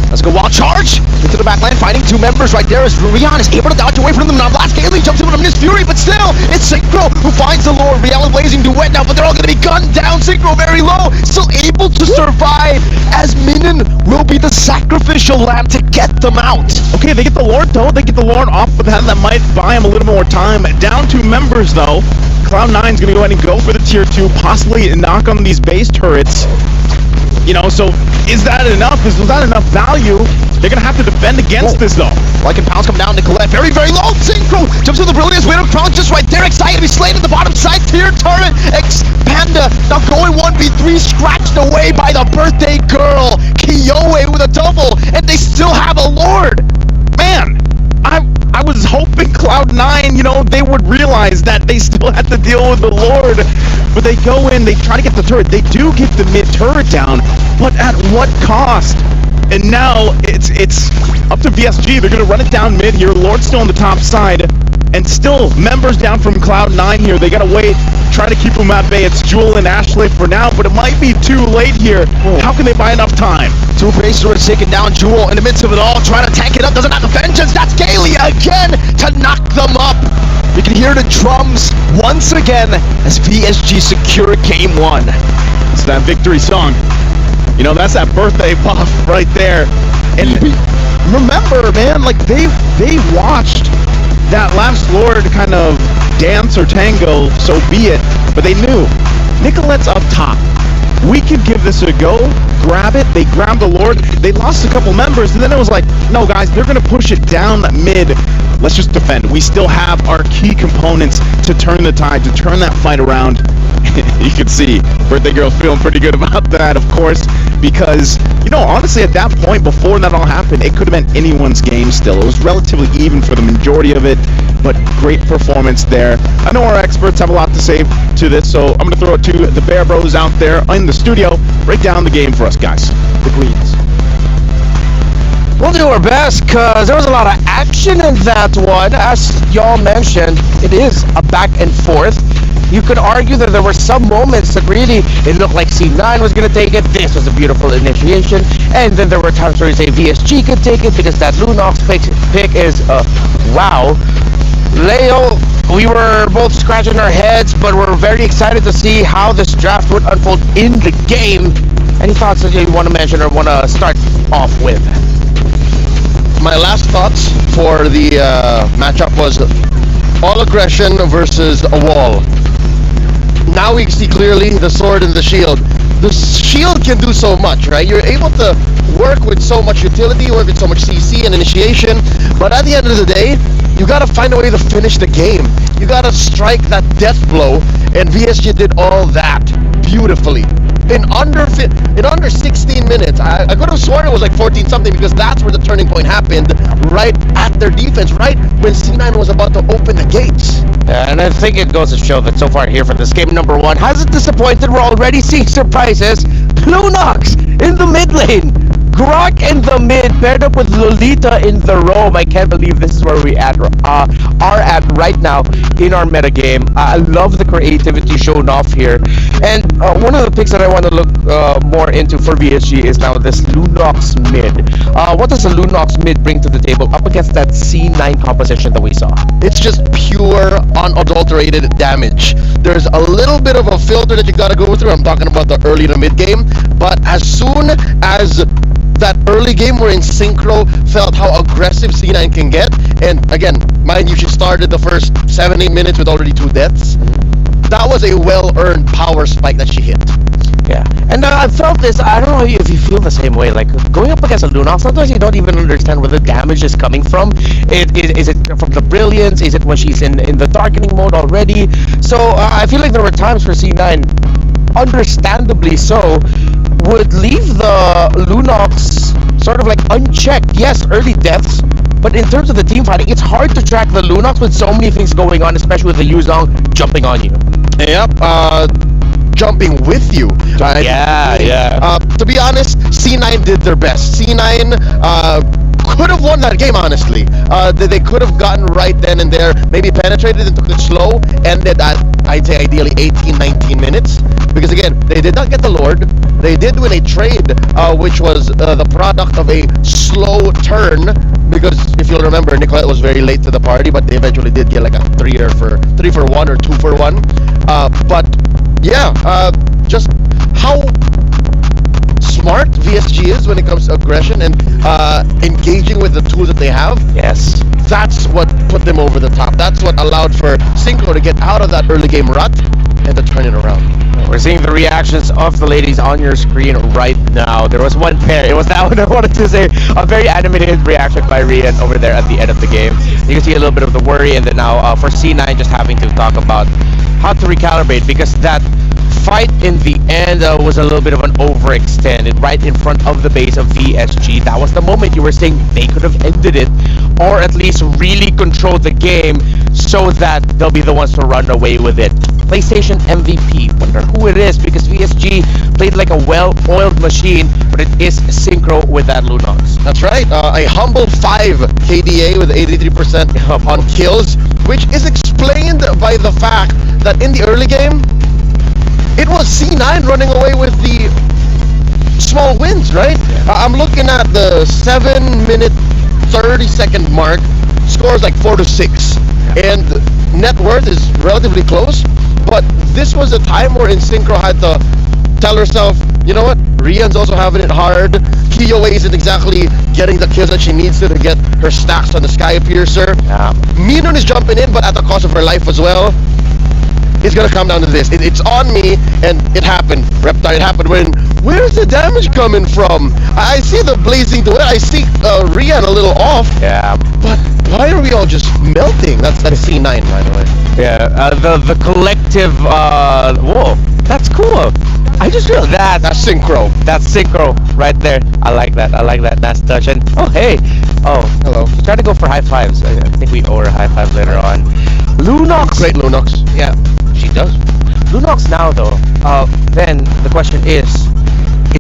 Let's go wild charge into the backline, fighting 2 members right there as Rian is able to dodge away from them. Now Blast Kaylee jumps in with a Miss Fury, but still, it's Synchro who finds the Lord. Riel and Blazing duet now, but they're all going to be gunned down. Synchro very low, still able to survive as Minin will be the sacrificial lamb to get them out. Okay, they get the Lord though. They get the Lord off of that. That might buy him a little more time. Down 2 members though. Cloud9's going to go ahead and go for the tier 2, possibly knock on these base turrets. You know, so is that enough? Was that enough value? They're going to have to defend against this, though. Like and Pounds come down, Nicolette, very, very low. Synchro jumps with the brilliance, Widow Crown just right there. Excited to be slain at the bottom side. Tier turret, Panda now going 1v3, scratched away by the birthday girl. Kiyoe with a double, and they still have a Lord. Man, I was hoping Cloud9, you know, they would realize that they still had to deal with the Lord. But they go in, they try to get the turret. They do get the mid turret down, but at what cost? And now it's up to VSG. They're going to run it down mid here. Lord's still on the top side. And still, members down from Cloud9 here. They got to wait, try to keep them at bay. It's Jewel and Ashley for now, but it might be too late here. How can they buy enough time? 2 base turrets taking down Jewel in the midst of it all, trying to tank it up. Doesn't have the Vengeance. That's Kaylee again to knock them up. You can hear the drums once again as PSG secure game 1. It's that victory song. You know, that's that birthday buff right there. And remember, man, like they watched that last Lord kind of dance or tango, so be it. But they knew Nicolette's up top. We could give this a go. Grab it. They grabbed the Lord. They lost a couple members, and then it was like, no, guys, they're going to push it down mid. Let's just defend. We still have our key components to turn the tide, to turn that fight around. You can see Birthday Girl's feeling pretty good about that, of course, because, you know, honestly, at that point, before that all happened, it could have been anyone's game still. It was relatively even for the majority of it, but great performance there. I know our experts have a lot to say to this, so I'm going to throw it to the Bear Bros out there in the studio. Break down the game for us, guys. The Queens. We'll do our best, because there was a lot of action in that one. As y'all mentioned, it is a back and forth. You could argue that there were some moments that really, it looked like C9 was going to take it. This was a beautiful initiation. And then there were times where you say VSG could take it, because that Lunox pick is, wow. Leo, we were both scratching our heads, but we're very excited to see how this draft would unfold in the game. Any thoughts that you want to mention or want to start off with? My last thoughts for the matchup was all aggression versus a wall. now we see clearly the sword and the shield. The shield can do so much, right? You're able to work with so much utility, work with so much CC and initiation, but at the end of the day, you gotta find a way to finish the game. You gotta strike that death blow, and VSG did all that beautifully. In under 16 minutes, I could have sworn it was like 14 something, because that's where the turning point happened, right at their defense, right when C9 was about to open the gates. And I think it goes to show that so far here for this game, number one hasn't disappointed. We're already seeing surprises. Lunox in the mid lane. Grok in the mid, paired up with Lolita in the roam. I can't believe this is where we are at right now in our meta game. I love the creativity shown off here. And one of the picks that I want to look more into for VSG is now this Lunox mid. What does the Lunox mid bring to the table up against that C9 composition that we saw? It's just pure, unadulterated damage. There's a little bit of a filter that you gotta go through. I'm talking about the early to mid game. But as soon as that early game wherein Synchro felt how aggressive C9 can get, and again, mind you, she started the first 7-8 minutes with already 2 deaths. That was a well-earned power spike that she hit. Yeah, and I felt this, I don't know if you feel the same way, like going up against a Lunox, sometimes you don't even understand where the damage is coming from. Is it from the brilliance? Is it when she's in the darkening mode already? So I feel like there were times for C9, understandably so, would leave the Lunox sort of like unchecked. Yes, early deaths, but in terms of the team fighting, it's hard to track the Lunox with so many things going on, especially with the Yuzong jumping on you. Yep, jumping with you. Right? Yeah. To be honest, C9 did their best. C9 could have won that game, honestly. They could have gotten right then and there, maybe penetrated and took it slow, ended at, I'd say, ideally 18-19 minutes. Because again, they did not get the Lord. They did win a trade, which was the product of a slow turn. Because if you'll remember, Nicolette was very late to the party, but they eventually did get like a 3 for 1 or 2 for 1. But yeah, just how smart VSG is when it comes to aggression and engaging with the tools that they have. Yes. That's what put them over the top. That's what allowed for Synchro to get out of that early game rut and to turn it around. We're seeing the reactions of the ladies on your screen right now. There was one pair. It was that one I wanted to say. A very animated reaction by Rian over there at the end of the game. You can see a little bit of the worry, and then now for C9 just having to talk about how to recalibrate, because that fight in the end was a little bit of an overextended right in front of the base of VSG. That was the moment you were saying they could have ended it, or at least really controlled the game so that they'll be the ones to run away with it. PlayStation MVP, wonder who it is, because VSG played like a well-oiled machine, but it is Synchro with that Lunox. That's right, a humble 5 KDA with 83% on kills, which is explained by the fact that in the early game, it was C9 running away with the small wins, right? I'm looking at the 7-minute 30-second mark, scores like 4-6, and net worth is relatively close, but this was a time where Synchro had to tell herself, you know what, Rian's also having it hard, Kiyoi isn't exactly getting the kills that she needs to get her stacks on the Skypiercer. Minun is jumping in, but at the cost of her life as well. It's gonna come down to this. It's on me, and it happened. Reptar, it happened. Where's the damage coming from? I see the blazing duet. I see Rian a little off. Yeah. But why are we all just melting? That's C9, by the way. Yeah. The collective. Whoa, that's cool. I just realized that's Synchro. That's Synchro right there. I like that. I like that. Nice touch. And oh hey. Oh hello. She's trying to go for high fives. I think we owe her a high five later on. Lunox. Great Lunox. Yeah. She does. Lunox now though, then the question is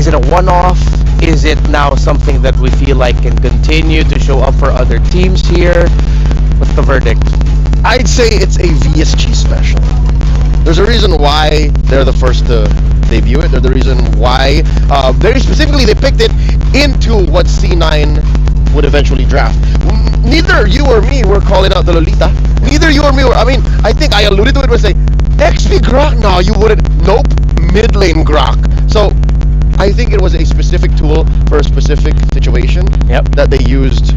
it a one-off? Is it now something that we feel like can continue to show up for other teams here? What's the verdict? I'd say it's a VSG special. There's a reason why they're the first to debut it. They're the reason why, very specifically, they picked it into what C9 would eventually draft. Neither you or me were calling out the Lolita. Neither you or me were, I think I alluded to it when I say, XP Grok? No, you wouldn't. Nope. Mid lane Grok. So, I think it was a specific tool for a specific situation that they used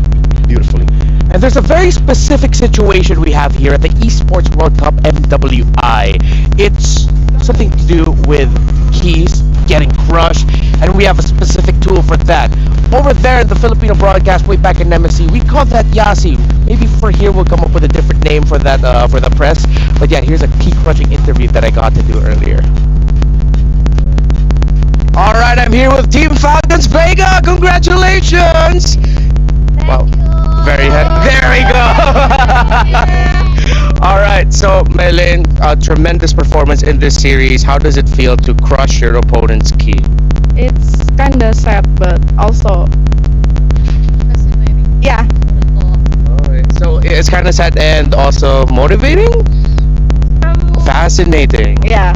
beautifully. And there's a very specific situation we have here at the Esports World Cup MWI. It's something to do with keys getting crushed, and we have a specific tool for that. Over there in the Filipino broadcast, way back in MSC, we call that Yasi. Maybe for here we'll come up with a different name for that for the press. But yeah, here's a key crushing interview that I got to do earlier. All right, I'm here with Team Falcons Vega. Congratulations! Wow, there we go. All right, so Melin, tremendous performance in this series. How does it feel to crush your opponent's key? It's kinda sad, but also, yeah. So it's kind of sad and also motivating? Fascinating. Yeah.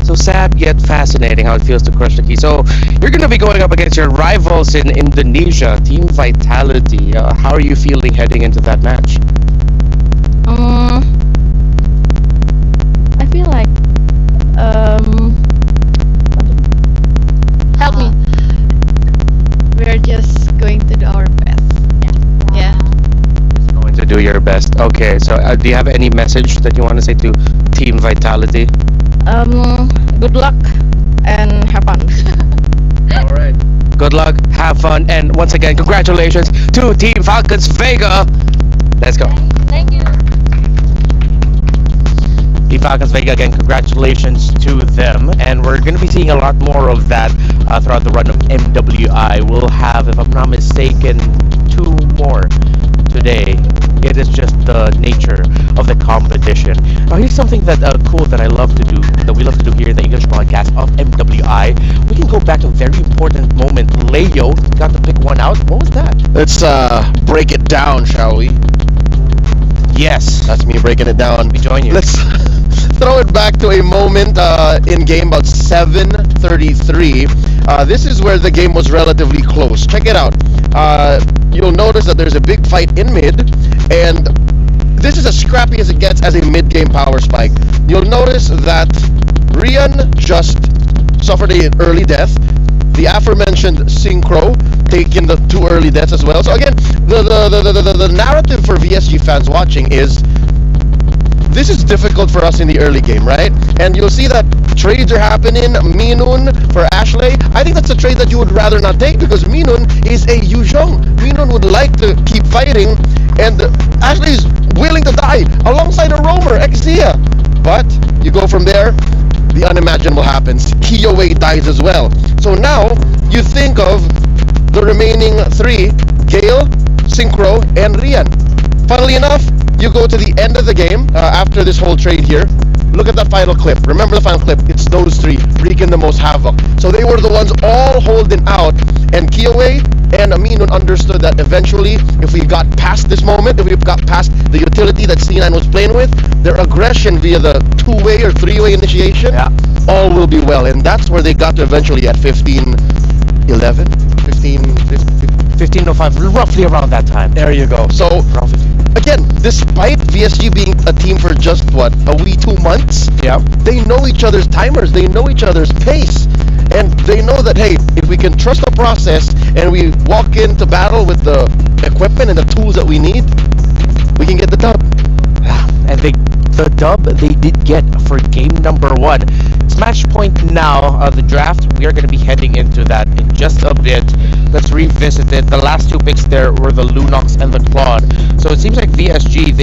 So sad yet fascinating how it feels to crush the key. So you're going to be going up against your rivals in Indonesia, Team Vitality. How are you feeling heading into that match? I feel like, help me. We're just going to do our best. Yeah. Just going to do your best. Okay, so do you have any message that you want to say to Team Vitality? Good luck and have fun. All right. Good luck, have fun, and once again, congratulations to Team Falcons Vega. Let's go. Thank you. Team Falcons Vega, again, congratulations to them. And we're going to be seeing a lot more of that throughout the run of MWI. We'll have, if I'm not mistaken, 2 more today. It is just the nature of the competition. Now, here's something that cool that I love to do, that we love to do here in the English broadcast of MWI. We can go back to a very important moment. Leo got to pick one out. What was that? Let's break it down, shall we? Yes. That's me breaking it down. We join you. Let's throw it back to a moment in game about 7:33. This is where the game was relatively close. Check it out. You'll notice that there's a big fight in mid, and this is as scrappy as it gets as a mid-game power spike. You'll notice that Rian just suffered an early death. The aforementioned Synchro taking the 2 early deaths as well. So again, the narrative for VSG fans watching is this is difficult for us in the early game, right? And you'll see that trades are happening. Minun for Ashley. I think that's a trade that you would rather not take because Minun is a Yuzhong. Minun would like to keep fighting, and Ashley is willing to die alongside a roamer, Exia. But you go from there, the unimaginable happens. Kiyowei dies as well. So now you think of the remaining 3, Gale, Synchro, and Rian. Funnily enough, you go to the end of the game after this whole trade here. Look at that final clip. Remember the final clip. It's those 3 wreaking the most havoc. So they were the ones all holding out, and Kiyowei and Aminun understood that eventually, if we got past this moment, if we got past the utility that C9 was playing with, their aggression via the 2-way or 3-way initiation, all will be well. And that's where they got to eventually at 15-11, 15:05, roughly around that time. There you go. So again, despite VSG being a team for just what, a wee 2 months, they know each other's timers, they know each other's pace, and they know that, hey, if we can trust the process and we walk into battle with the equipment and the tools that we need, we can get the dub. And the dub they did get for game number 1. It's match point now of the draft. We are going to be heading into that in just a bit. Let's revisit it. The last 2 picks there were the Lunox and the Claude. So it seems like VSG,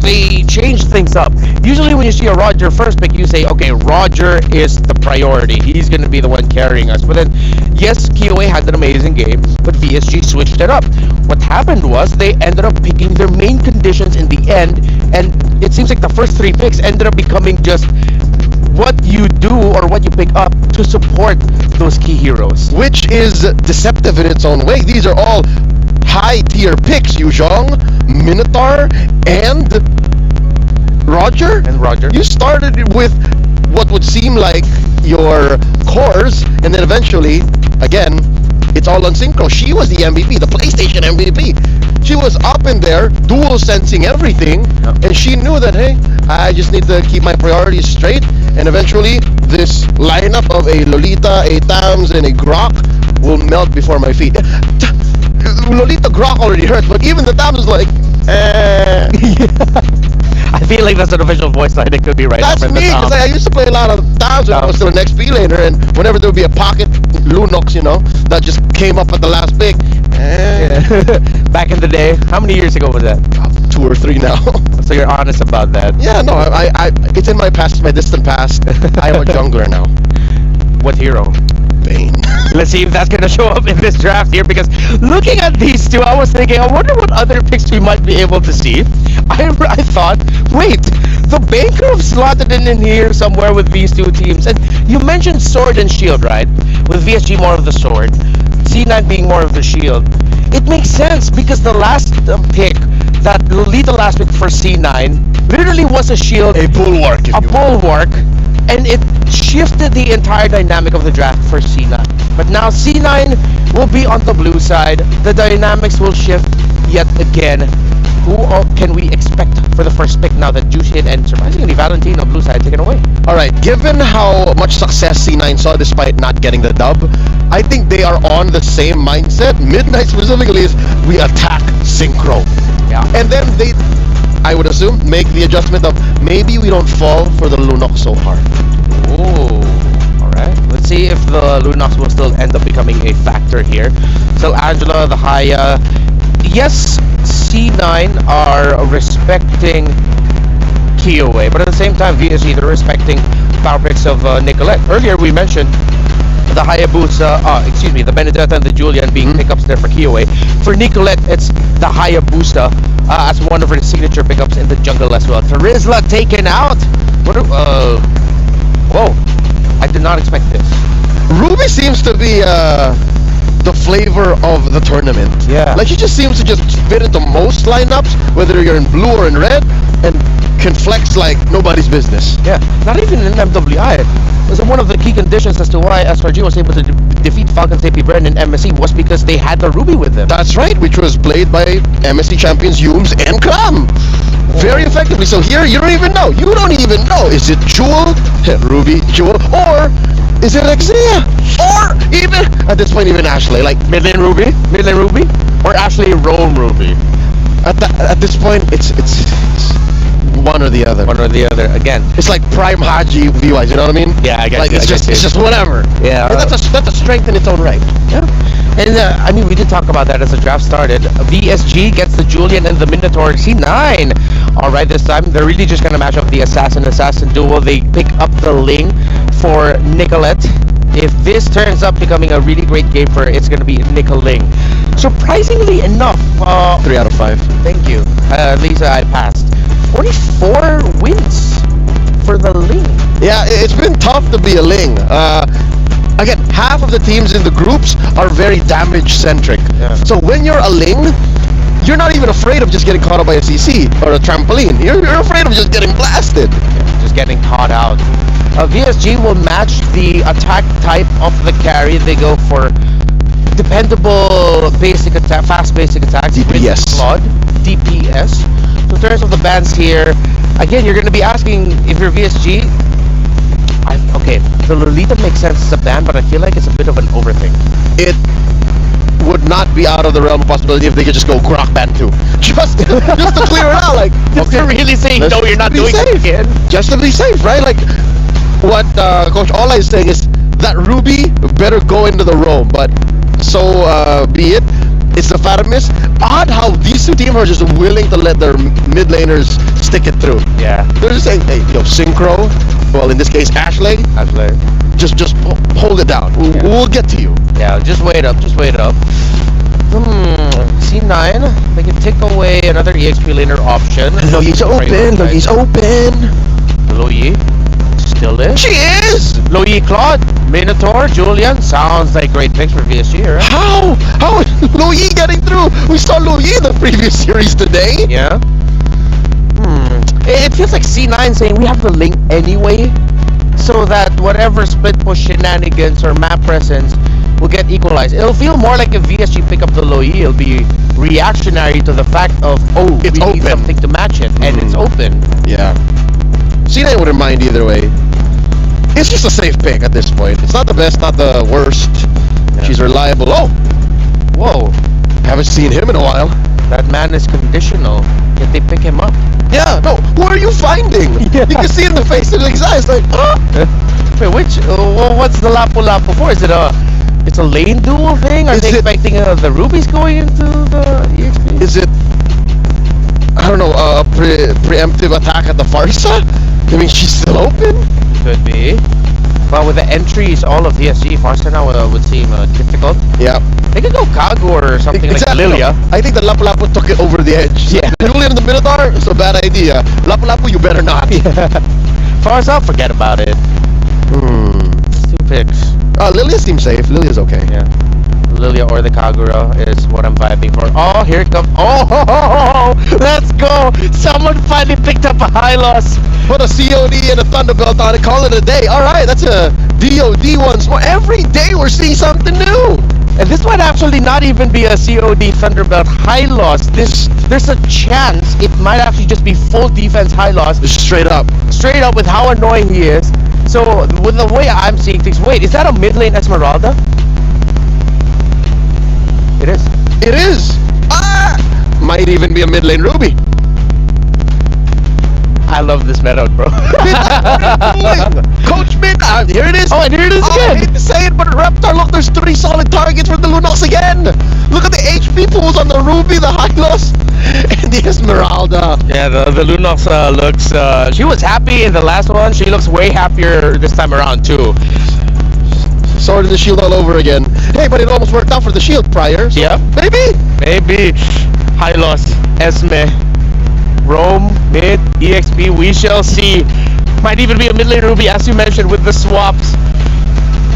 they changed things up. Usually when you see a Roger first pick, you say, okay, Roger is the priority. He's going to be the one carrying us. But then, yes, Kiyowei had an amazing game, but VSG switched it up. What happened was they ended up picking their main conditions in the end, and it seems like the first 3 picks ended up becoming just what you do or what you pick up to support those key heroes. Which is deceptive in its own way. These are all high-tier picks. Yuzhong, Minotaur, and Roger. You started with what would seem like your cores, and then eventually, again, it's all on Synchro. She was the MVP, the PlayStation MVP. She was up in there, dual sensing everything, and she knew that, hey, I just need to keep my priorities straight, and eventually this lineup of a Lolita, a Tams, and a Grok will melt before my feet. Lolita Grok already hurts, but even the Tams is like, I feel like that's an official voice line that could be right. That's me, because I used to play a lot of times when I was still an XP laner, and whenever there would be a pocket Lunox, you know, that just came up at the last pick. Back in the day, how many years ago was that? 2 or 3 now. So you're honest about that. Yeah, no, I it's in my past, my distant past. I am a jungler now. What hero? Bane. Let's see if that's gonna show up in this draft here, because looking at these two, I was thinking, I wonder what other picks we might be able to see. I thought, wait, the Bane could have slotted in here somewhere with these two teams. And you mentioned sword and shield, right? With VSG more of the sword, C9 being more of the shield. It makes sense because the last pick, that Lolita last pick for C9, literally was a shield, a bulwark, and it shifted the entire dynamic of the draft for C9. But now C9 will be on the blue side. The dynamics will shift yet again. Who can we expect for the first pick now that Jushin and surprisingly Valentino blue side taken away? Alright, given how much success C9 saw despite not getting the dub, I think they are on the same mindset. Midnight specifically is we attack synchro. Yeah. And then they, I would assume, make the adjustment of maybe we don't fall for the Lunox so hard. Oh, alright. Let's see if the Lunox will still end up becoming a factor here. So Angela, the Haya. Yes, C9 are respecting Kiowe, but at the same time, VSG, they're respecting power picks of Nicolette. Earlier we mentioned the Hayabusa, the Benedetta and the Julian being pickups there for Kiowe. For Nicolette, it's the Hayabusa as one of her signature pickups in the jungle as well. Terizla taken out. Whoa, I did not expect this. Ruby seems to be the flavor of the tournament. Yeah. Like, he just seems to just fit into most lineups, whether you're in blue or in red, and can flex like nobody's business. Yeah, not even in MWI. It was one of the key conditions as to why SRG was able to defeat Falcons AP Bren in MSC was because they had the Ruby with them. That's right, which was played by MSC champions Yums and Kram. Very effectively. So here, you don't even know. You don't even know. Is it Jewel, Ruby, Jewel, or is it Exia? Or even, at this point, even Ashley. Like, Mid lane Ruby, or Ashley Roam Ruby. At this point, it's one or the other. One or the other. Again, it's like Prime Haji VYs. You know what I mean? Yeah, I guess. Like, it's just whatever. Yeah, and that's a strength in its own right. Yeah. And I mean, we did talk about that as the draft started. VSG gets the Julian and the Minotaur C9. All right, this time they're really just gonna match up the assassin duo. They pick up the Ling for Nicolette. If this turns up becoming a really great game for her, it's gonna be Ling. Surprisingly enough, 3 out of 5. Thank you. Lisa, I passed. 44 wins for the Ling. Yeah, it's been tough to be a Ling. Again, half of the teams in the groups are very damage-centric. Yeah. So when you're a Ling, you're not even afraid of just getting caught up by a CC or a trampoline. You're afraid of just getting blasted. Yeah, just getting caught out. VSG will match the attack type of the carry. They go for dependable basic attack, fast basic attacks. DPS. Claude, DPS. So in terms of the bans here, again, you're going to be asking if you're VSG. Okay, the Lolita makes sense as a ban, but I feel like it's a bit of an overthink. It would not be out of the realm of possibility if they could just go Grok ban 2. Just to clear it out, like, just to really say, no, you're not doing it again. Just to be safe, right? Like, what Coach Ola is saying is that Ruby better go into the roam, but so be it. It's the Fatamis. Odd how these two teams are just willing to let their mid laners stick it through. Yeah. They're just saying, hey, Synchro, well, in this case, Ashley, just hold it down. We'll get to you. Yeah, just wait up. C9, they can take away another EXP laner option. Loyi's open. Loyi still is. She is! Loyi, Claude, Minotaur, Julian. Sounds like great picks for VSG, right? How is Loyi getting through? We saw Loyi in the previous series today. Yeah. It feels like C9 saying we have the Link anyway, so that whatever split push shenanigans or map presence will get equalized. It'll feel more like if VSG pick up the Loyi, it'll be reactionary to the fact of, we need something to match it, and it's open. Yeah. C9 wouldn't mind either way. It's just a safe pick at this point. It's not the best, not the worst. Yeah. She's reliable. Oh! Whoa. Haven't seen him in a while. That man is conditional. Yet they pick him up. Yeah, no, who are you finding? You can see in the face of his eyes, like, Wait, which? What's the lapu-lapu for? Is it it's a lane duel thing? Are they expecting the rubies going into the EXP? Is it, I don't know, a preemptive attack at the Farsa? I mean, she's still open? Could be. Well, with the entries, all of VSG, Farsa now would seem difficult. Yeah. They could go Kagu or something Exactly. like Lilia. I think the Lapu-Lapu took it over the edge. Yeah. Julian in the Minotaur, it's a bad idea. Lapu-Lapu, you better not. Farsa, forget about it. 2 picks. Lilia seems safe. Lilia's okay. Yeah. Lilia or the Kagura is what I'm vibing for. Oh, here it comes. Oh, let's go. Someone finally picked up a high loss. Put a COD and a Thunderbelt on it, call it a day. All right, that's a DOD once more. Every day we're seeing something new. And this might actually not even be a COD Thunderbelt high loss. There's a chance it might actually just be full defense high loss. Straight up. Straight up with how annoying he is. So, with the way I'm seeing things, wait, is that a mid lane Esmeralda? It is. It is. Might even be a mid lane Ruby. I love this meta, bro. Coach Mid, here it is. Oh, and here it is again. I hate to say it, but Reptar, look, there's 3 solid targets for the Lunox again. Look at the HP pools on the Ruby, the Hylos, and the Esmeralda. Yeah, the Lunox looks, she was happy in the last one. She looks way happier this time around, too. Sword in the shield all over again. Hey, but it almost worked out for the shield prior. So yeah. Maybe. High loss. Esme. Rome. Mid. EXP. We shall see. Might even be a mid lane Ruby, as you mentioned, with the swaps.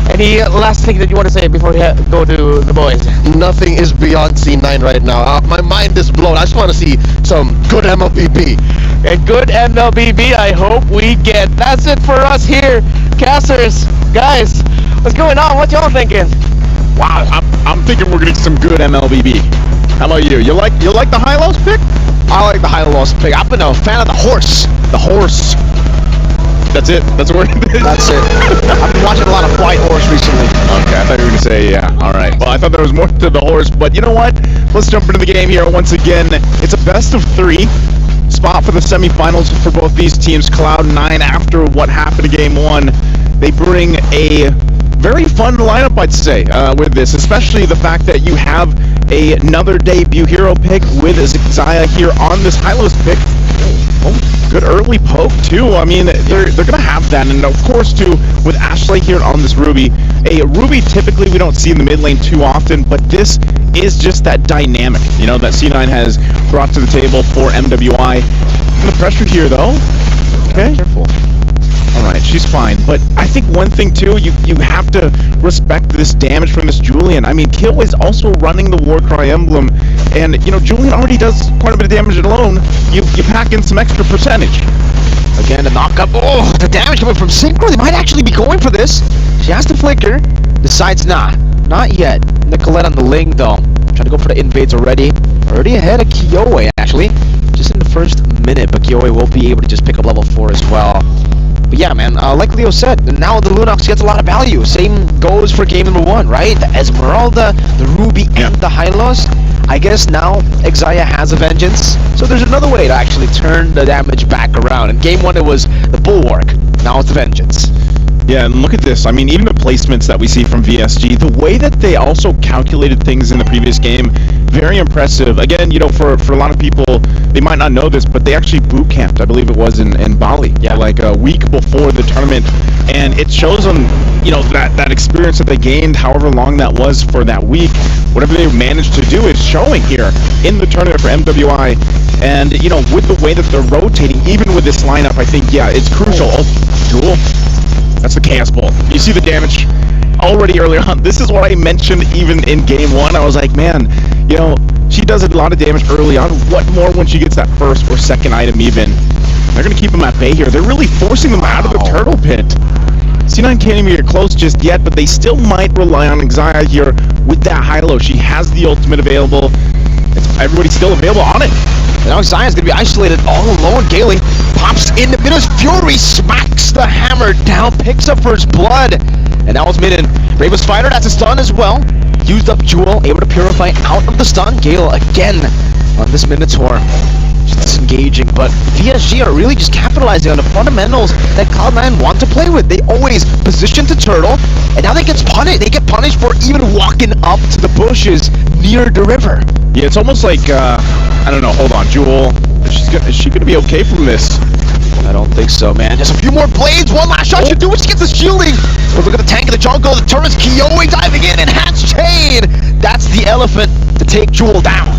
Any last thing that you want to say before we go to the boys? Nothing is beyond C9 right now. My mind is blown. I just want to see some good MLBB. And good MLBB, I hope we get. That's it for us here. Casters, guys, what's going on? What y'all thinking? Wow, I'm thinking we're gonna get some good MLBB. How about you? You like the high-lows pick? I like the high-lows pick. I've been a fan of the horse. The horse. That's it? That's where it is? That's it. I've been watching a lot of Flight Horse recently. Okay, I thought you were going to say, yeah. All right. Well, I thought there was more to the horse, but you know what? Let's jump into the game here once again. It's a best of 3 spot for the semifinals for both these teams. Cloud9, after what happened in Game 1, they bring a very fun lineup, I'd say, with this, especially the fact that you have another debut hero pick with Zaya here on this Hylos pick. Oh, good early poke too. I mean, they're gonna have that, and of course too with Ashley here on this Ruby. A Ruby typically we don't see in the mid lane too often, but this is just that dynamic, you know, that C9 has brought to the table for MWI. And the pressure here though. Okay. Careful. Alright, she's fine. But I think one thing too, you have to respect this damage from this Julian. I mean, Kill is also running the Warcry emblem, and you know, Julian already does quite a bit of damage alone. You pack in some extra percentage. Again, the knockup. Oh, the damage coming from Synchro. They might actually be going for this. She has to flicker. Decides not yet. Nicolette on the Ling though. Trying to go for the invades already. Already ahead of Kyoe actually. Just in the first minute, but Kyoe will be able to just pick up level 4 as well. But yeah, man, like Leo said, now the Lunox gets a lot of value. Same goes for game number 1, right? The Esmeralda, the Ruby, and the Hylos. I guess now Xayah has a vengeance, so there's another way to actually turn the damage back around. In game 1 it was the Bulwark, now it's the Vengeance. Yeah, and look at this. I mean, even the placements that we see from VSG, the way that they also calculated things in the previous game, very impressive. Again, you know, for a lot of people, they might not know this, but they actually boot camped, I believe it was in Bali, like a week before the tournament, and it shows them, you know, that experience that they gained, however long that was for that week, whatever they managed to do is showing here in the tournament for MWI, and, you know, with the way that they're rotating, even with this lineup, I think, yeah, it's crucial. Oh, cool. That's the Chaos Bolt. You see the damage already earlier on. This is what I mentioned even in Game 1. I was like, man, you know, she does a lot of damage early on. What more when she gets that first or second item even? They're going to keep them at bay here. They're really forcing them out of the turtle pit. C9 can't even get close just yet, but they still might rely on Xayah here with that high-low. She has the ultimate available. Everybody's still available on it. And now Xayah's going to be isolated all alone. Galen pops in the middle. Fury smacks the hammer down, picks up first blood. And now it's mid and Bravest Fighter, that's a stun as well. used up Jewel, able to purify out of the stun. Gale again on this Minotaur. Just disengaging, but PSG are really just capitalizing on the fundamentals that Cloud9 want to play with. They always position to turtle, and now they get punished for even walking up to the bushes near the river. Yeah, it's almost like, I don't know, hold on, Jewel, is she gonna be okay from this? I don't think so, man. Just a few more blades, one last shot should do it. She gets the shielding. Look at the tank in the jungle, the turret's Kyoe diving in, enhanced chain. That's the elephant to take Jewel down.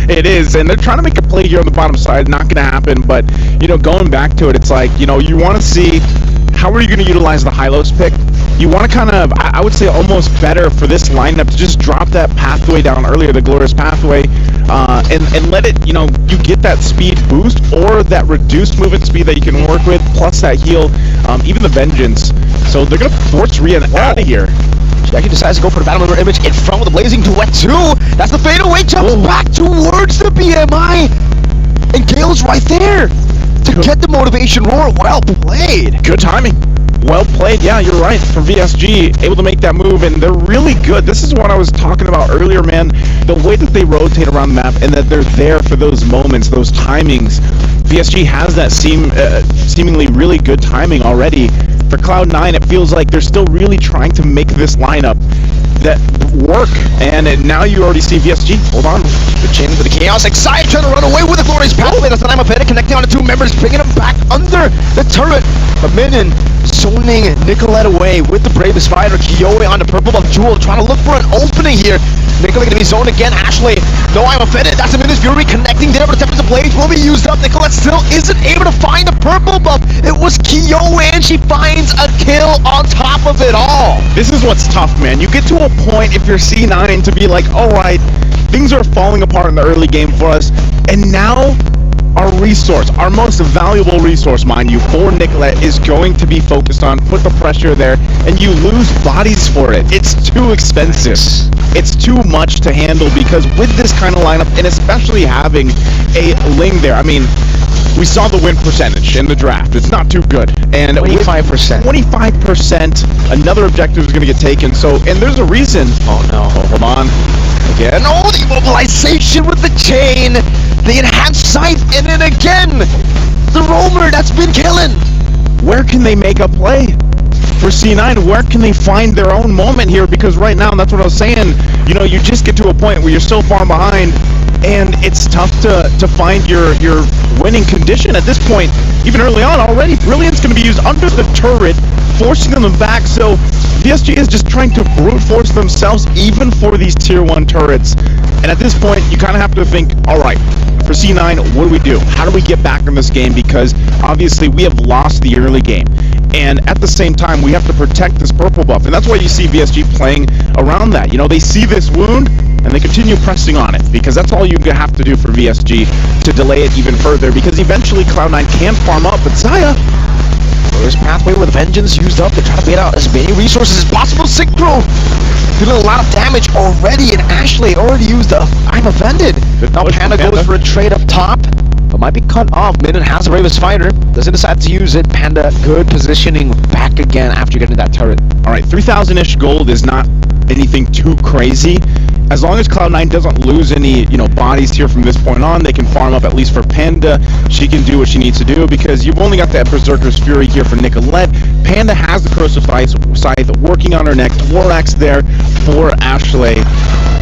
It is, and they're trying to make a play here on the bottom side. Not gonna happen, but, you know, going back to it, it's like, you know, you want to see how are you going to utilize the Hylos pick. You want to kind of, I would say almost better for this lineup to just drop that pathway down earlier, the glorious pathway, and let it, you know, you get that speed boost or that reduced movement speed that you can work with, plus that heal, even the vengeance. So they're going to force Rian out of here. Jackie decides to go for the battle mirror image in front with the blazing duet too. That's the fadeaway, jumps back towards the BMI, and Gale's right there to get the motivation roar. Well played. Good timing. Well played. Yeah, you're right. For VSG, able to make that move, and they're really good. This is what I was talking about earlier, man. The way that they rotate around the map and that they're there for those moments, those timings. VSG has that seemingly really good timing already. For Cloud9, it feels like they're still really trying to make this lineup that work, and now you already see VSG. Hold on. The chain for the Chaos. Excited, trying to run away with the glorious pathway. That's the time of it, connecting on the two members, bringing them back under the turret. But Minion zoning Nicolette away with the bravest fighter. Kyoe on the purple buff Jewel, trying to look for an opening here. Nicolette gonna be zoned again. Ashley, no, I'm offended. That's a Minion's Fury connecting there, but the Tempest of Blades will be used up. Nicolette still isn't able to find the purple buff. It was Kyoe, and she finds a kill on top of it all. This is what's tough, man. You get to a point if you're C9 to be like, all right, things are falling apart in the early game for us, and now our resource, our most valuable resource, mind you, for Nicolette is going to be focused on, put the pressure there, and you lose bodies for it. It's too expensive. It's too much to handle, because with this kind of lineup, and especially having a Ling there, I mean, we saw the win percentage in the draft. It's not too good. And 25%. 25%. Another objective is going to get taken. So, and there's a reason. Oh no, hold on. Again, oh, the immobilization with the chain, the enhanced scythe, and then again, the roamer that's been killing. Where can they make a play? For C9, where can they find their own moment here? Because right now, that's what I was saying, you know, you just get to a point where you're so far behind, and it's tough to find your winning condition at this point. Even early on already, Brilliant's going to be used under the turret, forcing them back, so PSG is just trying to brute force themselves even for these tier 1 turrets. And at this point, you kind of have to think, alright, for C9, what do we do? How do we get back in this game? Because obviously we have lost the early game. And at the same time, we have to protect this purple buff. And that's why you see VSG playing around that. You know, they see this wound, and they continue pressing on it, because that's all you have to do for VSG to delay it even further, because eventually Cloud9 can farm up, but Xayah, there's pathway with vengeance used up to try to get out as many resources as possible. Synchro dealing a lot of damage already, and Ashley already used the I'm offended. Now Panda goes for a trade up top, but might be cut off. Minion has the bravest fighter, doesn't decide to use it. Panda, good positioning back again after getting that turret. Alright, 3,000-ish gold is not anything too crazy. As long as Cloud9 doesn't lose any, you know, bodies here from this point on, they can farm up at least for Panda. She can do what she needs to do, because you've only got that Berserker's Fury here for Nicolette. Panda has the Corrosive Scythe working on her next. Dvorak's there for Ashley.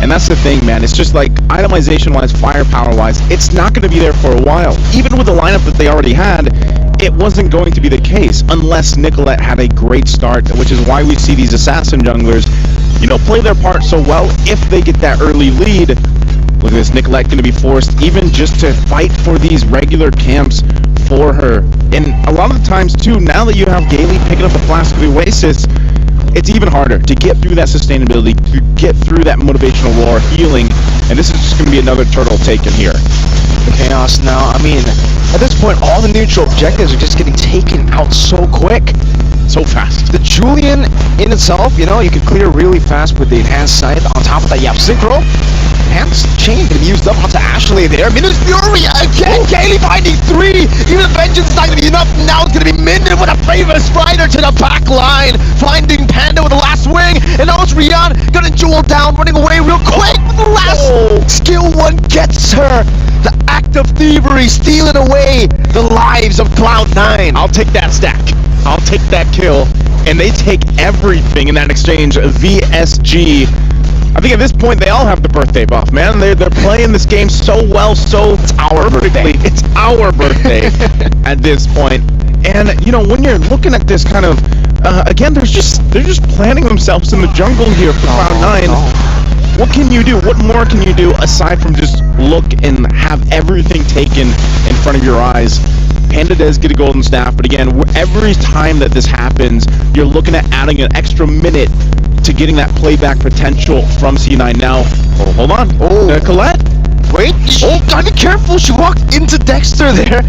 And that's the thing, man. It's just like, itemization-wise, firepower-wise, it's not going to be there for a while. Even with the lineup that they already had, it wasn't going to be the case unless Nicolette had a great start, which is why we see these assassin junglers, you know, play their part so well if they get that early lead. Look at this, Nicolette going to be forced even just to fight for these regular camps for her. And a lot of the times, too, now that you have Gailey picking up the Flask of the Oasis, it's even harder to get through that sustainability, to get through that motivational roar, healing, and this is just going to be another turtle taken here. The Chaos now, I mean, at this point, all the neutral objectives are just getting taken out so quick. so fast. The Julian in itself, you know, you can clear really fast with the enhanced sight. On top of that, you have Synchro. Enhanced chain can be used up onto Ashley there. Minute Fury again. Kaylee finding 3. Even the Vengeance is not going to be enough. Now it's going to be Minden with a Bravest Spider to the back line. Finding Panda with the last wing. And now it's Rian. Gonna jewel down, running away real quick. With the last skill one gets her. The act of thievery, stealing away the lives of Cloud9. I'll take that stack. I'll take that kill. And they take everything in that exchange. VSG. I think at this point they all have the birthday buff, man. They're playing this game so well, so perfectly. It's our birthday at this point. And you know, when you're looking at this kind of again, they're just planting themselves in the jungle here for Cloud9. What can you do? What more can you do aside from just look and have everything taken in front of your eyes? Panda does get a golden staff, but again, every time that this happens, you're looking at adding an extra minute to getting that playback potential from C9 now. Oh, hold on. Colette? Wait. Oh, gotta be careful. She walked into Dexter there.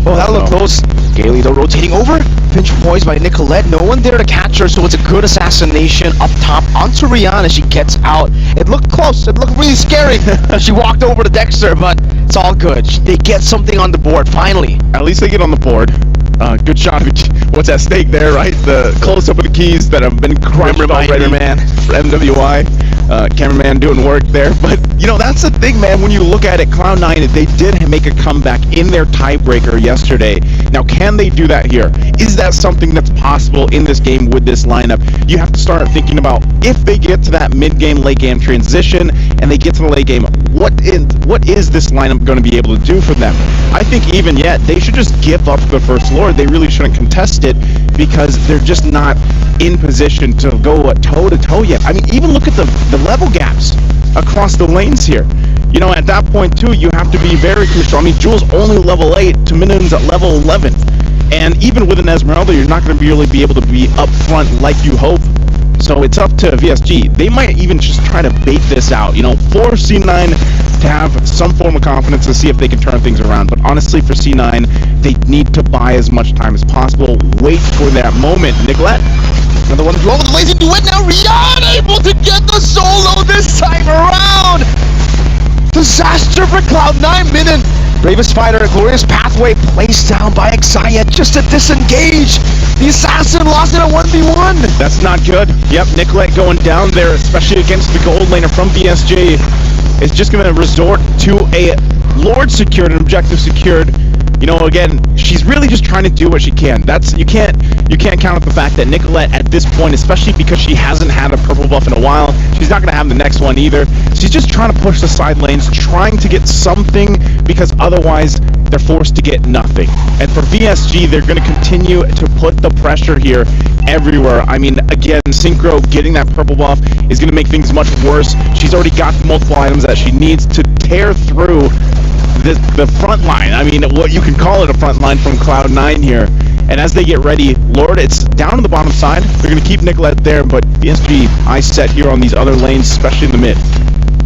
Oh, that looked close. Gaily, though, rotating over. Pinch poised by Nicolette. No one there to catch her, so it's a good assassination up top onto Rihanna as she gets out. It looked close. It looked really scary. She walked over to Dexter, but it's all good. They get something on the board, finally. At least they get on the board. Good shot of what's at stake there, right? The close-up of the keys that have been crushed already for MWI. Cameraman doing work there. But, you know, that's the thing, man. When you look at it, Cloud9, they did make a comeback in their tiebreaker yesterday. Now, can they do that here? Is that something that's possible in this game with this lineup? You have to start thinking about if they get to that mid-game, late-game transition and they get to the late game, what is this lineup going to be able to do for them? I think even yet, they should just give up the first Lord. They really shouldn't contest it because they're just not in position to go toe-to-toe yet. I mean, even look at the level gaps across the lanes here. You know, at that point, too, you have to be very control. I mean, Jules only level 8 to Minimum's at level 11. And even with an Esmeralda, you're not going to really be able to be up front like you hope. So it's up to VSG. They might even just try to bait this out, you know, for C9 to have some form of confidence to see if they can turn things around. But honestly, for C9, they need to buy as much time as possible. Wait for that moment. Nicolette. Another one blown blazing to it now. Rian able to get the solo this time around. Disaster for Cloud9. Minin. Bravest Fighter, a glorious pathway placed down by Xayah just to disengage. The assassin lost in a 1v1. That's not good. Yep, Nicolette going down there, especially against the gold laner from BSG, is just going to resort to a Lord secured, an objective secured. You know, again, she's really just trying to do what she can. That's you can't count out the fact that Nicolette at this point, especially because she hasn't had a purple buff in a while, she's not going to have the next one either. She's just trying to push the side lanes, trying to get something, because otherwise they're forced to get nothing. And for VSG, they're going to continue to put the pressure here everywhere. I mean, again, Synchro getting that purple buff is going to make things much worse. She's already got the multiple items that she needs to tear through the front line. I mean, what you can call it a front line from Cloud9 here. And as they get ready, Lord, it's down on the bottom side. They're going to keep Nicolette there, but VSG eyes set here on these other lanes, especially in the mid.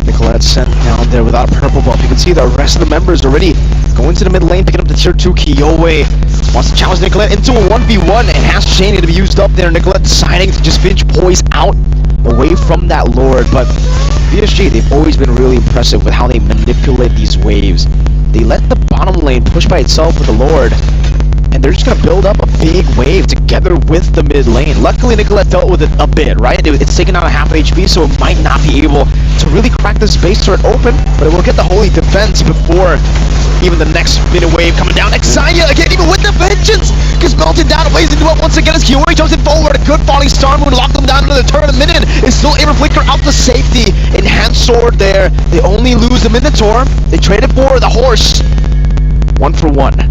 Nicolette sent down there without a purple buff. You can see the rest of the members already going to the mid lane, picking up the tier 2 Kiyoi. Wants to challenge Nicolette into a 1v1. Enhanced chain to be used up there. Nicolette deciding to just pinch poise out away from that Lord. But VSG, they've always been really impressive with how they manipulate these waves. They let the bottom lane push by itself with the Lord, and they're just going to build up a big wave together with the mid lane. Luckily, Nicolette dealt with it a bit, right? It's taken out a half HP, so it might not be able to really crack the space turret open, but it will get the holy defense before even the next minute wave coming down. Xayah again, even with the vengeance, gets melted down, blazing into it once again as Kiyoi jumps in forward. A good falling star moon, locked them down into the turret. The Minion is still able to flicker out to safety. Enhanced sword there. They only lose the Minotaur. They traded for the horse. 1 for 1.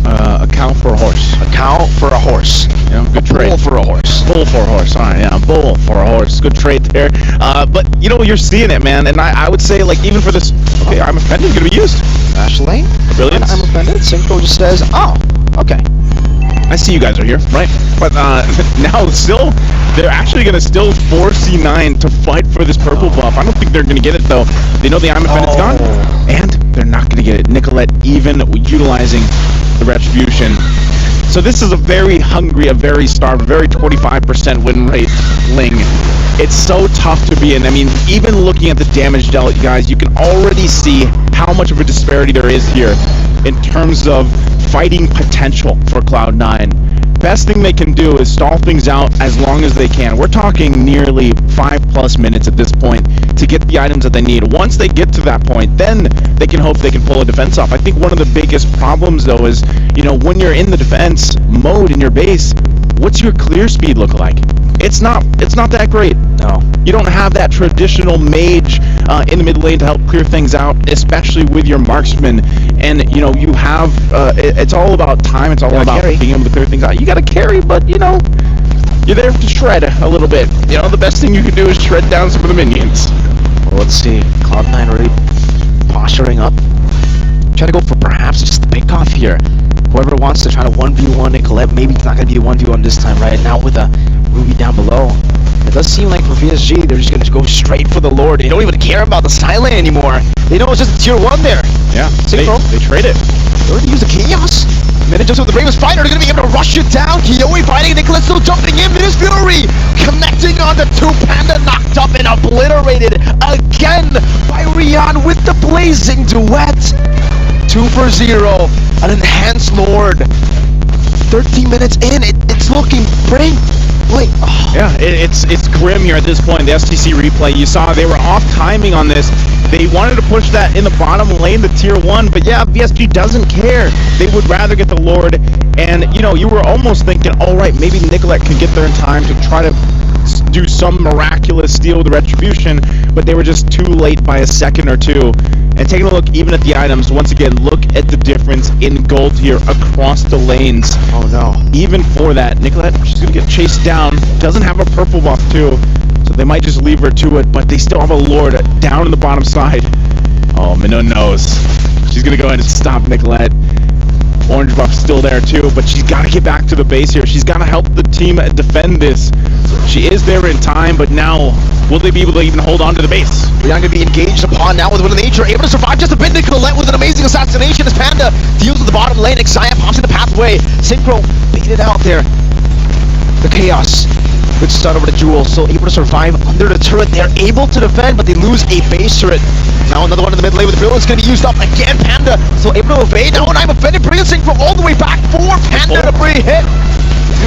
A cow for a horse. A cow for a horse. Yeah, good trade. Bull for a horse. Bull for a horse. All right, yeah, bull for a horse. Good trade there. But you know, you're seeing it, man. And I would say, like, even for this, okay, I'm offended. Going to be used. Ashley. Brilliant. I'm offended. Synchro just says, oh, okay. I see you guys are here, right? But now still, they're actually going to still force C9 to fight for this purple buff. I don't think they're going to get it, though. They know the I'm offended's gone, and they're not going to get it. Nicolette even utilizing the retribution. So this is a very hungry, a very starved, very 25% win rate Ling. It's so tough to be in. I mean, even looking at the damage dealt, guys, you can already see how much of a disparity there is here in terms of fighting potential for Cloud9. Best thing they can do is stall things out as long as they can. We're talking nearly 5+ minutes at this point to get the items that they need. Once they get to that point, then they can hope they can pull a defense off. I think one of the biggest problems, though, is, you know, when you're in the defense mode in your base, what's your clear speed look like? It's not that great. No. You don't have that traditional mage in the mid lane to help clear things out, especially with your marksman. And, you know, you have, it's all about time. It's all about being able to clear things out. You got to carry, but, you know, you're there to shred a little bit. You know, the best thing you can do is shred down some of the minions. Well, let's see. Cloud9 already posturing up. Try to go for perhaps just the pickoff here. Whoever wants to try to 1v1 Nicolette, maybe it's not going to be a 1v1 this time, right? Now with a Ruby down below. It does seem like for PSG, they're just going to go straight for the Lord. They don't even care about the Silent anymore. They know it's just a tier 1 there. Yeah, they trade it. They're going to use the Chaos. Minute just with the Ravens Fighter, they're going to be able to rush it down. Kiyoe fighting, Nicolette still jumping in. Minus Fury connecting on the 2. Panda knocked up and obliterated again by Rian with the blazing duet. 2 for 0, an enhanced Lord. 13 minutes in, it's looking pretty. Wait. Oh. Yeah, it's grim here at this point. The STC replay, you saw they were off timing on this. They wanted to push that in the bottom lane, the tier 1, but yeah, VSG doesn't care. They would rather get the Lord, and you know, you were almost thinking, all right, maybe Nicolette could get there in time to try to do some miraculous steal with the Retribution, but they were just too late by a second or two. And taking a look even at the items, once again, look at the difference in gold here across the lanes. Oh no. Even for that, Nicolette, she's going to get chased down, doesn't have a purple buff too, so they might just leave her to it, but they still have a Lord down in the bottom side. Oh, Minun knows. She's going to go ahead and stop Nicolette. Orange buff still there too, but she's got to get back to the base here. She's got to help the team defend this. She is there in time, but now, will they be able to even hold on to the base? Rian going to be engaged upon now with Will of Nature, able to survive just a bit. Nicolette with an amazing assassination as Panda deals with the bottom lane. NGàY pops in the pathway. Synchro baited out there. The Chaos. Good start over the Jewel, still able to survive under the turret. They're able to defend, but they lose a base turret. Now another one in the mid lane with the Brilliance going to be used up again. Panda still able to evade. Now an I'm offended. Brilliant Synchro all the way back for Panda to bring hit.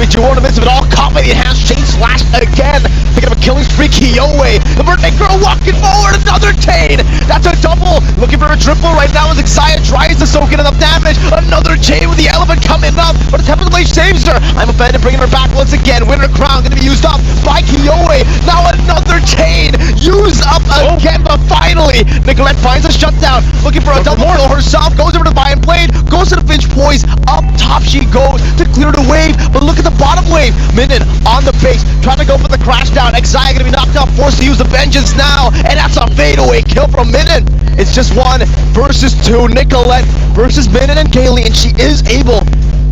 Jewel in the midst of it all, caught by the enhanced chain slash again. Picking up a killing spree, Kiyoe. The birthday girl walking forward, another chain. That's a double. Looking for a triple right now as NGàY tries to soak in enough damage. Another chain with the elephant coming up, but the Temple Blade saves her. I'm offended, bringing her back once again. Winter Crown going to be used up by Kiyoe. Now another chain used up again, but finally Nicolette finds a shutdown. Looking for a double kill herself. Goes over to the Bion Blade. Goes to the Finch Poise. Up top she goes to clear the wave, but look at the bottom wave. Minun on the base, trying to go for the crash down. NGàY gonna be knocked out, forced to use the vengeance now, and that's a fadeaway kill from Minun. It's just 1 versus 2. Nicolette versus Minun and Kaylee, and she is able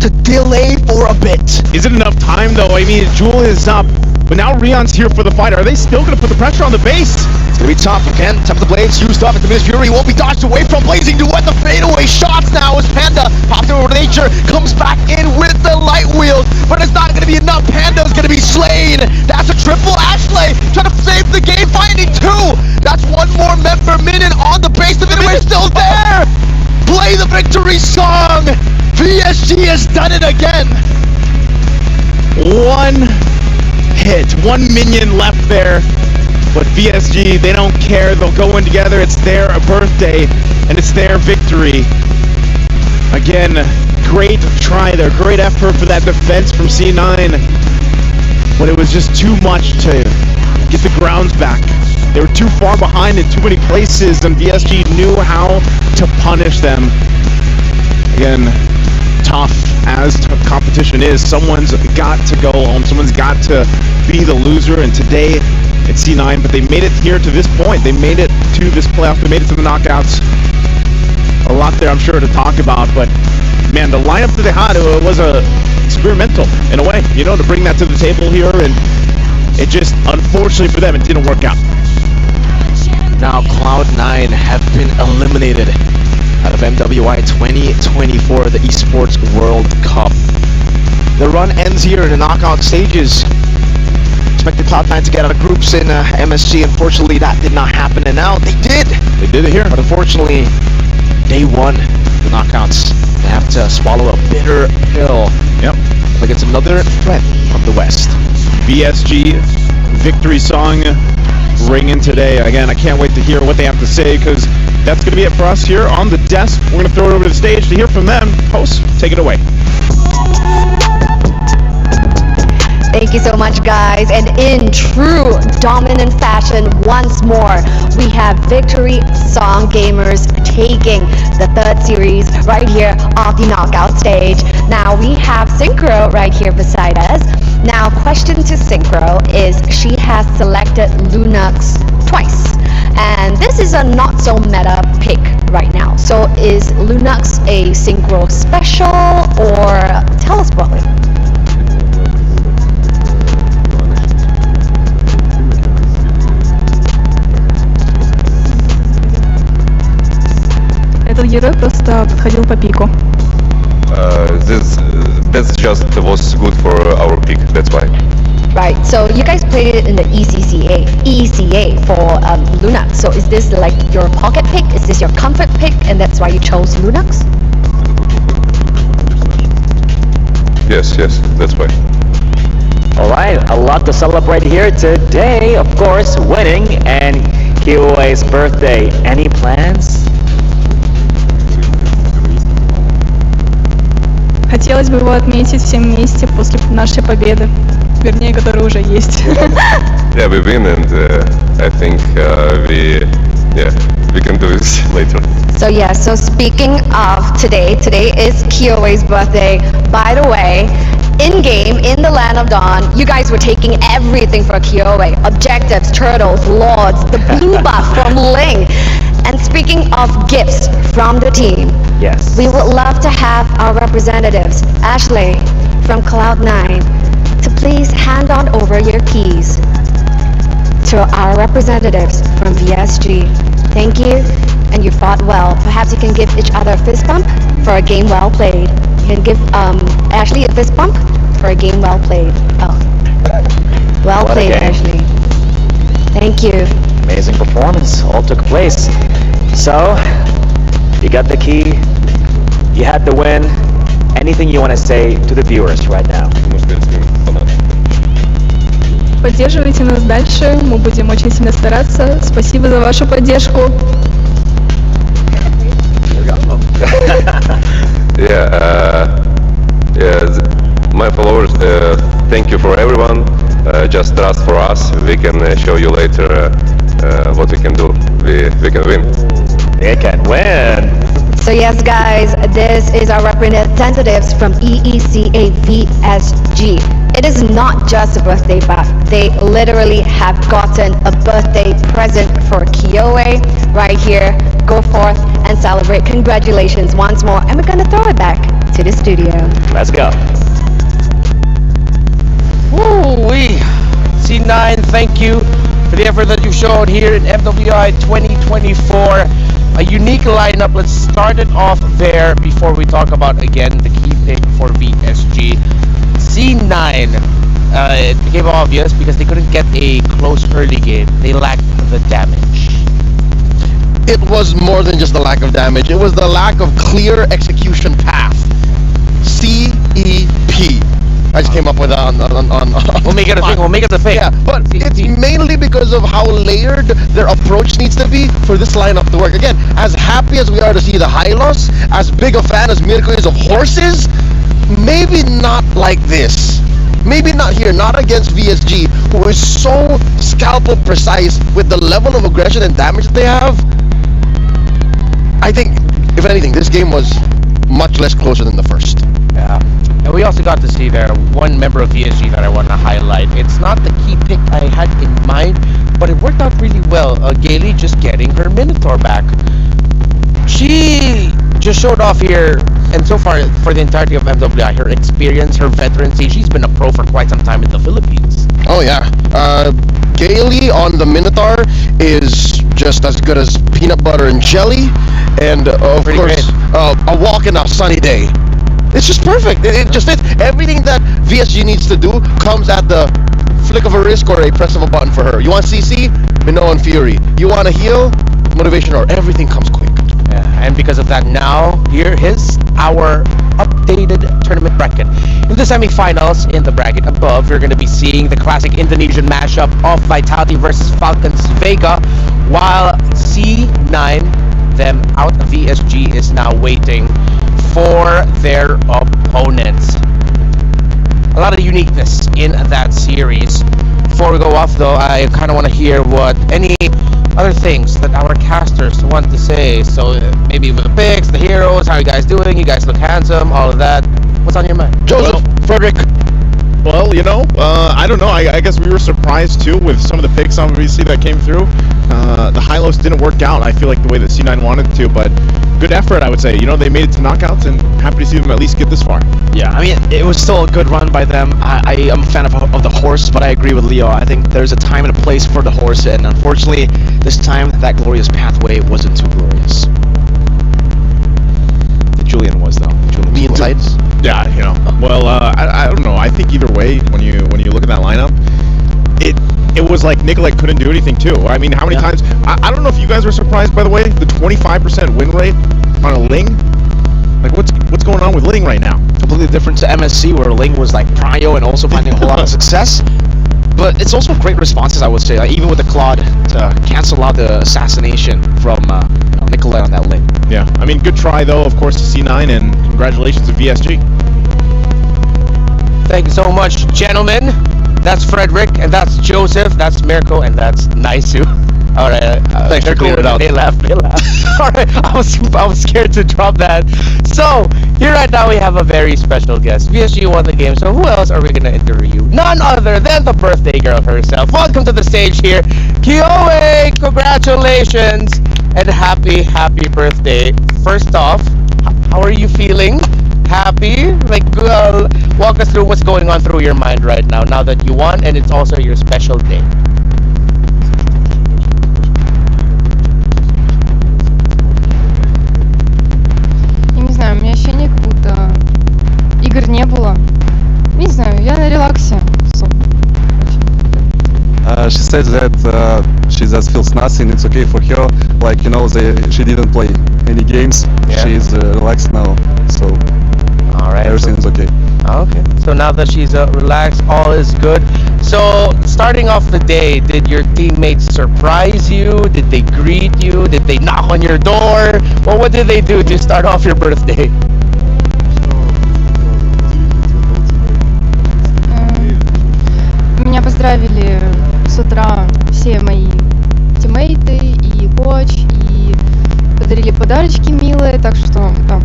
to delay for a bit. Is it enough time though? I mean, Jewel is up, but now Rion's here for the fight. Are they still gonna put the pressure on the base? It's gonna be tough again. Temple of the Blades used up, and the Miss Fury won't be dodged away from. Blazing Duet, the fadeaway shots now as Panda popped over to Nature, comes back in with the light wheels, but it's not gonna be enough. Panda's gonna be slain. That's a triple. Ashley trying to save the game, finding 2. That's 1 more member. Minun on the base. The Minute still there. Play the victory song. PSG has done it again. 1 hit, 1 minion left there. But VSG, they don't care. They'll go in together. It's their birthday, and it's their victory. Again, great try there. Great effort for that defense from C9. But it was just too much to get the grounds back. They were too far behind in too many places, and VSG knew how to punish them. Again, tough as competition is. Someone's got to go home. Someone's got to be the loser, and today it's C9, but they made it here to this point. They made it to this playoff. They made it to the knockouts. A lot there, I'm sure, to talk about, but man, the lineup that they had was experimental in a way, you know, to bring that to the table here, and it just, unfortunately for them, it didn't work out. Now Cloud9 have been eliminated out of MWI 2024, the Esports World Cup. the run ends here in the knockout stages. Expected Cloud9 to get out of groups in MSC. Unfortunately, that did not happen, and now they did. They did it here. But unfortunately, day one, the knockouts, they have to swallow a bitter pill. Yep. Against another threat from the West. VSG victory song ringing today. Again, I can't wait to hear what they have to say, because that's going to be it for us here on the desk. We're going to throw it over to the stage to hear from them. Hosts, take it away. Thank you so much, guys. And in true dominant fashion, once more, we have Victory Song Gamers taking the third series right here off the knockout stage. Now we have Synchro right here beside us. Now, question to Synchro is she has selected Lunox twice. And this is a not so meta pick right now. So is Lunox a Synchro special, or tell us about it? Этот герой просто подходил по пику. That's just was good for our pick. That's why. Right. So you guys played it in the ECA for Lunox. So is this like your pocket pick? Is this your comfort pick, and that's why you chose Lunox? Yes, that's why. Alright, a lot to celebrate here today. Of course, winning and KOA's birthday. Any plans? Хотелось бы его отметить всем вместе после нашей победы. Вернее, которая уже есть. Yeah, we win, and I think we can do this later. So speaking of today is KOA's birthday. By the way, in-game, in the Land of Dawn, you guys were taking everything for KOA. Objectives, turtles, lords, the blue buff from Ling. And speaking of gifts from the team, yes, we would love to have our representatives, Ashley from Cloud9, to please hand on over your keys to our representatives from VSG. Thank you, and you fought well. Perhaps you can give each other a fist bump for a game well played. You can give Ashley a fist bump for a game well played. Oh, well played, Ashley. Thank you. Amazing performance all took place. So, you got the key, you had the win. Anything you want to say to the viewers right now? Поддерживайте нас дальше, мы будем очень сильно стараться. Спасибо за вашу поддержку. My followers, thank you for everyone. Just trust for us. We can show you later what we can do. We can win. They can win. So yes, guys, this is our representatives from EECA VSG. It is not just a birthday buff. They literally have gotten a birthday present for KOA right here. Go forth and celebrate. Congratulations once more. And we're going to throw it back to the studio. Let's go. Woo-wee! C9, thank you for the effort that you showed here in MWI 2024. A unique lineup. Let's start it off there before we talk about, again, the key pick for VSG. C9, it became obvious because they couldn't get a close early game. They lacked the damage. It was more than just the lack of damage. It was the lack of clear execution path. CEP. I just came up with on We'll make it a thing. We'll make it a thing. Yeah, but it's mainly because of how layered their approach needs to be for this lineup to work. Again, as happy as we are to see the Hylos, as big a fan as Mirko is of horses, maybe not like this. Maybe not here, not against VSG, who is so scalpel precise with the level of aggression and damage that they have. I think, if anything, this game was much less closer than the first. Yeah. And we also got to see there one member of VSG that I want to highlight. It's not the key pick I had in mind, but it worked out really well. Gailey just getting her Minotaur back. She just showed off here, and so far for the entirety of MWI, her experience, her veterancy. She's been a pro for quite some time in the Philippines. Oh yeah. Gailey on the Minotaur is just as good as peanut butter and jelly, and of course, a walk in a sunny day. It's just perfect. It just fits. Everything that VSG needs to do comes at the flick of a wrist or a press of a button for her. You want CC? Minoa and Fury. You want to heal? Motivation or everything comes quick. Yeah, and because of that, now here is our updated tournament bracket. In the semifinals, in the bracket above, you're going to be seeing the classic Indonesian mashup of Vitality versus Falcons Vega, while C9, them out of VSG, is now waiting for their opponents. A lot of uniqueness in that series. Before we go off though, I kind of want to hear what any other things that our casters want to say. So maybe with the picks, the heroes, how are you guys doing? You guys look handsome, all of that. What's on your mind? Joseph, Frederick. Well, you know, I don't know. I guess we were surprised too with some of the picks obviously that came through. The high-lows didn't work out, I feel like, the way that C9 wanted to, but good effort, I would say. You know, they made it to knockouts, and happy to see them at least get this far. Yeah, I mean, it was still a good run by them. I am a fan of the horse, but I agree with Leo. I think there's a time and a place for the horse, and unfortunately, this time, that glorious pathway wasn't too glorious. The Julian was, though. The insights? Yeah, you know. Well, I don't know. I think either way, when you look at that lineup, it was like Nicolette couldn't do anything too. I mean, how many times? I don't know if you guys were surprised, by the way, the 25% win rate on a Ling. Like, what's going on with Ling right now? Completely different to MSC, where Ling was like prio and also finding a whole lot of success. But it's also great responses, I would say, like, even with the Claude to cancel out the assassination from Nicolette on that Ling. Yeah, I mean, good try though, of course, to C9, and congratulations to VSG. Thank you so much, gentlemen. That's Frederick, and that's Joseph, that's Mirko, and that's Naisu. All right, thanks for clearing it out. They laughed. All right, I was scared to drop that. So here right now we have a very special guest. VSG won the game, so who else are we gonna interview? None other than the birthday girl herself. Welcome to the stage here, Kioe. Congratulations and happy birthday. First off, how are you feeling? Happy? Like, walk us through what's going on through your mind right now that you won, and it's also your special day. Я не знаю, у меня ощущение, как будто игр не было. Не знаю, я на релаксе. She said that she just feels nothing. It's okay for her. Like, you know, she didn't play any games. Yeah. She's relaxed now, so all right, everything's okay. Okay, so now that she's relaxed, all is good. So starting off the day, did your teammates surprise you? Did they greet you? Did they knock on your door? Well, what did they do to start off your birthday? Меня поздравили с утра все мои тиммейты и коуч, и подарили подарочки милые, так что да.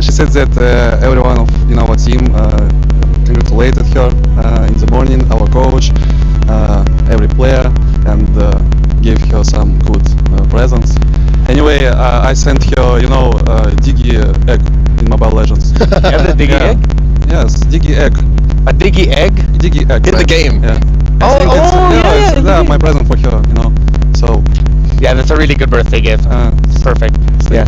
She said that everyone in our team congratulated her in the morning, our coach, every player, and gave her some good presents. Anyway, I sent her, you know, Diggy egg in Mobile Legends. You have the Diggy egg? Yes, Diggy egg. A Diggy egg? Diggy egg. In the game? Yeah. Yeah. My present for her, you know. So. Yeah, that's a really good birthday gift. Perfect. Yeah.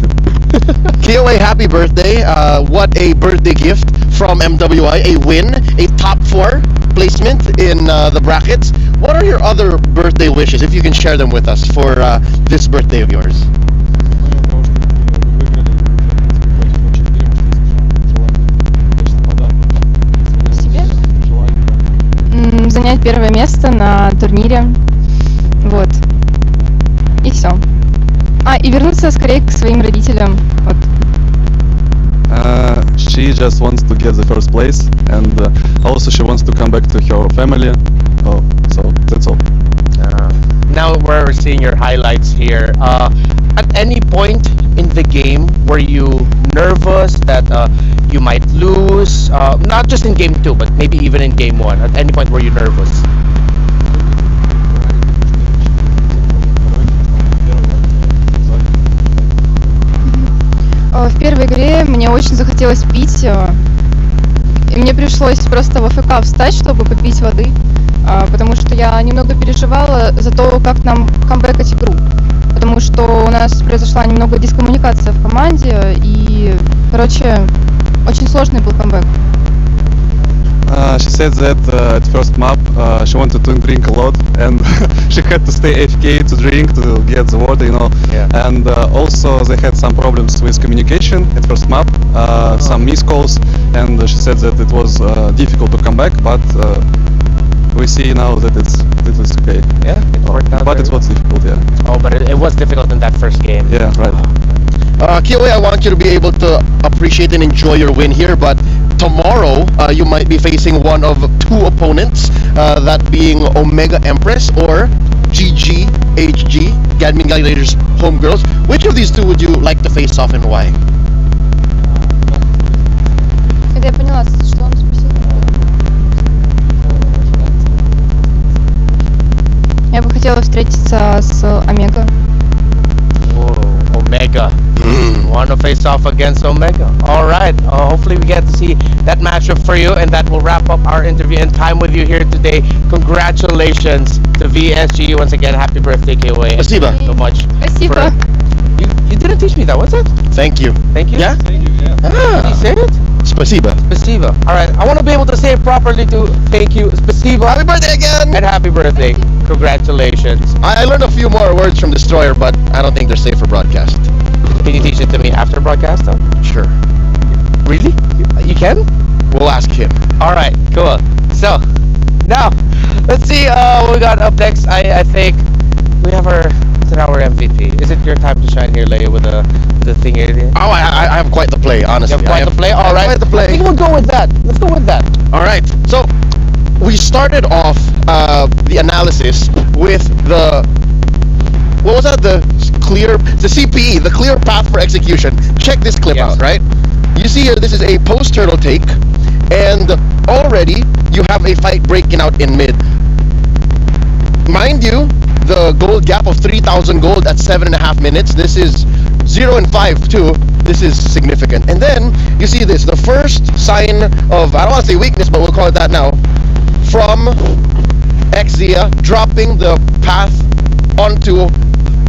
Kioe, happy birthday. What a birthday gift from MWI. A win, a top 4 placement in the brackets. What are your other birthday wishes, if you can share them with us for this birthday of yours? Занять первое место на турнире. Вот. И все. И вернуться скорее к своим родителям. Вот. She just wants to get the first place, and also she wants to come back to her family. So that's all. Now we're seeing your highlights here. At any point in the game, were you nervous that you might lose? Not just in game 2, but maybe even in game 1. At any point were you nervous? В первой игре мне очень захотелось пить, и мне пришлось просто в АФК встать, чтобы попить воды, потому что я немного переживала за то, как нам камбэкать игру. потому что у нас произошла немного дискоммуникация в команде, и, короче, очень сложный был камбэк. She said that at first map she wanted to drink a lot and she had to stay AFK to drink to get the water, you know. Yeah. And also they had some problems with communication at first map, some missed calls, and she said that it was difficult to come back, but we see now that it was okay. Yeah, it worked out. But it was difficult, yeah. Oh, but it was difficult in that first game. Yeah, right. KOA, I want you to be able to appreciate and enjoy your win here, but tomorrow you might be facing one of two opponents, that being Omega Empress or GGHG, Gadmin Gladiators Homegirls. Which of these two would you like to face off and why? Это я поняла, что он спросил. Я бы хотела встретиться с Омега. Whoa, Omega. Want to face off against Omega. All right. Hopefully we get to see that matchup for you, and that will wrap up our interview and time with you here today. Congratulations to VSG once again. Happy birthday, KOA. Спасибо. Thank you so much. Спасибо. You didn't teach me that. What's that? Thank you. Thank you. Yeah? Ah. Did you say it? Spasiba. Spasiba. All right. I want to be able to say it properly too. Thank you. Spasiba. Happy birthday again! And happy birthday. Congratulations. I learned a few more words from Destroyer, but I don't think they're safe for broadcast. Can you teach it to me after broadcast though? Sure. Really? You can? We'll ask him. All right, cool. So, now, let's see what we got up next. I think we have our MVP. Is it your time to shine here, Leia, with the thing here? Oh, I have quite the play, honestly. You have quite the play? All right. Quite the play. I think we'll go with that. Let's go with that. All right. So, we started off the analysis with the... What was that? The CPE, the clear path for execution. Check this clip out, right? You see here, this is a post-turtle take, and already you have a fight breaking out in mid. Mind you, the gold gap of 3,000 gold at 7.5 minutes, this is 0 and 5 too. This is significant. And then, you see this, the first sign of, I don't want to say weakness, but we'll call it that now, from Xia dropping the path onto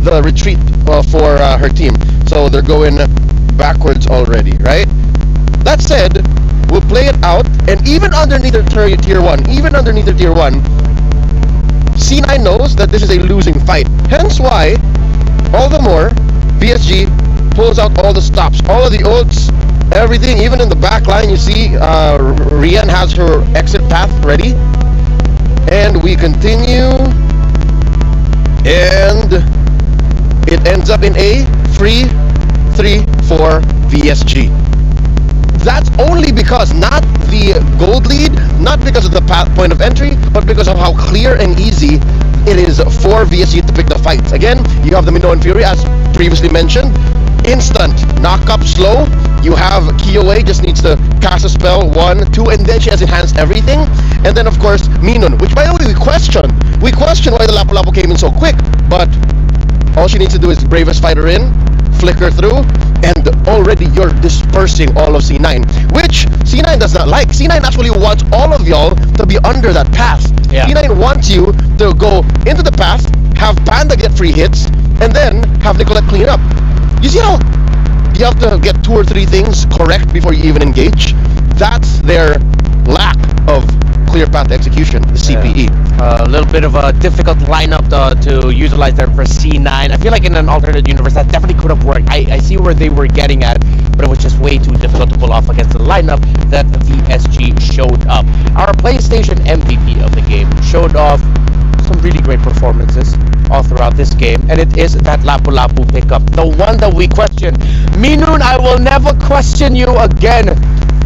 the retreat for her team. So they're going backwards already, right? That said, we'll play it out, and even underneath the tier 1, C9 knows that this is a losing fight. Hence why, all the more, BSG pulls out all the stops, all of the ults, everything, even in the back line, you see Rian has her exit path ready. And we continue, and it ends up in a free 3-4 VSG. That's only because, not the gold lead, not because of the point of entry, but because of how clear and easy it is for VSG to pick the fights. Again, you have the Minoan Fury, as previously mentioned. Instant knock up slow. You have KOA just needs to cast a spell 1, 2, and then she has enhanced everything. And then of course Minun, which by the way we question why the Lapu Lapu came in so quick, but all she needs to do is bravest fighter in, flicker through, and already you're dispersing all of C9, which C9 does not like. C9 actually wants all of y'all to be under that path. Yeah. C9 wants you to go into the path, have Panda get free hits, and then have Nicolette clean up. You see how you have to get 2 or 3 things correct before you even engage? That's their lack of clear path execution, the CPE. A little bit of a difficult lineup to utilize there for C9. I feel like in an alternate universe that definitely could have worked. I see where they were getting at, but it was just way too difficult to pull off against the lineup that VSG showed up. Our PlayStation MVP of the game showed off some really great performances all throughout this game, and it is that Lapu Lapu pickup, the one that we question. Minun, I will never question you again.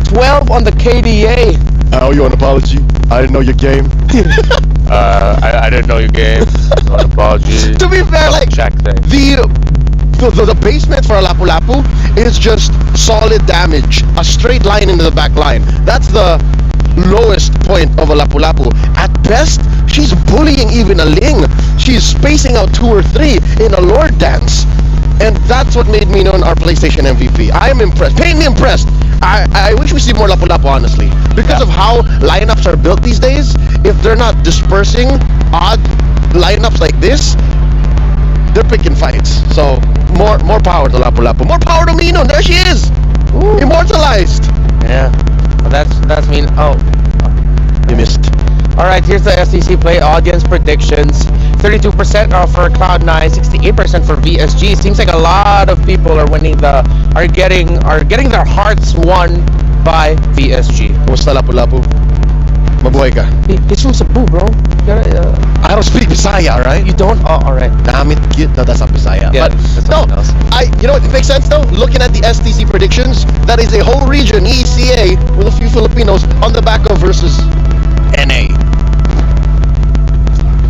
12 on the KDA. I owe you an apology. I didn't know your game. I didn't know your game. No apology. To be fair, like check thing. The basement for a Lapu Lapu is just solid damage, a straight line into the back line. That's the lowest point of a Lapu Lapu. At best, she's bullying even a Ling. She's spacing out 2 or 3 in a Lord dance. And that's what made me known our PlayStation MVP. I am impressed. Painfully impressed. I wish we see more Lapu Lapu, honestly. Because of how lineups are built these days, if they're not dispersing odd lineups like this, they're picking fights. So more power to Lapu-Lapu. More power to Mino. There she is. Ooh. Immortalized. Yeah. Well, that's mean. Oh, you missed. All right, here's the STC Play audience predictions. 32% are for Cloud9, 68% for VSG. Seems like a lot of people are getting their hearts won by VSG. Kumusta Lapu-Lapu? Mabuhay ka? He's from Cebu, bro. I don't speak Bisaya, right? You don't? Oh, alright. Damn it, no, that's not Bisaya. Yeah, but that's no, else. you know what, it makes sense though? Looking at the STC predictions, that is a whole region, ECA, with a few Filipinos on the back of versus NA.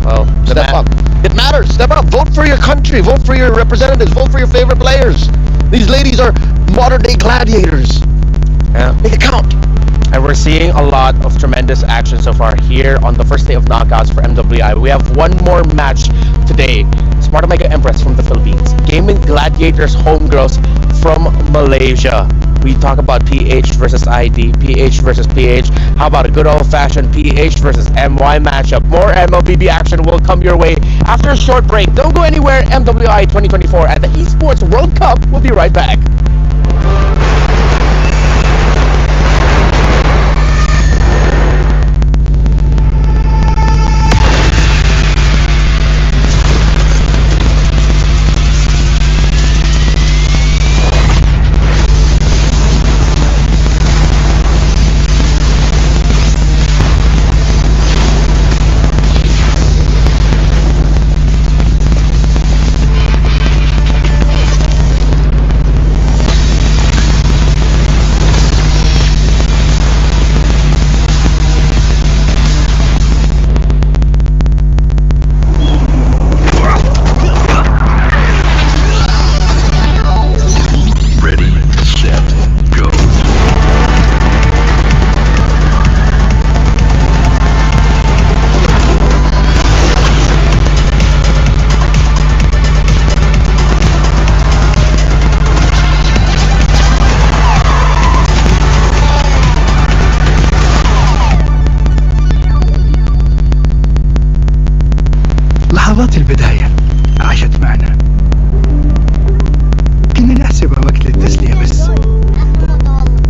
Well, step up. It matters. Step up. Vote for your country. Vote for your representatives. Vote for your favorite players. These ladies are modern day gladiators. Yeah. Make it count. And we're seeing a lot of tremendous action so far here on the first day of knockouts for MWI. We have one more match today. Smart Omega Empress from the Philippines. Gaming Gladiators Homegirls from Malaysia. We talk about PH versus ID, PH versus PH. How about a good old-fashioned PH versus MY matchup? More MLBB action will come your way after a short break. Don't go anywhere. MWI 2024 at the Esports World Cup. We'll be right back. لحظات البداية عاشت معنا، كنا نحسبها وقت للتسلية بس،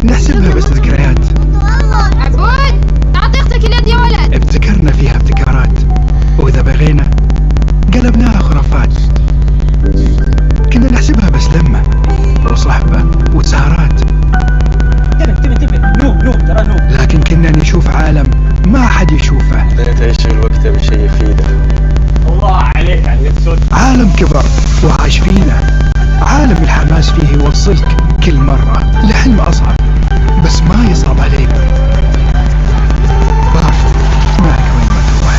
نحسبها بس ذكريات. عبود تعطي اختك اليد يا ولد. ابتكرنا فيها ابتكارات، وإذا بغينا قلبناها خرافات. كنا نحسبها بس لمة وصحبة وسهرات، لكن كنا نشوف عالم ما حد يشوفه. لا تعيش الوقت بشيء يفيده. الله عليك على السود. عالم كبر وعاش فينا، عالم الحماس فيه يوصلك كل مرة لحلم أصعب، بس ما يصعب عليك. بعرف معك وين ما تروح.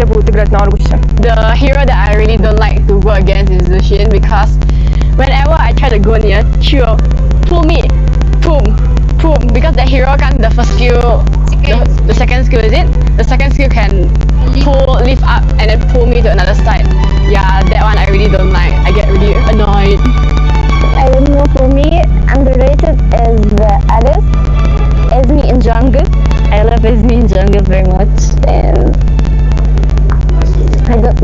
все будут играть на Аргусе. The hero that I really don't like to go against is Lucian because whenever I try to go near, she will pull me, boom, boom. Because the hero can the first skill, the second skill is it? The second skill can lift up and then pull me to another side. Yeah, that one I really don't like. I get really annoyed. I don't know, for me, underrated is Alice, Esme in jungle. I love Esme in jungle very much, and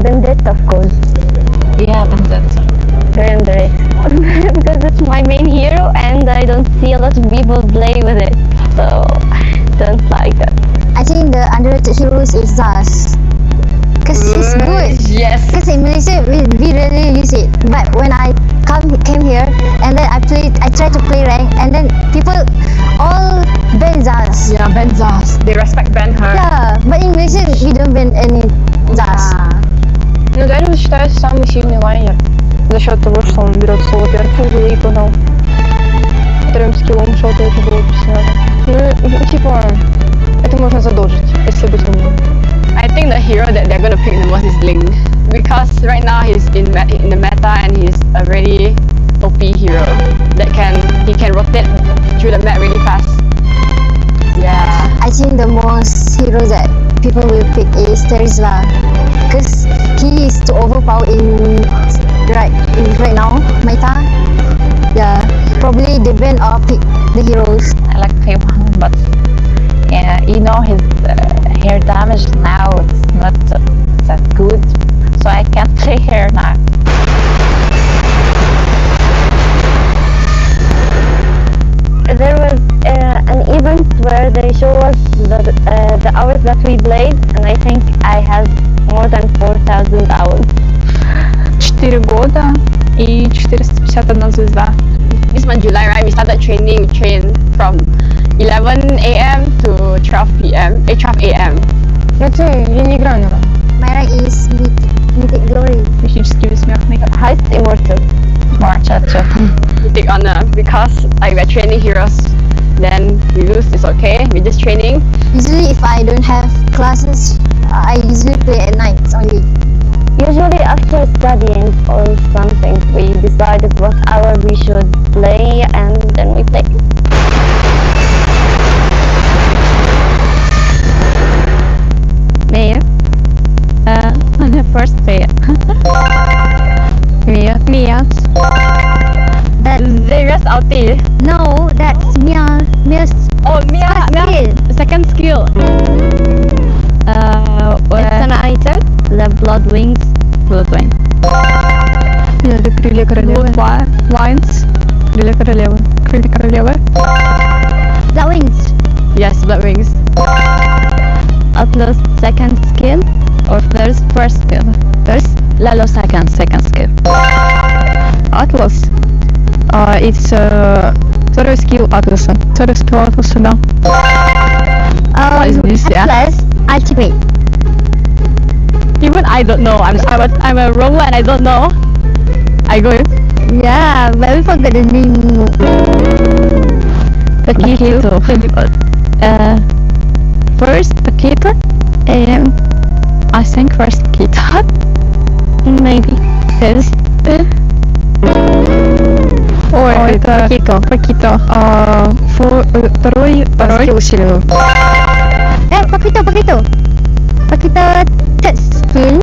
Vendetta, of course. Yeah, Vendetta. Very underrated because it's my main hero, and I don't see a lot of people play with it, so don't like it. I think the underrated heroes is Zaz. Because he's good. Yes. Because in Malaysia, we rarely use it. But when I came here, and then I tried to play rank, and then people all ban Zaz. Yeah, ban Zaz. They respect ban her. Yeah, but in Malaysia, we don't ban any Zaz. Ну, Дариус считается самый сильный лайнер за счет того, что он берет соло первого и потом вторым скиллом шотает другого персонажа. Ну, типа, это можно задолжить, если быть умным. I think the hero that they're gonna pick the most is Ling because right now he's in the meta and he's a very OP hero that he can rotate through the map really fast. Yeah, I think the most hero that people will pick is Terizla because he is too overpowered in right now meta. Yeah, probably they ban or pick the heroes. I like K1, but yeah, you know his hair damage now it's not that good, so I can't play hair now. There was an event where they show us the hours that we played, and I think I had more than 4,000 hours. 4 года и 451 звезда. This month July, right? We started training. We trained from 11 a.m. to 12 p.m. 12 a.m. Я не играю на. My rank is Mythic Glory. Мифический бессмертный. Highest Immortal. Mythic Honor because like we're training heroes. Then we lose, it's okay. We're just training. Usually, if I don't have classes, I usually play at night only. Usually after studying or something, we decided what hour we should play, and then we play. Me? I'm the first player. Mia. That's they rest ulti. No, that's Mia's. Oh, Mia. Second skill. It's an item. The blood wings. Это крылья королевы. Lines. Крылья королевы. Blood wings. Yes, blood wings. Atlas second skill or first skill? Lalo second skill. Atlas. It's второй скилл Атласа. Второй скилл Атласа, да. Atlas ultimate. Even I don't know. I'm a roller and I don't know. I go. Yeah, but we forgot the name. Paquito. First Paquito. I think first Paquito. Maybe. Yes. Ой, это Paquito. Второй скилл силы. Paquito. Paquito third skill.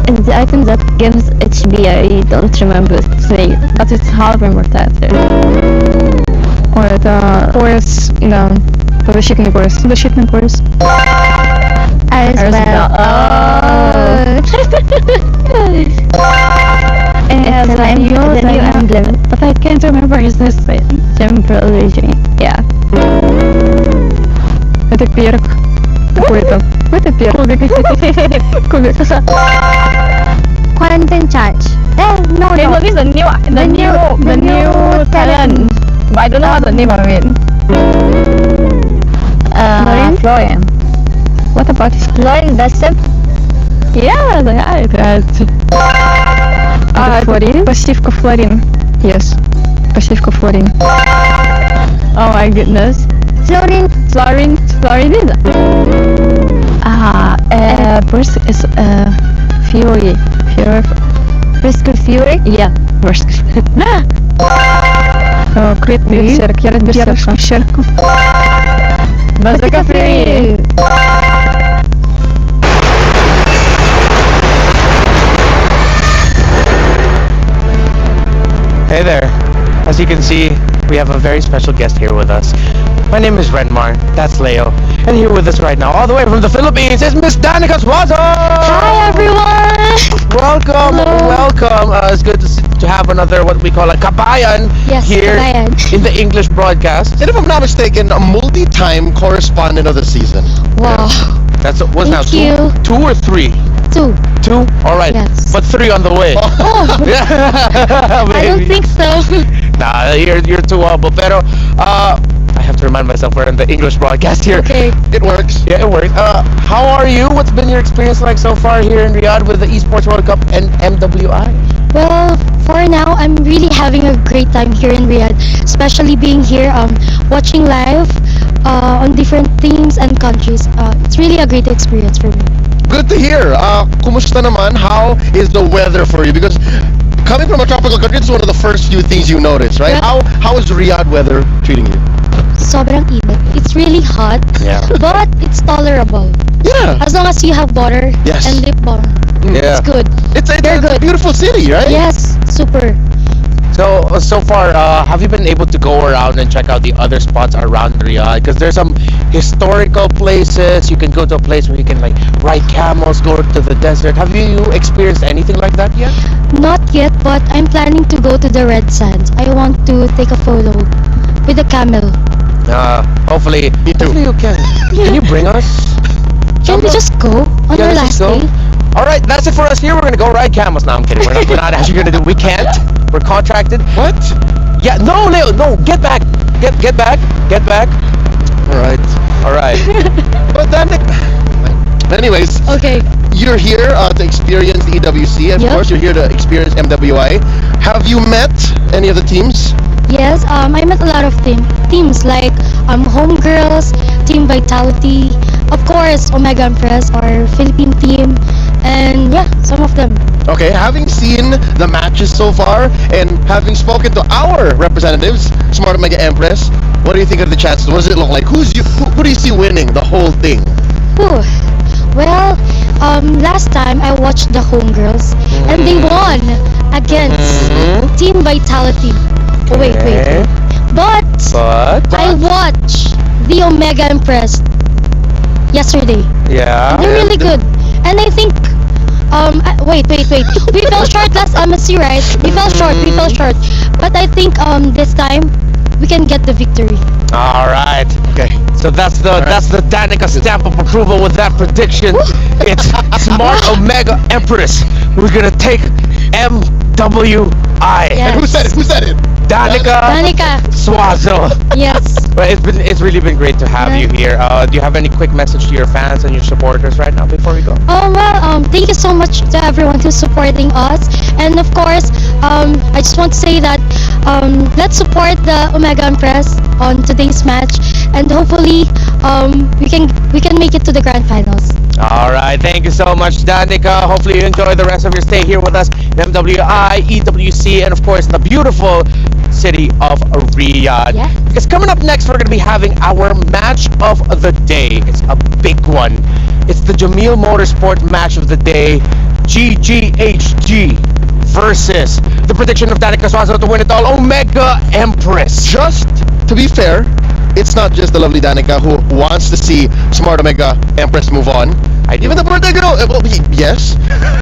And the item that gives HP, I don't remember its name, but it's half immortality. Ой, это пояс, да, защитный пояс. And has the new emblem, but I can't remember his name. Temporary, yeah. Это перк. Какой-то перк. Кубик. Quarantine charge. No. This is the new talent. But I don't know what the name of it. Florian. What about Florian? That's it. Yeah, that's Флорин? Пассивка Флорин. Yes. Пассивка Флорин. Oh my goodness. Florin. Florin is Fury. Brisker Fury? Yeah. Brisker. Берсерк. Я берсерка. Bazooka Fury. Hey there. As you can see, we have a very special guest here with us. My name is Renmar. That's Leo. And here with us right now, all the way from the Philippines, is Miss Danica Suazo! Hi everyone! Welcome, welcome. It's good to have another, what we call a kabayan here in the English broadcast. And if I'm not mistaken, a multi-time correspondent of the season. Wow. That's what's now Thank two or three? Two. Two? All right. Yes. But three on the way. Oh. I don't think so. Nah, you're too humble. Pero, I have to remind myself we're in the English broadcast here. Okay. It works. Yeah, it works. How are you? What's been your experience like so far here in Riyadh with the Esports World Cup and MWI? Well, for now, I'm really having a great time here in Riyadh, especially being here, watching live on different teams and countries. It's really a great experience for me. Good to hear. Kumusta naman? How is the weather for you? Because coming from a tropical country, it's one of the first few things you notice, right? How is Riyadh weather treating you? Sobrang init. It's really hot, but it's tolerable. Yeah. As long as you have water and lip balm, it's good. It's a beautiful city, right? Yes, super. So far, have you been able to go around and check out the other spots around Riyadh? Because there's some historical places. You can go to a place where you can like ride camels, go to the desert. Have you experienced anything like that yet? Not yet, but I'm planning to go to the Red Sands. I want to take a photo with a camel. Hopefully, hopefully you can. Can you bring us? Can we just go on our last day? All right, that's it for us here. We're gonna go ride camels. No, I'm kidding. We're not actually gonna do. We can't. We're contracted. What? Yeah. No, Leo. No. Get back. Get back. Get back. All right. But then, anyways. Okay. You're here to experience the EWC. Of course, you're here to experience MWI. Have you met any of the teams? Yes, I met a lot of teams like Homegirls, Team Vitality, of course Omega Empress, our Philippine team, and yeah, some of them. Okay, having seen the matches so far and having spoken to our representatives, Smart Omega Empress, what do you think of the chances? What does it look like? Who do you see winning the whole thing? Well, last time I watched the Homegirls and they won against Team Vitality. Oh, wait. But I watched the Omega Empress yesterday. Yeah. They're really good. And I think wait. We fell short last MSC, right? We fell short. But I think this time we can get the victory. All right. Okay. So that's the Danica stamp of approval with that prediction. It's Smart Omega Empress who's gonna take MWI. Yes. And who said it? Danica Suazo. Yes. Well, it's really been great to have you here. Do you have any quick message to your fans and your supporters right now before we go? Thank you so much to everyone who's supporting us, and of course, I just want to say that let's support the Omega Empress on today's match, and hopefully, we can make it to the grand finals. All right, thank you so much, Danica. Hopefully you enjoy the rest of your stay here with us in MWI, EWC, and of course the beautiful city of Riyadh. Yeah. Because coming up next, we're going to be having our match of the day. It's a big one. It's the Jamil Motorsport match of the day, GGHG versus the prediction of Danica Suazo to win it all, Omega Empress. Just to be fair, it's not just the lovely Danica who wants to see Smart Omega Empress move on. Even the birthday girl, yes,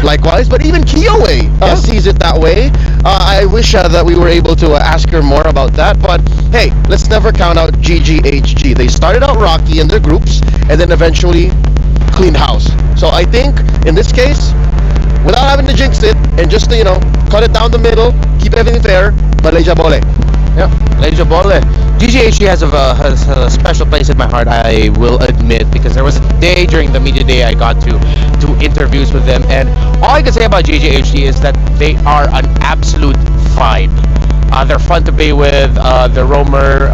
likewise, but even Kiowe sees it that way. I wish that we were able to ask her more about that, but hey, let's never count out GGHG. They started out rocky in their groups and then eventually cleaned house. So I think in this case, without having to jinx it and just to, cut it down the middle, keep everything fair, Malaysia Bole. Yeah, Malaysia Bole. GGHG has a special place in my heart, I will admit, because there was a day during the media day I got to do interviews with them, and all I can say about GGHG is that they are an absolute vibe. They're fun to be with. The Romer,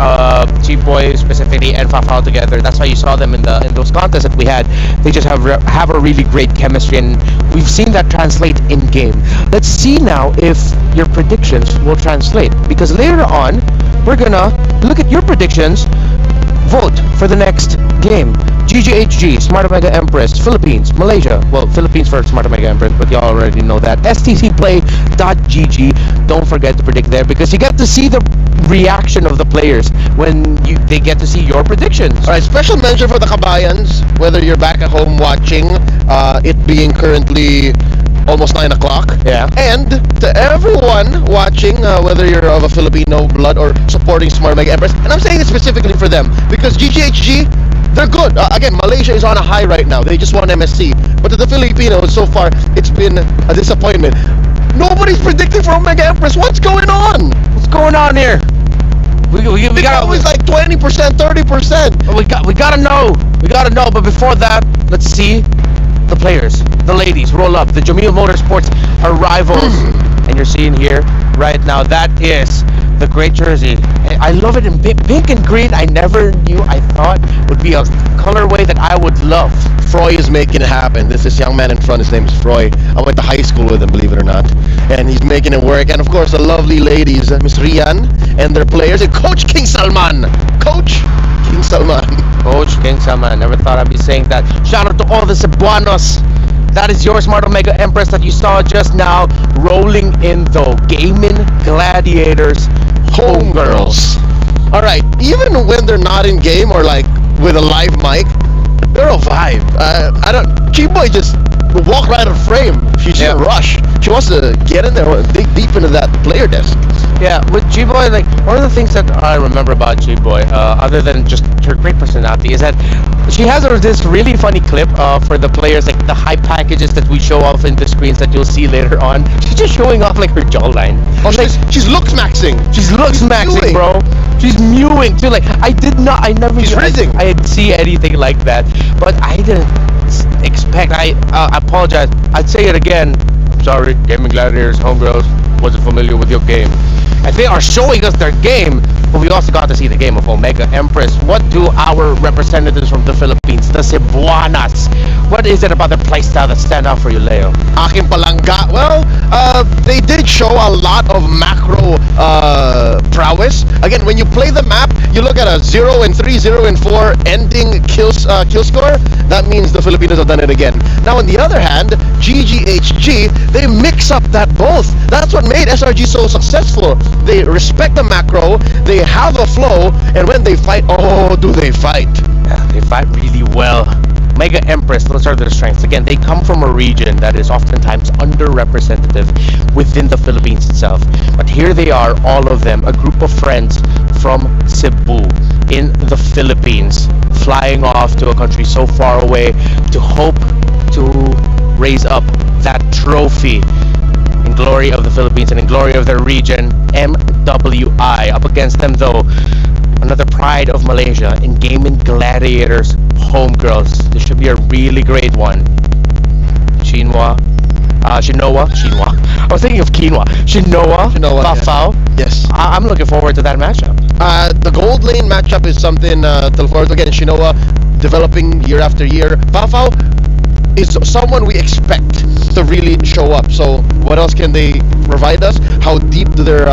Cheap Boy specifically, and Fafao together. That's why you saw them in those contests that we had. They just have a really great chemistry, and we've seen that translate in game. Let's see now if your predictions will translate, because later on we're gonna look at your predictions. Vote for the next game. GGHG, Smart Omega Empress, Philippines, Malaysia. Well, Philippines for Smart Omega Empress, but y'all already know that. stcplay.gg. Don't forget to predict there, because you get to see the reaction of the players when they get to see your predictions. All right, special mention for the Kabayans, whether you're back at home watching, it being currently almost 9 o'clock. Yeah. And to everyone watching, whether you're of a Filipino blood or supporting Smart Mega Empress, and I'm saying it specifically for them, because GGHG, they're good. Again, Malaysia is on a high right now. They just won MSC. But to the Filipinos, so far, it's been a disappointment. Nobody's predicting for Omega Empress. What's going on? What's going on here? We got always like 20%, 30%. We gotta know. We gotta know. But before that, let's see the players, the ladies, roll up. The Jamil Motorsports arrivals, and you're seeing here right now. That is the great jersey. I love it in pink and green. I never knew. I thought would be a colorway that I would love. Froy is making it happen. This young man in front, his name is Froy. I went to high school with him, believe it or not. And he's making it work. And of course, the lovely ladies, Miss Rian and their players, and Coach King Salman. Coach King Salman. Coach King Salman. Never thought I'd be saying that. Shout out to all the Cebuanos. That is your Smart Omega Empress that you saw just now, rolling in the Gaming Gladiators Homegirls. All right, even when they're not in game or like with a live mic, they're a vibe. G-Boy just walk right out of frame. She didn't rush. She wants to get in there, dig deep into that player desk. Yeah, with G-Boy, like, one of the things that I remember about G-Boy, other than just her great personality, is that she has this really funny clip for the players, like the high packages that we show off in the screens that you'll see later on. She's just showing off like her jawline. Oh, she's looks maxing. She's looks maxing, bro. She's mewing too. Like, I never She's rizzing. I didn't see anything like that, but I didn't expect. I apologize. I'd say it again. Sorry, Gaming Gladiators Homegirls wasn't familiar with your game. And they are showing us their game, but we also got to see the game of Omega Empress. What do our representatives from the Philippines, the Cebuanas, what is it about their playstyle that stand out for you, Leo? Aking palangga. Well, they did show a lot of macro prowess. Again, when you play the map, you look at a 0 and 3, 0 and 4 ending kill score. That means the Filipinos have done it again. Now, on the other hand, GGHG, they mix up that both. That's what made SRG so successful. They respect the macro, they have a flow, and when they fight, oh, do they fight. Yeah, they fight really well. Mega Empress, those are their strengths. Again, they come from a region that is oftentimes underrepresented within the Philippines itself. But here they are, all of them, a group of friends from Cebu in the Philippines, flying off to a country so far away to hope to raise up that trophy in glory of the Philippines and in glory of their region. MWI up against them, though, another pride of Malaysia in Gaming Gladiators Homegirls. This should be a really great one. Shinoa. I was thinking of quinoa. Shinoa, Fafao. Yes. I'm looking forward to that matchup. The gold lane matchup is something to look forward to. Again, Shinoa developing year after year. Fafao is someone we expect to really show up. So what else can they provide us? How deep do their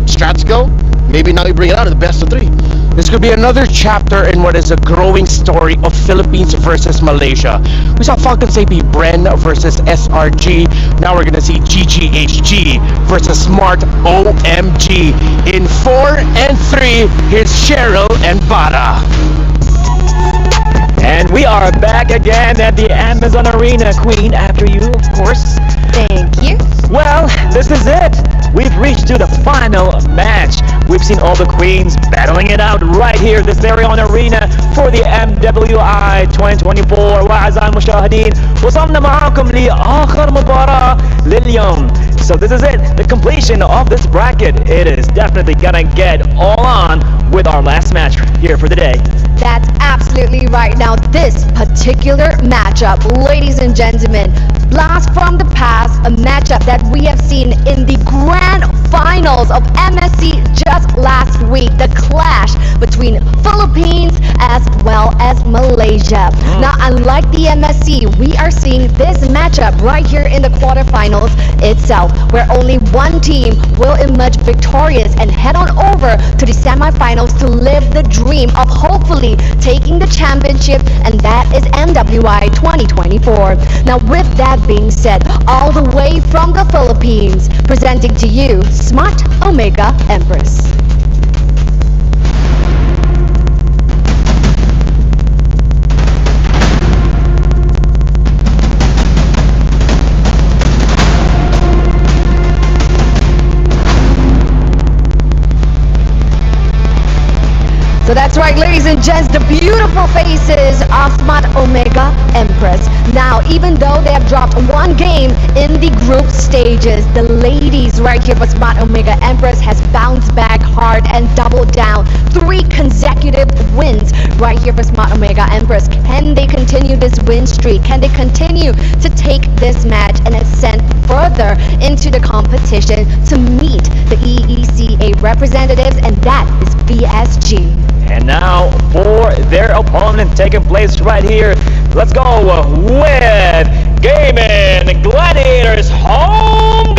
strats go? Maybe now you bring it out in the best of 3. This could be another chapter in what is a growing story of Philippines versus Malaysia. We saw Falcon Sapi Bren versus SRG. Now we're gonna see GGHG versus Smart OMG. In 4 and 3, here's Cheryl and Bada. And we are back again at the Amazon Arena. Queen, after you, of course. Thank you. Well, this is it. We've reached to the final match. We've seen all the queens battling it out right here, this very own arena for the MWI 2024. وأعزائي المشاهدين وصلنا معاكم لآخر مباراة لليوم. So this is it, the completion of this bracket. It is definitely gonna get all on with our last match here for the day. That's absolutely right. Now, this particular matchup, ladies and gentlemen, blast from the past, a matchup that we have seen in the grand finals of MSC just last week, the clash between Philippines as well as Malaysia. Now, unlike the MSC, we are seeing this matchup right here in the quarterfinals itself, where only one team will emerge victorious and head on over to the semifinals to live the dream of hopefully taking the championship, and that is MWI 2024. Now, with that being said, all the way from the Philippines, presenting to you Smart Omega Empress. So that's right, ladies and gents, the beautiful faces of Smart Omega Empress. Now, even though they have dropped one game in the group stages, the ladies right here for Smart Omega Empress has bounced back hard and doubled down. 3 consecutive wins right here for Smart Omega Empress. Can they continue this win streak? Can they continue to take this match and ascend further into the competition to meet the EECA representatives? And that is BSG. And now for their opponent taking place right here, let's go with Gaming Gladiators Homegirls.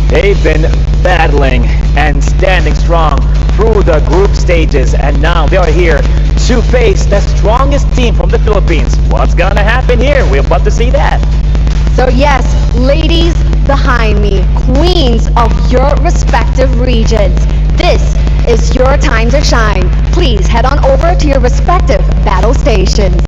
They've been battling and standing strong through the group stages, and now they are here to face the strongest team from the Philippines. What's gonna happen here? We're about to see that. So yes, ladies behind me, queens of your respective regions, this is your time to shine. Please head on over to your respective battle stations.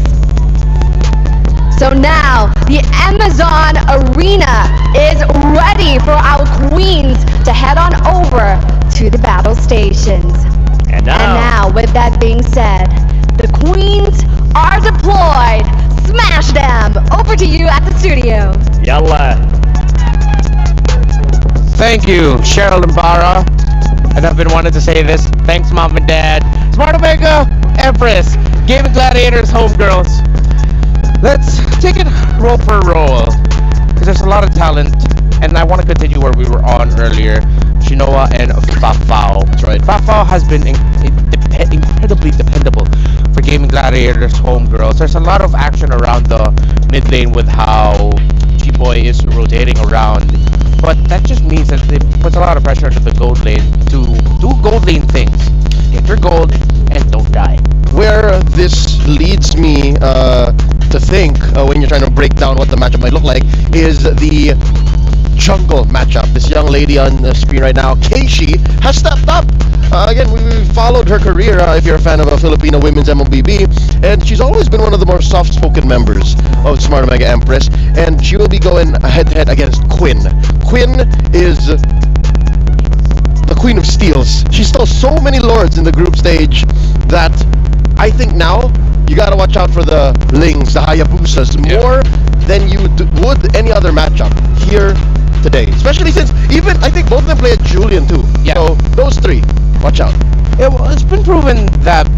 So now, the Amazon Arena is ready for our queens to head on over to the battle stations. And now, with that being said, the queens are deployed. Smash them! Over to you at the studio. Yalla. Thank you, Cheryl and Bara. And I've been wanting to say this. Thanks, Mom and Dad. Smart Omega, Empress, Gaming Gladiators, Homegirls. Let's take it roll for roll, because there's a lot of talent, and I want to continue where we were on earlier. Shinoa and Fafao. That's right. Fafao has been incredibly dependable for Gaming Gladiators Homegirls. There's a lot of action around the mid lane with how G-Boy is rotating around, but that just means that it puts a lot of pressure into the gold lane to do gold lane things. Get your gold and don't die. Where this leads me to think, when you're trying to break down what the matchup might look like, is the jungle matchup. This young lady on the screen right now, Keishi, has stepped up. Again, we followed her career, if you're a fan of a Filipino women's MLBB, and she's always been one of the more soft-spoken members of Smart Omega Empress, and she will be going head-to-head against Quinn. Quinn is the Queen of Steals. She stole so many lords in the group stage that I think now you gotta watch out for the Lings, the Hayabusas, more than you would any other matchup here today. Especially since even I think both of them play at Julian too. Yeah. So those 3, watch out. Yeah, well, it's been proven that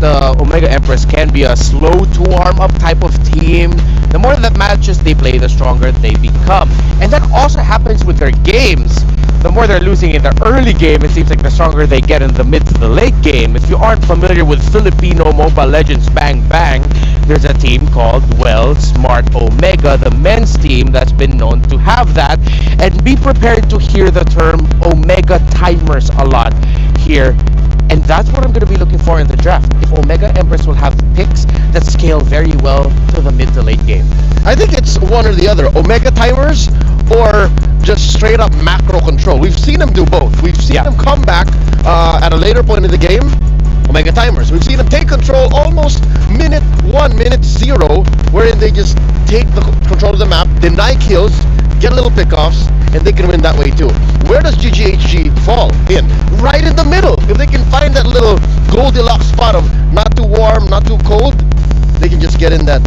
Omega Empress can be a slow to warm up type of team. The more that matches they play, the stronger they become. And that also happens with their games. The more they're losing in the early game, it seems like the stronger they get in the mid to the late game. If you aren't familiar with Filipino Mobile Legends Bang Bang, there's a team called, well, Smart Omega, the men's team that's been known to have that. And be prepared to hear the term Omega Timers a lot here. And that's what I'm going to be looking for in the draft. If Omega Empress will have picks that scale very well to the mid to late game. I think it's one or the other. Omega timers or just straight up macro control. We've seen them do both. We've seen them come back at a later point in the game. Omega timers. We've seen them take control almost minute 1, minute 0, wherein they just take the control of the map, deny kills, get little pickoffs, and they can win that way too. Where does GGHG fall in? Right in the middle. If they can find that little Goldilocks spot of not too warm, not too cold, they can just get in that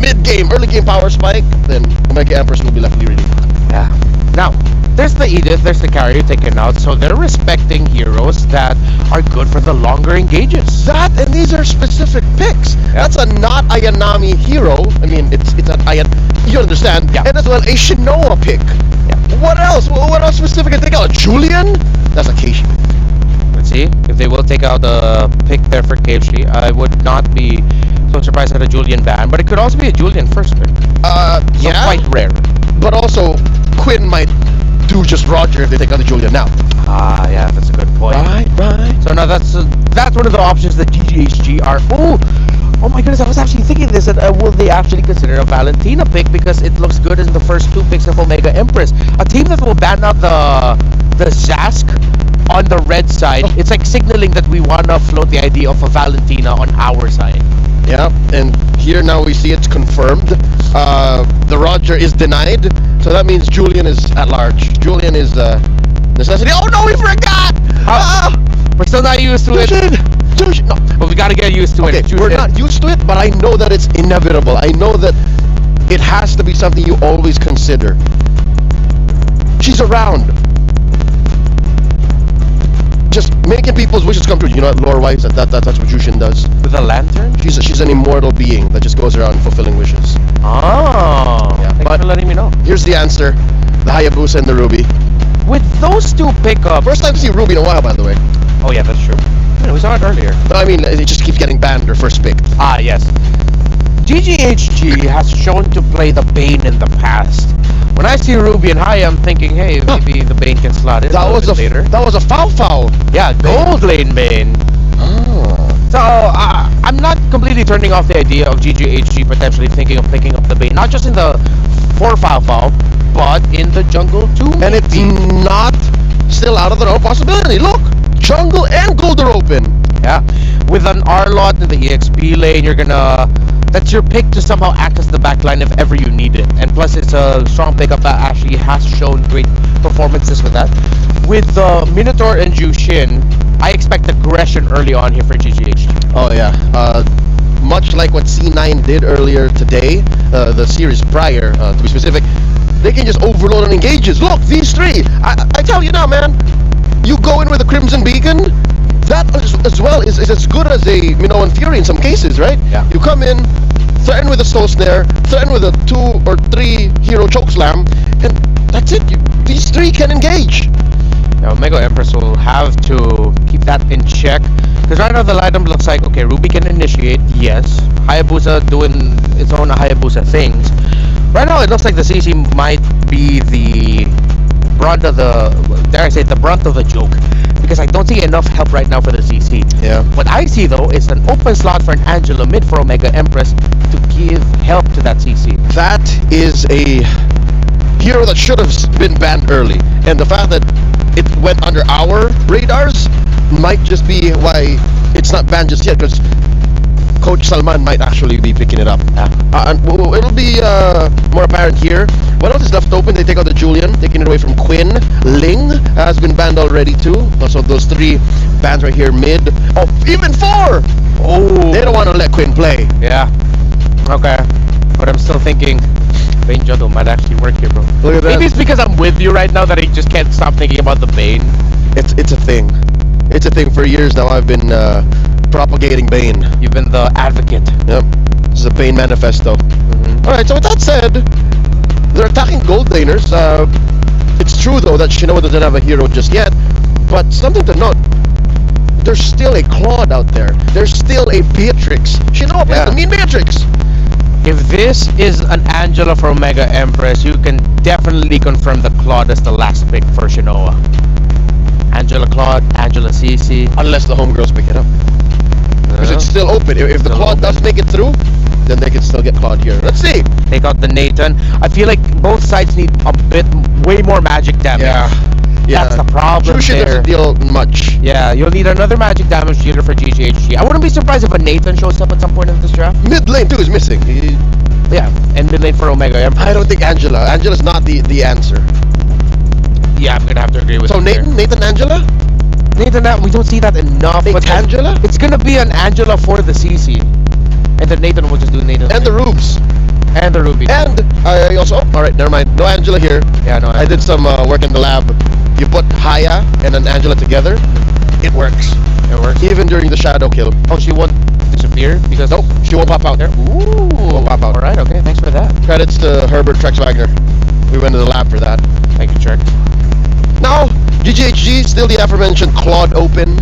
mid-game, early-game power spike, then Omega Empress will be left really. Yeah. Now, there's the Edith, there's the carrier taken out, so they're respecting heroes that are good for the longer engages. That, and these are specific picks. Yeah. That's a not Ayanami hero. I mean, it's an Ayan. You understand? Yeah. And as well a Shinoa pick. Yeah. What else? What else specific? Take out a Julian? That's a Keishi. Let's see if they will take out a pick there for Keishi. I would not be so surprised at a Julian ban, but it could also be a Julian first pick. So Yeah. quite rare. But also, Quinn might do just Roger if they take out the Julian now. Ah, yeah, that's a good point. Right. So now that's one of the options that GGHG are. Oh my goodness! I was actually thinking this. Will they actually consider a Valentina pick because it looks good in the first two picks of Omega Empress? A team that will ban out the Zask on the red side. It's like signaling that we wanna float the idea of a Valentina on our side. Yeah, and here now we see it's confirmed. The Roger is denied, so that means Julian is at large. Julian is necessity. Oh no, we forgot! We're still not used to it. Jushin, no. But we gotta get used to it. We're not used to it, but I know that it's inevitable. I know that it has to be something you always consider. She's around. Just making people's wishes come true. You know what, lore-wise, that's what Jushin does. With a lantern? She's an immortal being that just goes around fulfilling wishes. Oh, yeah. Thanks for letting me know. Here's the answer: the Hayabusa and the Ruby. With those two pickups, first time to see Ruby in a while, by the way. Oh yeah, that's true. We saw it earlier. No, I mean, it just keeps getting banned or first picked. Ah, yes. GGHG has shown to play the Bane in the past. When I see Ruby and Haya, I'm thinking, hey, maybe the Bane can slot in That was a later. That was a foul. Yeah, gold lane Bane. Oh. So I'm not completely turning off the idea of GGHG potentially thinking of picking up the Bane, not just in the 4 foul, but in the jungle too. And it's not still out of the realm of possibility. Look, jungle and gold are open. Yeah, with an R-Lot in the EXP lane, you're gonna. That's your pick to somehow act as the backline if ever you need it. And plus, it's a strong pickup that actually has shown great performances with that. With Minotaur and Jushin, I expect aggression early on here for GGHG. Oh yeah, much like what C9 did earlier today, the series prior, to be specific, they can just overload on engages. Look, these three. I tell you now, man, you go in with a Crimson Beacon. That as well is as good as a Minoan Fury in some cases, right? Yeah. You come in, threaten with a Soul Snare, threaten with a 2 or 3 hero Chokeslam, and that's it. These three can engage. Now, Omega Empress will have to keep that in check. Because right now the lineup looks like, okay, Ruby can initiate, yes. Hayabusa doing its own Hayabusa things. Right now it looks like the CC might be the brunt of the, dare I say, the brunt of the joke. Because I don't see enough help right now for the CC. Yeah. What I see though is an open slot for an Angela mid for Omega Empress to give help to that CC. That is a hero that should have been banned early, and the fact that it went under our radars might just be why it's not banned just yet, because Coach Salman might actually be picking it up. And it'll be more apparent here. What else is left open? They take out the Julian, taking it away from Quinn. Ling has been banned already too. So those 3 bans right here mid. Oh, even 4! Oh, they don't want to let Quinn play. Yeah. Okay. But I'm still thinking Bane Juggle might actually work here, bro. Look at that. Maybe it's because I'm with you right now that I just can't stop thinking about the Bane. It's a thing. It's a thing. For years now I've been propagating Bane. You've been the advocate. Yep. This is a Bane manifesto. Alright, so with that said, they're attacking gold laners. It's true though that Shinoa doesn't have a hero just yet, but something to note, there's still a Claude out there. There's still a Beatrix. Shinoa plays the mean Beatrix. If this is an Angela for Omega Empress, you can definitely confirm that Claude is the last pick for Shinoa. Angela Claude, Angela CC. Unless the homegirls pick it up. Because it's still open. If the Claude does make it through, then they can still get Claude here. Let's see. Take out the Nathan. I feel like both sides need a bit, way more magic damage. Yeah. That's the problem Jushin there. doesn't deal much. Yeah, you'll need another magic damage dealer for GGHG. I wouldn't be surprised if a Nathan shows up at some point in this draft. Mid lane too is missing. Yeah, and mid lane for Omega Empress. I don't think Angela. Angela's not the answer. Yeah, I'm gonna have to agree with So you there. Nathan Angela? Nathan, we don't see that enough. Big But Angela? it's gonna be an Angela for the CC, and then Nathan will just do Nathan. And the Rubes. And the Ruby. And I also, alright, never mind. No Angela here. Yeah, no. I did some work in the lab. You put Haya and an Angela together, it works. It works. Even during the shadow kill. Oh, she won't disappear because Nope, she won't pop out. there. Ooh. Won't pop out. All right. Okay. Thanks for that. Credits to Herbert Trex Wagner. We went to the lab for that. Thank you, Chuck. Now, GGHG, still the aforementioned Claude Open,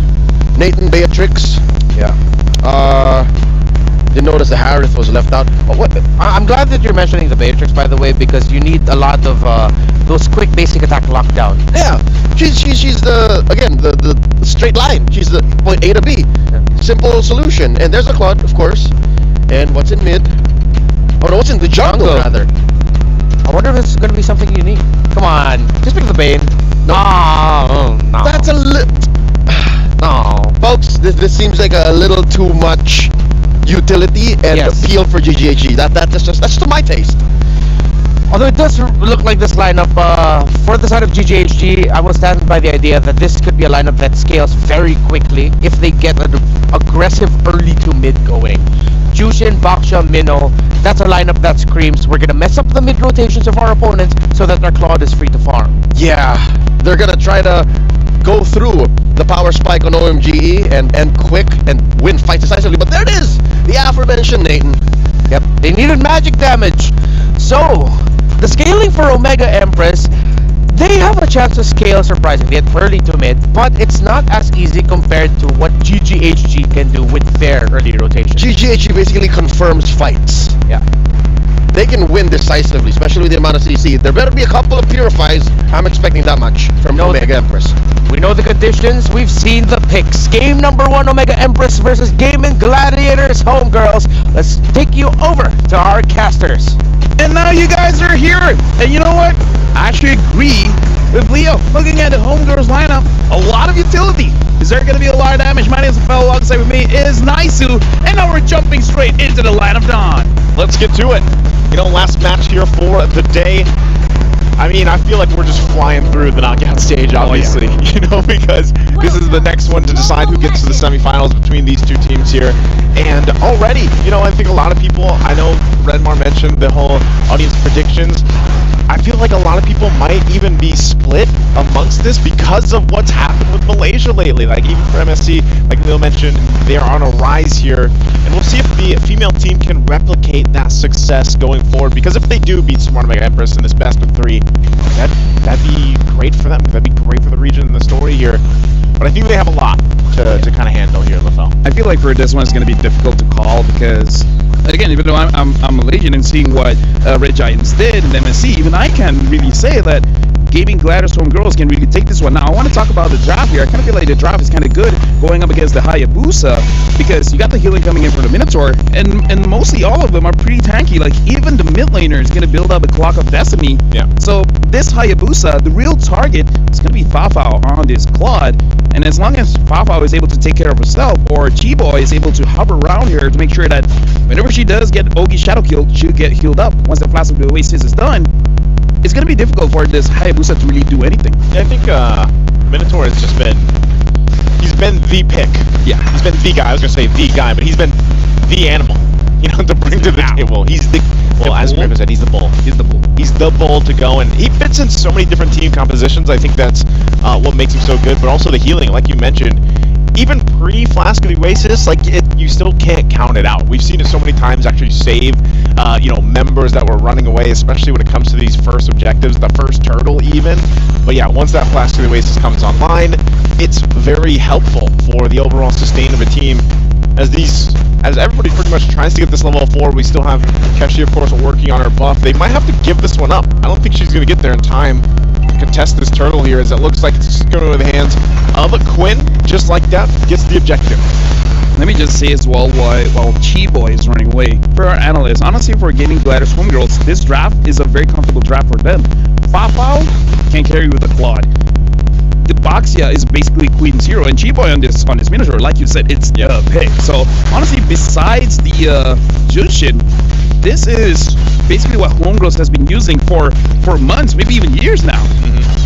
Nathan Beatrix. Yeah. Didn't notice the Harith was left out. Oh, what? I'm glad that you're mentioning the Beatrix, by the way, because you need a lot of those quick basic attack lockdown. Yeah, she's the, again, the straight line. She's the point A to B. Simple solution. And there's a Claude, of course. And what's in mid? Oh no, what's in the jungle, rather? I wonder if it's gonna be something unique. Come on, just pick the Bane. No, no. That's a little... No. Folks, this seems like a little too much utility and appeal for GGHG. That's just to my taste. Although it does look like this lineup, for the side of GGHG, I will stand by the idea that this could be a lineup that scales very quickly if they get an aggressive early to mid going. Jushin, Baksha, Minnow, that's a lineup that screams we're gonna mess up the mid rotations of our opponents so that our Claude is free to farm. Yeah, they're gonna try to go through the power spike on OMGE and quick and win fights decisively. But there it is, the aforementioned Nathan. Yep, they needed magic damage. So, the scaling for Omega Empress, they have a chance to scale surprisingly at early to mid, but it's not as easy compared to what GGHG can do with their early rotation. GGHG basically confirms fights. Yeah. They can win decisively, especially with the amount of CC. There better be a couple of purifies. I'm expecting that much from Omega Empress. We know the conditions. We've seen the picks. Game number 1, Omega Empress versus Gaming Gladiators. Homegirls, let's take you over to our casters. And now you guys are here. And you know what? I actually agree with Leo. Looking at the Homegirls lineup, a lot of utility. Is there going to be a lot of damage? My name is Fellow. Alongside with me is Naisu. And now we're jumping straight into the line of Dawn. Let's get to it. You know, last match here for the day. I mean, I feel like we're just flying through the knockout stage, obviously, you know, because this is the next one to decide who gets to the semifinals between these two teams here. And already, you know, I think a lot of people, I know Redmar mentioned the whole audience predictions. I feel like a lot of people might even be split amongst this because of what's happened with Malaysia lately. Like, even for MSC, like Leo mentioned, they are on a rise here. And we'll see if the female team can replicate that success going forward. Because if they do beat Smart Omega Empress in this best of 3, that'd be great for them. That'd be great for the region and the story here. But I think they have a lot to kind of handle here, LaFell. I feel like for this one it's going to be difficult to call because, again, even though I'm Malaysian and seeing what Red Giants did in MSC, even I can't really say that Gaming Gladiators Homegirls can really take this one. Now, I want to talk about the draft here. I kind of feel like the draft is kind of good going up against the Hayabusa because you got the healing coming in for the Minotaur, and mostly all of them are pretty tanky. Like, even the mid laner is going to build up a Clock of Destiny. Yeah. So, this Hayabusa, the real target is going to be Fafao on this Claude, and as long as Fafao is able to take care of herself, or Chiboy is able to hover around here to make sure that whenever she does get Ogi Shadow killed, she'll get healed up once the Flash of the Oasis is done. It's going to be difficult for this Hayabusa to really do anything. Yeah, I think Minotaur has just been... He's been the pick. Yeah. He's been the guy. I was going to say the guy, but he's been the animal, you know, to bring to the table. He's the... Well, as Griffin said, he's the bull. He's the bull. He's the bull to go, and he fits in so many different team compositions. I think that's what makes him so good, but also the healing, like you mentioned. Even pre-Flask of the Oasis, like, you still can't count it out. We've seen it so many times actually save, you know, members that were running away, especially when it comes to these first objectives, the first turtle even. But yeah, once that Flask of the Oasis comes online, it's very helpful for the overall sustain of a team. As everybody pretty much tries to get this level 4, we still have Keshi, of course, working on her buff. They might have to give this one up. I don't think she's going to get there in time to contest this turtle here, as it looks like it's just going to the hands of Quinn. Just like that, gets the objective. Let me just say as well, while Chiboy is running away, for our analysts, honestly, for Gaming Gladiators Homegirls, this draft is a very comfortable draft for them. Fafao can carry with the Claude. The Baxia is basically Queen Zero, and Chiboy on this Minotaur, like you said, it's the pick. So honestly, besides the Jushin, this is basically what Homegirls has been using for months, maybe even years now.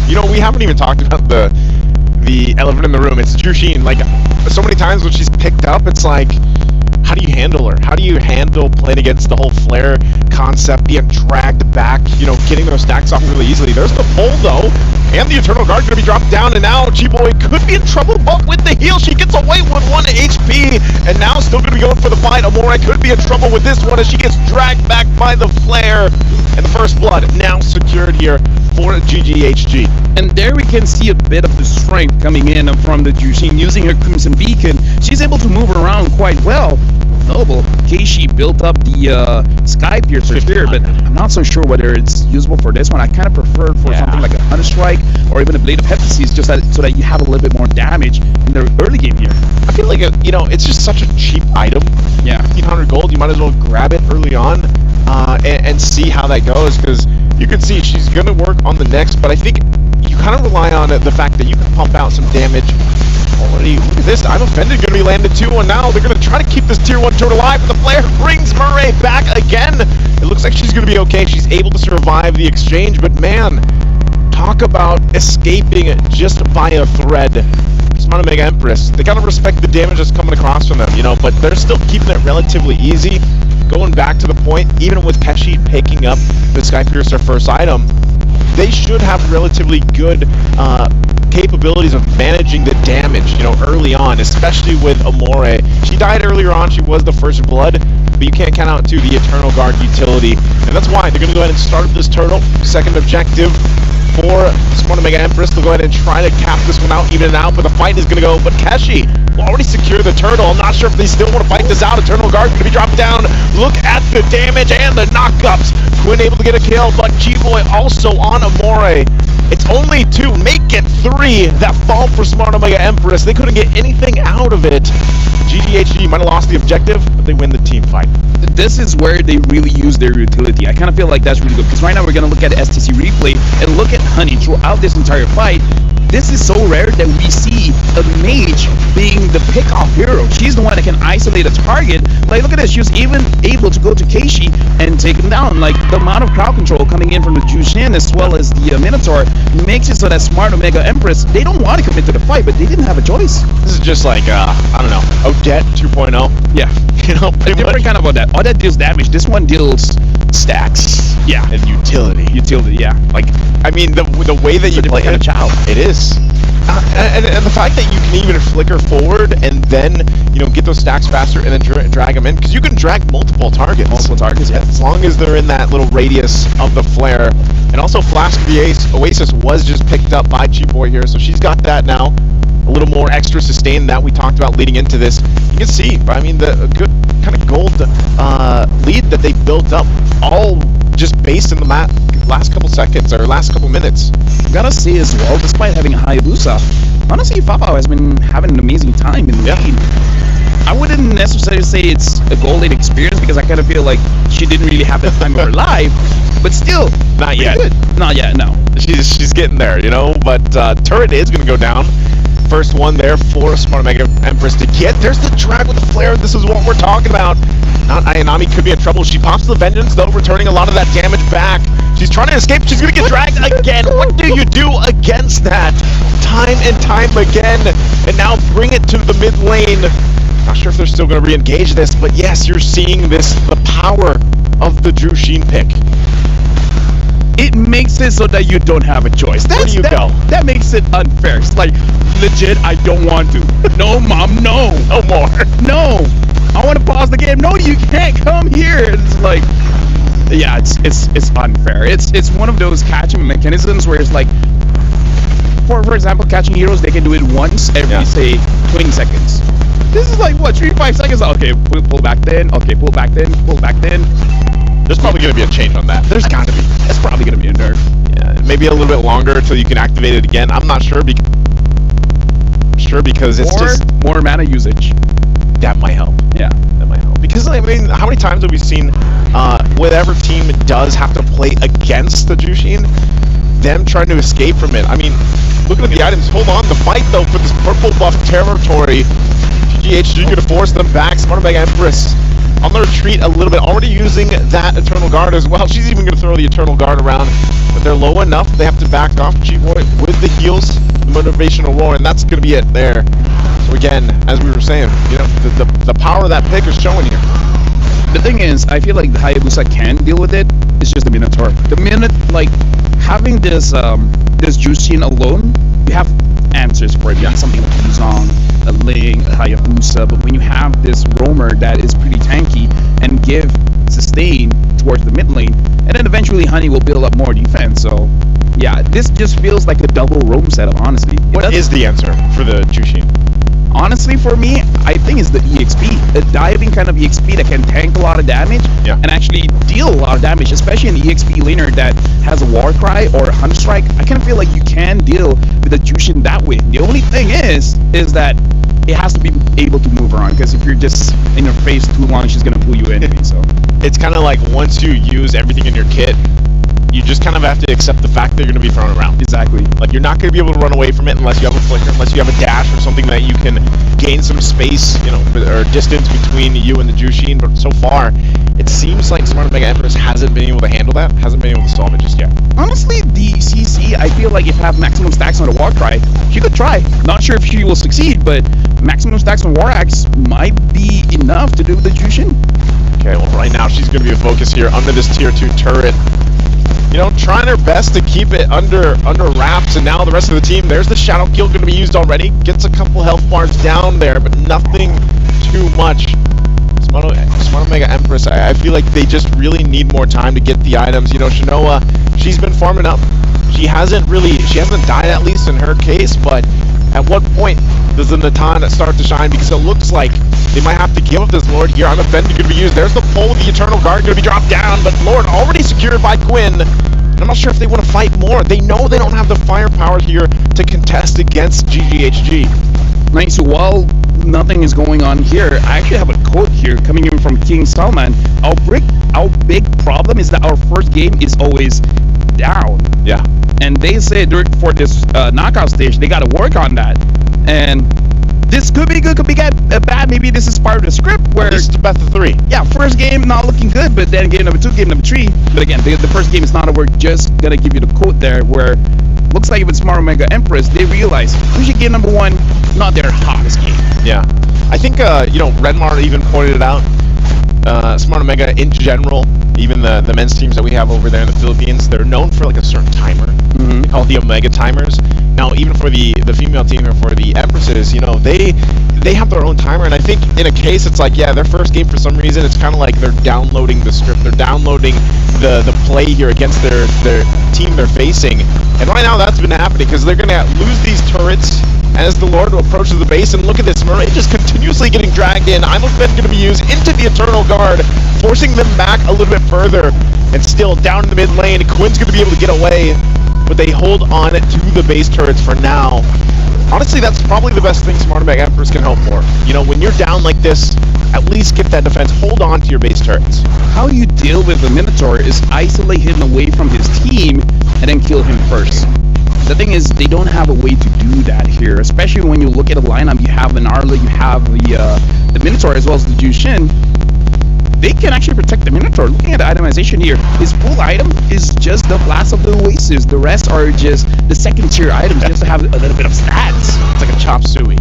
You know, we haven't even talked about the elephant in the room. It's Jushin. Like, so many times when she's picked up, it's like, how do you handle her? How do you handle playing against the whole flare concept, being dragged back, you know, getting those stacks off really easily? There's the pull, though, and the Eternal Guard going to be dropped down, and now G-Boy could be in trouble, but with the heal, she gets away with 1 HP, and now still going to be going for the fight. Amore could be in trouble with this one as she gets dragged back by the flare, and the first blood now secured here for GGHG. And there we can see a bit of the strength coming in from the Jushin. Using her Crimson Beacon, she's able to move around quite well. Noble, Keishi built up the Sky Piercer here, but I'm not so sure whether it's usable for this one. I kind of prefer it for something like a Hunter Strike or even a Blade of Hephaestus, just so that you have a little bit more damage in the early game here. I feel like, you know, it's just such a cheap item. Yeah. 1500 gold, you might as well grab it early on and see how that goes, because you can see she's going to work on the next, but I think you kind of rely on the fact that you can pump out some damage already. Look at this, I'm offended, going to be landed 2-1 now. They're going to try to keep this tier 1 turret alive, but the flare brings Murray back again. It looks like she's going to be okay. She's able to survive the exchange, but man, talk about escaping just by a thread. Smart Mega Empress, they gotta respect the damage that's coming across from them, you know, but they're still keeping it relatively easy. Going back to the point, even with Keshi picking up the Sky Piercer first item, they should have relatively good capabilities of managing the damage, you know, early on, especially with Amore. She died earlier on, she was the first blood, but you can't count out to the Eternal Guard utility, and that's why they're going to go ahead and start this turtle. Second objective for Smart Mega Empress. They'll go ahead and try to cap this one out, even out, but the fight is going to go. But Keshi will already secure the turtle. I'm not sure if they still want to fight this out. Eternal Guard going to be dropped down. Look at the damage and the knockups. Quinn able to get a kill, but G-Boy also on Amore. It's only 2, make it 3 that fall for Smart Mega Empress. They couldn't get anything out of it. GGHG might have lost the objective, but they win the team fight. This is where they really use their utility. I kind of feel like that's really good, because right now we're going to look at STC replay and look at Honey throughout this entire fight. This is so rare that we see a mage being the pick-off hero. She's the one that can isolate a target. Like, look at this. She was even able to go to Keishi and take him down. Like, the amount of crowd control coming in from the Jushin as well as the Minotaur makes it so that Smart Omega Empress, they don't want to commit to the fight, but they didn't have a choice. This is just like, I don't know, Odette 2.0. Yeah. You know, a different kind of Odette. Odette deals damage. This one deals stacks. Yeah. And utility. Utility, yeah. Like, I mean, the way that you play it, it is. And the fact that you can even flicker forward and then, you know, get those stacks faster and then drag them in, because you can drag multiple targets. Multiple targets, yeah. As long as they're in that little radius of the flare. And also Flask of the Oasis was just picked up by G-Boy here, so she's got that now. A little more extra sustain that we talked about leading into this. You can see, I mean, the good kind of gold lead that they built up, all just based in the last couple seconds or last couple minutes. Gotta say as well, despite having a Hayabusa, honestly, Fafao has been having an amazing time in the lead. I wouldn't necessarily say it's a gold lane experience, because I kind of feel like she didn't really have that time of her life, but still, not yet. Good. Not yet, no. She's getting there, you know, but turret is going to go down. First one there for Smart Mega Empress to get. There's the drag with the flare. This is what we're talking about. Not Ayanami could be in trouble. She pops the Vengeance, though, returning a lot of that damage back. She's trying to escape. She's going to get dragged again. What do you do against that? Time and time again. And now bring it to the mid lane. Not sure if they're still going to re-engage this, but yes, you're seeing this, the power of the Jushin pick. It makes it so that you don't have a choice. Where do you go? That makes it unfair. It's like, legit, I don't want to. No, Mom, no. No more. No. I want to pause the game. No, you can't come here. It's like, yeah, it's unfair. It's one of those catching mechanisms where it's like, for example, catching heroes, they can do it once every, say, 20 seconds. This is like, what, 3 to 5 seconds? Okay, pull back then. Okay, pull back then. Pull back then. There's probably going to be a change on that. There's got to be. It's probably going to be a nerf. Yeah, maybe a little bit longer until you can activate it again. I'm not sure. Because it's just more mana usage. That might help. Yeah, that might help. Because I mean, how many times have we seen whatever team does have to play against the Jushin, them trying to escape from it? I mean, looking at the items. Hold on, the fight though for this purple buff territory. GGHG going to force them back. Smart Mega Empress on the retreat a little bit, already using that Eternal Guard as well. She's even going to throw the Eternal Guard around, but they're low enough. They have to back off G-Boy with the heals, the motivational roar, and that's going to be it there. So again, as we were saying, you know, the power of that pick is showing here. The thing is, I feel like the Hayabusa can deal with it. It's just the Minotaur. The minute, like, having this Jushin alone, you have answers for it. You have something like Yuzong, a Ling, a Hayabusa, but when you have this roamer that is pretty tanky and give sustain towards the mid lane, and then eventually Honey will build up more defense. So yeah, this just feels like a double roam setup, honestly. What is the answer for the Jushin? Honestly, for me, I think it's the EXP, the diving kind of EXP that can tank a lot of damage and actually deal a lot of damage, especially an EXP laner that has a War Cry or a Hunter Strike. I kind of feel like you can deal with the Jushin that way. The only thing is that it has to be able to move around, because if you're just in her face too long, she's going to pull you in. So it's kind of like once you use everything in your kit, you just kind of have to accept the fact that you're going to be thrown around. Exactly. Like, you're not going to be able to run away from it unless you have a flicker, unless you have a dash or something that you can gain some space, you know, or distance between you and the Jushin. But so far, it seems like Smart Mega Empress hasn't been able to handle that, hasn't been able to solve it just yet. Honestly, the CC, I feel like if you have maximum stacks on a War Cry, she could try. Not sure if she will succeed, but maximum stacks on War Axe might be enough to do the Jushin. Okay, well, right now she's going to be a focus here under this tier 2 turret. You know, trying her best to keep it under wraps, and now the rest of the team, there's the Shadow Kill going to be used already. Gets a couple health bars down there, but nothing too much. Smart Mega Empress, I feel like they just really need more time to get the items. You know, Shinoa, she's been farming up. She hasn't died, at least in her case, but at what point does the Natan start to shine? Because it looks like they might have to give up this Lord here. On the Bend going to be used. There's the pull. The Eternal Guard going to be dropped down, but Lord already secured by Quinn. And I'm not sure if they want to fight more. They know they don't have the firepower here to contest against GGHG. Nice. While nothing is going on here, I actually have a quote here coming in from King Salman. Our big problem is that our first game is always down. Yeah. And they say for this knockout stage, they got to work on that. And this could be good, could be bad. Maybe this is part of the script where this is best of 3. Yeah, first game not looking good, but then game number 2, game number 3. But again, the first game is not over. Just gonna give you the quote there, where looks like with Smart Mega Empress, they realize usually game number 1, not their hottest game. Yeah, I think you know, Redmar even pointed it out. Smart Omega in general, even the men's teams that we have over there in the Philippines, they're known for like a certain timer. They call it the Omega timers. Now, even for the female team or for the Empresses, you know, they have their own timer, and I think in a case it's like, yeah, their first game for some reason, it's kind of like they're downloading the script, they're downloading the play here against their team they're facing, and right now that's been happening because they're gonna lose these turrets as the Lord approaches the base, and look at this, Murray just continuously getting dragged in. Idol's going to be used into the Eternal Guard, forcing them back a little bit further, and still down in the mid lane. Quinn's going to be able to get away, but they hold on to the base turrets for now. Honestly, that's probably the best thing Smart Mega Empress can hope for. You know, when you're down like this, at least get that defense, hold on to your base turrets. How you deal with the Minotaur is isolate him away from his team and then kill him first. The thing is, they don't have a way to do that here, especially when you look at the lineup. You have an Arla, you have the Minotaur as well as the Jushin. They can actually protect the Minotaur. Looking at the itemization here, his full item is just the Blast of the Oasis. The rest are just the second tier items just to have a little bit of stats. It's like a Chop Suey.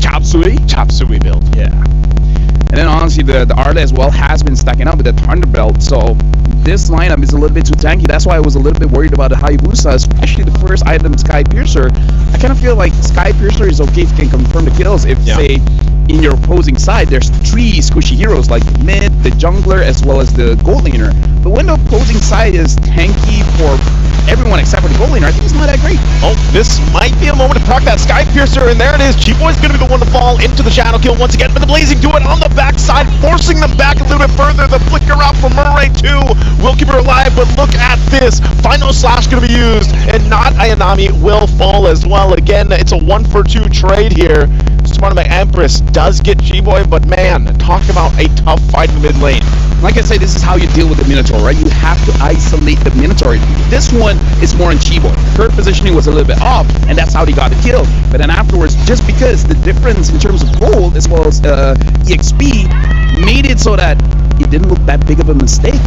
Chop Suey? Chop Suey build. Yeah. And then honestly, the Arla as well has been stacking up with the Thunderbolt, so this lineup is a little bit too tanky. That's why I was a little bit worried about the Hayabusa, especially the first item, Sky Piercer. I kind of feel like Sky Piercer is okay if you can confirm the kills. If, say, in your opposing side, there's 3 squishy heroes, like the mid, the jungler, as well as the gold laner. But when the opposing side is tanky for everyone except for the gold laner, I think it's not that great. Oh, this might be a moment to proc that Sky Piercer, and there it is. G-Boy's going to be the one to fall into the Shadow Kill once again, but the Blazing do it on the backside, forcing them back a little bit further. The flicker out from Murray too will keep her alive, but look at this. Final Slash going to be used, and not Ayanami will fall as well. Again, it's a 1-for-2 trade here. Smart Empress does get G-Boy, but man, talk about a tough fight in the mid lane. Like I said, this is how you deal with the Minotaur, right? You have to isolate the Minotaur. This one is more on Chiboy. Her positioning was a little bit off, and that's how they got the kill. But then afterwards, just because the difference in terms of gold as well as EXP made it so that it didn't look that big of a mistake,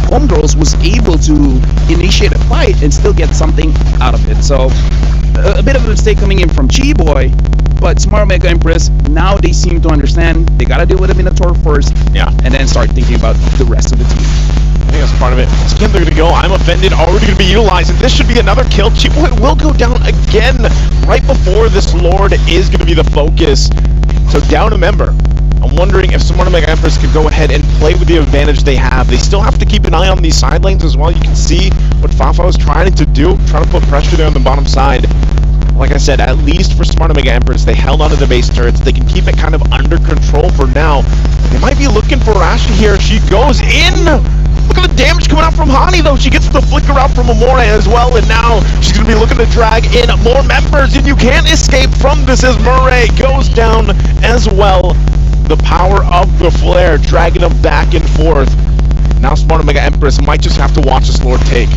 Homegirls was able to initiate a fight and still get something out of it. So a bit of a mistake coming in from Chiboy, but Smart Mega Empress, now they seem to understand they gotta deal with the Minotaur first, and then start thinking about the rest of the team. I think that's part of it. Again, they're going to go, I'm offended, already going to be utilized, and this should be another kill. Chiboy will go down again right before this Lord is going to be the focus. So down a member. I'm wondering if Smart Mega Empress could go ahead and play with the advantage they have. They still have to keep an eye on these side lanes as well. You can see what Fafa is trying to do, trying to put pressure there on the bottom side. Like I said, at least for Smart Mega Empress, they held onto the base turrets. They can keep it kind of under control for now. They might be looking for Ashley here. She goes in. Look at the damage coming out from Hani, though. She gets the flicker out from Amore as well, and now she's going to be looking to drag in more members, and you can't escape from this as Murray goes down as well. The power of the flare, dragging them back and forth. Now Smart Mega Empress might just have to watch this Lord take.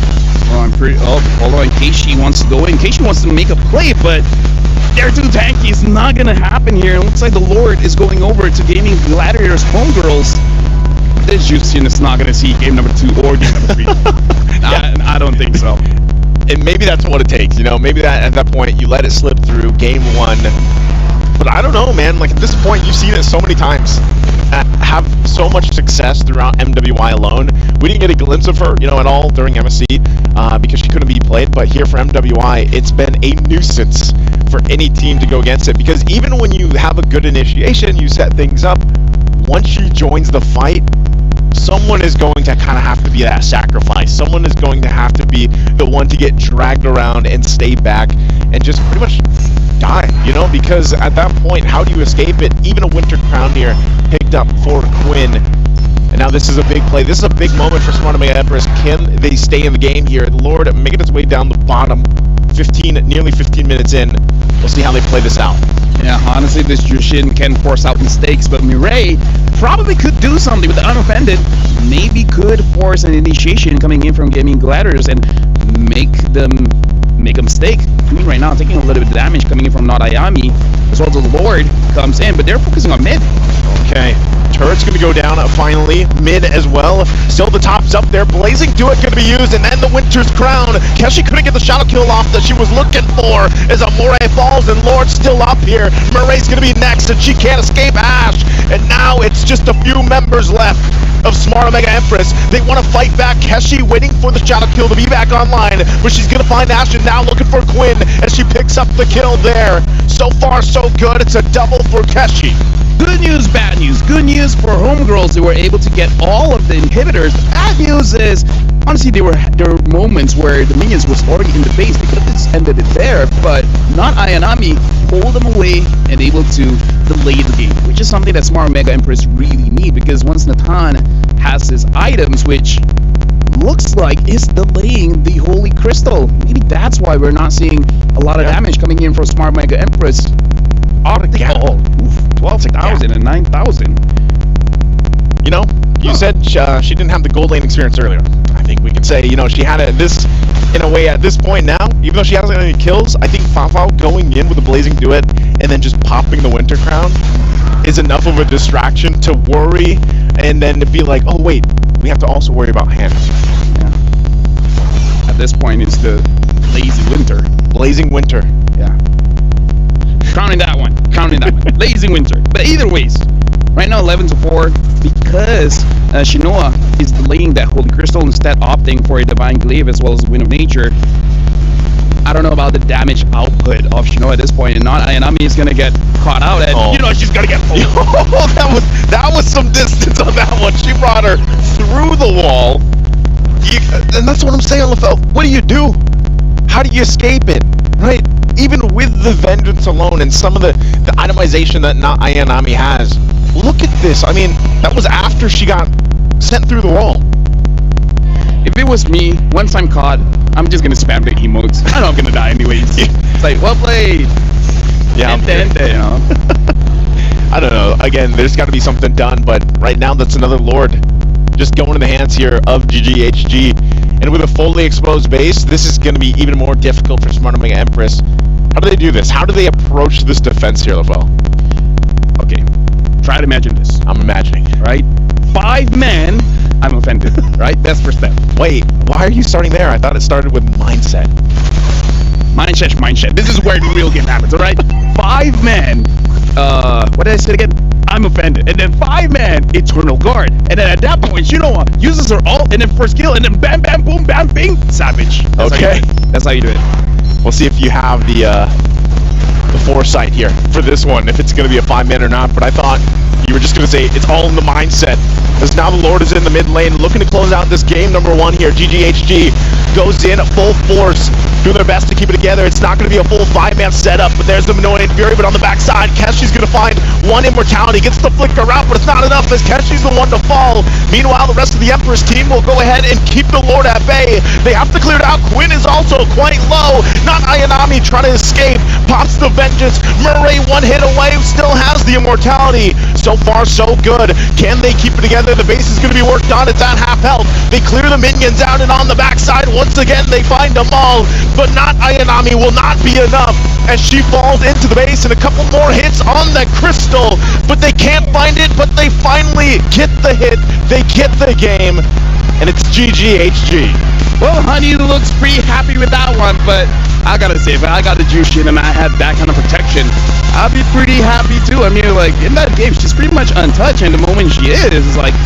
Well, I'm pretty... although in case she wants to go in case she wants to make a play, but they're too tanky. It's not going to happen here. It looks like the Lord is going over to Gaming Gladiators Homegirls. This Justin is not going to see game number 2 or game number 3. I don't think so. And maybe that's what it takes, you know? Maybe that at that point you let it slip through game 1. But I don't know, man. Like, at this point, you've seen it so many times. Have so much success throughout MWI alone. We didn't get a glimpse of her, you know, at all during MSC because she couldn't be played. But here for MWI, it's been a nuisance for any team to go against it. Because even when you have a good initiation, you set things up, once she joins the fight, someone is going to kind of have to be that sacrifice. Someone is going to have to be the one to get dragged around and stay back and just pretty much die, you know, because at that point, how do you escape it? Even a Winter Crown here picked up for Quinn. And now this is a big play. This is a big moment for Smart Mega Empress. Can they stay in the game here? The Lord making its way down the bottom, nearly 15 minutes in. We'll see how they play this out. Yeah, honestly, this Jushin can force out mistakes, but Mireille probably could do something with the Unoffended. Maybe could force an initiation coming in from Gaming Gladiators and make a mistake. I mean, right now, taking a little bit of damage coming in from Not Ayami, as well as the Lord comes in, but they're focusing on mid. Okay, turret's gonna go down finally, mid as well. Still the top's up there, Blazing Do It gonna be used, and then the Winter's Crown. Keshi couldn't get the shadow kill off that she was looking for as Amore falls, and Lord's still up here. Murray's gonna be next, and she can't escape Ash. And now it's just a few members left of Smart Mega Empress. They want to fight back. Keshi waiting for the shadow kill to be back online, but she's gonna find Ash and now looking for Quinn as she picks up the kill there. So far, so good. It's a double for Keshi. Good news, bad news. Good news for Homegirls, they were able to get all of the inhibitors. The bad news is, honestly, there were moments where the minions was already in the base. They could have just ended it there, but not Ayanami pulled them away and able to delay the game, which is something that Smart Mega Empress really need, because once Natan has his items, which looks like is delaying the Holy Crystal, maybe that's why we're not seeing a lot of damage coming in from Smart Mega Empress. Out of the gap. 12,000 and 9,000. You know, you said she didn't have the gold lane experience earlier. I think we can say, you know, she had it in a way at this point now, even though she hasn't had any kills. I think Fafao going in with the Blazing Do It and then just popping the Winter Crown is enough of a distraction to worry and then to be like, oh wait, we have to also worry about Hannah. Yeah. At this point, it's the Blazing Winter. Blazing Winter. Yeah. Counting that one. Blazing Winter. But either ways, right now 11-4 because Shinoa is delaying that Holy Crystal, instead opting for a Divine Glaive as well as Wind of Nature. I don't know about the damage output of Shinoa at this point, and not Ayanami is gonna get caught out, and you know she's gonna get pulled. that was some distance on that one. She brought her through the wall, and that's what I'm saying, LaFell. What do? How do you escape it, right? Even with the Vengeance alone and some of the itemization that not Ayanami has, look at this. I mean, that was after she got sent through the wall. If it was me, once I'm caught, I'm just gonna spam the emotes. I know I'm gonna die anyways. It's like, well played. Yeah. You know. I don't know. Again, there's got to be something done, but right now that's another Lord just going in the hands here of GGHG. And with a fully exposed base, this is going to be even more difficult for Smart Omega Empress. How do they do this? How do they approach this defense here, Lafel? Okay, try to imagine this. I'm imagining. Right? 5 men. I'm offended. Right? That's first step. Wait, why are you starting there? I thought it started with mindset. Mindset. This is where the real game happens, alright? 5 men. What did I say again? I'm offended. And then 5 men, Eternal Guard. And then at that point, you know what? Uses her ult, and then first kill, and then bam, bam, boom, bam, bing. Savage. That's how you do it. We'll see if you have the foresight here for this one, if it's going to be a 5-man or not. But I thought you were just going to say it's all in the mindset. Because now the Lord is in the mid lane, looking to close out this game number 1 here. GGHG goes in full force, doing their best to keep it together. It's not going to be a full 5-man setup, but there's the Minoan Fury. But on the backside, Keshi's going to find 1 immortality, gets the flicker out, but it's not enough as Keshi's the one to fall. Meanwhile, the rest of the Empress team will go ahead and keep the Lord at bay. They have to clear it out. Quinn is also quite low. Not Ayanami trying to escape. Pops the Vengeance. Murray 1 hit away, still has the immortality. So far, so good. Can they keep it together? The base is going to be worked on. It's at half health. They clear the minions out, and on the backside, once again, they find them all. But not Ayanami will not be enough as she falls into the base, and a couple more hits on the crystal. But they can't find it, but they finally get the hit. They get the game, and it's GGHG. Well, Honey looks pretty happy with that one, but I gotta say, if I got the Jushin and I had that kind of protection, I'd be pretty happy too. I mean, like, in that game, she's pretty much untouched, and the moment she is, it's like,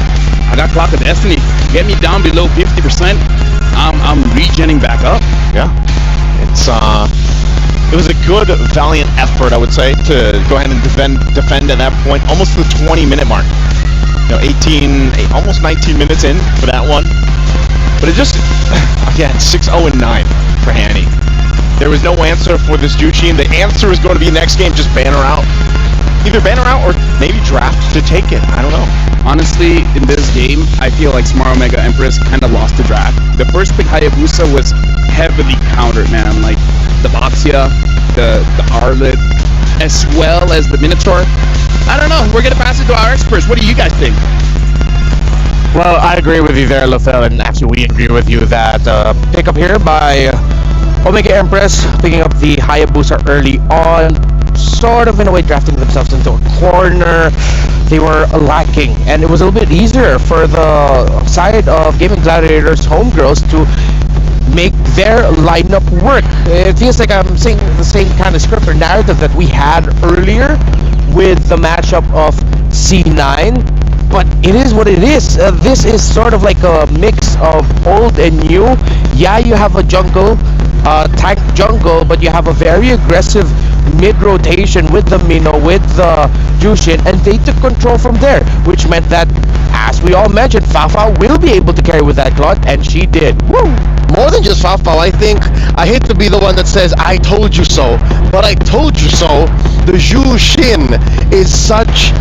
I got Clock of Destiny. Get me down below 50%, I'm regenning back up. Yeah. It was a good, valiant effort, I would say, to go ahead and defend at that point, almost to the 20-minute mark. You know, almost 19 minutes in for that one. But it just, again, 6-0-9 for Hanny. There was no answer for this Jushin. The answer is going to be next game, just ban her out. Either ban her out or maybe draft to take it. I don't know. Honestly, in this game, I feel like Smart Omega Empress kind of lost the draft. The first pick Hayabusa was heavily countered, man. Like the Boxia, the Arlet, as well as the Minotaur. I don't know. We're going to pass it to our experts. What do you guys think? Well, I agree with you there, Lafel, and actually we agree with you that pickup here by Omega Empress, picking up the Hayabusa early on, sort of in a way drafting themselves into a corner. They were lacking, and it was a little bit easier for the side of Gaming Gladiators homegirls to make their lineup work. It feels like I'm seeing the same kind of script or narrative that we had earlier with the matchup of C9. But it is what it is. This is sort of like a mix of old and new. Yeah, you have a jungle, tank jungle, but you have a very aggressive mid-rotation with the Mino, with the Jushin, and they took control from there, which meant that, as we all mentioned, Fafa will be able to carry with that cloth, and she did. Woo! More than just Fafa, I think, I hate to be the one that says, I told you so, but I told you so. The Jushin is such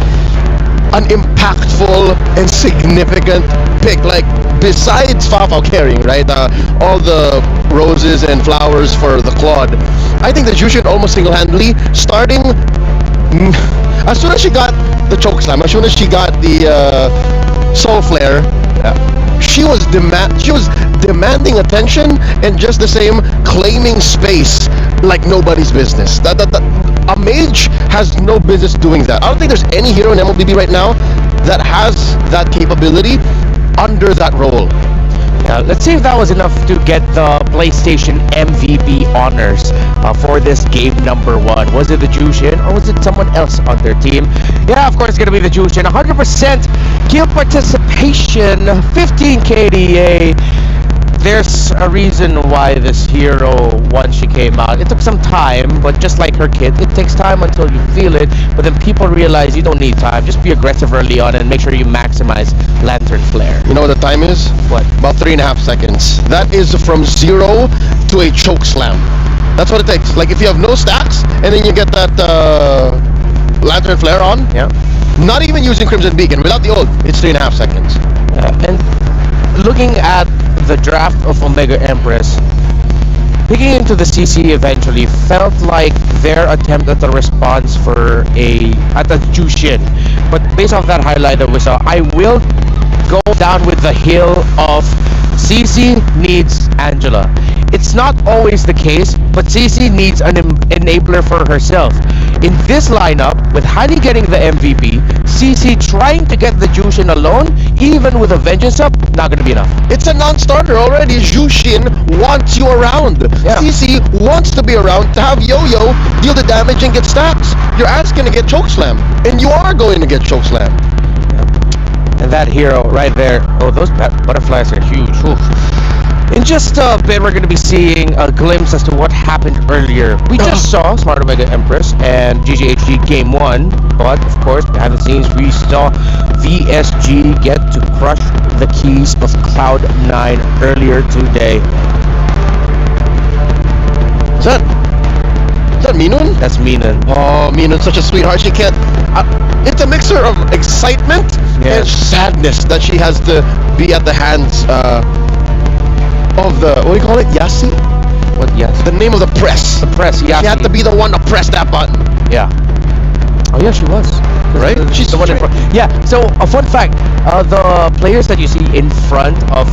an impactful and significant pick. Like, besides Fafa carrying, right, all the roses and flowers for the Claude, I think that Jushin almost single-handedly, starting as soon as she got the chokeslam, as soon as she got the soul flare, she was demanding attention and just the same claiming space like nobody's business. A mage has no business doing that. I don't think there's any hero in MLBB right now that has that capability under that role. Yeah, let's see if that was enough to get the PlayStation MVP honors for this game number 1. Was it the Jushin or was it someone else on their team? Yeah, of course it's going to be the Jushin. 100% kill participation, 15 KDA. There's a reason why this hero, once she came out, it took some time, but just like her kid, it takes time until you feel it, but then people realize you don't need time. Just be aggressive early on and make sure you maximize Lantern Flare. You know what the time is? What? About 3.5 seconds. That is from 0 to a choke slam. That's what it takes. Like, if you have no stacks, and then you get that Lantern Flare on, yeah, not even using Crimson Beacon, without the ult, it's 3.5 seconds. And looking at the draft of Omega Empress, picking into the CC eventually felt like their attempt at a response at the Jushin. But based off that highlight that we saw, I will go down with the hill of CC needs Angela. It's not always the case, but CC needs an enabler for herself. In this lineup, with Hani getting the MVP, CC trying to get the Jushin alone, even with a vengeance up, not going to be enough. It's a non-starter already. Jushin wants you around. Yeah. CC wants to be around to have Yo-Yo deal the damage and get stacks. You're asking to get chokeslam, and you are going to get chokeslam. And that hero right there, oh, those butterflies are huge. Oof. In just a bit, we're going to be seeing a glimpse as to what happened earlier. We just saw Smart Omega Empress and GGHG Game 1, but of course, behind the scenes, we saw VSG get to crush the keys of Cloud9 earlier today. Is that Minun? That's Minun. Oh, Minun's such a sweetheart. She can't... it's a mixture of excitement and sadness that she has to be at the hands of the... What do you call it? Yasi? What Yasi? The name of the press. The press, Yasi. She had to be the one to press that button. Yeah. Oh yeah, she was. Right? She's the one in front. Yeah. So a fun fact: the players that you see in front of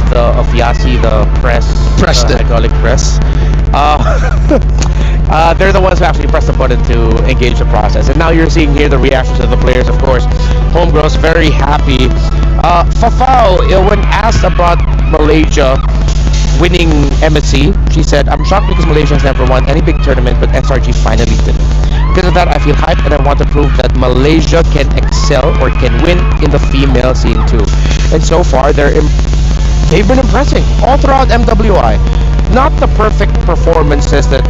Yasi, the hydraulic press, they're the ones who actually press the button to engage the process. And now you're seeing here the reactions of the players. Of course, Homegirl's very happy. Fafao, when asked about Malaysia winning MSC, she said, "I'm shocked because Malaysia has never won any big tournament, but SRG finally did it. Because of that, I feel hyped and I want to prove that Malaysia can excel or can win in the female scene too." And so far, they've been impressing all throughout MWI. Not the perfect performances they're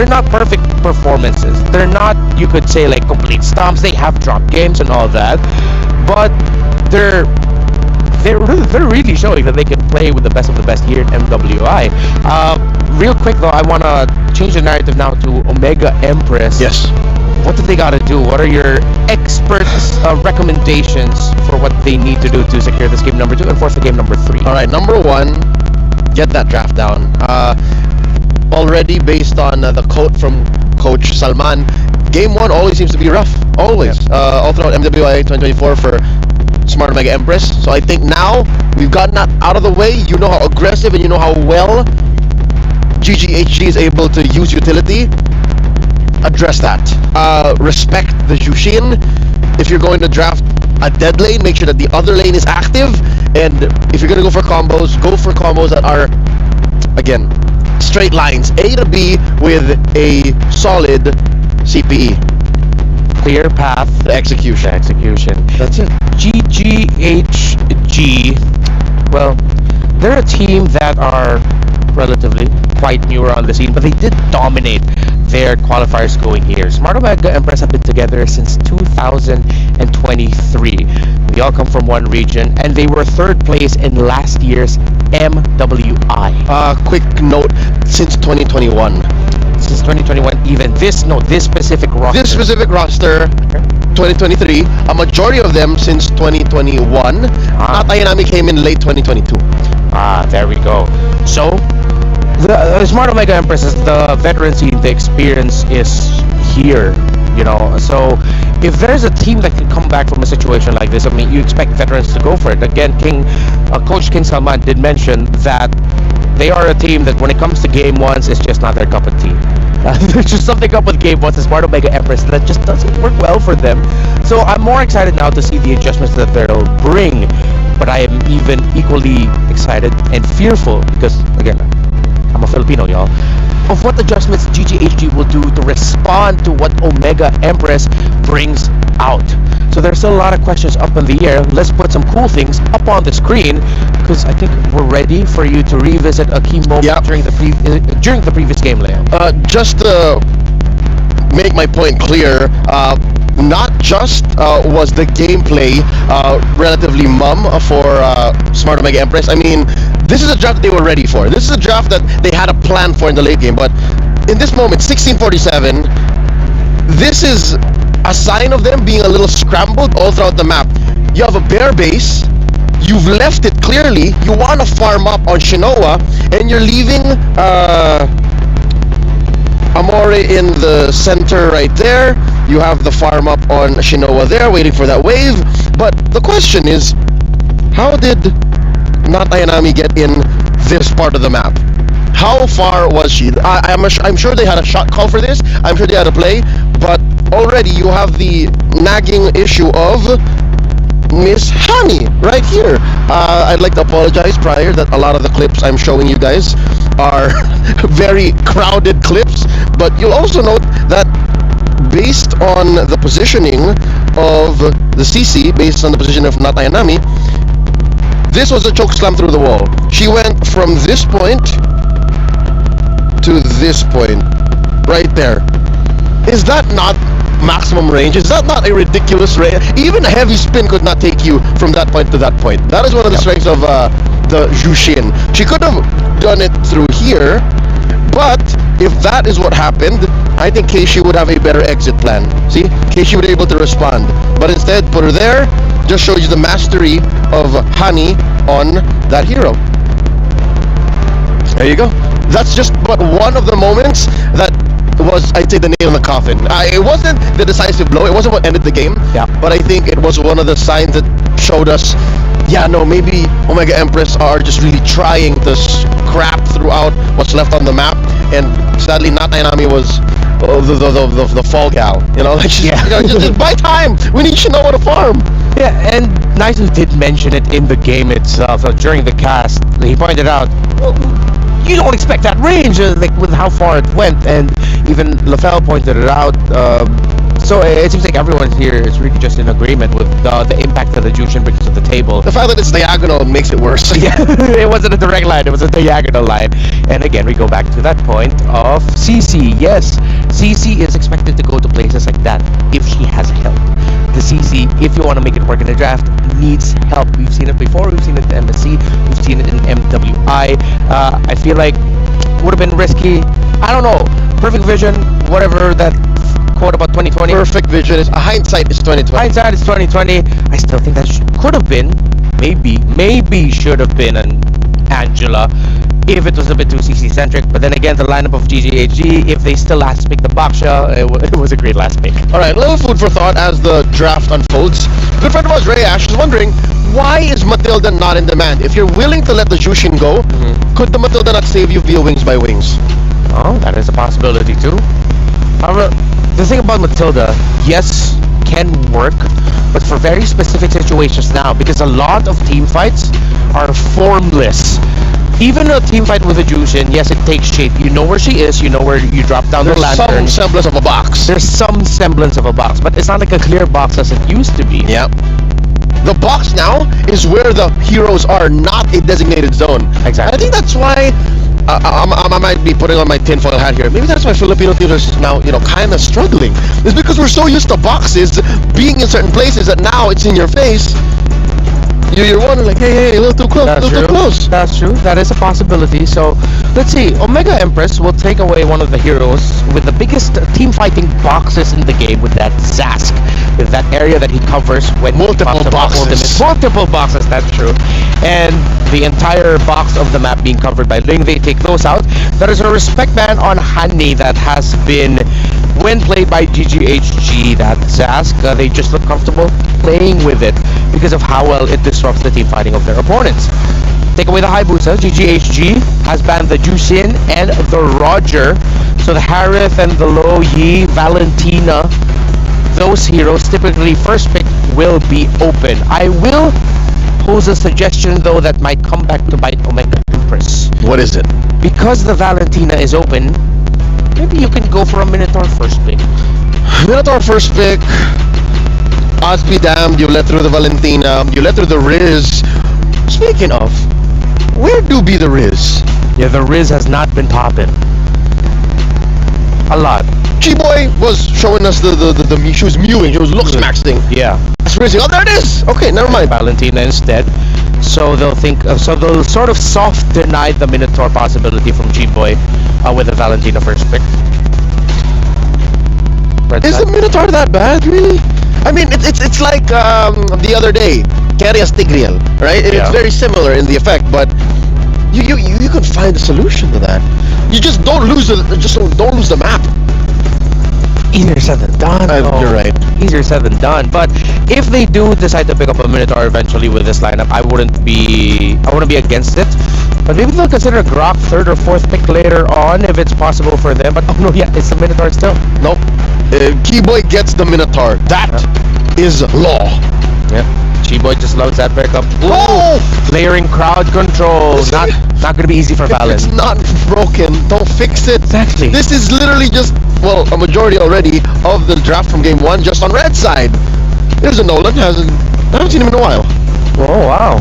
not perfect performances. They're not, you could say, like complete stomps. They have drop games and all that, but they're really showing that they can play with the best of the best here in MWI. Real quick though, I want to change the narrative now to Omega Empress. Yes. What do they got to do? What are your experts' recommendations for what they need to do to secure this game number 2 and force the game number 3? All right, number 1, get that draft down. Already based on the quote from Coach Salman, Game 1 always seems to be rough. Always. All throughout MWI 2024 for Smart Omega Empress. So I think now we've gotten that out of the way. You know how aggressive and you know how well GGHG is able to use utility. Address that. Respect the Jushin. If you're going to draft a dead lane, make sure that the other lane is active. And if you're going to go for combos that are, again, straight lines, A to B with a solid CPE. Clear path to execution. That's it. GGHG, well, they're a team that are relatively quite newer on the scene, but they did dominate their qualifiers going here. Smart Omega Empress have been together since 2023. We all come from one region, and they were 3rd place in last year's MWI. Quick note, since 2021. Since 2021, even this specific roster. This specific roster, 2023, a majority of them since 2021. Atayanami came in late 2022. There we go. So, the Smart Omega Empress is the veteran scene, the experience is here, you know. So, if there's a team that can come back from a situation like this, I mean, you expect veterans to go for it. Again, Coach King Salman did mention that they are a team that when it comes to Game 1s, it's just not their cup of tea. There's just something up with Game 1s and Smart Omega Empress that just doesn't work well for them. So I'm more excited now to see the adjustments that they'll bring. But I am even equally excited and fearful because, again, I'm a Filipino, y'all, of what adjustments GGHG will do to respond to what Omega Empress brings out. So there's still a lot of questions up in the air. Let's put some cool things up on the screen because I think we're ready for you to revisit a key moment during the previous game layout. Just to make my point clear, not just was the gameplay relatively mum for Smart Omega Empress. I mean, this is a draft that they were ready for. This is a draft that they had a plan for in the late game. But in this moment, 1647, this is a sign of them being a little scrambled all throughout the map. You have a bare base, you've left it clearly. You want to farm up on Shinoa, and you're leaving Amore in the center right there. You have the farm up on Shinoa there, waiting for that wave. But the question is, how did not Ayanami get in this part of the map? How far was she? I'm sure they had a shot call for this. I'm sure they had a play. But already you have the nagging issue of Miss Hani right here. I'd like to apologize prior that a lot of the clips I'm showing you guys are very crowded clips, but you'll also note that based on the positioning of the CC, based on the position of Not Ayanami, this was a choke slam through the wall. She went from this point to this point right there. Is that not maximum range? Is that not a ridiculous range? Even a heavy spin could not take you from that point to that point. That is one of the strengths of the Jushin. She could have done it through here, but if that is what happened, I think Keishi would have a better exit plan. See? Keishi would be able to respond. But instead, put her there, just shows you the mastery of Hani on that hero. There you go. That's just but one of the moments that was, I'd say, the nail in the coffin. It wasn't the decisive blow. It wasn't what ended the game. Yeah. But I think it was one of the signs that showed us, yeah, no, maybe Omega Empress are just really trying to scrap throughout what's left on the map. And sadly, Not Ayanami was the fall gal. You know, like she's, you know, just buy time. We need to know what to farm. Yeah, and Naito did mention it in the game itself. During the cast, he pointed out, well, you don't expect that range, like with how far it went, and even LaFell pointed it out. So it seems like everyone here is really just in agreement with the impact of the Jushin brings to the table. The fact that it's diagonal makes it worse. Yeah, it wasn't a direct line, it was a diagonal line. And again, we go back to that point of CC. Yes, CC is expected to go to places like that if she has help. The CC, if you want to make it work in the draft, needs help. We've seen it before, we've seen it in MSC, we've seen it in MWI. I feel like it would have been risky. I don't know. Perfect vision, whatever that quote about 2020. Perfect vision is hindsight is 2020. Hindsight is 2020. I still think that could have been, maybe should have been an Angela if it was a bit too CC centric. But then again, the lineup of GGHG, if they still last pick the Baksha, it was a great last pick. All right, a little food for thought as the draft unfolds. Good friend of ours, Ray Ash, is wondering, why is Matilda not in demand? If you're willing to let the Jushin go, could the Matilda not save you via Wings by Wings? Oh, that is a possibility too. However, the thing about Matilda, yes, can work, but for very specific situations now, because a lot of team fights are formless. Even a team fight with a Jushin, yes, it takes shape. You know where she is, you know where you drop down the lantern. There's some semblance of a box. There's some semblance of a box, but it's not like a clear box as it used to be. Yeah. The box now is where the heroes are, not a designated zone. Exactly. I think that's why I might be putting on my tinfoil hat here. Maybe that's why Filipino teams are now, you know, kind of struggling. It's because we're so used to boxes being in certain places that now it's in your face. You're wondering like, hey, a little too close, too close. That's true. That is a possibility. So, let's see. Omega Empress will take away one of the heroes with the biggest team fighting boxes in the game with that Zask, with that area that he covers when multiple boxes. Multiple boxes, that's true. And the entire box of the map being covered by Ling, they take those out. There is a respect ban on Hani that has been, when played by GGHG, that Zask, they just look comfortable playing with it because of how well it disrupts the team fighting of their opponents. Take away the Hayabusa, GGHG has banned the Jushin and the Roger. So the Harith and the Lo Yi, Valentina, those heroes, typically first pick will be open. I will pose a suggestion though that might come back to bite Omega Empress. What is it? Because the Valentina is open, maybe you can go for a Minotaur first pick. Minotaur first pick. Odds be damned, you let through the Valentina, you let through the Riz. Speaking of, where do be the Riz? Yeah, the Riz has not been popping. A lot. G-Boy was showing us the she was mewing, she was looks maxing. Yeah. That's Riz. Oh, there it is! Okay, never mind. Valentina instead. So they'll think, so they'll sort of soft deny the Minotaur possibility from G-Boy with the Valentina first pick. Is the Minotaur that bad, really? I mean, it's like the other day, Kerias Tigreal, right? It's very similar in the effect, but you can find a solution to that. You just don't lose the map. Easier said than done. You're right. Easier said than done. But if they do decide to pick up a Minotaur eventually with this lineup, I wouldn't be against it. But maybe they'll consider a Grok third or fourth pick later on if it's possible for them. But oh no, yeah, it's the Minotaur still. Nope. Keyboy gets the Minotaur. That is law. Yeah. Chiboy just loves that pickup. Ooh! Layering crowd control. Not gonna be easy for Valen. It's not broken. Don't fix it. Exactly. This is literally just, well, a majority already of the draft from game 1 just on red side. There's a Nolan. I haven't seen him in a while. Oh, wow.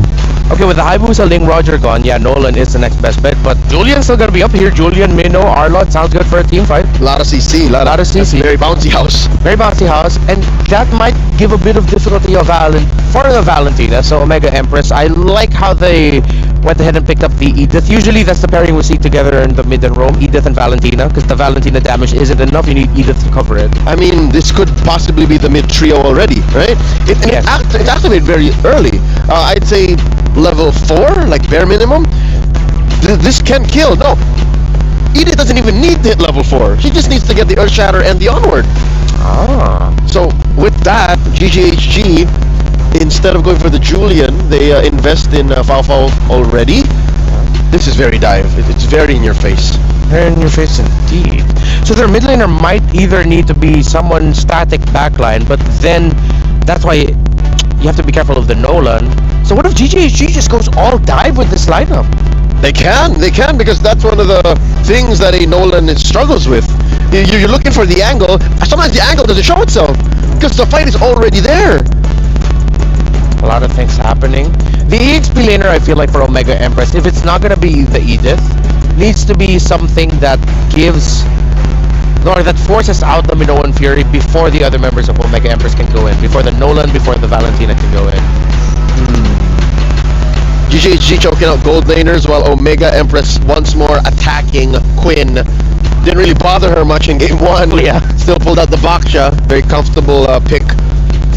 Okay, with the Hayabusa, Ling, Roger gone, yeah, Nolan is the next best bet. But Julian's still gonna be up here. Julian, Minnow, Arlott, sounds good for a team fight. A lot of CC. A lot of CC. Very bouncy house. Very bouncy house. And that might give a bit of difficulty for the Valentina. So Omega Empress, I like how they went ahead and picked up the Edith. Usually that's the pairing we see together in the mid and roam, Edith and Valentina, because the Valentina damage isn't enough. You need Edith to cover it. I mean, this could possibly be the mid trio already, right? It activated very early. I'd say level 4, like bare minimum. This can kill. No, Edith doesn't even need to hit level 4. She just needs to get the Earth Shatter and the Onward. So with that, GGHG, instead of going for the Julian, they invest in Faofao already. This is very dive. It's very in your face. Very in your face indeed. So their mid laner might either need to be someone static backline, but then that's why you have to be careful of the Nolan. So what if GGHG just goes all dive with this lineup? They can, because that's one of the things that a Nolan struggles with. You're looking for the angle. Sometimes the angle doesn't show itself because the fight is already there. A lot of things happening. The EXP laner, I feel like, for Omega Empress, if it's not gonna be the Edith, needs to be something that gives, or that forces out the Minoan Fury before the other members of Omega Empress can go in, before the Nolan, before the Valentina can go in. GGHG choking out gold laners while Omega Empress once more attacking Quinn. Didn't really bother her much in game 1. Yeah. Still pulled out the Baksha. Very comfortable pick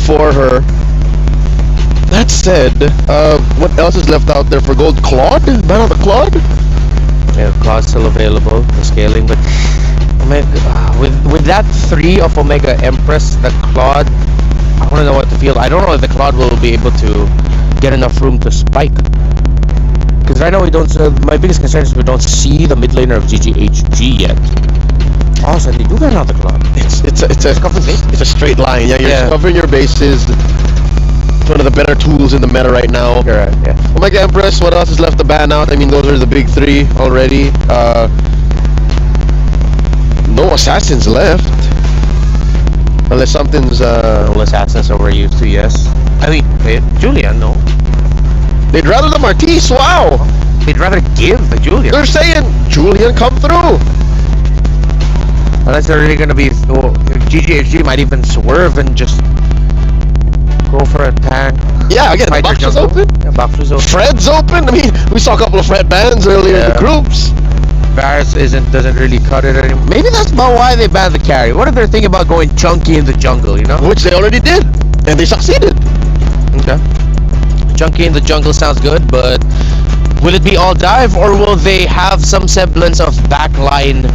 for her. That said, what else is left out there for gold? Claude? Ban on the Claude? Yeah, Claude's still available, the scaling, but with that 3 of Omega Empress, the Claude, I want to know what to feel. I don't know if the Claude will be able to get enough room to spike. Because right now we don't. My biggest concern is we don't see the mid laner of GGHG yet. Also, they do ban out the Claude. It's a straight line. Yeah, you're covering your bases. It's one of the better tools in the meta right now. You're right, yeah. Omega Empress, what else is left to ban out? I mean, those are the big 3 already. No assassins left. Unless something's... No assassins are we're used to, yes. I mean, Julian, no. They'd rather the Martis, wow! They'd rather give the Julian. They're saying, Julian, come through! Unless they're really gonna be... GGHG might even swerve and just go for a tank. Yeah, again, the box is open. Yeah, box is open. Fred's open. I mean, we saw a couple of Fred bans earlier in the groups. Varus doesn't really cut it anymore. Maybe that's about why they banned the carry. What if they're thinking about going chunky in the jungle, you know? Which they already did, and they succeeded. Okay. Chunky in the jungle sounds good, but will it be all dive, or will they have some semblance of backline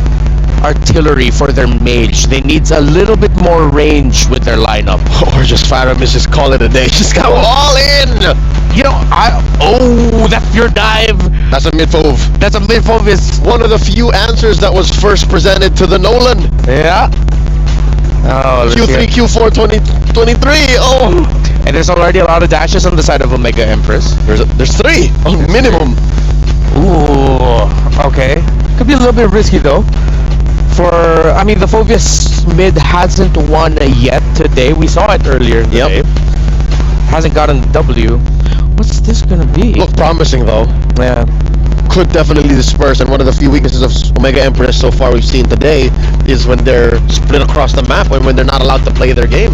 artillery for their mage? They need a little bit more range with their lineup. Or just Faramis, just call it a day. Just go all in! You know, that's your dive. That's a mid-fove. That's a mid-fove. Is one of the few answers that was first presented to the Nolan. Yeah. Oh, Q3, Q4, 2023. Oh. And there's already a lot of dashes on the side of Omega Empress. There's 3 on minimum. Ooh. Okay. Could be a little bit risky though. I mean, the Phobius mid hasn't won yet today. We saw it earlier in the day. Hasn't gotten W. What's this gonna be? Look promising though. Yeah. Could definitely disperse, and one of the few weaknesses of Omega Empress so far we've seen today is when they're split across the map, when they're not allowed to play their game.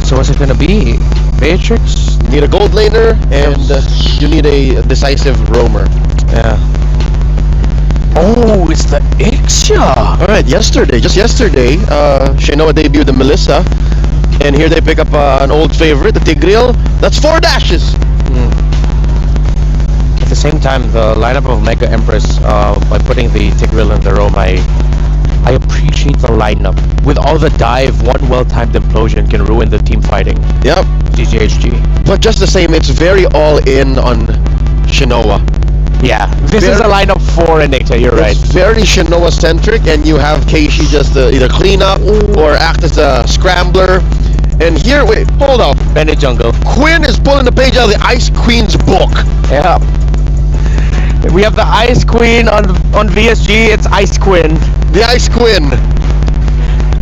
So what's it gonna be? Matrix? You need a gold laner, and you need a decisive roamer. Yeah. Oh, it's the Ixia! Alright, just yesterday, Shanoa debuted the Melissa. And here they pick up an old favorite, the Tigreal. That's 4 dashes. At the same time, the lineup of Mega Empress, by putting the Tigreal in the roam, I appreciate the lineup. With all the dive, one well-timed implosion can ruin the team fighting. Yep. GGHG. But just the same, it's very all-in on Shinoa. Yeah, this is a lineup for Anita, you're right. It's very Shinoa-centric, and you have Keishi just either clean up or act as a scrambler. And here, wait, hold up. Bennett Jungle. Quinn is pulling the page out of the Ice Queen's book. Yeah. We have the Ice Queen on VSG, it's Ice Quinn. The Ice Quinn.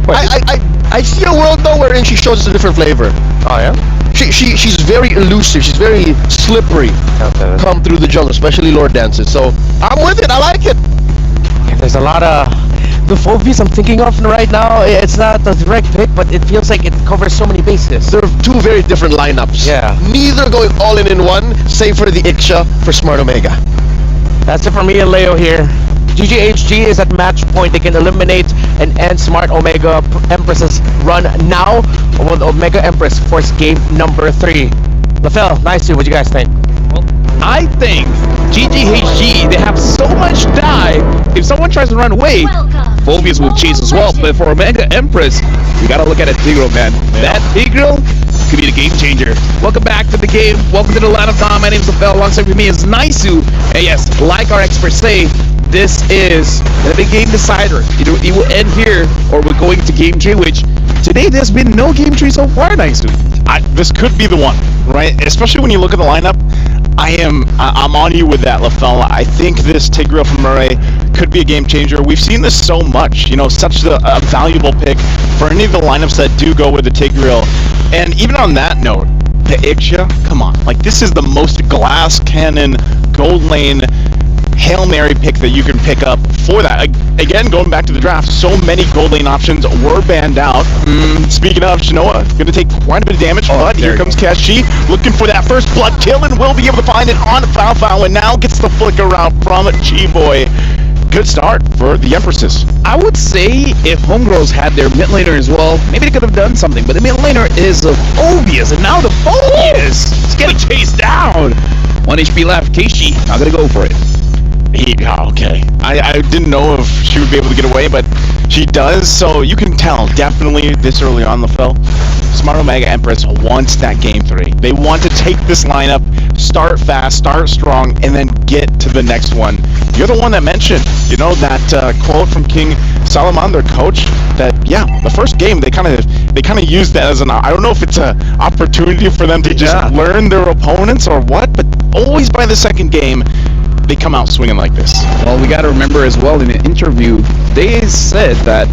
I see a world though wherein she shows us a different flavor. Oh yeah? She's very elusive, she's very slippery. Okay. Come through the jungle, especially Lord dances. So I'm with it, I like it. Yeah, there's a lot of the phobias I'm thinking of right now. It's not a direct pick, but it feels like it covers so many bases. There are 2 very different lineups. Yeah. Neither going all in one, save for the Iksha for Smart Omega. That's it for me and Leo here. GGHG is at match point. They can eliminate and end Smart Omega Empress's run now with Omega Empress force game number 3. LaFell, nice to what you guys think? I think GGHG, they have so much dive. If someone tries to run away, Phobias will chase as well. But for Omega Empress, you gotta look at a Tigreal, man. That Tigreal could be the game changer. Welcome back to the game. Welcome to the line of Dawn. My name is LaFell. Alongside with me is Naisu. And yes, like our experts say, this is the big game decider. Either it will end here or we're going to game 3, which today there's been no game 3 so far, Naisu. This could be the one, right? Especially when you look at the lineup. I'm on you with that, LaFell. I think this Tigreal from Murray could be a game changer. We've seen this so much, you know, such a valuable pick for any of the lineups that do go with the Tigreal. And even on that note, the Iksha, come on, like this is the most glass cannon gold lane Hail Mary pick that you can pick up for that. Again, going back to the draft, so many gold lane options were banned out. Speaking of, Shinoa going to take quite a bit of damage, but here comes Kashi looking for that first blood kill and will be able to find it on Foul and now gets the flicker out from G-Boy. Good start for the Empresses. I would say if Homegirls had their mid laner as well, maybe they could have done something, but the mid laner is a Phobias, and now the Phobias is getting chased down. 1 HP left, Keishi, not gonna go for it. Yeah, okay. I didn't know if she would be able to get away, but she does, so you can tell definitely this early on, LaFell. Smart Omega Empress wants that game 3. They want to take this lineup, start fast, start strong, and then get to the next one. You're the one that mentioned, you know, that quote from King Solomon, their coach, that yeah, the first game they kind of used that as an, I don't know if it's an opportunity for them to just learn their opponents or what, but always by the second game they come out swinging like this. Well, we got to remember as well in an interview, they said that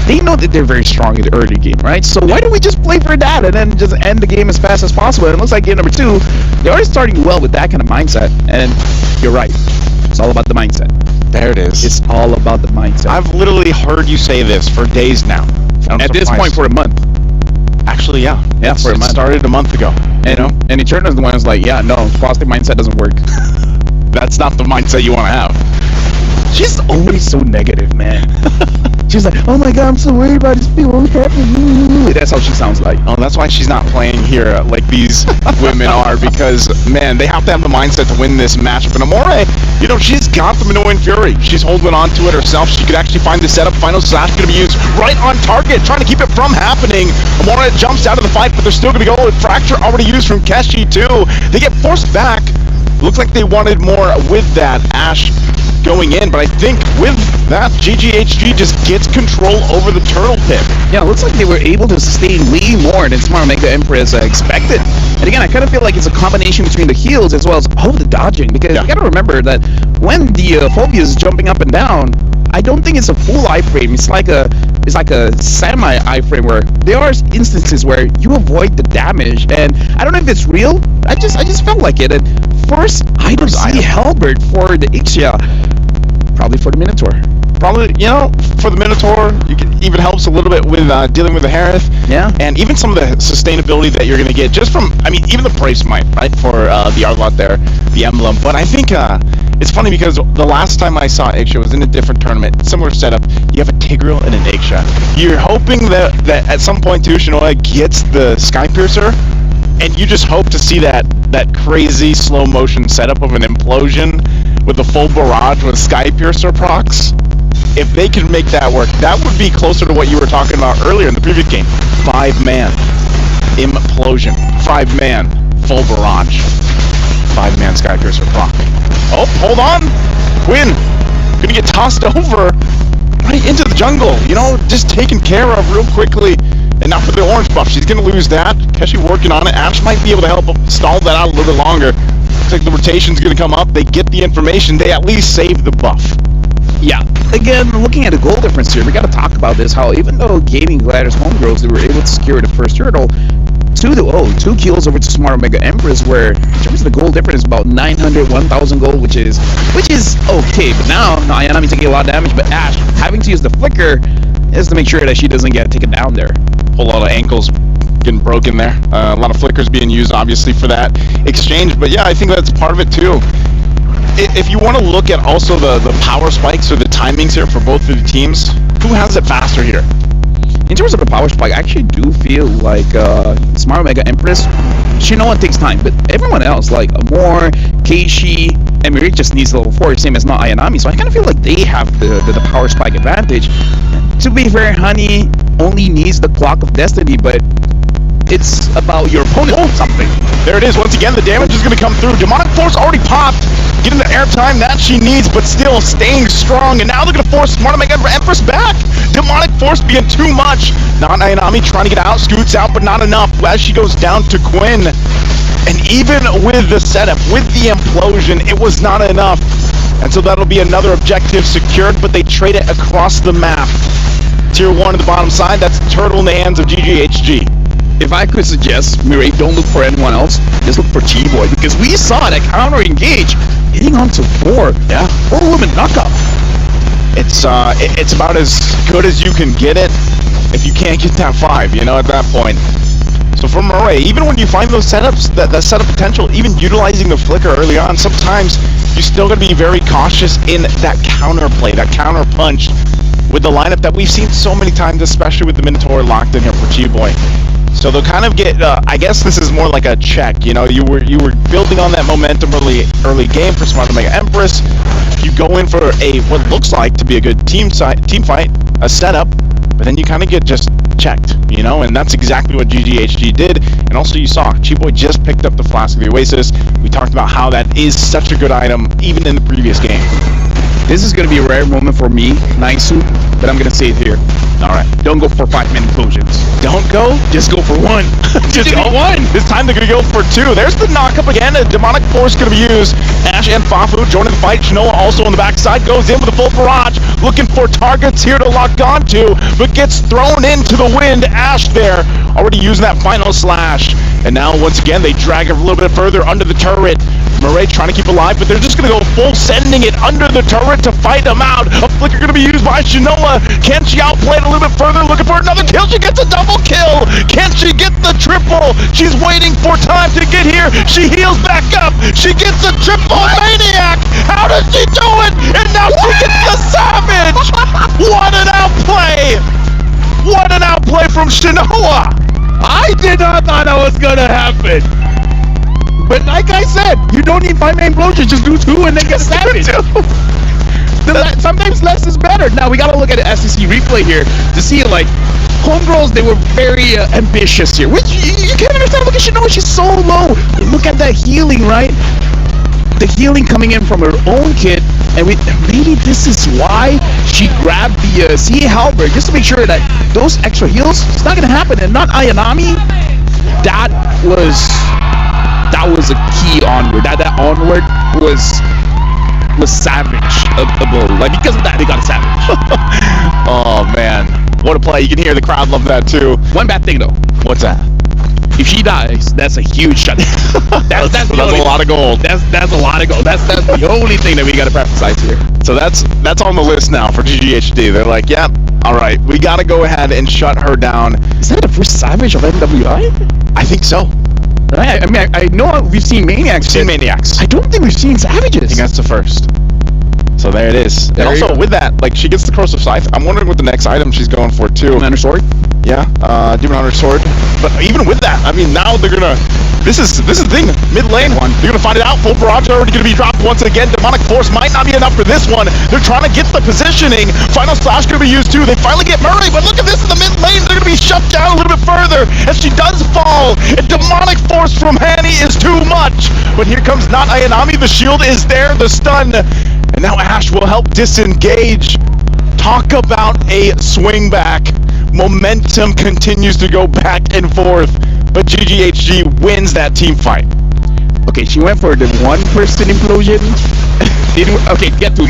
they know that they're very strong in the early game, right? So why don't we just play for that and then just end the game as fast as possible? And it looks like game number 2, they're already starting well with that kind of mindset. And you're right, it's all about the mindset. There it is. It's all about the mindset. I've literally heard you say this for days now. At this point, for a month. Actually, yeah. Yeah, for a month. It started a month ago. You know, and Eterna's the one who's like, yeah, no, positive mindset doesn't work. That's not the mindset you want to have. She's always so negative, man. She's like, oh my god, I'm so worried about these people. That's how she sounds like. Oh, that's why she's not playing here like these women are, because, man, they have to have the mindset to win this match. But Amore, you know, she's got the Minoan Fury. She's holding on to it herself. She could actually find the setup. Final Slash going to be used right on target, trying to keep it from happening. Amore jumps out of the fight, but they're still going to go. Fracture already used from Keshi, too. They get forced back. Looks like they wanted more with that Ash going in, but I think with that, GGHG just gets control over the turtle pit. Yeah, it looks like they were able to sustain way more than Smart Omega Empress expected. And again, I kind of feel like it's a combination between the heals as well as all the dodging, because you gotta remember that when the phobia is jumping up and down, I don't think it's a full iframe. It's like a semi iframe where there are instances where you avoid the damage, and I don't know if it's real. I just felt like it. And first, I don't see Halberd for the Ixia. Probably for the Minotaur. Probably, you know, for the Minotaur, even helps a little bit with dealing with the Harith. Yeah. And even some of the sustainability that you're going to get just from, I mean, even the price might, right, for the Arglot there, the emblem. But I think It's funny because the last time I saw Iksha was in a different tournament, similar setup. You have a Tigreal and an Iksha. You're hoping that at some point too, Shinoa gets the Sky Piercer, and you just hope to see that crazy slow motion setup of an implosion with the full barrage with Sky Piercer procs. If they can make that work, that would be closer to what you were talking about earlier in the previous game. 5-man implosion, 5-man full barrage, 5-man Sky Piercer proc. Oh, hold on, Quinn, gonna get tossed over right into the jungle. You know, just taken care of real quickly. And now for the orange buff, she's gonna lose that. Keshi working on it. Ash might be able to help stall that out a little bit longer. Looks like the rotation's gonna come up. They get the information. They at least save the buff. Yeah, again, looking at the goal difference here, we got to talk about this, how even though Gaming Gladiators Homegirls, they were able to secure the first hurdle, 2 kills over to Smart Omega Empress, where in terms of the goal difference is about 900, 1,000 gold, which is okay. But now Ayanami taking a lot of damage, but Ash having to use the flicker is to make sure that she doesn't get taken down there. Whole lot of ankles getting broken there. A lot of flickers being used, obviously, for that exchange. But yeah, I think that's part of it too. If you want to look at also the power spikes or the timings here for both of the teams, who has it faster here? In terms of the power spike, I actually do feel like Smart Omega Empress, Shinoa takes time, but everyone else, like Amor, Keishi, and Mirai just needs level 4, same as not Ayanami, so I kind of feel like they have the power spike advantage. To be fair, Honey only needs the Clock of Destiny, but it's about your opponent or something. There it is. Once again, the damage is going to come through. Demonic Force already popped. Getting the airtime that she needs, but still staying strong. And now they're going to force Smart Omega Empress back. Demonic Force being too much. Not Ayanami trying to get out. Scoots out, but not enough. As she goes down to Quinn. And even with the setup, with the implosion, it was not enough. And so that'll be another objective secured, but they trade it across the map. Tier 1 at the bottom side, that's Turtle in the hands of GGHG. If I could suggest, Mirai, don't look for anyone else, just look for T-Boy, because we saw that counter engage hitting on to 4. Yeah. 4 women knockup. It's about as good as you can get it if you can't get that 5, you know, at that point. So for Mirai, even when you find those setups, that setup potential, even utilizing the flicker early on, sometimes you still gotta be very cautious in that counter play, that counter punch with the lineup that we've seen so many times, especially with the Minotaur locked in here for T-Boy. So they'll kind of get, I guess this is more like a check, you know, you were building on that momentum early game for Smart Omega Empress. You go in for what looks like to be a good team fight, a setup, but then you kind of get just checked, you know, and that's exactly what GGHG did. And also you saw, T-Boy just picked up the Flask of the Oasis. We talked about how that is such a good item, even in the previous game. This is going to be a rare moment for me, Naisu, but I'm going to say it here. Alright, don't go for 5-man implosions. Don't go? Just go for 1. Just go 1! This time they're going to go for 2. There's the knock-up again. A Demonic Force going to be used. Ash and Fafu joining the fight. Shinoa also on the backside goes in with a full barrage. Looking for targets here to lock onto, but gets thrown into the wind. Ash there, already using that final slash. And now, once again, they drag it a little bit further under the turret. Mirai trying to keep alive, but they're just going to go full sending it under the turret to fight them out. A flicker going to be used by Shinoa. Can she outplay it a little bit further? Looking for another kill. She gets a double kill. Can she get the triple? She's waiting for time to get here. She heals back up. She gets a triple maniac. How does she do it? And now she gets the savage. What an outplay. What an outplay from Shinoa. I did not thought that was going to happen. But like I said, you don't need 5-man implosions, just do 2 and then get savage. Sometimes less is better. Now we gotta look at the SEC replay here to see, like, homegirls, they were very ambitious here, which you can't understand. Look at Shinoa, she's so low. Look at that healing, right? The healing coming in from her own kit, and maybe this is why she grabbed the CA Halberd, just to make sure that those extra heals, it's not gonna happen, and not Ayanami. That was a key onward. That onward was savage like, because of that they got a savage. Oh man, what a play. You can hear the crowd love that too. One bad thing though. What's that? If she dies, that's a huge shot. that's a lot of gold. That's a lot of gold. That's the only thing that we gotta emphasize here. So that's on the list now for GGHD. They're like, yeah, alright, we gotta go ahead and shut her down. Is that the first savage of MWI? I think so. Right? I mean, I know we've seen Maniacs. I don't think we've seen Savages. I think that's the first. So there it is. There and you also go. with that, like she gets the Corrosive Scythe. I'm wondering what the next item she's going for too. Demon Hunter Sword. Yeah, Demon Hunter Sword. But even with that, I mean, now they're gonna. This is the thing. Mid lane, you're gonna find it out. Full barrage already gonna be dropped once again. Demonic Force might not be enough for this one. They're trying to get the positioning. Final Slash gonna be used too. They finally get Murray, but look at this in the mid lane. They're gonna be shut down a little bit further as she does fall. And Demonic Force from Hanny is too much. But here comes not Ayanami. The shield is there. The stun. And now Ash will help disengage. Talk about a swing back. Momentum continues to go back and forth, but GGHG wins that team fight. Okay, she went for the one-person implosion. Okay, get to.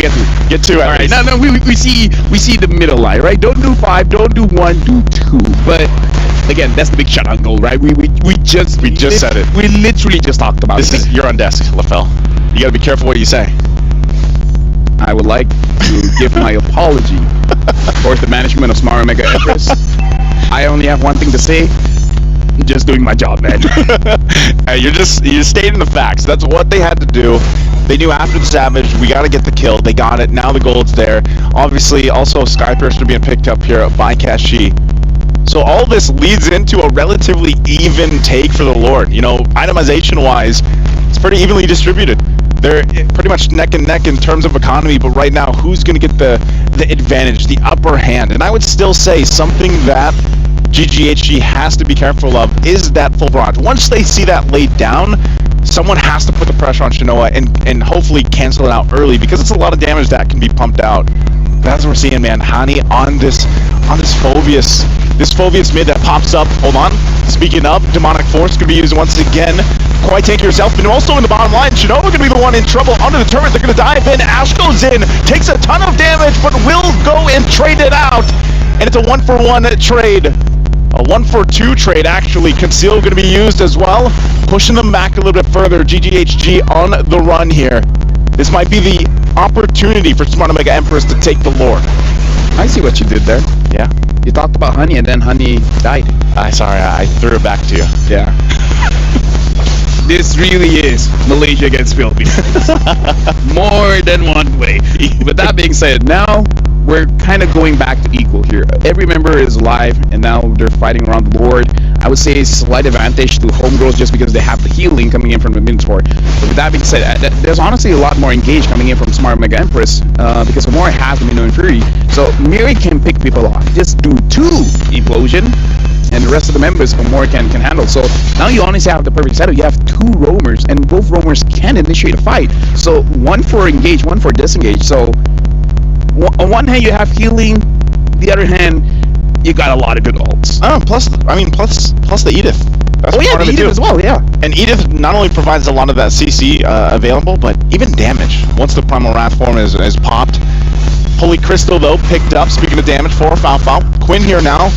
All right, no, we see the middle line, right? Don't do 5, don't do 1, do 2. But again, that's the big shot on goal, right? We just said it. We literally just talked about it. You're on desk, LaFell. You gotta be careful what you say. I would like to give my apology for the management of Smart Omega Empress. I only have one thing to say. I'm just doing my job, man. Hey, you're stating the facts. That's what they had to do. They knew after the Savage, we got to get the kill. They got it. Now the gold's there. Obviously, also Skypiercer being picked up here by Kashi. So all this leads into a relatively even take for the Lord. You know, itemization-wise, it's pretty evenly distributed. They're pretty much neck and neck in terms of economy, but right now, who's going to get the advantage, the upper hand? And I would still say something that GGHG has to be careful of is that full barrage. Once they see that laid down, someone has to put the pressure on Shinoa and hopefully cancel it out early, because it's a lot of damage that can be pumped out. But as we're seeing, man, Hani on this Phobius. This Phobius mid that pops up. Hold on. Speaking of, Demonic Force could be used once again. Quite tanky yourself, but also in the bottom line, Shinoa going to be the one in trouble. Under the turret, they're going to dive in. Ash goes in, takes a ton of damage, but will go and trade it out. And it's a 1-for-1 trade. A 1-for-2 trade, actually. Conceal going to be used as well. Pushing them back a little bit further. GGHG on the run here. This might be the opportunity for Smart Omega Empress to take the Lord. I see what you did there. Yeah. You talked about Honey and then Honey died. Sorry, I threw it back to you. Yeah. This really is Malaysia against Philippines. More than one way. With that being said, now we're kind of going back to equal here. Every member is alive, and now they're fighting around the board. I would say it's a slight advantage to homegirls just because they have the healing coming in from the Minotaur. But with that being said, there's honestly a lot more engage coming in from Smart Omega Empress because Amore has the Mino and Fury. So Miri can pick people off. Just do 2 Implosion, and the rest of the members Amore can handle. So now you honestly have the perfect setup. You have 2 roamers, and both roamers can initiate a fight. So 1 for engage, 1 for disengage. So on one hand you have healing, the other hand you got a lot of good ults. Plus the Edith. That's the Edith as well, yeah. And Edith not only provides a lot of that CC available, but even damage once the Primal Wrath form is popped. Holy Crystal though picked up. Speaking of damage for Fao. Quinn here now,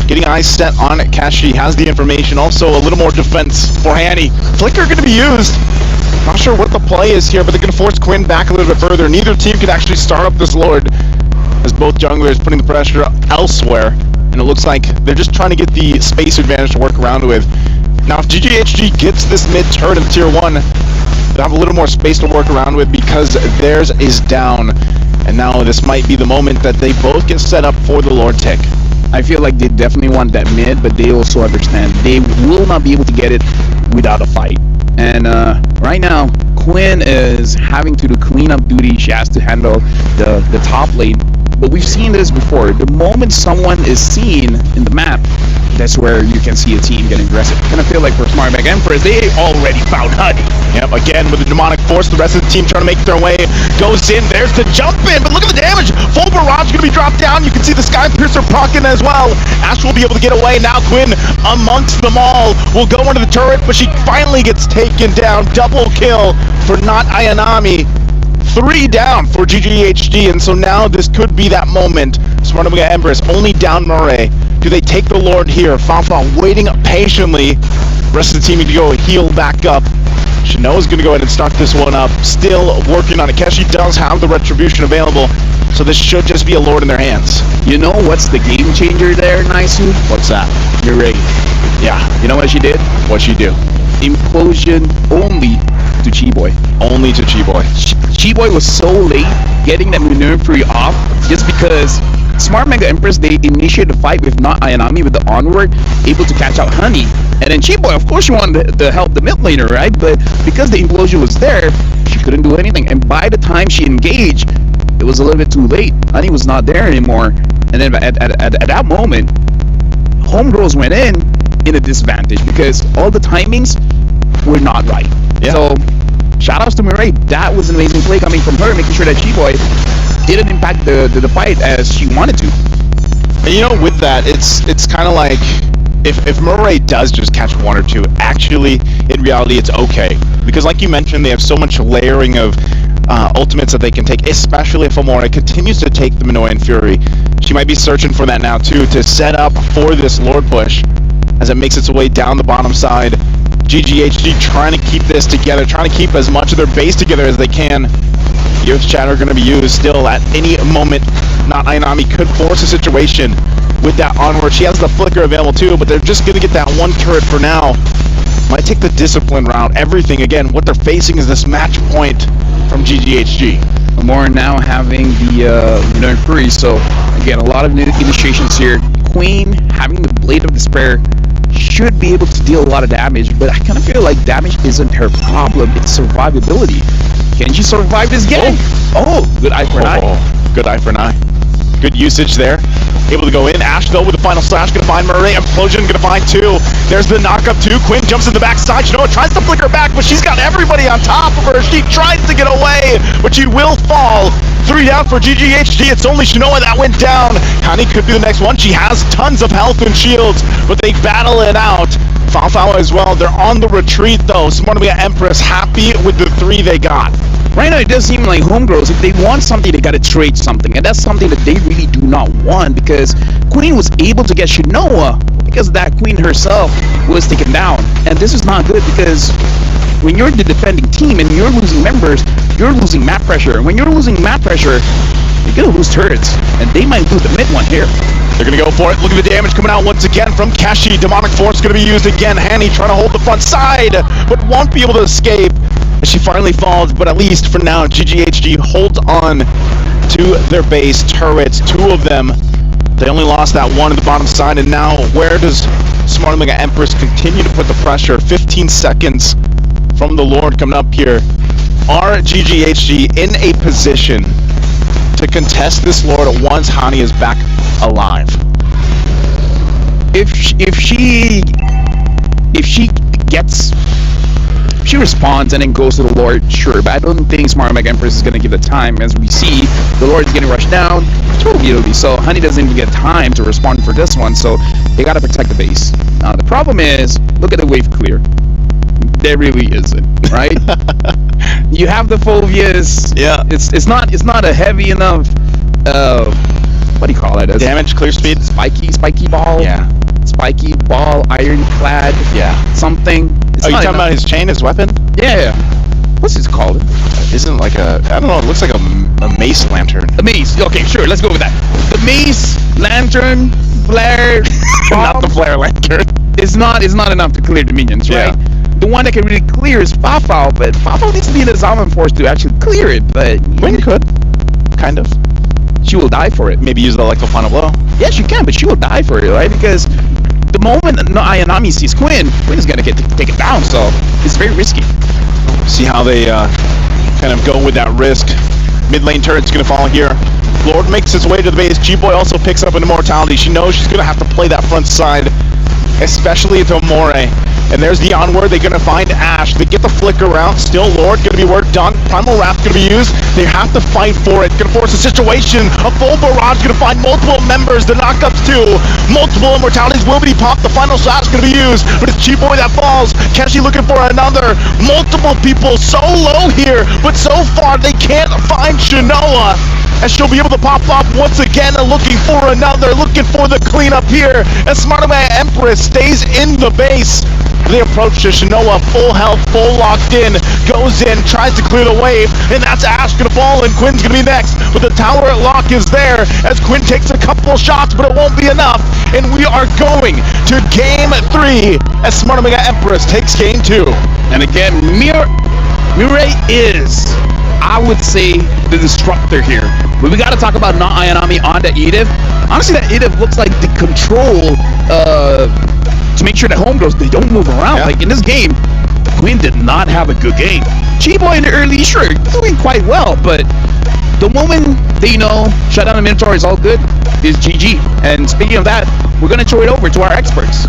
getting eyes set on Kashi. Has the information. Also a little more defense for Hanny. Flicker going to be used. Not sure what the play is here, but they're going to force Quinn back a little bit further. Neither team can actually start up this Lord, as both junglers putting the pressure elsewhere. And it looks like they're just trying to get the space advantage to work around with. Now, if GGHG gets this mid turret of Tier 1, they'll have a little more space to work around with because theirs is down. And now this might be the moment that they both get set up for the Lord tick. I feel like they definitely want that mid, but they also understand they will not be able to get it without a fight. And right now, Quinn is having to do cleanup duty. She has to handle the top lane. But we've seen this before. The moment someone is seen in the map, that's where you can see a team getting aggressive. Kind of feel like for Smart Omega Empress, they already found Honey. Yep, again with the Demonic Force, the rest of the team trying to make their way. Goes in, there's the jump in, but look at the damage. Full barrage going to be dropped down. You can see the Skypiercer proccing as well. Ash will be able to get away. Now Quinn amongst them all will go into the turret, but she finally gets taken down. Double kill for not Ayanami. 3 down for GGHG, and so now this could be that moment. Smart Omega Empress only down Murray. Do they take the Lord here? Fao waiting patiently. Rest of the team need to go heal back up. Shinoa's going to go ahead and start this one up. Still working on it. Keshi does have the Retribution available, so this should just be a Lord in their hands. You know what's the game changer there, Naisu? What's that? You're ready. Yeah. You know what she did? What'd she do? implosion only to Chiboy. Only to Chiboy. Chiboy was so late getting that maneuver off just because Smart Mega Empress, they initiated the fight with not Ayanami with the onward, able to catch out Honey. And then Chiboy, of course, she wanted to help the mid laner, right? But because the implosion was there, she couldn't do anything. And by the time she engaged, it was a little bit too late. Honey was not there anymore. And then at that moment, Homegirls went in a disadvantage because all the timings were not right. Yeah. So shout outs to Mirai. That was an amazing play coming from her, making sure that Chiboy didn't impact the fight as she wanted to. And you know, with that, it's kind of like if Murray does just catch one or two, actually, in reality, it's okay. Because like you mentioned, they have so much layering of ultimates that they can take, especially if Amore continues to take the Minoan Fury. She might be searching for that now, too, to set up for this Lord push as it makes its way down the bottom side. GGHG trying to keep this together, trying to keep as much of their base together as they can. Earth Shatter are going to be used still at any moment. Not Ayanami could force a situation with that onward. She has the flicker available too, but they're just going to get that one turret for now. Might take the discipline route. Everything, again, what they're facing is this match point from GGHG. Amore now having the Fury, so again, a lot of initiations here. Queen having the Blade of Despair should be able to deal a lot of damage, but I kind of feel like damage isn't her problem, it's survivability. Can she survive this game? Oh, good eye for an eye. Good eye for an eye. Good usage there. Able to go in. Ash, though, with the final slash. Going to find Murray. Implosion going to find two. There's the knockup, too. Quinn jumps in the backside. Shinoa tries to flick her back, but she's got everybody on top of her. She tries to get away, but she will fall. 3 down for GGHG. It's only Shinoa that went down. Hani could be the next one. She has tons of health and shields, but they battle it out. Falfala as well. They're on the retreat, though. Smart Mega Empress happy with the 3 they got. Right now, it does seem like Homegirls, if they want something, they gotta trade something. And that's something that they really do not want, because Queen was able to get Shinoa because that Queen herself was taken down. And this is not good, because when you're the defending team and you're losing members, you're losing map pressure. And when you're losing map pressure, you're gonna lose turrets. And they might lose the mid one here. They're going to go for it. Look at the damage coming out once again from Kashi. Demonic Force going to be used again. Hani trying to hold the front side, but won't be able to escape as she finally falls. But at least for now, GGHG holds on to their base turrets. 2 of them. They only lost that one at the bottom side. And now, where does Smart Mega Empress continue to put the pressure? 15 seconds from the Lord coming up here. Are GGHG in a position to contest this Lord once Hani is back alive? If she responds and then goes to the Lord, sure, but I don't think Smart Mega Empress is going to give the time. As we see, the Lord is getting rushed down immediately, so Honey doesn't even get time to respond for this one, so they got to protect the base. Now the problem is, look at the wave clear. There really isn't, right? You have the Phobias. Yeah. It's not a heavy enough what do you call it? Damage, clear speed? Spiky ball? Yeah. Spiky ball, ironclad. Yeah. Something. Oh, you talking about his chain, his weapon? Yeah. What's it called? Isn't like a, I don't know, it looks like a mace lantern. A mace. Okay, sure, let's go with that. The mace, lantern, flare. Not the flare lantern. It's not enough to clear the minions, right? Yeah. The one that can really clear is Fafao, but Fafao needs to be in the Zaman Force to actually clear it, but Quinn could. Kind of. She will die for it. Maybe use the Electro Final Blow. Yeah, she can, but she will die for it, right? Because the moment Ayanami sees Quinn is going to get taken down, so it's very risky. See how they kind of go with that risk. Mid lane turret's going to fall here. Lord makes his way to the base. G-Boy also picks up an immortality. She knows she's going to have to play that front side, especially to Amore. And there's the onward. They're going to find Ash. They get the flicker out. Still Lord going to be worked on. Primal Wrath going to be used. They have to fight for it. Going to force a situation. A full barrage going to find multiple members. The knockups too. Multiple immortalities will be popped. The final shot is going to be used. But it's G-Boy that falls. Keshi looking for another. Multiple people so low here. But so far they can't find Shinoa. and she'll be able to pop up once again, looking for another, looking for the cleanup here, as SmartMega Empress stays in the base. They approach to Shinoa, full health, full locked in, goes in, tries to clear the wave, and that's Ash gonna fall, and Quinn's gonna be next. But the tower lock is there, as Quinn takes a couple shots, but it won't be enough. And we are going to Game 3, as SmartMega Empress takes Game 2. And again, Mirai is, I would say, the disruptor here. But we got to talk about not Ayanami on that Edith. Honestly, that Edith looks like the control to make sure that homegirls, they don't move around. Like in this game, Quinn did not have a good game. Chiboy in the early, sure, doing quite well, but the moment they, shut down the Minotaur is all good, is GG. And speaking of that, we're going to throw it over to our experts.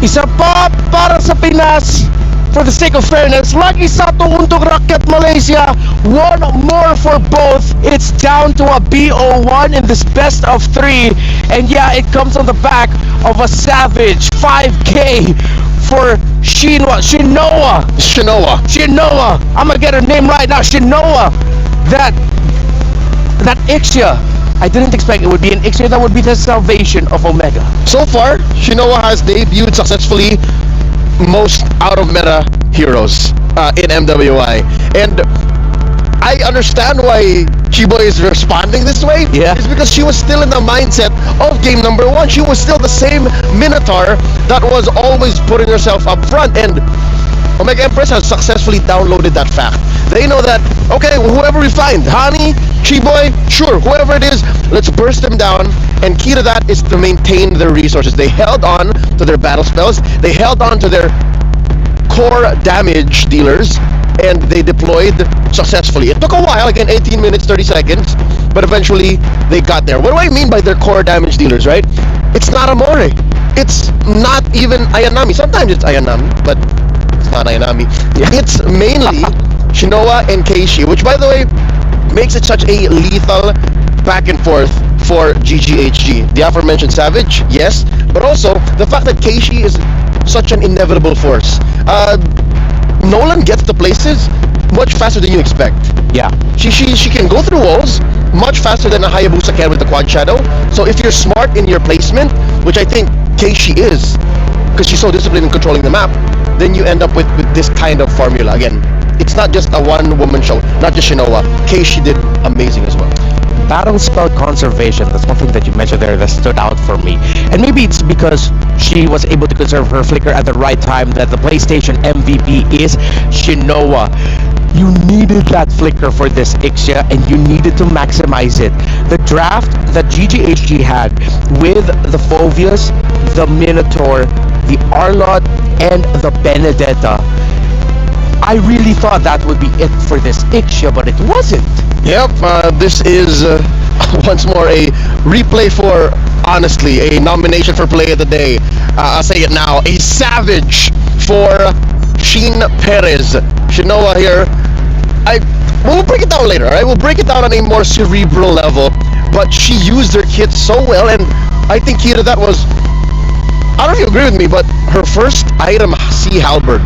Isa pa para sa Pinas. For the sake of fairness, lagi sa tuuntog Rakyat Malaysia, one more for both. It's down to a BO1 in this best of 3, and yeah, it comes on the back of a savage 5K for Shinoa. I'm gonna get her name right now. Shinoa. That Ixia. I didn't expect it would be an Ixia that would be the salvation of Omega. So far, Shinoa has debuted successfully most out-of-meta heroes in MWI. And I understand why Chiboy is responding this way. Yeah. It's because she was still in the mindset of game number 1. She was still the same Minotaur that was always putting herself up front. And Omega Empress has successfully downloaded that fact. They know that, okay, whoever we find, Hani, Chiboy, sure, whoever it is, let's burst them down. And key to that is to maintain their resources. They held on to their battle spells, they held on to their core damage dealers, and they deployed successfully. It took a while, again 18 minutes, 30 seconds, but eventually they got there. What do I mean by their core damage dealers, right? It's not Amore. It's not even Ayanami. Sometimes it's Ayanami, but it's not Ayanami. It's mainly Shinoa and Keishi, which by the way, makes it such a lethal back and forth for GGHG. The aforementioned Savage, yes, but also the fact that Keishi is such an inevitable force. Nolan gets to places much faster than you expect. Yeah. She can go through walls much faster than a Hayabusa can with the Quad Shadow. So if you're smart in your placement, which I think Keishi is, because she's so disciplined in controlling the map, then you end up with this kind of formula. Again, it's not just a one-woman show, not just Shinoa. Keishi did amazing as well. Battle spell conservation, that's one thing that you mentioned there that stood out for me. And maybe it's because she was able to conserve her flicker at the right time that the PlayStation MVP is Shinoa. You needed that flicker for this Ixia, and you needed to maximize it. The draft that GGHG had with the Phoveus, the Minotaur, the Arlott, and the Benedetta, I really thought that would be it for this Ixia, but it wasn't. Yep, this is once more a replay for, honestly, a nomination for Play of the Day. I'll say it now, a savage for Sheen Perez. Shinoa here. We'll break it down later, alright? We'll break it down on a more cerebral level, but she used her kit so well, and I think key to that was, I don't know if you agree with me, but her first item, Sea Halberd,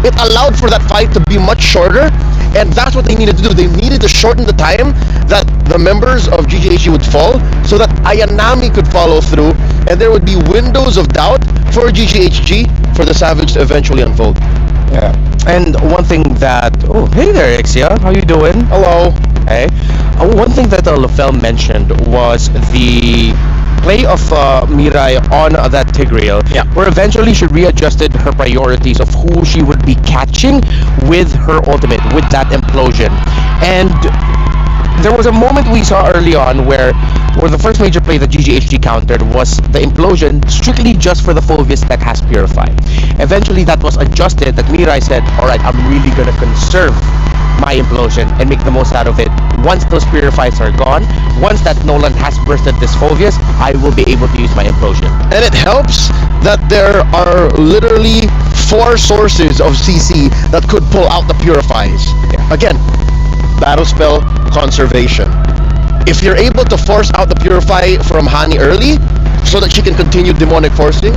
it allowed for that fight to be much shorter, and that's what they needed to do. They needed to shorten the time that the members of GGHG would fall, so that Ayanami could follow through, and there would be windows of doubt for GGHG for the Savage to eventually unfold. Yeah. And one thing that... Oh, hey there, Ixia. How you doing? Hello. Hey. One thing that LaFell mentioned was the play of Mirai on that Tigreal, where eventually she readjusted her priorities of who she would be catching with her ultimate, with that implosion. And there was a moment we saw early on where the first major play that GGHG countered was the implosion strictly just for the Phoveus that has Purify. Eventually that was adjusted, that Mirai said, alright, I'm really gonna conserve my implosion and make the most out of it. Once those Purifies are gone, once that Nolan has bursted this Phoveus, I will be able to use my implosion. And it helps that there are literally 4 sources of CC that could pull out the Purifies. Again, battle spell conservation. If you're able to force out the Purify from Hani early, so that she can continue demonic forcing,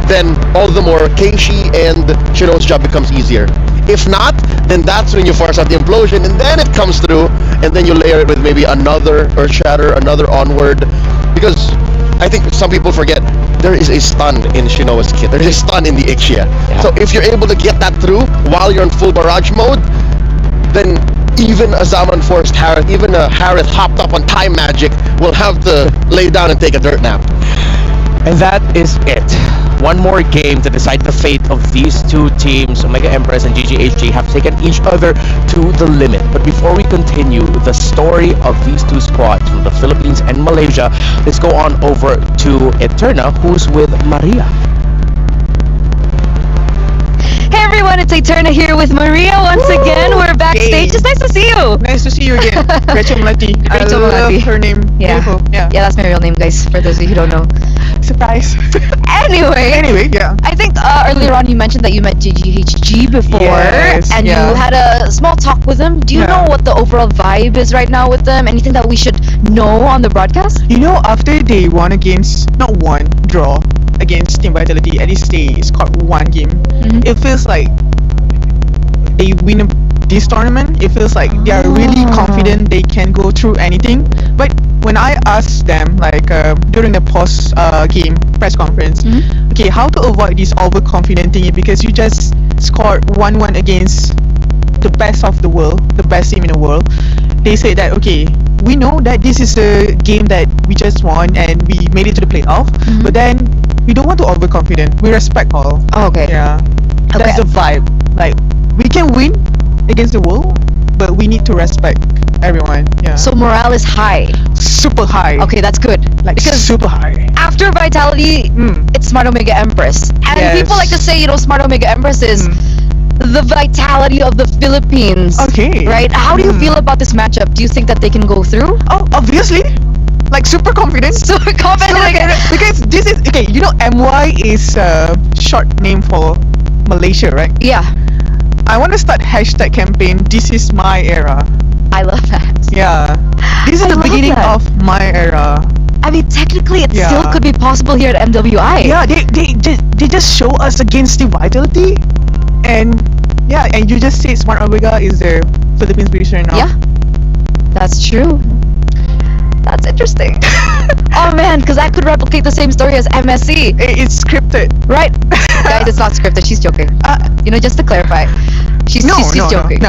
then all the more Keishi and Shinoa's job becomes easier. If not, then that's when you force out the implosion, and then it comes through, and then you layer it with maybe another Earth Shatter, another Onward, because I think some people forget there is a stun in Shinoa's kit. There is a stun in the Ixia. So if you're able to get that through while you're in full barrage mode, then even a Zaman Forced Harith, even a Harith hopped up on Time Magic will have to lay down and take a dirt nap. And that is it. One more game to decide the fate of these two teams. Omega Empress and GGHG have taken each other to the limit. But before we continue the story of these two squads from the Philippines and Malaysia, let's go on over to Eterna, who's with Maria. Hey everyone, it's Eterna here with Maria once again. We're backstage. It's nice to see you. Nice to see you again. Rachel Malati. I Rachel love Malati. her name. Yeah. Beautiful. Yeah. Yeah, that's my real name, guys, for those of you who don't know. Surprise. Anyway, yeah. I think earlier on you mentioned that you met GGHG before, Yes, and yeah. you had a small talk with them. Do you know what the overall vibe is right now with them? Anything that we should know on the broadcast? You know, after they won against, not one, draw against Team Vitality, at least they scored one game. It feels like they win this tournament. It feels like they are really confident they can go through anything. But when I asked them, like during the post game press conference, okay, how to avoid this overconfident thingy, because you just scored 1-1 against the best of the world, the best team in the world. They say that, okay, we know that this is a game that we just won and we made it to the playoff, but then we don't want to overconfident. We respect all. Okay. Yeah. That's the vibe. Like, we can win against the world, but we need to respect everyone. Yeah. So morale is high. Super high. Okay, that's good. Like, because super high. After Vitality, it's Smart Omega Empress. And Yes. people like to say, you know, Smart Omega Empress is the vitality of the Philippines. Okay. Right? How do you feel about this matchup? Do you think that they can go through? Oh, obviously. Like, super confident. Super confident. Because this is, okay, you know, MY is a short name for Malaysia, right? Yeah. I want to start hashtag campaign, this is my era. I love that. Yeah. This is the beginning of my era. I mean, technically, it still could be possible here at MWI. Yeah, they just show us against the Vitality, and yeah, and you just say Smart Omega is their Philippines British right now. Yeah, that's true. That's interesting. Oh man, because I could replicate the same story as MSC. It's scripted, right? Guys, it's not scripted. She's joking. You know, just to clarify, she's joking.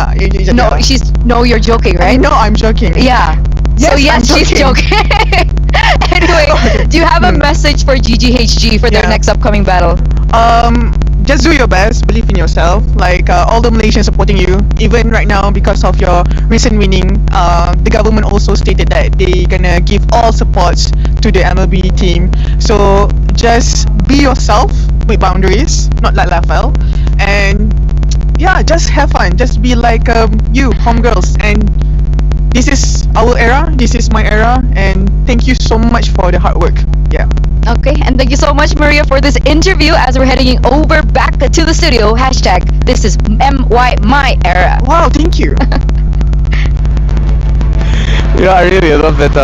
No, you're joking, right? No, I'm joking. Yeah. Yes, So yes, I'm she's joking. Anyway, do you have a message for GGHG for their next upcoming battle? Just do your best, believe in yourself. Like all the Malaysians supporting you, even right now because of your recent winning. The government also stated that they gonna give all supports to the MLB team. So just be yourself with boundaries, not like Lafel, and yeah, just have fun. Just be like you, homegirls, and this is our era. This is my era, and thank you so much for the hard work. Yeah. Okay, and thank you so much, Maria, for this interview as we're heading over back to the studio. Hashtag, this is my era. Wow, thank you. Yeah, I really love that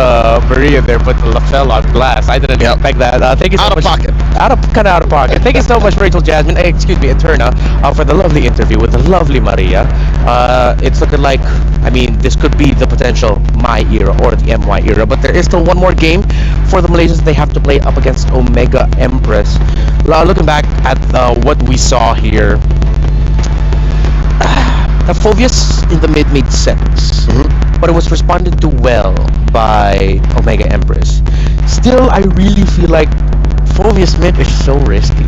Maria there put the Lafell on blast. I didn't expect that. Thank you so much. Kind of out of pocket. Thank you so much, Rachel Jasmine. Excuse me, Eterna, for the lovely interview with the lovely Maria. It's looking like, I mean, this could be the potential my era or the MY era, but there is still one more game for the Malaysians. They have to play up against Omega Empress. Looking back at what we saw here, Fulvius in the mid made sense, but it was responded to well by Omega Empress. Still, I really feel like Fulvius mid is so risky.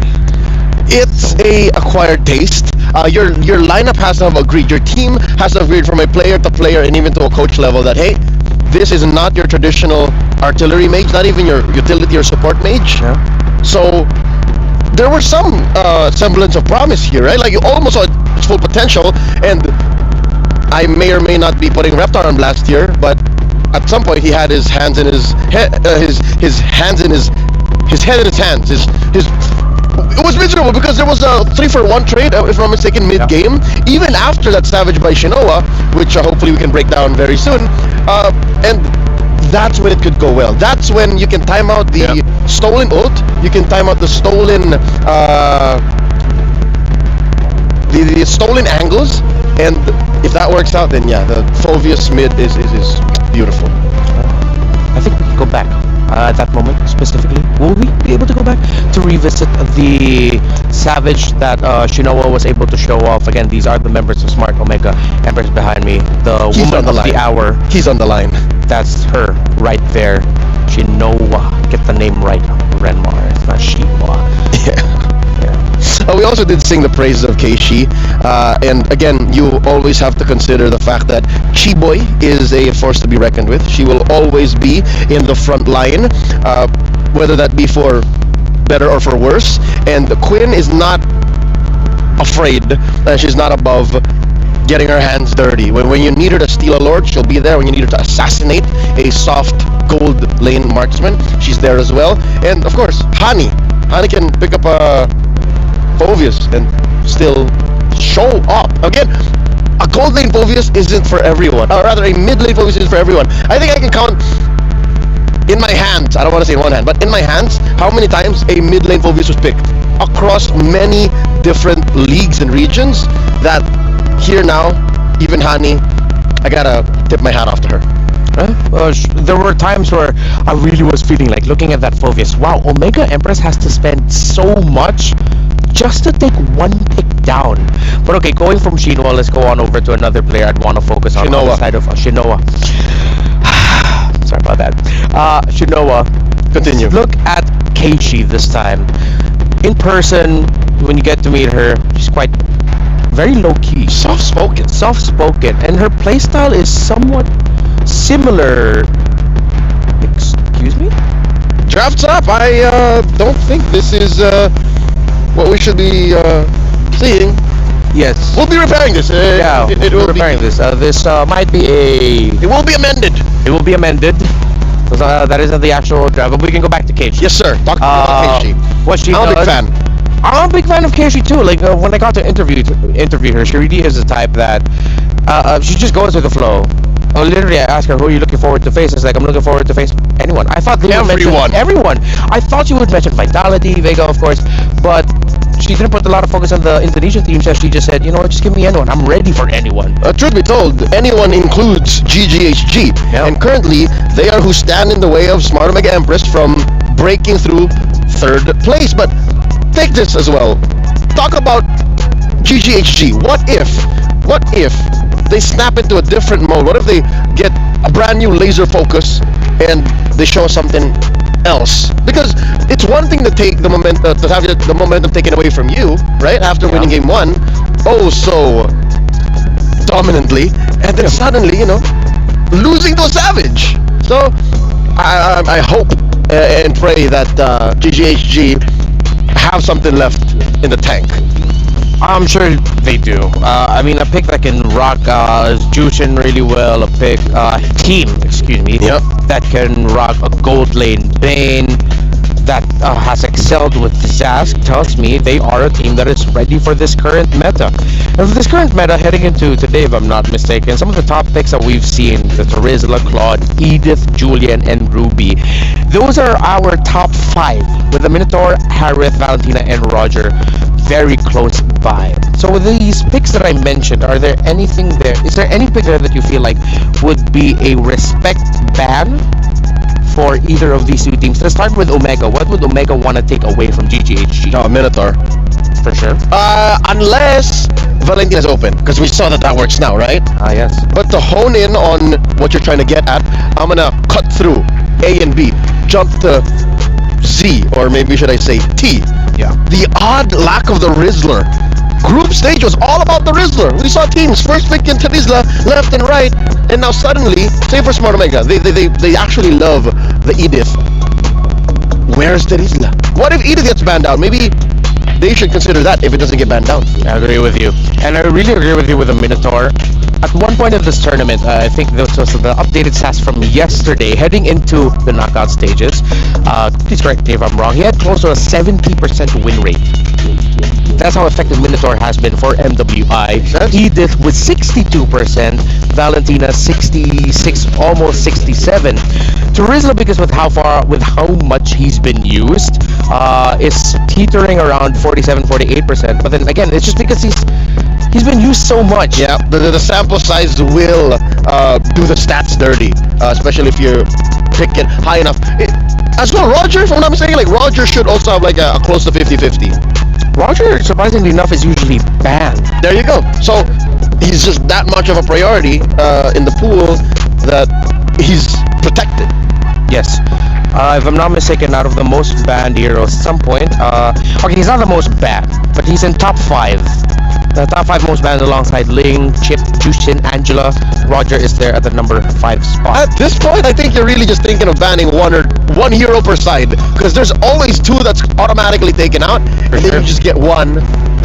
It's a acquired taste. Your lineup has to have agreed. Your team has to have agreed from a player to player and even to a coach level that, hey, this is not your traditional artillery mage, not even your utility or support mage. So there was some semblance of promise here, right? Like, you almost saw its full potential, and I may or may not be putting Reptar on blast here, but at some point he had his hands in his head, his hands in his head in his hands. It was miserable because there was a 3-for-1 trade, if I'm not mistaken, mid-game. Even after that Savage by Shinoa, which hopefully we can break down very soon, and that's when it could go well. That's when you can time out the stolen ult, you can time out the stolen the stolen angles, and if that works out, then yeah, the Phovius mid is beautiful. I think we can go back at that moment specifically. Will we be able to go back to revisit the Savage that Shinoa was able to show off? Again, these are the members of Smart Omega. Empress behind me, the He's woman on the of line. the hour. He's on the line. That's her right there. Shinoa. Get the name right, Renmar. It's not Shinoa. We also did sing the praises of Keishi, and again, you always have to consider the fact that Chiboy is a force to be reckoned with. She will always be in the front line, whether that be for better or for worse, and Quinn is not afraid, she's not above getting her hands dirty. When you need her to steal a lord, she'll be there. When you need her to assassinate a soft gold lane marksman, she's there as well. And of course, Hani can pick up a Phovius and still show up. Again, a gold lane Phovius isn't for everyone, or rather a mid lane Phovius isn't for everyone. I think I can count in my hands, I don't want to say in one hand, but in my hands, how many times a mid lane Phovius was picked across many different leagues and regions. That here now, even Hani, I gotta tip my hat off to her. There were times where I really was feeling like, looking at that Phovius, wow, Omega Empress has to spend so much just to take one pick down. But okay, going from Shinoa, let's go on over to another player I'd want to focus on the side of Shinoa. Sorry about that. Shinoa. Continue. Look at Keishi this time. In person, when you get to meet her, she's quite very low-key. Soft-spoken. And her playstyle is somewhat similar. Excuse me? Drafts up. I don't think this is what we should be seeing. Yes. We'll be repairing this. Yeah, it will be repairing this. This might be a... It will be amended. It will be amended. That isn't the actual draft, but we can go back to Keishi. Yes, sir. Talk about Keishi. What she I'm a does, big fan. I'm a big fan of Keishi too. Like when I got to interview her, she really is the type that she just goes with the flow. Literally, I asked her, who are you looking forward to face? It's like, I'm looking forward to face anyone. I thought they would mention everyone. I thought she would mention Vitality, Vega, of course, but she didn't put a lot of focus on the Indonesian team, so she just said, you know what, just give me anyone. I'm ready for anyone. Truth be told, anyone includes GGHG. Yeah. And currently, they are who stand in the way of Smart Omega Empress from breaking through third place. But take this as well. Talk about GGHG. What if they snap into a different mode? What if they get a brand new laser focus and they show something else? Because it's one thing to take the momentum, to have the momentum taken away from you, right? After winning game one, oh so dominantly, and then suddenly, losing to a Savage. So I hope and pray that GGHG have something left in the tank. I'm sure they do. I mean, a pick that can rock Jushin really well, a pick, team, excuse me, that can rock a gold lane Bane, that has excelled with Zask, tells me they are a team that is ready for this current meta. And for this current meta, heading into today, if I'm not mistaken, some of the top picks that we've seen, the Terizla, Claude, Edith, Julian, and Ruby, those are our top 5, with the Minotaur, Harith, Valentina, and Roger very close by. So with these picks that I mentioned, are there anything there? Is there any pick there that you feel like would be a respect ban for either of these two teams? Let's start with Omega. What would Omega want to take away from GGHG? No, Minotaur. For sure. Unless Valentina's open, because we saw that works now, right? Yes. But to hone in on what you're trying to get at, I'm gonna cut through A and B, jump to Z, or maybe should I say T. Yeah. The odd lack of the Rizzler. Group stage was all about the Rizzler. We saw teams first pick into Rizzler left and right, and now suddenly, say for Smart Omega, they actually love the Edith. Where's the Rizzler? What if Edith gets banned out? Maybe they should consider that if it doesn't get banned out. I agree with you. And I really agree with you with the Minotaur. at one point of this tournament, I think this was the updated stats from yesterday, heading into the knockout stages. Please correct me if I'm wrong. He had close to a 70% win rate. That's how effective Minotaur has been for MWI. Edith with 62%, Valentina 66, almost 67. Terizla, because with how much he's been used, is teetering around 47-48%. But then again, it's just because he's been used so much. Yeah, the sample size will do the stats dirty, especially if you pick it high enough. As well, Roger, if I'm not mistaken, like Roger should also have like a close to 50-50. Roger, surprisingly enough, is usually banned. There you go. So he's just that much of a priority in the pool that he's protected. Yes. If I'm not mistaken, out of the most banned heroes at some point, okay, he's not the most banned, but he's in top 5. The top 5 most banned alongside Ling, Chip, Jushin, Angela. Roger is there at the number 5 spot. At this point, I think you're really just thinking of banning one hero per side, because there's always 2 that's automatically taken out, and then you just get 1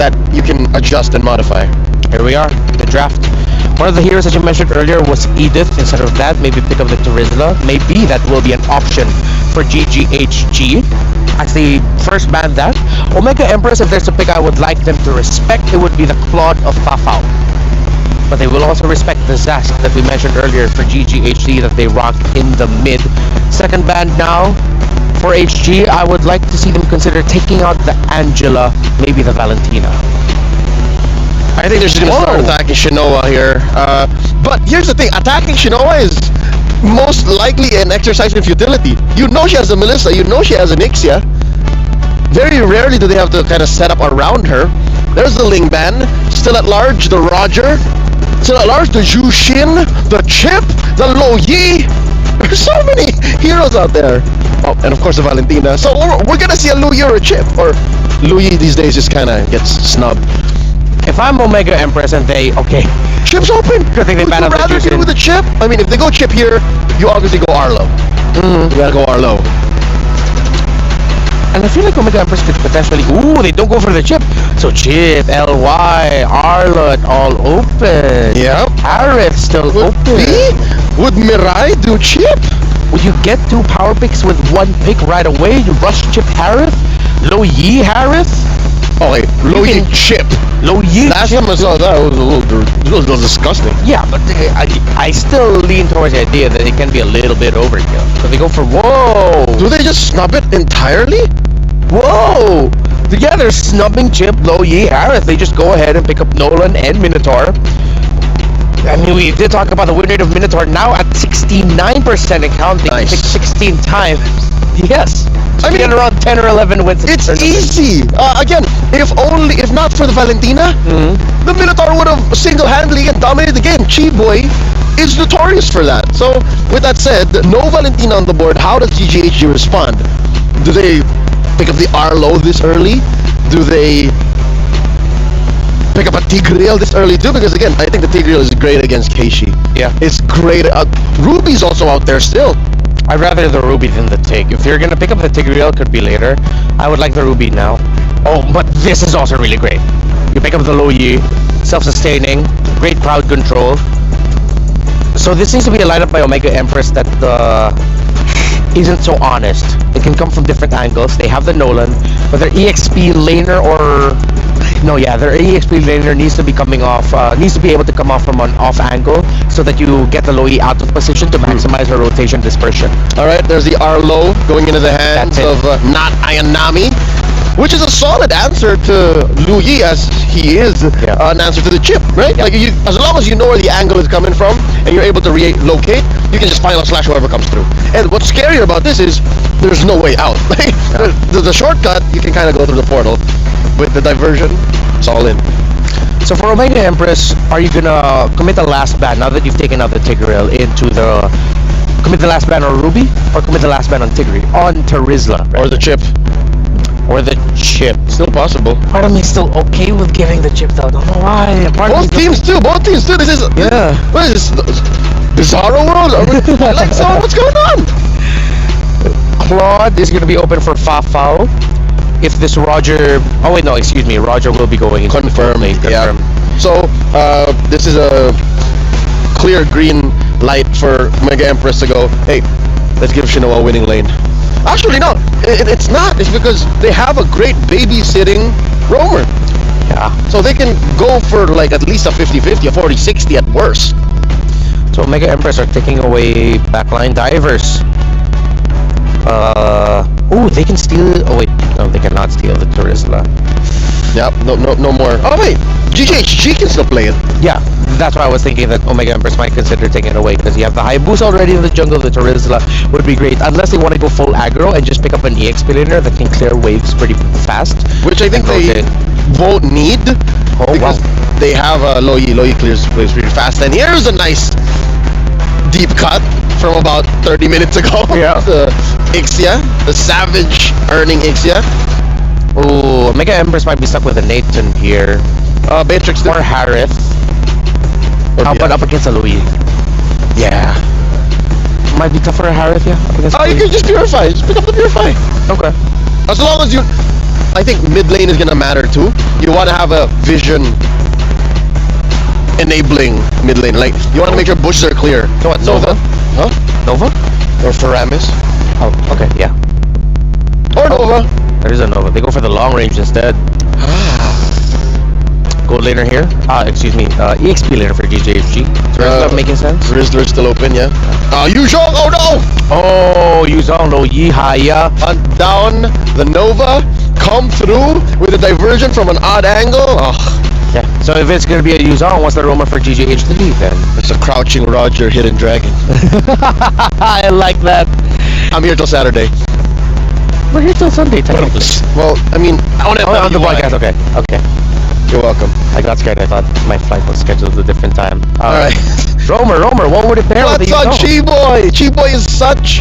that you can adjust and modify. Here we are, the draft. One of the heroes that you mentioned earlier was Edith. Instead of that, maybe pick up the Terizla. Maybe that will be an option for GGHG. Actually, first ban that. Omega Empress, if there's a pick I would like them to respect, it would be the Claude of Fafao. But they will also respect the Zask that we mentioned earlier for GGHD that they rocked in the mid. Second ban now for HG, I would like to see them consider taking out the Angela, maybe the Valentina. I think they're just going to start attacking Shinoa here. But here's the thing, attacking Shinoa is most likely an exercise in futility. You know she has a Melissa, you know she has an Ixia. Very rarely do they have to kind of set up around her. There's the Ling Ban, still at large, the Roger, still at large, the Jushin, the Chip, the Lo Yi. There's so many heroes out there. Oh, and of course the Valentina. So we're gonna see a Lu Yi or a Chip, or Lu Yi these days just kind of gets snubbed. If I'm Omega Empress and they, okay, Chip's open. I think they Would you rather do with the Chip? I mean, if they go Chip here, you obviously go Arlo. You gotta go Arlo. And I feel like Omega Empress could potentially, ooh, they don't go for the Chip. So Chip, LY, Arlot, all open. Yeah. Aerith still open. Would Mirai do Chip? Would you get 2 power picks with 1 pick right away? You rush Chip Aerith? Lo Yi Aerith? Oh wait, Lo Yi Chip. Lo Yi Last Chip. time I saw that, it was a little disgusting. Yeah, but I still lean towards the idea that it can be a little bit overkill. So they go for, whoa! Do they just snub it entirely? Whoa! Yeah, they're snubbing Chip, Lo Yi, Aerith. They just go ahead and pick up Nolan and Minotaur. I mean, we did talk about the win rate of Minotaur now at 69% and counting. Nice. Picked 16 times. Yes. I mean, get around 10 or 11 wins. It's easy. Again, if not for the Valentina, the Minotaur would have single-handedly dominated the game. Chi Boy is notorious for that. So, with that said, no Valentina on the board. How does GGHG respond? Do they pick up the Arlo this early? Do they pick up a Tigreal this early too? Because again, I think the Tigreal is great against Keishi. Yeah. It's great. Ruby's also out there still. I'd rather the Ruby than the Tig. If you're gonna pick up the Tigreal, could be later. I would like the Ruby now. Oh, but this is also really great. You pick up the Lo Yi, self-sustaining, great crowd control. So this seems to be a lineup by Omega Empress that isn't so honest. It can come from different angles. They have the Nolan, but their EXP laner or their EXP laner needs to be coming off, needs to be able to come off from an off angle so that you get the Lo Yi out of position to maximize her rotation dispersion. Alright, there's the Arlo going into the hands of not Ayanami, which is a solid answer to Lu Yi as he is an answer to the Chip, right? Like as long as you know where the angle is coming from and you're able to relocate, you can just final slash whoever comes through. And what's scarier about this is there's no way out. Like the shortcut, you can kind of go through the portal. With the diversion, it's all in. So for Omega Empress, are you gonna commit the last ban now that you've taken out the Tigreal into the commit the last ban on Ruby or commit the last ban on Terizla, right? Or the Chip? Or the Chip. Still possible. Part of me still okay with giving the Chip though. I don't know why. Both teams too. This is what is this? Bizarro world? Like, so what's going on? Claude is gonna be open for Fafao. If this Roger, Roger will be going into confirmed. Yeah. So this is a clear green light for Mega Empress to go, hey, let's give Shinoa a winning lane. Actually, no, it's not. It's because they have a great babysitting roamer. Yeah. So they can go for like at least a 50-50, a 40-60 at worst. So Mega Empress are taking away backline divers. Oh, they can steal. Oh wait, no, they cannot steal the Turisla. Yep, no more. Oh wait, GGHG can still play it. Yeah, that's why I was thinking that Omega Empress might consider taking it away, because you have the high boost already in the jungle. The Turisla would be great, unless they want to go full aggro and just pick up an EXP laner that can clear waves pretty fast. Which I think they won't need, because they have Loi. Loi clears waves pretty fast. And here's a nice deep cut from about 30 minutes ago. Yeah. The Ixia, the savage earning Ixia. Oh, Mega Empress might be stuck with a Nathan here. Matrix or Harith. How about up against a Louis? Yeah. Might be tough for a Harith, yeah? Up against You can just purify. Just pick up the purify. Okay. As long as you... I think mid lane is gonna matter too. You want to have a vision enabling mid lane. Like, you want to make sure bushes are clear. So what, Nova? Huh? Nova? Or Faramis. Oh, okay, yeah. Or Nova. There is a Nova. They go for the long range instead. Gold laner here. Excuse me. EXP laner for GJHG. Rizzler making sense? Rizzler's still open, yeah. Yuzhong! Oh no! Oh, Yuzhong no Yihaya. Hunt down the Nova. Come through with a diversion from an odd angle. Oh. Yeah. So if it's gonna be a Yuzhong, what's the roamer for GJHG then? It's a crouching Roger hidden dragon. I like that. I'm here till Saturday. We're here till Sunday, technically. Well, I mean, on the podcast. Okay. Okay. You're welcome. I got scared. I thought my flight was scheduled at a different time. Alright. Roamer, what would it pair with? What's on Chi-Boy? Chi-Boy is such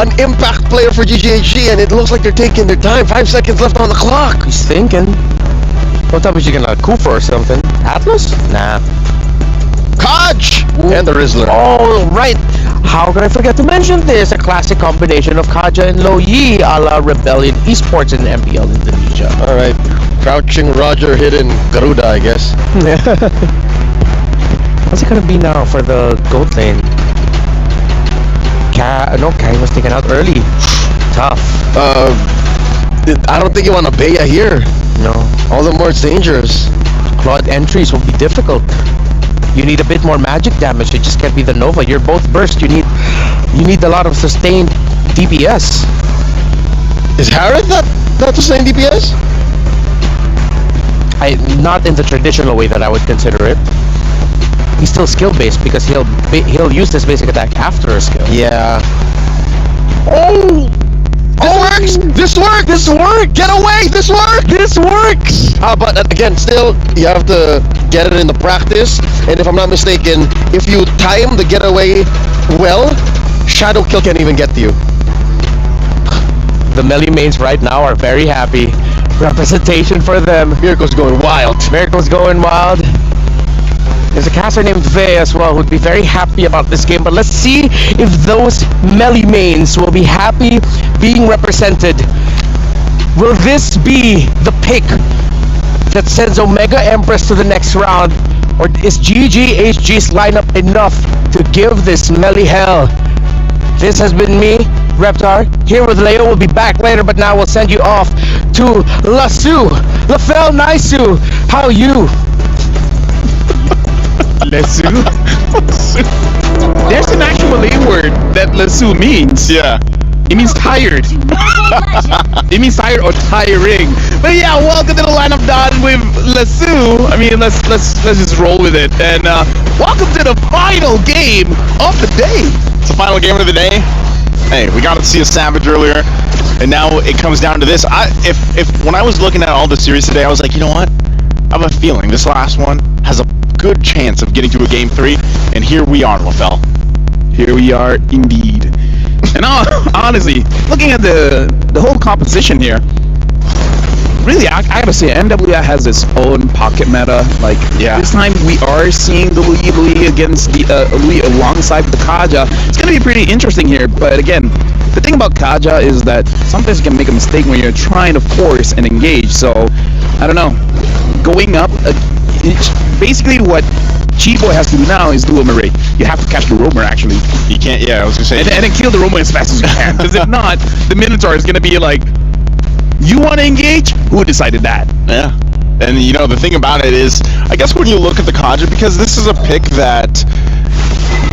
an impact player for GGHG, and it looks like they're taking their time. 5 seconds left on the clock. He's thinking. What type is you gonna Kufa or something? Atlas? Nah. Kaj! And the Rizzler. Oh, right. How could I forget to mention this? A classic combination of Kaja and Loyi a la Rebellion Esports in MPL Indonesia. Alright. Crouching Roger hidden Garuda, I guess. What's it gonna be now for the gold lane? Kai was taken out early. Tough. I don't think you want to Baya here. No. All the more it's dangerous. Claude entries will be difficult. You need a bit more magic damage. It just can't be the Nova. You're both burst. You need a lot of sustained DPS. Is Harith not sustained DPS? Not in the traditional way that I would consider it. He's still skill based because he'll use this basic attack after a skill. Yeah. Oh! This works! This works! Get away! This works! This works! But again, still, you have to get it in the practice. And if I'm not mistaken, if you time the getaway well, Shadow Kill can't even get to you. The melee mains right now are very happy. Representation for them. Miracle's going wild. Miracle's going wild. There's a caster named Vey as well who'd be very happy about this game, but let's see if those melee mains will be happy being represented. Will this be the pick that sends Omega Empress to the next round, or is GGHG's lineup enough to give this melee hell? This has been me, Reptar, here with Leo. We'll be back later, but now we'll send you off to Lasu. Lafel Naisu, how are you? Lasu? There's an actual A word that Lasu means. Yeah. It means tired. It means tired or tiring. But yeah, welcome to the lineup done with Lasu. I mean, let's just roll with it. And welcome to the final game of the day. It's the final game of the day. Hey, we got to see a Savage earlier, and now it comes down to this. If when I was looking at all the series today, I was like, you know what? I have a feeling this last one has a good chance of getting to a game 3, and here we are, LaFell. Here we are, indeed. And honestly, looking at the whole composition here, really, I gotta say, MWI has its own pocket meta. Like, this time we are seeing the Louis against the Louis alongside the Kaja. It's gonna be pretty interesting here. But again, the thing about Kaja is that sometimes you can make a mistake when you're trying to force and engage. So, I don't know. Going up, basically what Chiboy has to do now is do a Mirai. You have to catch the roamer, actually. You can't, yeah, I was gonna say. And then kill the roamer as fast as you can. Because if not, the Minotaur is gonna be like, you want to engage? Who decided that? Yeah. And you know, the thing about it is, I guess when you look at the Kaja, because this is a pick that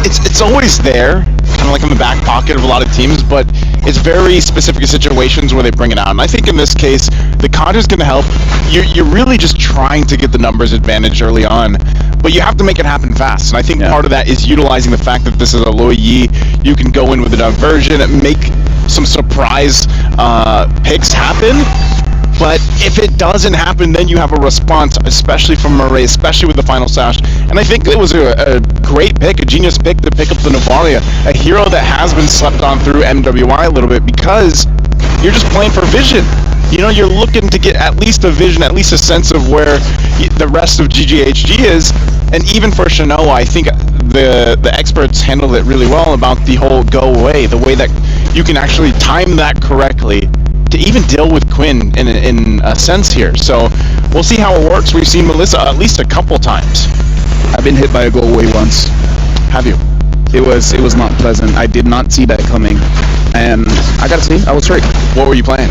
it's always there, kind of like in the back pocket of a lot of teams, but it's very specific situations where they bring it out. And I think in this case, the Kaja is going to help. You're really just trying to get the numbers advantage early on, but you have to make it happen fast. And I think part of that is utilizing the fact that this is a Loi Yi. You can go in with a diversion and make some surprise picks happen. But if it doesn't happen, then you have a response, especially from Murray, especially with the final sash. And I think it was a great pick, a genius pick to pick up the Navaria, a hero that has been slept on through MWI a little bit because you're just playing for vision. You know, you're looking to get at least a vision, at least a sense of where the rest of GGHG is. And even for Shinoa, I think the experts handled it really well about the whole go away, the way that you can actually time that correctly to even deal with Quinn in a sense here. So we'll see how it works. We've seen Melissa at least a couple times. I've been hit by a go away once. Have you? It was not pleasant. I did not see that coming. And I gotta say, I was hurt. What were you playing?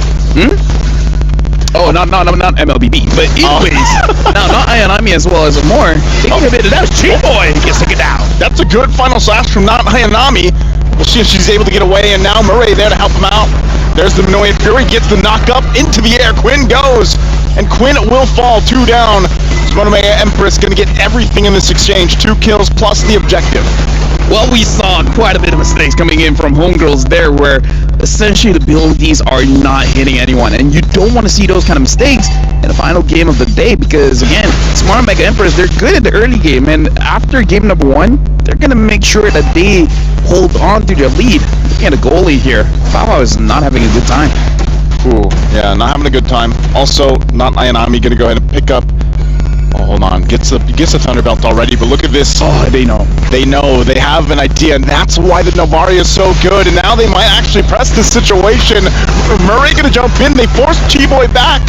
Oh, not MLBB. But anyways, not Ayanami as well as more. Taking a bit of that Chiboy gets taken down. That's a good final slash from not Ayanami. We'll see if she's able to get away, and now Murray there to help him out. There's the Minoan Fury, gets the knock up into the air. Quinn goes, and Quinn will fall 2 down. Monomega Empress gonna get everything in this exchange. 2 kills plus the objective. Well, we saw quite a bit of mistakes coming in from Homegirls there, where essentially the abilities are not hitting anyone, and you don't want to see those kind of mistakes in the final game of the day, because again, Smart Mega Empress, they're good in the early game, and after game number 1, they're gonna make sure that they hold on to their lead. Looking at a goalie here, Fawa is not having a good time. Ooh, yeah, not having a good time. Also, not Ayanami gonna go ahead and pick up. Oh, hold on, gets the Thunderbelt already, but look at this. Oh, they know. They know, they have an idea, and that's why the Navaria is so good, and now they might actually press this situation. Murray gonna jump in, they forced Chiboy back.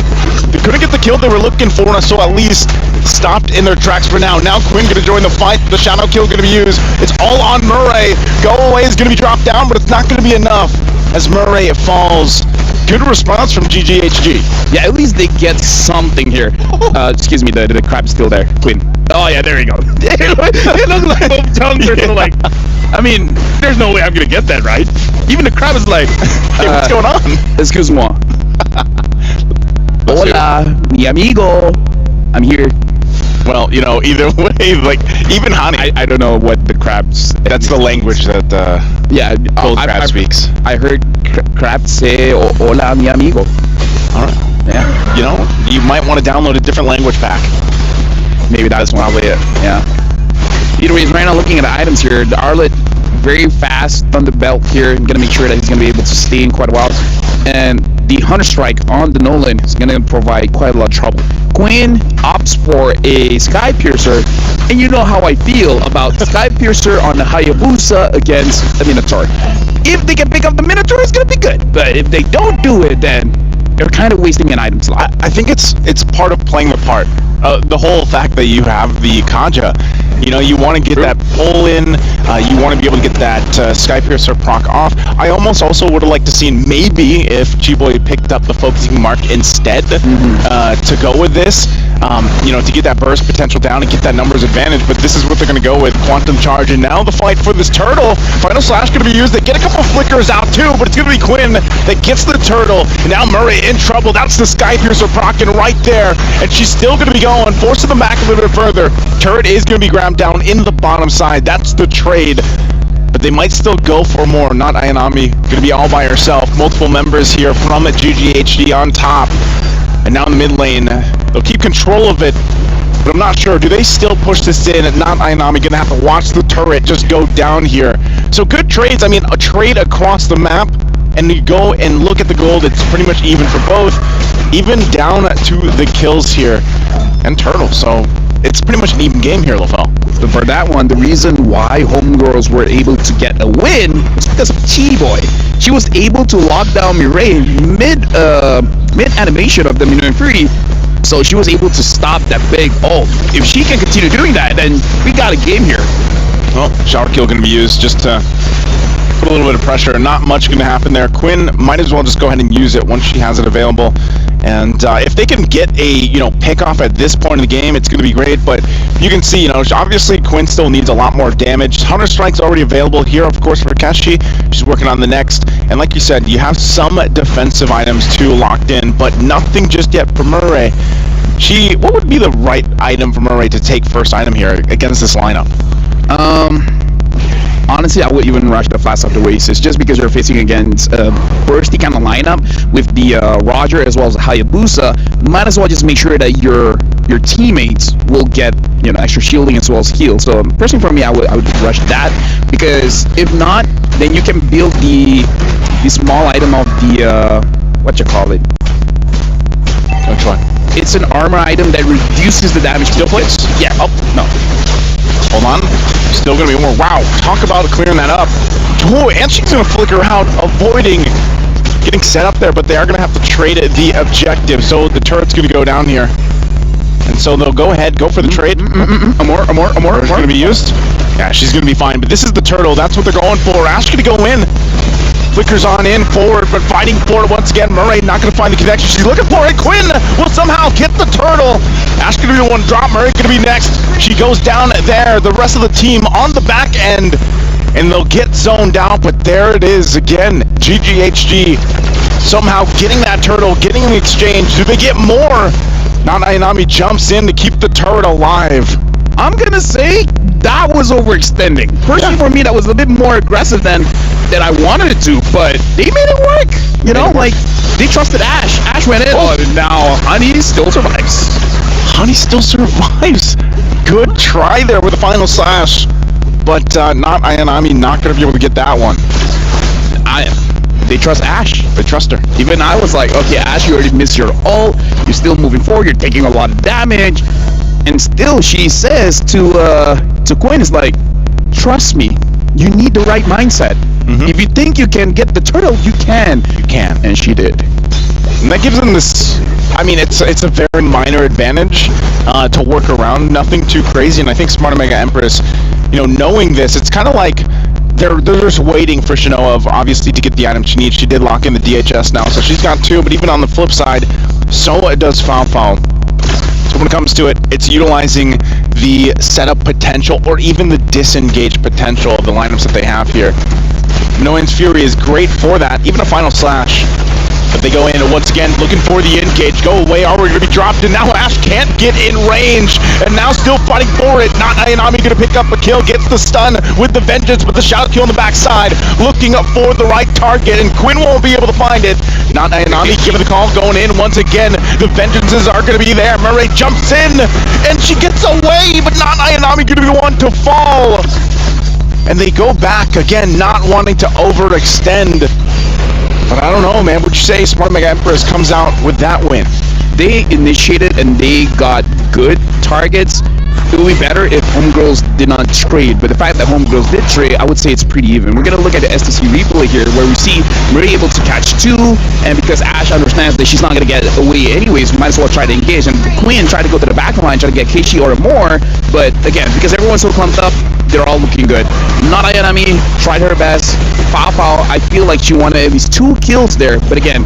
They couldn't get the kill they were looking for, and so at least stopped in their tracks for now. Now Quinn gonna join the fight, the shadow kill gonna be used. It's all on Murray. Go away is gonna be dropped down, but it's not gonna be enough as Murray falls. Good response from GGHG. Yeah, at least they get something here. Excuse me, the crab's still there. Quinn. Oh yeah, there you go. It looks like both tongues are still like, I mean, there's no way I'm gonna get that right. Even the crab is like, hey, what's going on? Excuse-moi. Hola, mi amigo. I'm here. Well, you know, either way, like, even Hani. I don't know what the crabs... That's the language that Cold Crab speaks. I heard crab say, hola, mi amigo. Alright. Yeah. You know, you might want to download a different language pack. Maybe that's probably it. Yeah. Either way, right now looking at the items here, the Arlet, very fast Thunder Belt here. I'm going to make sure that he's going to be able to stay in quite a while. And the Hunter Strike on the Nolan is going to provide quite a lot of trouble. Quinn opts for a Sky Piercer, and you know how I feel about Sky Piercer on the Hayabusa against the Minotaur. If they can pick up the Minotaur, it's going to be good. But if they don't do it, then they're kind of wasting an item slot. I think it's part of playing the part. The whole fact that you have the Kaja, you know, you want to get that pull in, you want to be able to get that Sky Piercer proc off. I almost also would have liked to see maybe if Chiboy picked up the focusing mark instead to go with this, you know, to get that burst potential down and get that numbers advantage, but this is what they're going to go with, Quantum Charge, and now the fight for this turtle. Final Slash going to be used, they get a couple flickers out too, but it's going to be Quinn that gets the turtle, and now Murray in trouble. That's the Sky Piercer procking right there, and she's still going to be going, forcing them back a little bit further. Turret is going to be grabbed down in the bottom side. That's the trade. But they might still go for more. Not Ayanami. Going to be all by herself. Multiple members here from GGHD on top. And now in the mid lane, they'll keep control of it. But I'm not sure. Do they still push this in? Not Ayanami. Going to have to watch the turret just go down here. So good trades. I mean, a trade across the map. And you go and look at the gold. It's pretty much even for both. Even down to the kills here. And Turtle. So it's pretty much an even game here, Lafell. But for that one, the reason why Homegirls were able to get a win was because of Chiboy. She was able to lock down Mirai mid animation of the Minoan Fury, So she was able to stop that big ult. If she can continue doing that, then we got a game here. Well, shower kill going to be used just to put a little bit of pressure. Not much going to happen there. Quinn might as well just go ahead and use it once she has it available. And if they can get a pick off at this point in the game, it's going to be great. But you can see, obviously Quinn still needs a lot more damage. Hunter Strike's already available here, of course, for Keshi. She's working on the next. And like you said, you have some defensive items too locked in, but nothing just yet for Murray. What would be the right item for Murray to take first item here against this lineup? Honestly, I would even rush the Flash of the Oasis just because you're facing against a bursty kind of lineup with the Roger as well as Hayabusa. Might as well just make sure that your teammates will get extra shielding as well as heal. So personally for me, I would rush that, because if not, then you can build the small item of the what you call it? Which one? It's an armor item that reduces the damage. Still plates? Yeah. Oh no. Hold on. Still going to be more. Wow. Talk about clearing that up. Oh, and she's going to flicker out, avoiding getting set up there, but they are going to have to trade the objective. So the turret's going to go down here. And so they'll go ahead, go for the trade. More. It's going to be used. Yeah, she's going to be fine. But this is the turtle. That's what they're going for. Ash going to go in. Flickers on in, forward, but fighting for it once again. Murray not going to find the connection she's looking for, and Quinn will somehow get the turtle. Ash going to be the one drop, Murray going to be next. She goes down there, the rest of the team on the back end, and they'll get zoned out, but there it is again. GGHG somehow getting that turtle, getting the exchange. Do they get more? Not Ayanami jumps in to keep the turret alive. I'm going to say that was overextending. Personally, for me, that was a bit more aggressive than I wanted it to, but they made it work. Like, they trusted Ash. Ash went in. Oh, and now Honey still survives. Honey still survives. Good try there with the final slash. But not Ayanami, not going to be able to get that one. They trust Ash. They trust her. Even I was like, okay, Ash, you already missed your ult. You're still moving forward. You're taking a lot of damage. And still, she says to Quinn, is like, trust me. You need the right mindset. If you think you can get the turtle, you can. You can. And she did. And that gives them this, I mean, it's a very minor advantage to work around. Nothing too crazy. And I think Smart Omega Empress, knowing this, it's kind of like they're just waiting for Shinoa, obviously, to get the item she needs. She did lock in the DHS now, so she's got 2. But even on the flip side, Soa does foul. So when it comes to it, it's utilizing the setup potential or even the disengage potential of the lineups that they have here. Noin's Fury is great for that, even a final slash. But they go in and once again looking for the engage. Go away, already going to be dropped, and now Ash can't get in range. And now still fighting for it. Not Ayanami going to pick up a kill, gets the stun with the vengeance, but the shadow kill on the backside. Looking up for the right target, and Quinn won't be able to find it. Not Ayanami giving the call, going in once again. The vengeances are going to be there. Murray jumps in, and she gets away, but not Ayanami going to be the one to fall. And they go back again, not wanting to overextend. But I don't know, man. Would you say Smart Mega Empress comes out with that win? They initiated and they got good targets. It would be better if Homegirls did not trade, but the fact that Homegirls did trade, I would say it's pretty even. We're going to look at the STC replay here, where we see Marie able to catch 2, and because Ash understands that she's not going to get away anyways, we might as well try to engage. And Queen tried to go to the back line, try to get Keishi or more, but again, because everyone's so clumped up, they're all looking good. Not Ayanami tried her best. Pao, I feel like she wanted at least 2 kills there, but again,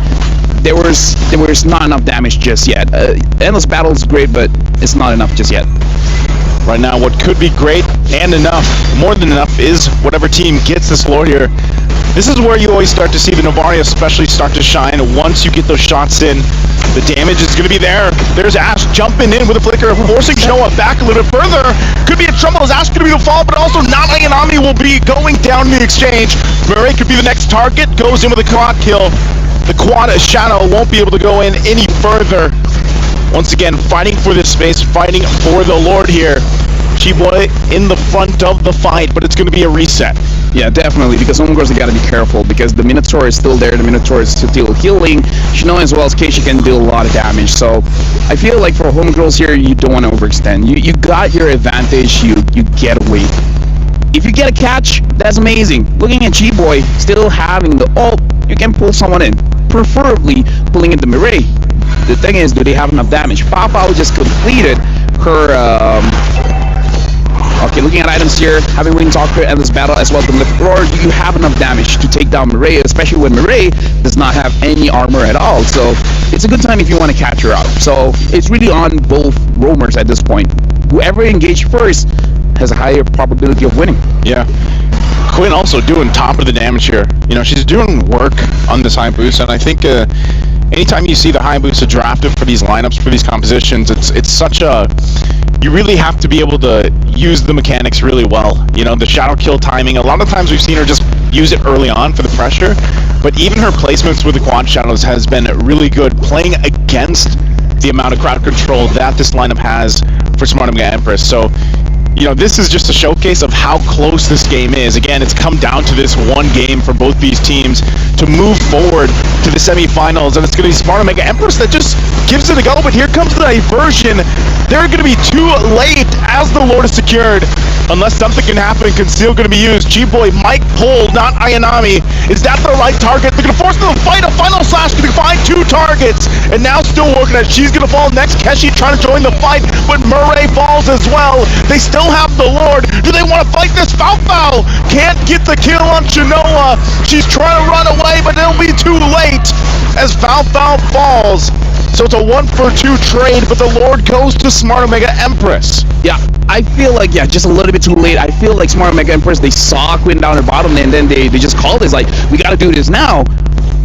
there was not enough damage just yet. Endless Battle is great, but it's not enough just yet. Right now, what could be great and enough, more than enough, is whatever team gets this lord here. This is where you always start to see the Novari especially start to shine. Once you get those shots in, the damage is going to be there. There's Ash jumping in with a flicker, forcing Shinoa back a little bit further. Could be a trouble as Ash going to be the fall, but also not Ayanami will be going down the exchange. Murray could be the next target, goes in with a quad kill. The quad Shadow won't be able to go in any further. Once again, fighting for this space, fighting for the Lord here. Chiboy in the front of the fight, but it's going to be a reset. Yeah, definitely, because Homegirls, they got to be careful, because the Minotaur is still there, the Minotaur is still healing. Shinoa as well as Keishi can deal a lot of damage, so I feel like for Homegirls here, you don't want to overextend. You got your advantage, you get away. If you get a catch, that's amazing. Looking at Chiboy, still having the ult, you can pull someone in, preferably pulling in the Mireille. the thing is, do they have enough damage? Pao just completed her. Okay, looking at items here, having Wing Talker and this battle as well as the Lift Roar, you have enough damage to take down Mireille, especially when Mireille does not have any armor at all. So it's a good time if you want to catch her out. So it's really on both roamers at this point. Whoever engaged first has a higher probability of winning. Yeah. Quinn also doing top of the damage here. You know, she's doing work on this high boost, and I think anytime you see the high boost drafted for these lineups, for these compositions, it's such a... You really have to be able to use the mechanics really well. You know, the shadow kill timing, a lot of times we've seen her just use it early on for the pressure, but even her placements with the quad shadows has been really good, playing against the amount of crowd control that this lineup has for Smart Omega Empress. So, you know, this is just a showcase of how close this game is. Again, it's come down to this one game for both these teams to move forward to the semifinals, and it's going to be Smart Omega Empress that just gives it a go, but here comes the diversion. They're going to be too late as the Lord is secured. Unless something can happen, Conceal going to be used. G-Boy might pull, not Ayanami. Is that the right target? They're going to force them to fight. A final slash going to find 2 targets. And now still working at it. She's going to fall next. Keshi trying to join the fight, but Murray falls as well. They still have the Lord. Do they want to fight this? Fao can't get the kill on Shinoa. She's trying to run away, but it'll be too late as Fao falls. So it's a 1-for-2 trade, but the Lord goes to Smart Omega Empress. Yeah, I feel like, just a little bit too late. I feel like Smart Omega Empress, they saw Quinn down her bottom, and then they just called it. It's like, we got to do this now.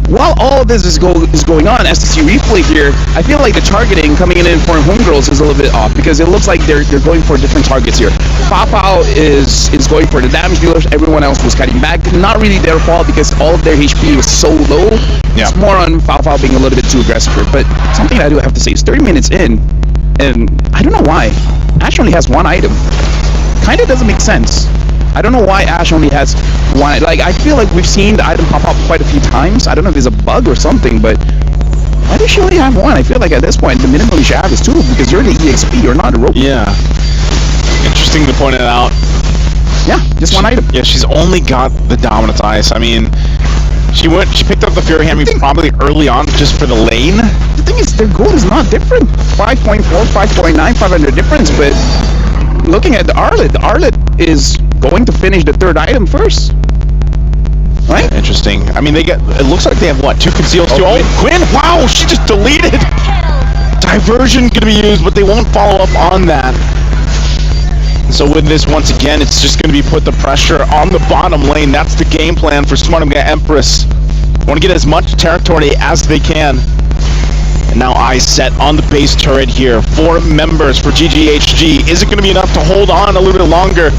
While all of this is going on, STC replay here, I feel like the targeting coming in for Homegirls is a little bit off, because it looks like they're going for different targets here. Pao is going for the damage dealers. Everyone else was cutting back. Not really their fault, because all of their HP was so low. Yeah. It's more on Pao being a little bit too aggressive here. But something I do have to say is 30 minutes in, and I don't know why. Ash only has 1 item. Kind of doesn't make sense. I don't know why Ash only has 1. Like, I feel like we've seen the item pop up quite a few times. I don't know if there's a bug or something, but why does she only have 1? I feel like at this point, the minimum you should have is 2, because you're the EXP, you're not a rope. Yeah. Interesting to point it out. Yeah, just 1 item. Yeah, she's only got the Dominance Ice. I mean, she picked up the Fury Hammer probably early on just for the lane. The thing is, their goal is not different. 5.4, 5.9, 500 difference, but looking at the Arlet is going to finish the 3rd item first. Right? Interesting. I mean, it looks like they have, what, 2 conceals? Oh, Quinn, wow, she just deleted. Diversion going to be used, but they won't follow up on that. So with this, once again, it's just going to be put the pressure on the bottom lane. That's the game plan for Smart Omega Empress. Want to get as much territory as they can. And now eyes set on the base turret here. 4 members for GGHG. Is it going to be enough to hold on a little bit longer?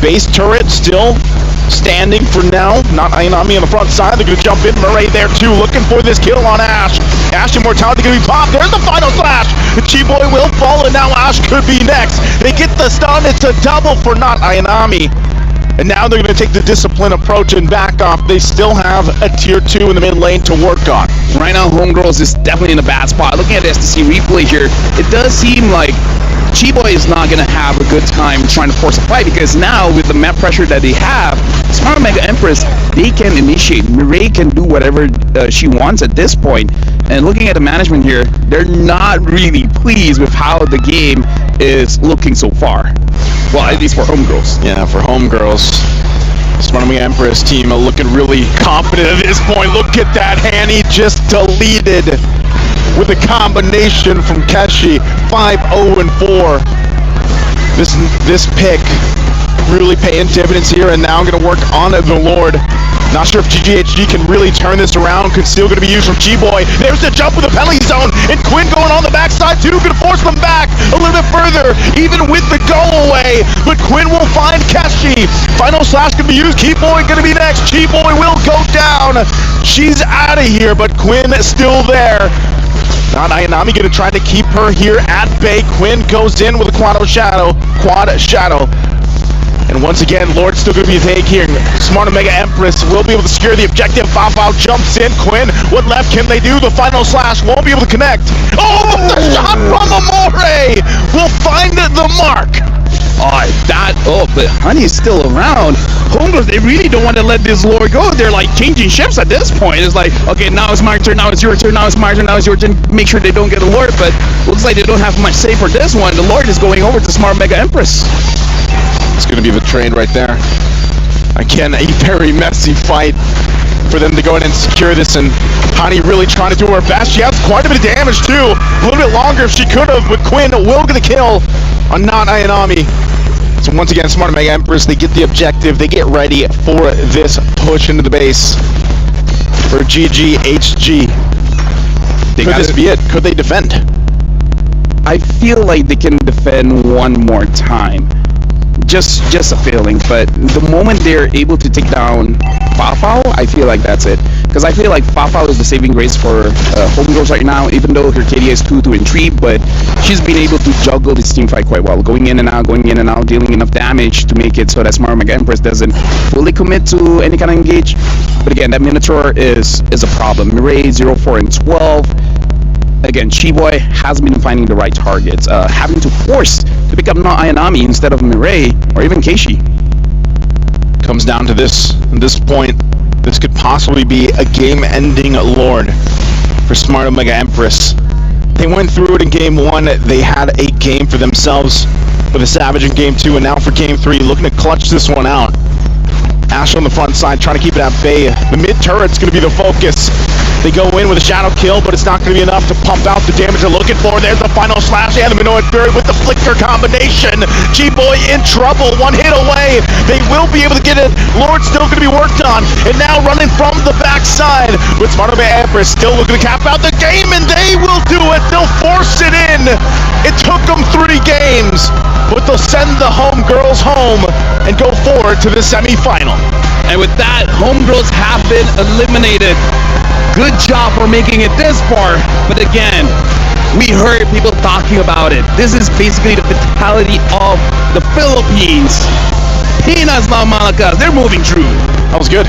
Base turret still standing for now. Not Ayanami on the front side. They're going to jump in. Murray there too, looking for this kill on Ash. Ash Immortality going to be popped. There's the final slash. The Chi-Boy will fall, and now Ash could be next. They get the stun. It's a double for not Ayanami. And now they're going to take the discipline approach and back off. They still have a tier 2 in the mid lane to work on. Right now, Homegirls is definitely in a bad spot. Looking at the STC replay here, it does seem like Chi-Boy is not going to have a good time trying to force a fight, because now with the map pressure that they have, Smart Omega Empress, they can initiate. Mireille can do whatever she wants at this point. And looking at the management here, they're not really pleased with how the game is looking so far. Well, at least for Homegirls. Yeah, for Homegirls. Smart Omega Empress team looking really confident at this point. Look at that, Hanny just deleted with a combination from Keshi. 5-0-4. This pick really paying dividends here, and now I'm going to work on the Lord. Not sure if GGHG can really turn this around. Conceal going to be used from G-Boy. There's the jump with the penalty zone, and Quinn going on the backside too, going to force them back a little bit further, even with the go away. But Quinn will find Keshi. Final slash going to be used. Key-Boy going to be next. G-Boy will go down. She's out of here, but Quinn still there. Not Ayanami going to try to keep her here at bay. Quinn goes in with a quad shadow. And once again, Lord's still going to be a take here. Smart Omega Empress will be able to secure the objective. Fao jumps in. Quinn, what left can they do? The final slash won't be able to connect. Oh, but the shot from Amore will find the mark. But Honey's still around. Homegirls, they really don't want to let this lord go. They're like changing ships at this point. It's like, okay, now it's my turn, now it's your turn, now it's my turn, now it's your turn. Make sure they don't get a lord, but looks like they don't have much say for this one. The lord is going over to Smart Mega Empress. It's going to be betrayed right there. Again, a very messy fight for them to go in and secure this, and Hani really trying to do her best. She has quite a bit of damage too. A little bit longer if she could have, but Quinn will get a kill on not Ayanami. So once again, Smart Mega Empress, they get the objective, they get ready for this push into the base for GGHG. Could this be it? Could they defend? I feel like they can defend one more time. Just a feeling, but the moment they're able to take down Fafao, I feel like that's it. Because I feel like Fafao is the saving grace for Homegirls right now, even though her KDA is 2 and 3, but she's been able to juggle this team fight quite well, going in and out, dealing enough damage to make it so that Smart Mega Empress doesn't fully commit to any kind of engage. But again, that Minotaur is a problem. Mireille 0, 4, and 12. Again, Chiboy hasn't been finding the right targets, having to force to pick up not Ayanami instead of Mireille or even Keishi. Comes down to this point. This could possibly be a game-ending lord for Smart Mega Empress. They went through it in game 1. They had a game for themselves with a Savage in game 2, and now for game 3, looking to clutch this one out. Ash on the front side, trying to keep it at bay. The mid turret's going to be the focus. They go in with a shadow kill, but it's not going to be enough to pump out the damage they're looking for. There's the final slash and the Minoan Fury with the flicker combination. G-Boy in trouble, one hit away. They will be able to get it. Lord's still going to be worked on, and now running from the backside with Smart Mega Empress still looking to cap out the game, and they will do it. They'll force it in. It took them 3 games, but they'll send the Homegirls home and go forward to the semifinal. And with that, Homegirls have been eliminated. Good job for making it this far, but again, we heard people talking about it. This is basically the fatality of the Philippines. Pinas La Malacas, they're moving through. That was good.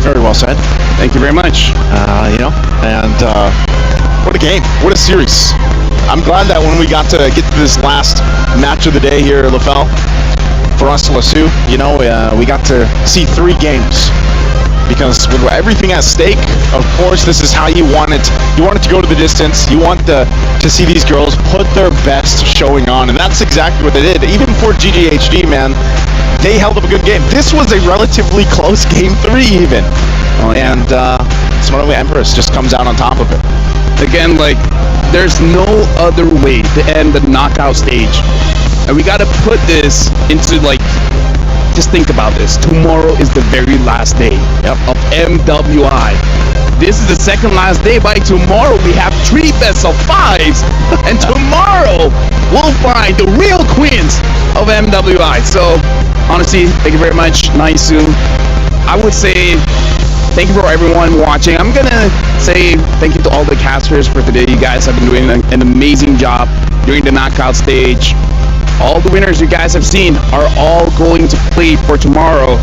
Very well said. Thank you very much. What a game. What a series. I'm glad that when we got to get to this last match of the day here at LaFell, for us, Lasu, we got to see 3 games. Because with everything at stake, of course, this is how you want it. You want it to go to the distance. You want to see these girls put their best showing on, and that's exactly what they did. Even for GGHD, man, they held up a good game. This was a relatively close game 3, even. And Smart Mega Empress just comes out on top of it. Again, like, there's no other way to end the knockout stage. And we got to put this into, like, just think about this. Tomorrow is the very last day of MWI. This is the second last day. By tomorrow, we have 3 best of 5s. And tomorrow, we'll find the real queens of MWI. So, honestly, thank you very much. Naisu. I would say thank you for everyone watching. I'm going to say thank you to all the casters for today. You guys have been doing an amazing job during the knockout stage. All the winners you guys have seen are all going to play for tomorrow,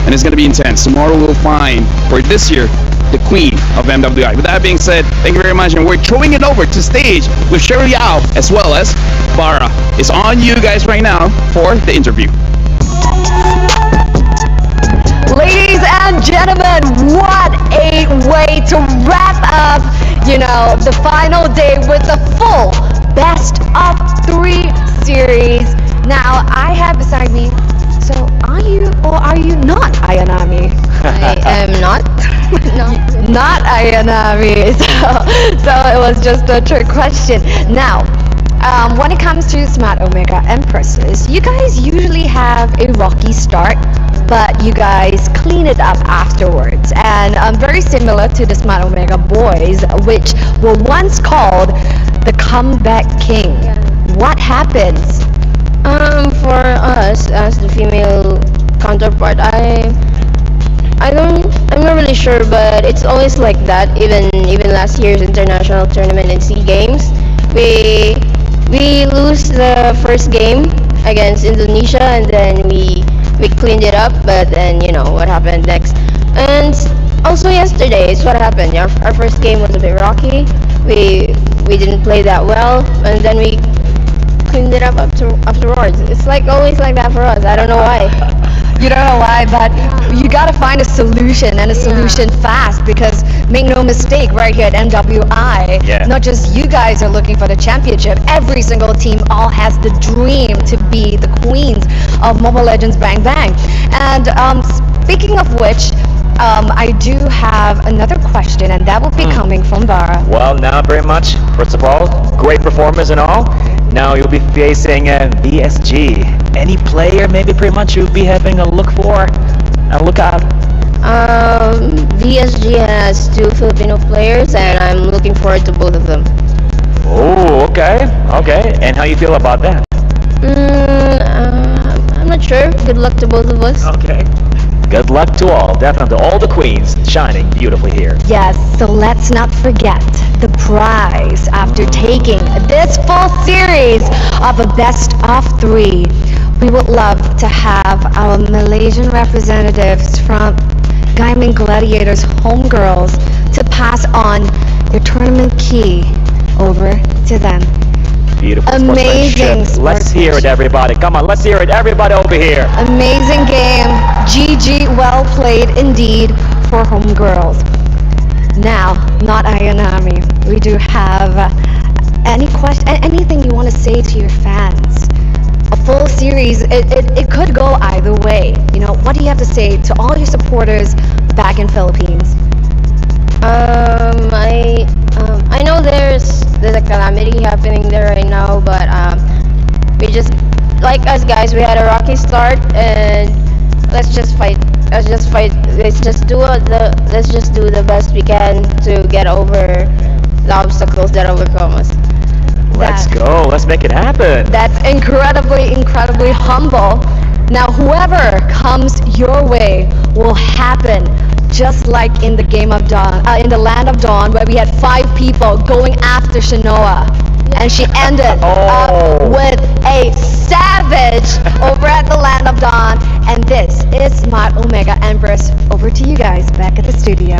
and it's going to be intense. Tomorrow we'll find, for this year, the queen of MWI. With that being said, thank you very much, and we're throwing it over to stage with Sherry Yao as well as Bara. It's on you guys right now for the interview. Ladies and gentlemen, what a way to wrap up, the final day with the full best of 3 series. Now, I have beside me, so are you or are you not Ayanami? I am not. No. Not Ayanami. So it was just a trick question. Now, when it comes to Smart Omega Empresses, you guys usually have a rocky start, but you guys clean it up afterwards. And very similar to the Smart Omega Boys, which were once called the Comeback King. What happens? For us as the female counterpart, I'm not really sure, but it's always like that. Even last year's international tournament in SEA Games, we lose the first game against Indonesia, and then we cleaned it up. But then what happened next, and also yesterday is what happened. Our first game was a bit rocky. We didn't play that well, and then we cleaned it up afterwards. It's like always like that for us. I don't know why. You don't know why, but you gotta find a solution and a solution fast, because make no mistake, right here at MWI, Yeah. not just you guys are looking for the championship. Every single team all has the dream to be the queens of Mobile Legends Bang Bang. And speaking of which, I do have another question, and that will be coming from Dara. Well, now pretty much, first of all, great performance and all. Now you'll be facing VSG. Any player maybe pretty much you'll be having a look for, a look out? VSG has 2 Filipino players, and I'm looking forward to both of them. Oh, okay, okay. And how you feel about that? I'm not sure. Good luck to both of us. Okay. Good luck to all, definitely. All the queens shining beautifully here. Yes, so let's not forget the prize after taking this full series of a best of 3. We would love to have our Malaysian representatives from Gaming Gladiators Homegirls to pass on their tournament key over to them. Beautiful Amazing sportsmanship. Let's hear it, everybody. Come on, let's hear it, everybody over here. Amazing game. GG, well played indeed for Homegirls. Now, not Ayanami. We do have anything you want to say to your fans? A full series, it could go either way. You know, what do you have to say to all your supporters back in Philippines? I know there's a calamity happening there right now, but we just, like us guys, we had a rocky start, and let's just fight. Let's just do the best we can to get over the obstacles that overcome us. Let's go. Let's make it happen. That's incredibly humble. Now, whoever comes your way will happen. Just like in the game of Dawn, in the Land of Dawn, where we had 5 people going after Shinoa, and she ended up with a savage over at the Land of Dawn. And this is Smart Omega Empress. Over to you guys back at the studio.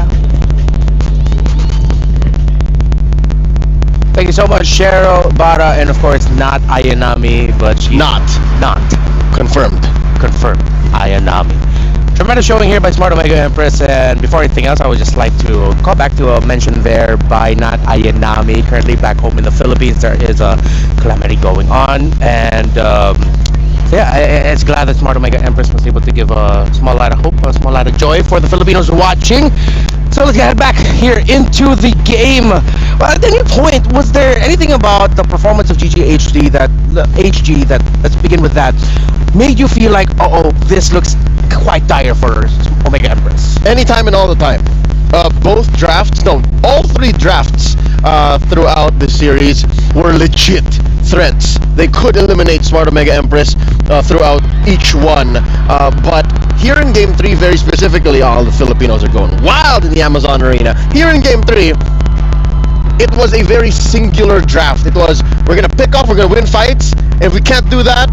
Thank you so much, Cheryl, Bara, and of course not Ayanami, but she not confirmed. Ayanami. Tremendous showing here by Smart Omega Empress, and before anything else, I would just like to call back to a mention there by not Ayanami. Currently back home in the Philippines, there is a calamity going on, and yeah, it's glad that Smart Omega Empress was able to give a small light of hope, a small light of joy for the Filipinos watching. So let's get back here into the game. Well, at any point, was there anything about the performance of HG that let's begin with that, made you feel like, this looks quite dire for Omega Empress? Anytime and all the time. All 3 drafts throughout the series were legit threats. They could eliminate Smart Omega Empress throughout each one, but here in Game 3 very specifically, all the Filipinos are going wild in the Amazon Arena. Here in Game 3, it was a very singular draft. It was, we're going to pick off, we're going to win fights, and if we can't do that,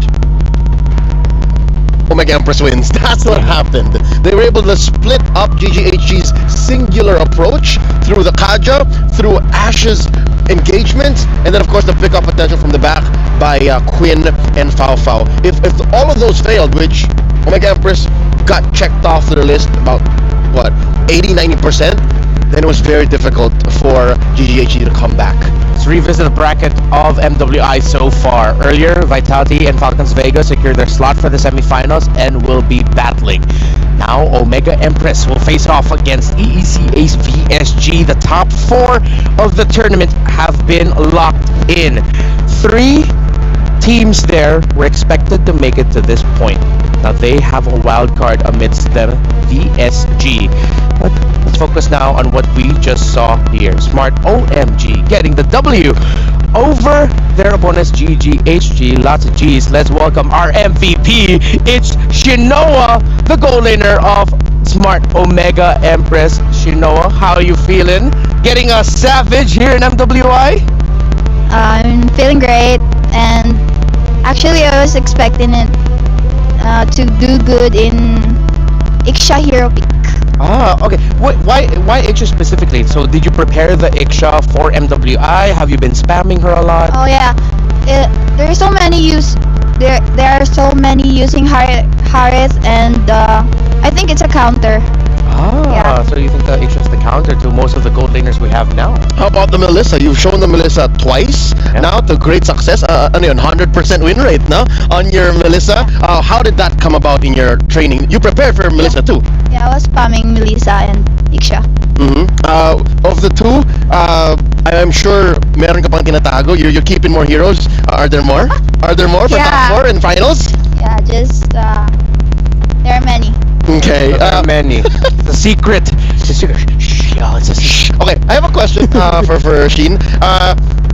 Omega Empress wins. That's what happened. They were able to split up GGHG's singular approach through the Kaja, through Ash's engagement, and then of course the pick-up potential from the back by Quinn and Fao Fao. If all of those failed, which Omega Empress got checked off their list about, 80-90%, then it was very difficult for GGHG to come back. Let's revisit the bracket of MWI so far. Earlier, Vitality and Falcons Vega secured their slot for the semifinals and will be battling. Now, Omega Empress will face off against EEC Ace VSG. The top 4 of the tournament have been locked in. 3 teams there were expected to make it to this point. Now, they have a wild card amidst them, VSG. But let's focus now on what we just saw here. Smart OMG getting the W over their opponents GGHG. Lots of G's. Let's welcome our MVP. It's Shinoa, the goal laner of Smart Omega Empress. Shinoa, how are you feeling? Getting a savage here in MWI? I'm feeling great, and actually I was expecting it to do good in Iksha Hero Pick. Ah, okay. Why Iksha specifically? So did you prepare the Iksha for MWI? Have you been spamming her a lot? Oh yeah, there are so many there are so many using Harith, and I think it's a counter. Ah, so you think that it's just the counter to most of the gold laners we have now? How about the Melissa? You've shown the Melissa twice now to great success. 100% win rate now on your Melissa. How did that come about in your training? You prepared for Melissa too. Yeah, I was spamming Melissa and Iksha. Of the two, I'm sure meron ka pang tinatago. You're keeping more heroes. Are there more? Are there more for top 4 in finals? Yeah, just there are many. Okay. There are many. The secret. The secret. Shh, y'all, it's a secret. Okay, I have a question for Sheen.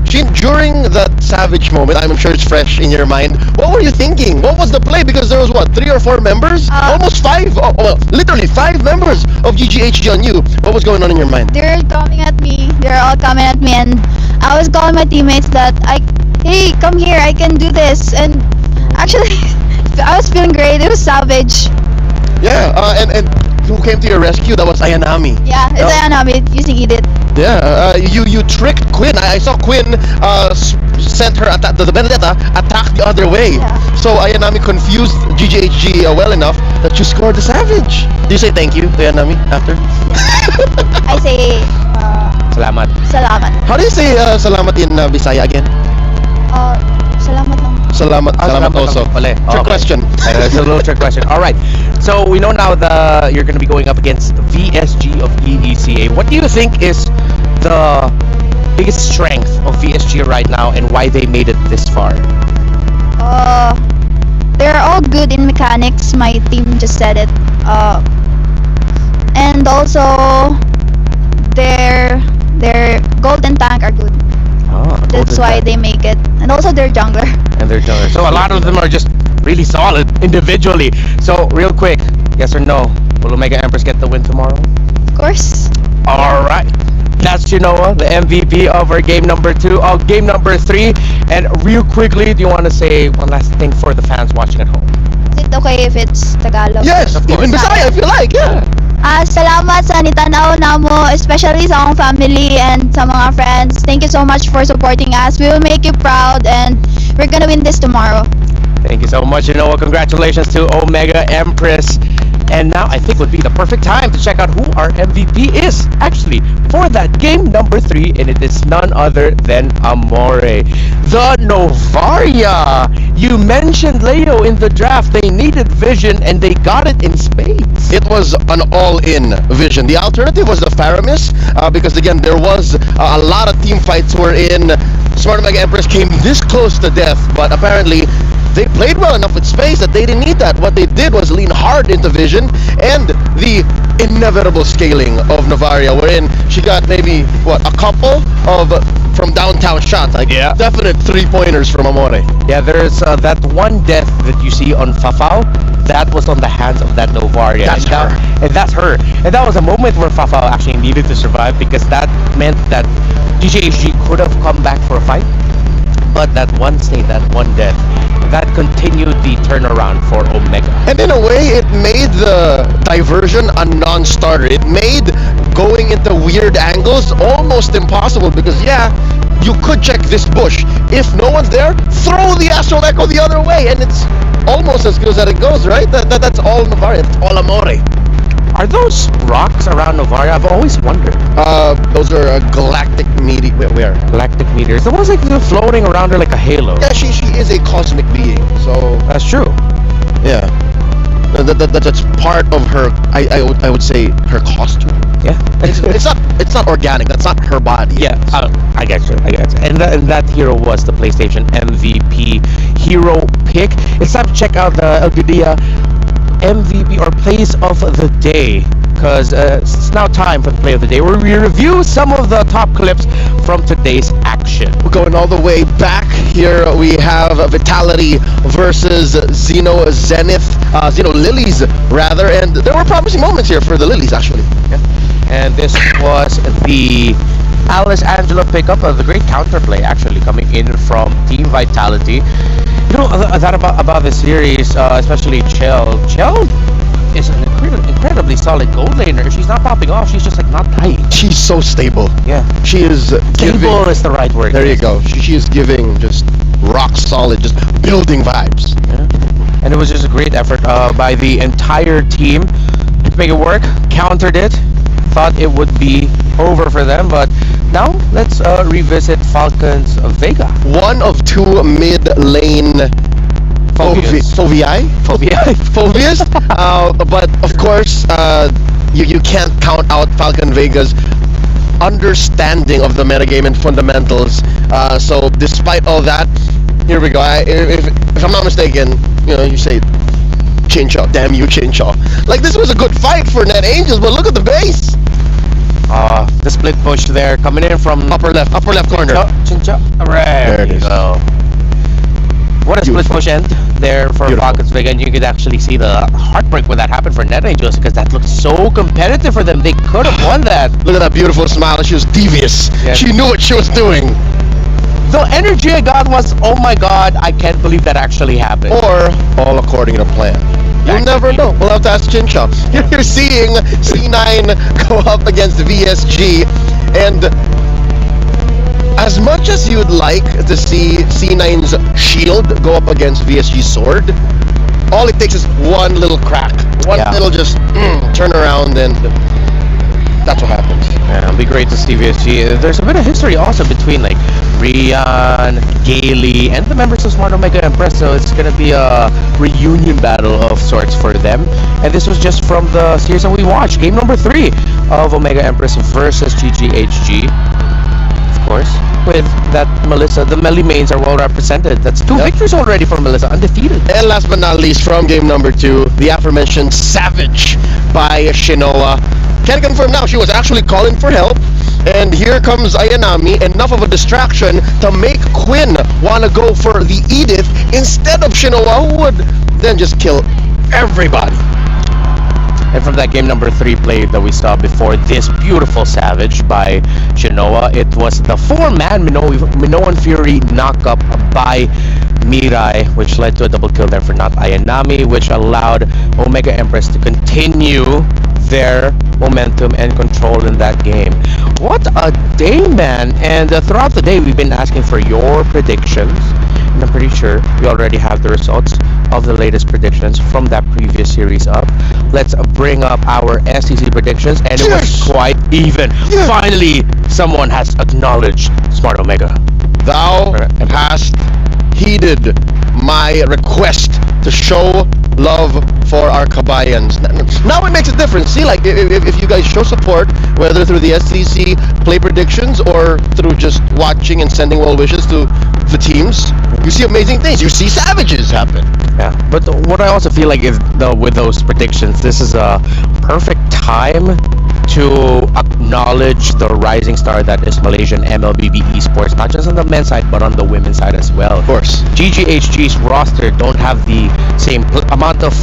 Sheen, during that savage moment, I'm sure it's fresh in your mind. What were you thinking? What was the play? Because there was what, 3 or 4 members? Almost 5. Oh, well, literally 5 members of GGHG on you. What was going on in your mind? They're coming at me. They're all coming at me, and I was calling my teammates that hey, come here, I can do this. And actually, I was feeling great. It was savage. Yeah, and who came to your rescue? That was Ayanami. Yeah, it's Ayanami using Edith. Yeah, you tricked Quinn. I saw Quinn sent her the Benedetta attack the other way. Yeah. So Ayanami confused GGHG well enough that you scored the savage. Do you say thank you to Ayanami after? I say Salamat. salamat. How do you say salamat in Bisaya again? Salamat lang. Salamat also. Pala. Trick question. It's a little trick question. All right. So we know now you're going to be going up against VSG of EDCA. What do you think is the biggest strength of VSG right now, and why they made it this far? They're all good in mechanics. My team just said it. And also their gold and tank are good. That's why they make it. And also their jungler. And their jungler. So a lot of them are just really solid individually. So real quick, yes or no? Will Omega Empress get the win tomorrow? Of course. All right. That's Chinoa, the MVP of our game number 2, game number 3. And real quickly, do you want to say one last thing for the fans watching at home? Is it okay if it's Tagalog? Yes, of course. Bisaya if you like, yeah. Salamat sa nitanaw namo, especially sa akong family and sa mga friends. Thank you so much for supporting us. We will make you proud, and we're gonna win this tomorrow. Thank you so much, Chinoa. Congratulations to Omega Empress. And now I think would be the perfect time to check out who our MVP is actually for that game number 3, and it is none other than Amore, the Novaria. You mentioned Leo in the draft. They needed vision and they got it in spades. It was an all-in vision. The alternative was the Faramis, because again there was a lot of team fights wherein Smart Mega Empress came this close to death, but apparently they played well enough with space that they didn't need that. What they did was lean hard into vision and the inevitable scaling of Novaria, wherein she got maybe a couple of from downtown shots, like definite 3-pointers from Amore. Yeah, there's that one death that you see on Fafao. That was on the hands of that Novaria. That's her. And that's her. And that was a moment where Fafao actually needed to survive, because that meant that GGHG could have come back for a fight. But that one stay, that one death, that continued the turnaround for Omega. And in a way, it made the diversion a non-starter. It made going into weird angles almost impossible, because you could check this bush. If no one's there, throw the Astral Echo the other way, and it's almost as good as it goes, right? That's all Novaria. That's all Amore. Are those rocks around Novaria? I've always wondered. Those are galactic meteors. Where? Galactic meteors. The ones like floating around her like a halo. Yeah, she is a cosmic being, so that's true. Yeah, that's part of her. I would say her costume. Yeah, it's not organic. That's not her body. Yeah, I get you. And that hero was the PlayStation MVP hero pick. It's time to check out the El Gudia MVP or plays of the day, because it's now time for the play of the day, where we review some of the top clips from today's action. We're going all the way back. Here we have Vitality versus Xeno Lilies rather, and there were promising moments here for the Lilies actually. Yeah. And this was the Alice Angela pickup of the great counterplay actually coming in from Team Vitality. You know, that about the series, especially Chell. Chell is an incredibly solid gold laner. She's not popping off. She's just like not dying. She's so stable. Yeah. She is stable is the right word. There you go. She is giving just rock solid, just building vibes. And it was just a great effort by the entire team to make it work. Countered it. Thought it would be over for them, but now let's revisit Falcons Vega. One of two mid-lane Phobias. phobias. But of course, you can't count out Falcon Vega's understanding of the metagame and fundamentals. So despite all that, here we go. If I'm not mistaken, you say Chinchaw, damn you Chinchaw. Like, this was a good fight for Net Angels, but look at the base. The split push there coming in from upper left corner. Chinchaw. There you go. What a split push end there for Falcons Vega, and you could actually see the heartbreak when that happened for Net Angels, because that looked so competitive for them. They could have won that. Look at that beautiful smile. She was devious. Yes. She knew what she was doing. The energy I got was, oh my god, I can't believe that actually happened. Or all according to plan. You'll never know. We'll have to ask Chinchaw. You're seeing C9 go up against VSG, and as much as you'd like to see C9's shield go up against VSG's sword, all it takes is one little crack. One little just turn around, and that's what happens. Yeah, it'll be great to see VSG. There's a bit of history also between like Rian, Gailey, and the members of Smart Omega Empress, so it's gonna be a reunion battle of sorts for them. And this was just from the series that we watched, game number 3 of Omega Empress versus GGHG. Of course, with that Melissa, the Melly mains are well represented. That's 2 victories already for Melissa, undefeated. And last but not least, from game number 2, the aforementioned Savage by Shinoa. Can confirm now, she was actually calling for help. And here comes Ayanami, enough of a distraction to make Quinn want to go for the Edith instead of Shinoa, who would then just kill everybody. And from that game number 3 play that we saw before this beautiful Savage by Shinoa, it was the 4-man Minoan Fury knockup by Mirai, which led to a double kill there for not Ayanami, which allowed Omega Empress to continue their momentum and control in that game. What a day, man! And throughout the day, we've been asking for your predictions. And I'm pretty sure we already have the results of the latest predictions from that previous series up. Let's bring up our SEC predictions, and it was quite even. Finally, someone has acknowledged Smart Omega. Thou hast heeded my request to show love for our kabayans. Now it makes a difference. See, like, if you guys show support, whether through the SEC play predictions or through just watching and sending well wishes to the teams, you see amazing things. You see Savages happen. Yeah, but what I also feel like is, with those predictions, this is a perfect time to acknowledge the rising star that is Malaysian MLBB esports, not just on the men's side but on the women's side as well. Of course, GGHG's roster don't have the same amount of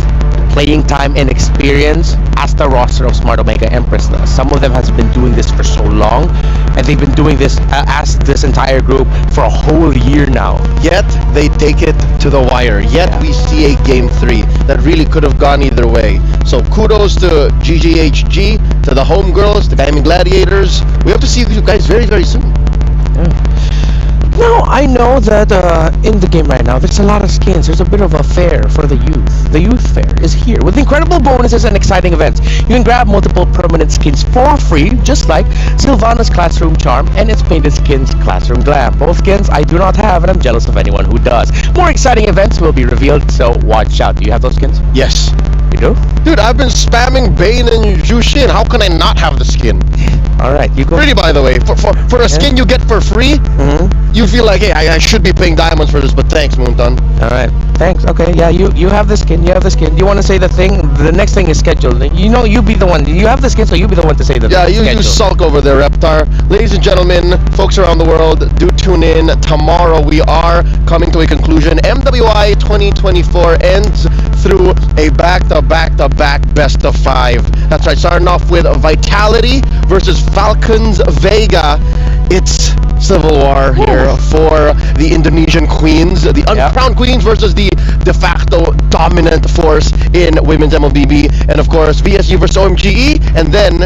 playing time and experience as the roster of Smart Omega Empress does. Some of them has been doing this for so long, and they've been doing this as this entire group for a whole year now. Yet they take it to the wire. Yet we see a game 3 that really could have gone either way. So kudos to GGHG, to the homegirls, the Diamond Gladiators. We hope to see you guys very, very soon. Now, I know that in the game right now, there's a lot of skins. There's a bit of a fair for the youth. The youth fair is here with incredible bonuses and exciting events. You can grab multiple permanent skins for free, just like Sylvana's Classroom Charm and its Painted Skins Classroom Glam. Both skins I do not have, and I'm jealous of anyone who does. More exciting events will be revealed, so watch out. Do you have those skins? Yes. You do? Dude, I've been spamming Bane and Jushin. How can I not have the skin? Alright, you go. Pretty, by the way. For a skin you get for free, you feel like, hey, I should be paying diamonds for this, but thanks, Moonton. Alright, thanks. Okay, yeah, you have the skin. You have the skin. Do you want to say the thing? The next thing is scheduled. You know, you be the one. You have the skin, so you be the one to say the Yeah, you sulk over there, Reptar. Ladies and gentlemen, folks around the world, do tune in. Tomorrow we are coming to a conclusion. MWI 2024 ends through a back-to-back best of 5. That's right, starting off with Vitality versus Falcons Vega. It's civil war here for the Indonesian queens, the uncrowned queens versus the de facto dominant force in women's MLBB, and of course VSU versus OMGE, and then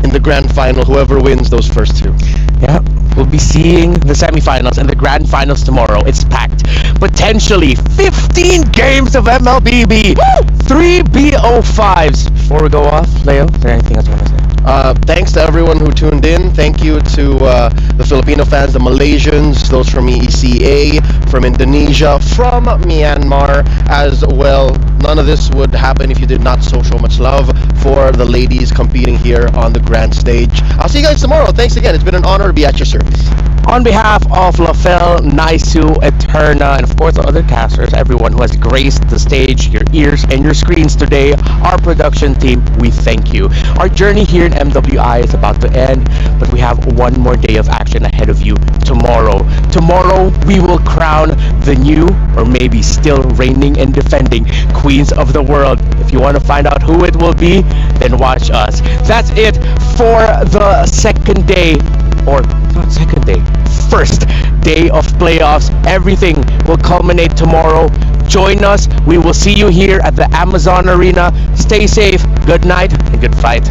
in the grand final, whoever wins those first 2. Yeah. We'll be seeing the semifinals and the grand finals tomorrow. It's packed. Potentially 15 games of MLBB. 3 BO5s. Before we go off, Leo, is there anything else you want to say? Thanks to everyone who tuned in. Thank you to the Filipino fans, the Malaysians, those from ECA, from Indonesia, from Myanmar as well. None of this would happen if you did not show so much love for the ladies competing here on the grand stage. I'll see you guys tomorrow. Thanks again. It's been an honor to be at your service. On behalf of Lafel, Naisu, Eterna, and of course the other casters, everyone who has graced the stage, your ears, and your screens today, our production team, we thank you. Our journey here in MWI is about to end, but we have one more day of action ahead of you tomorrow. Tomorrow, we will crown the new, or maybe still reigning and defending, Queens of the World. If you want to find out who it will be, then watch us. That's it for the second day, or not second day, first day of playoffs. Everything will culminate tomorrow. Join us. We will see you here at the Amazon Arena. Stay safe, good night, and good fight.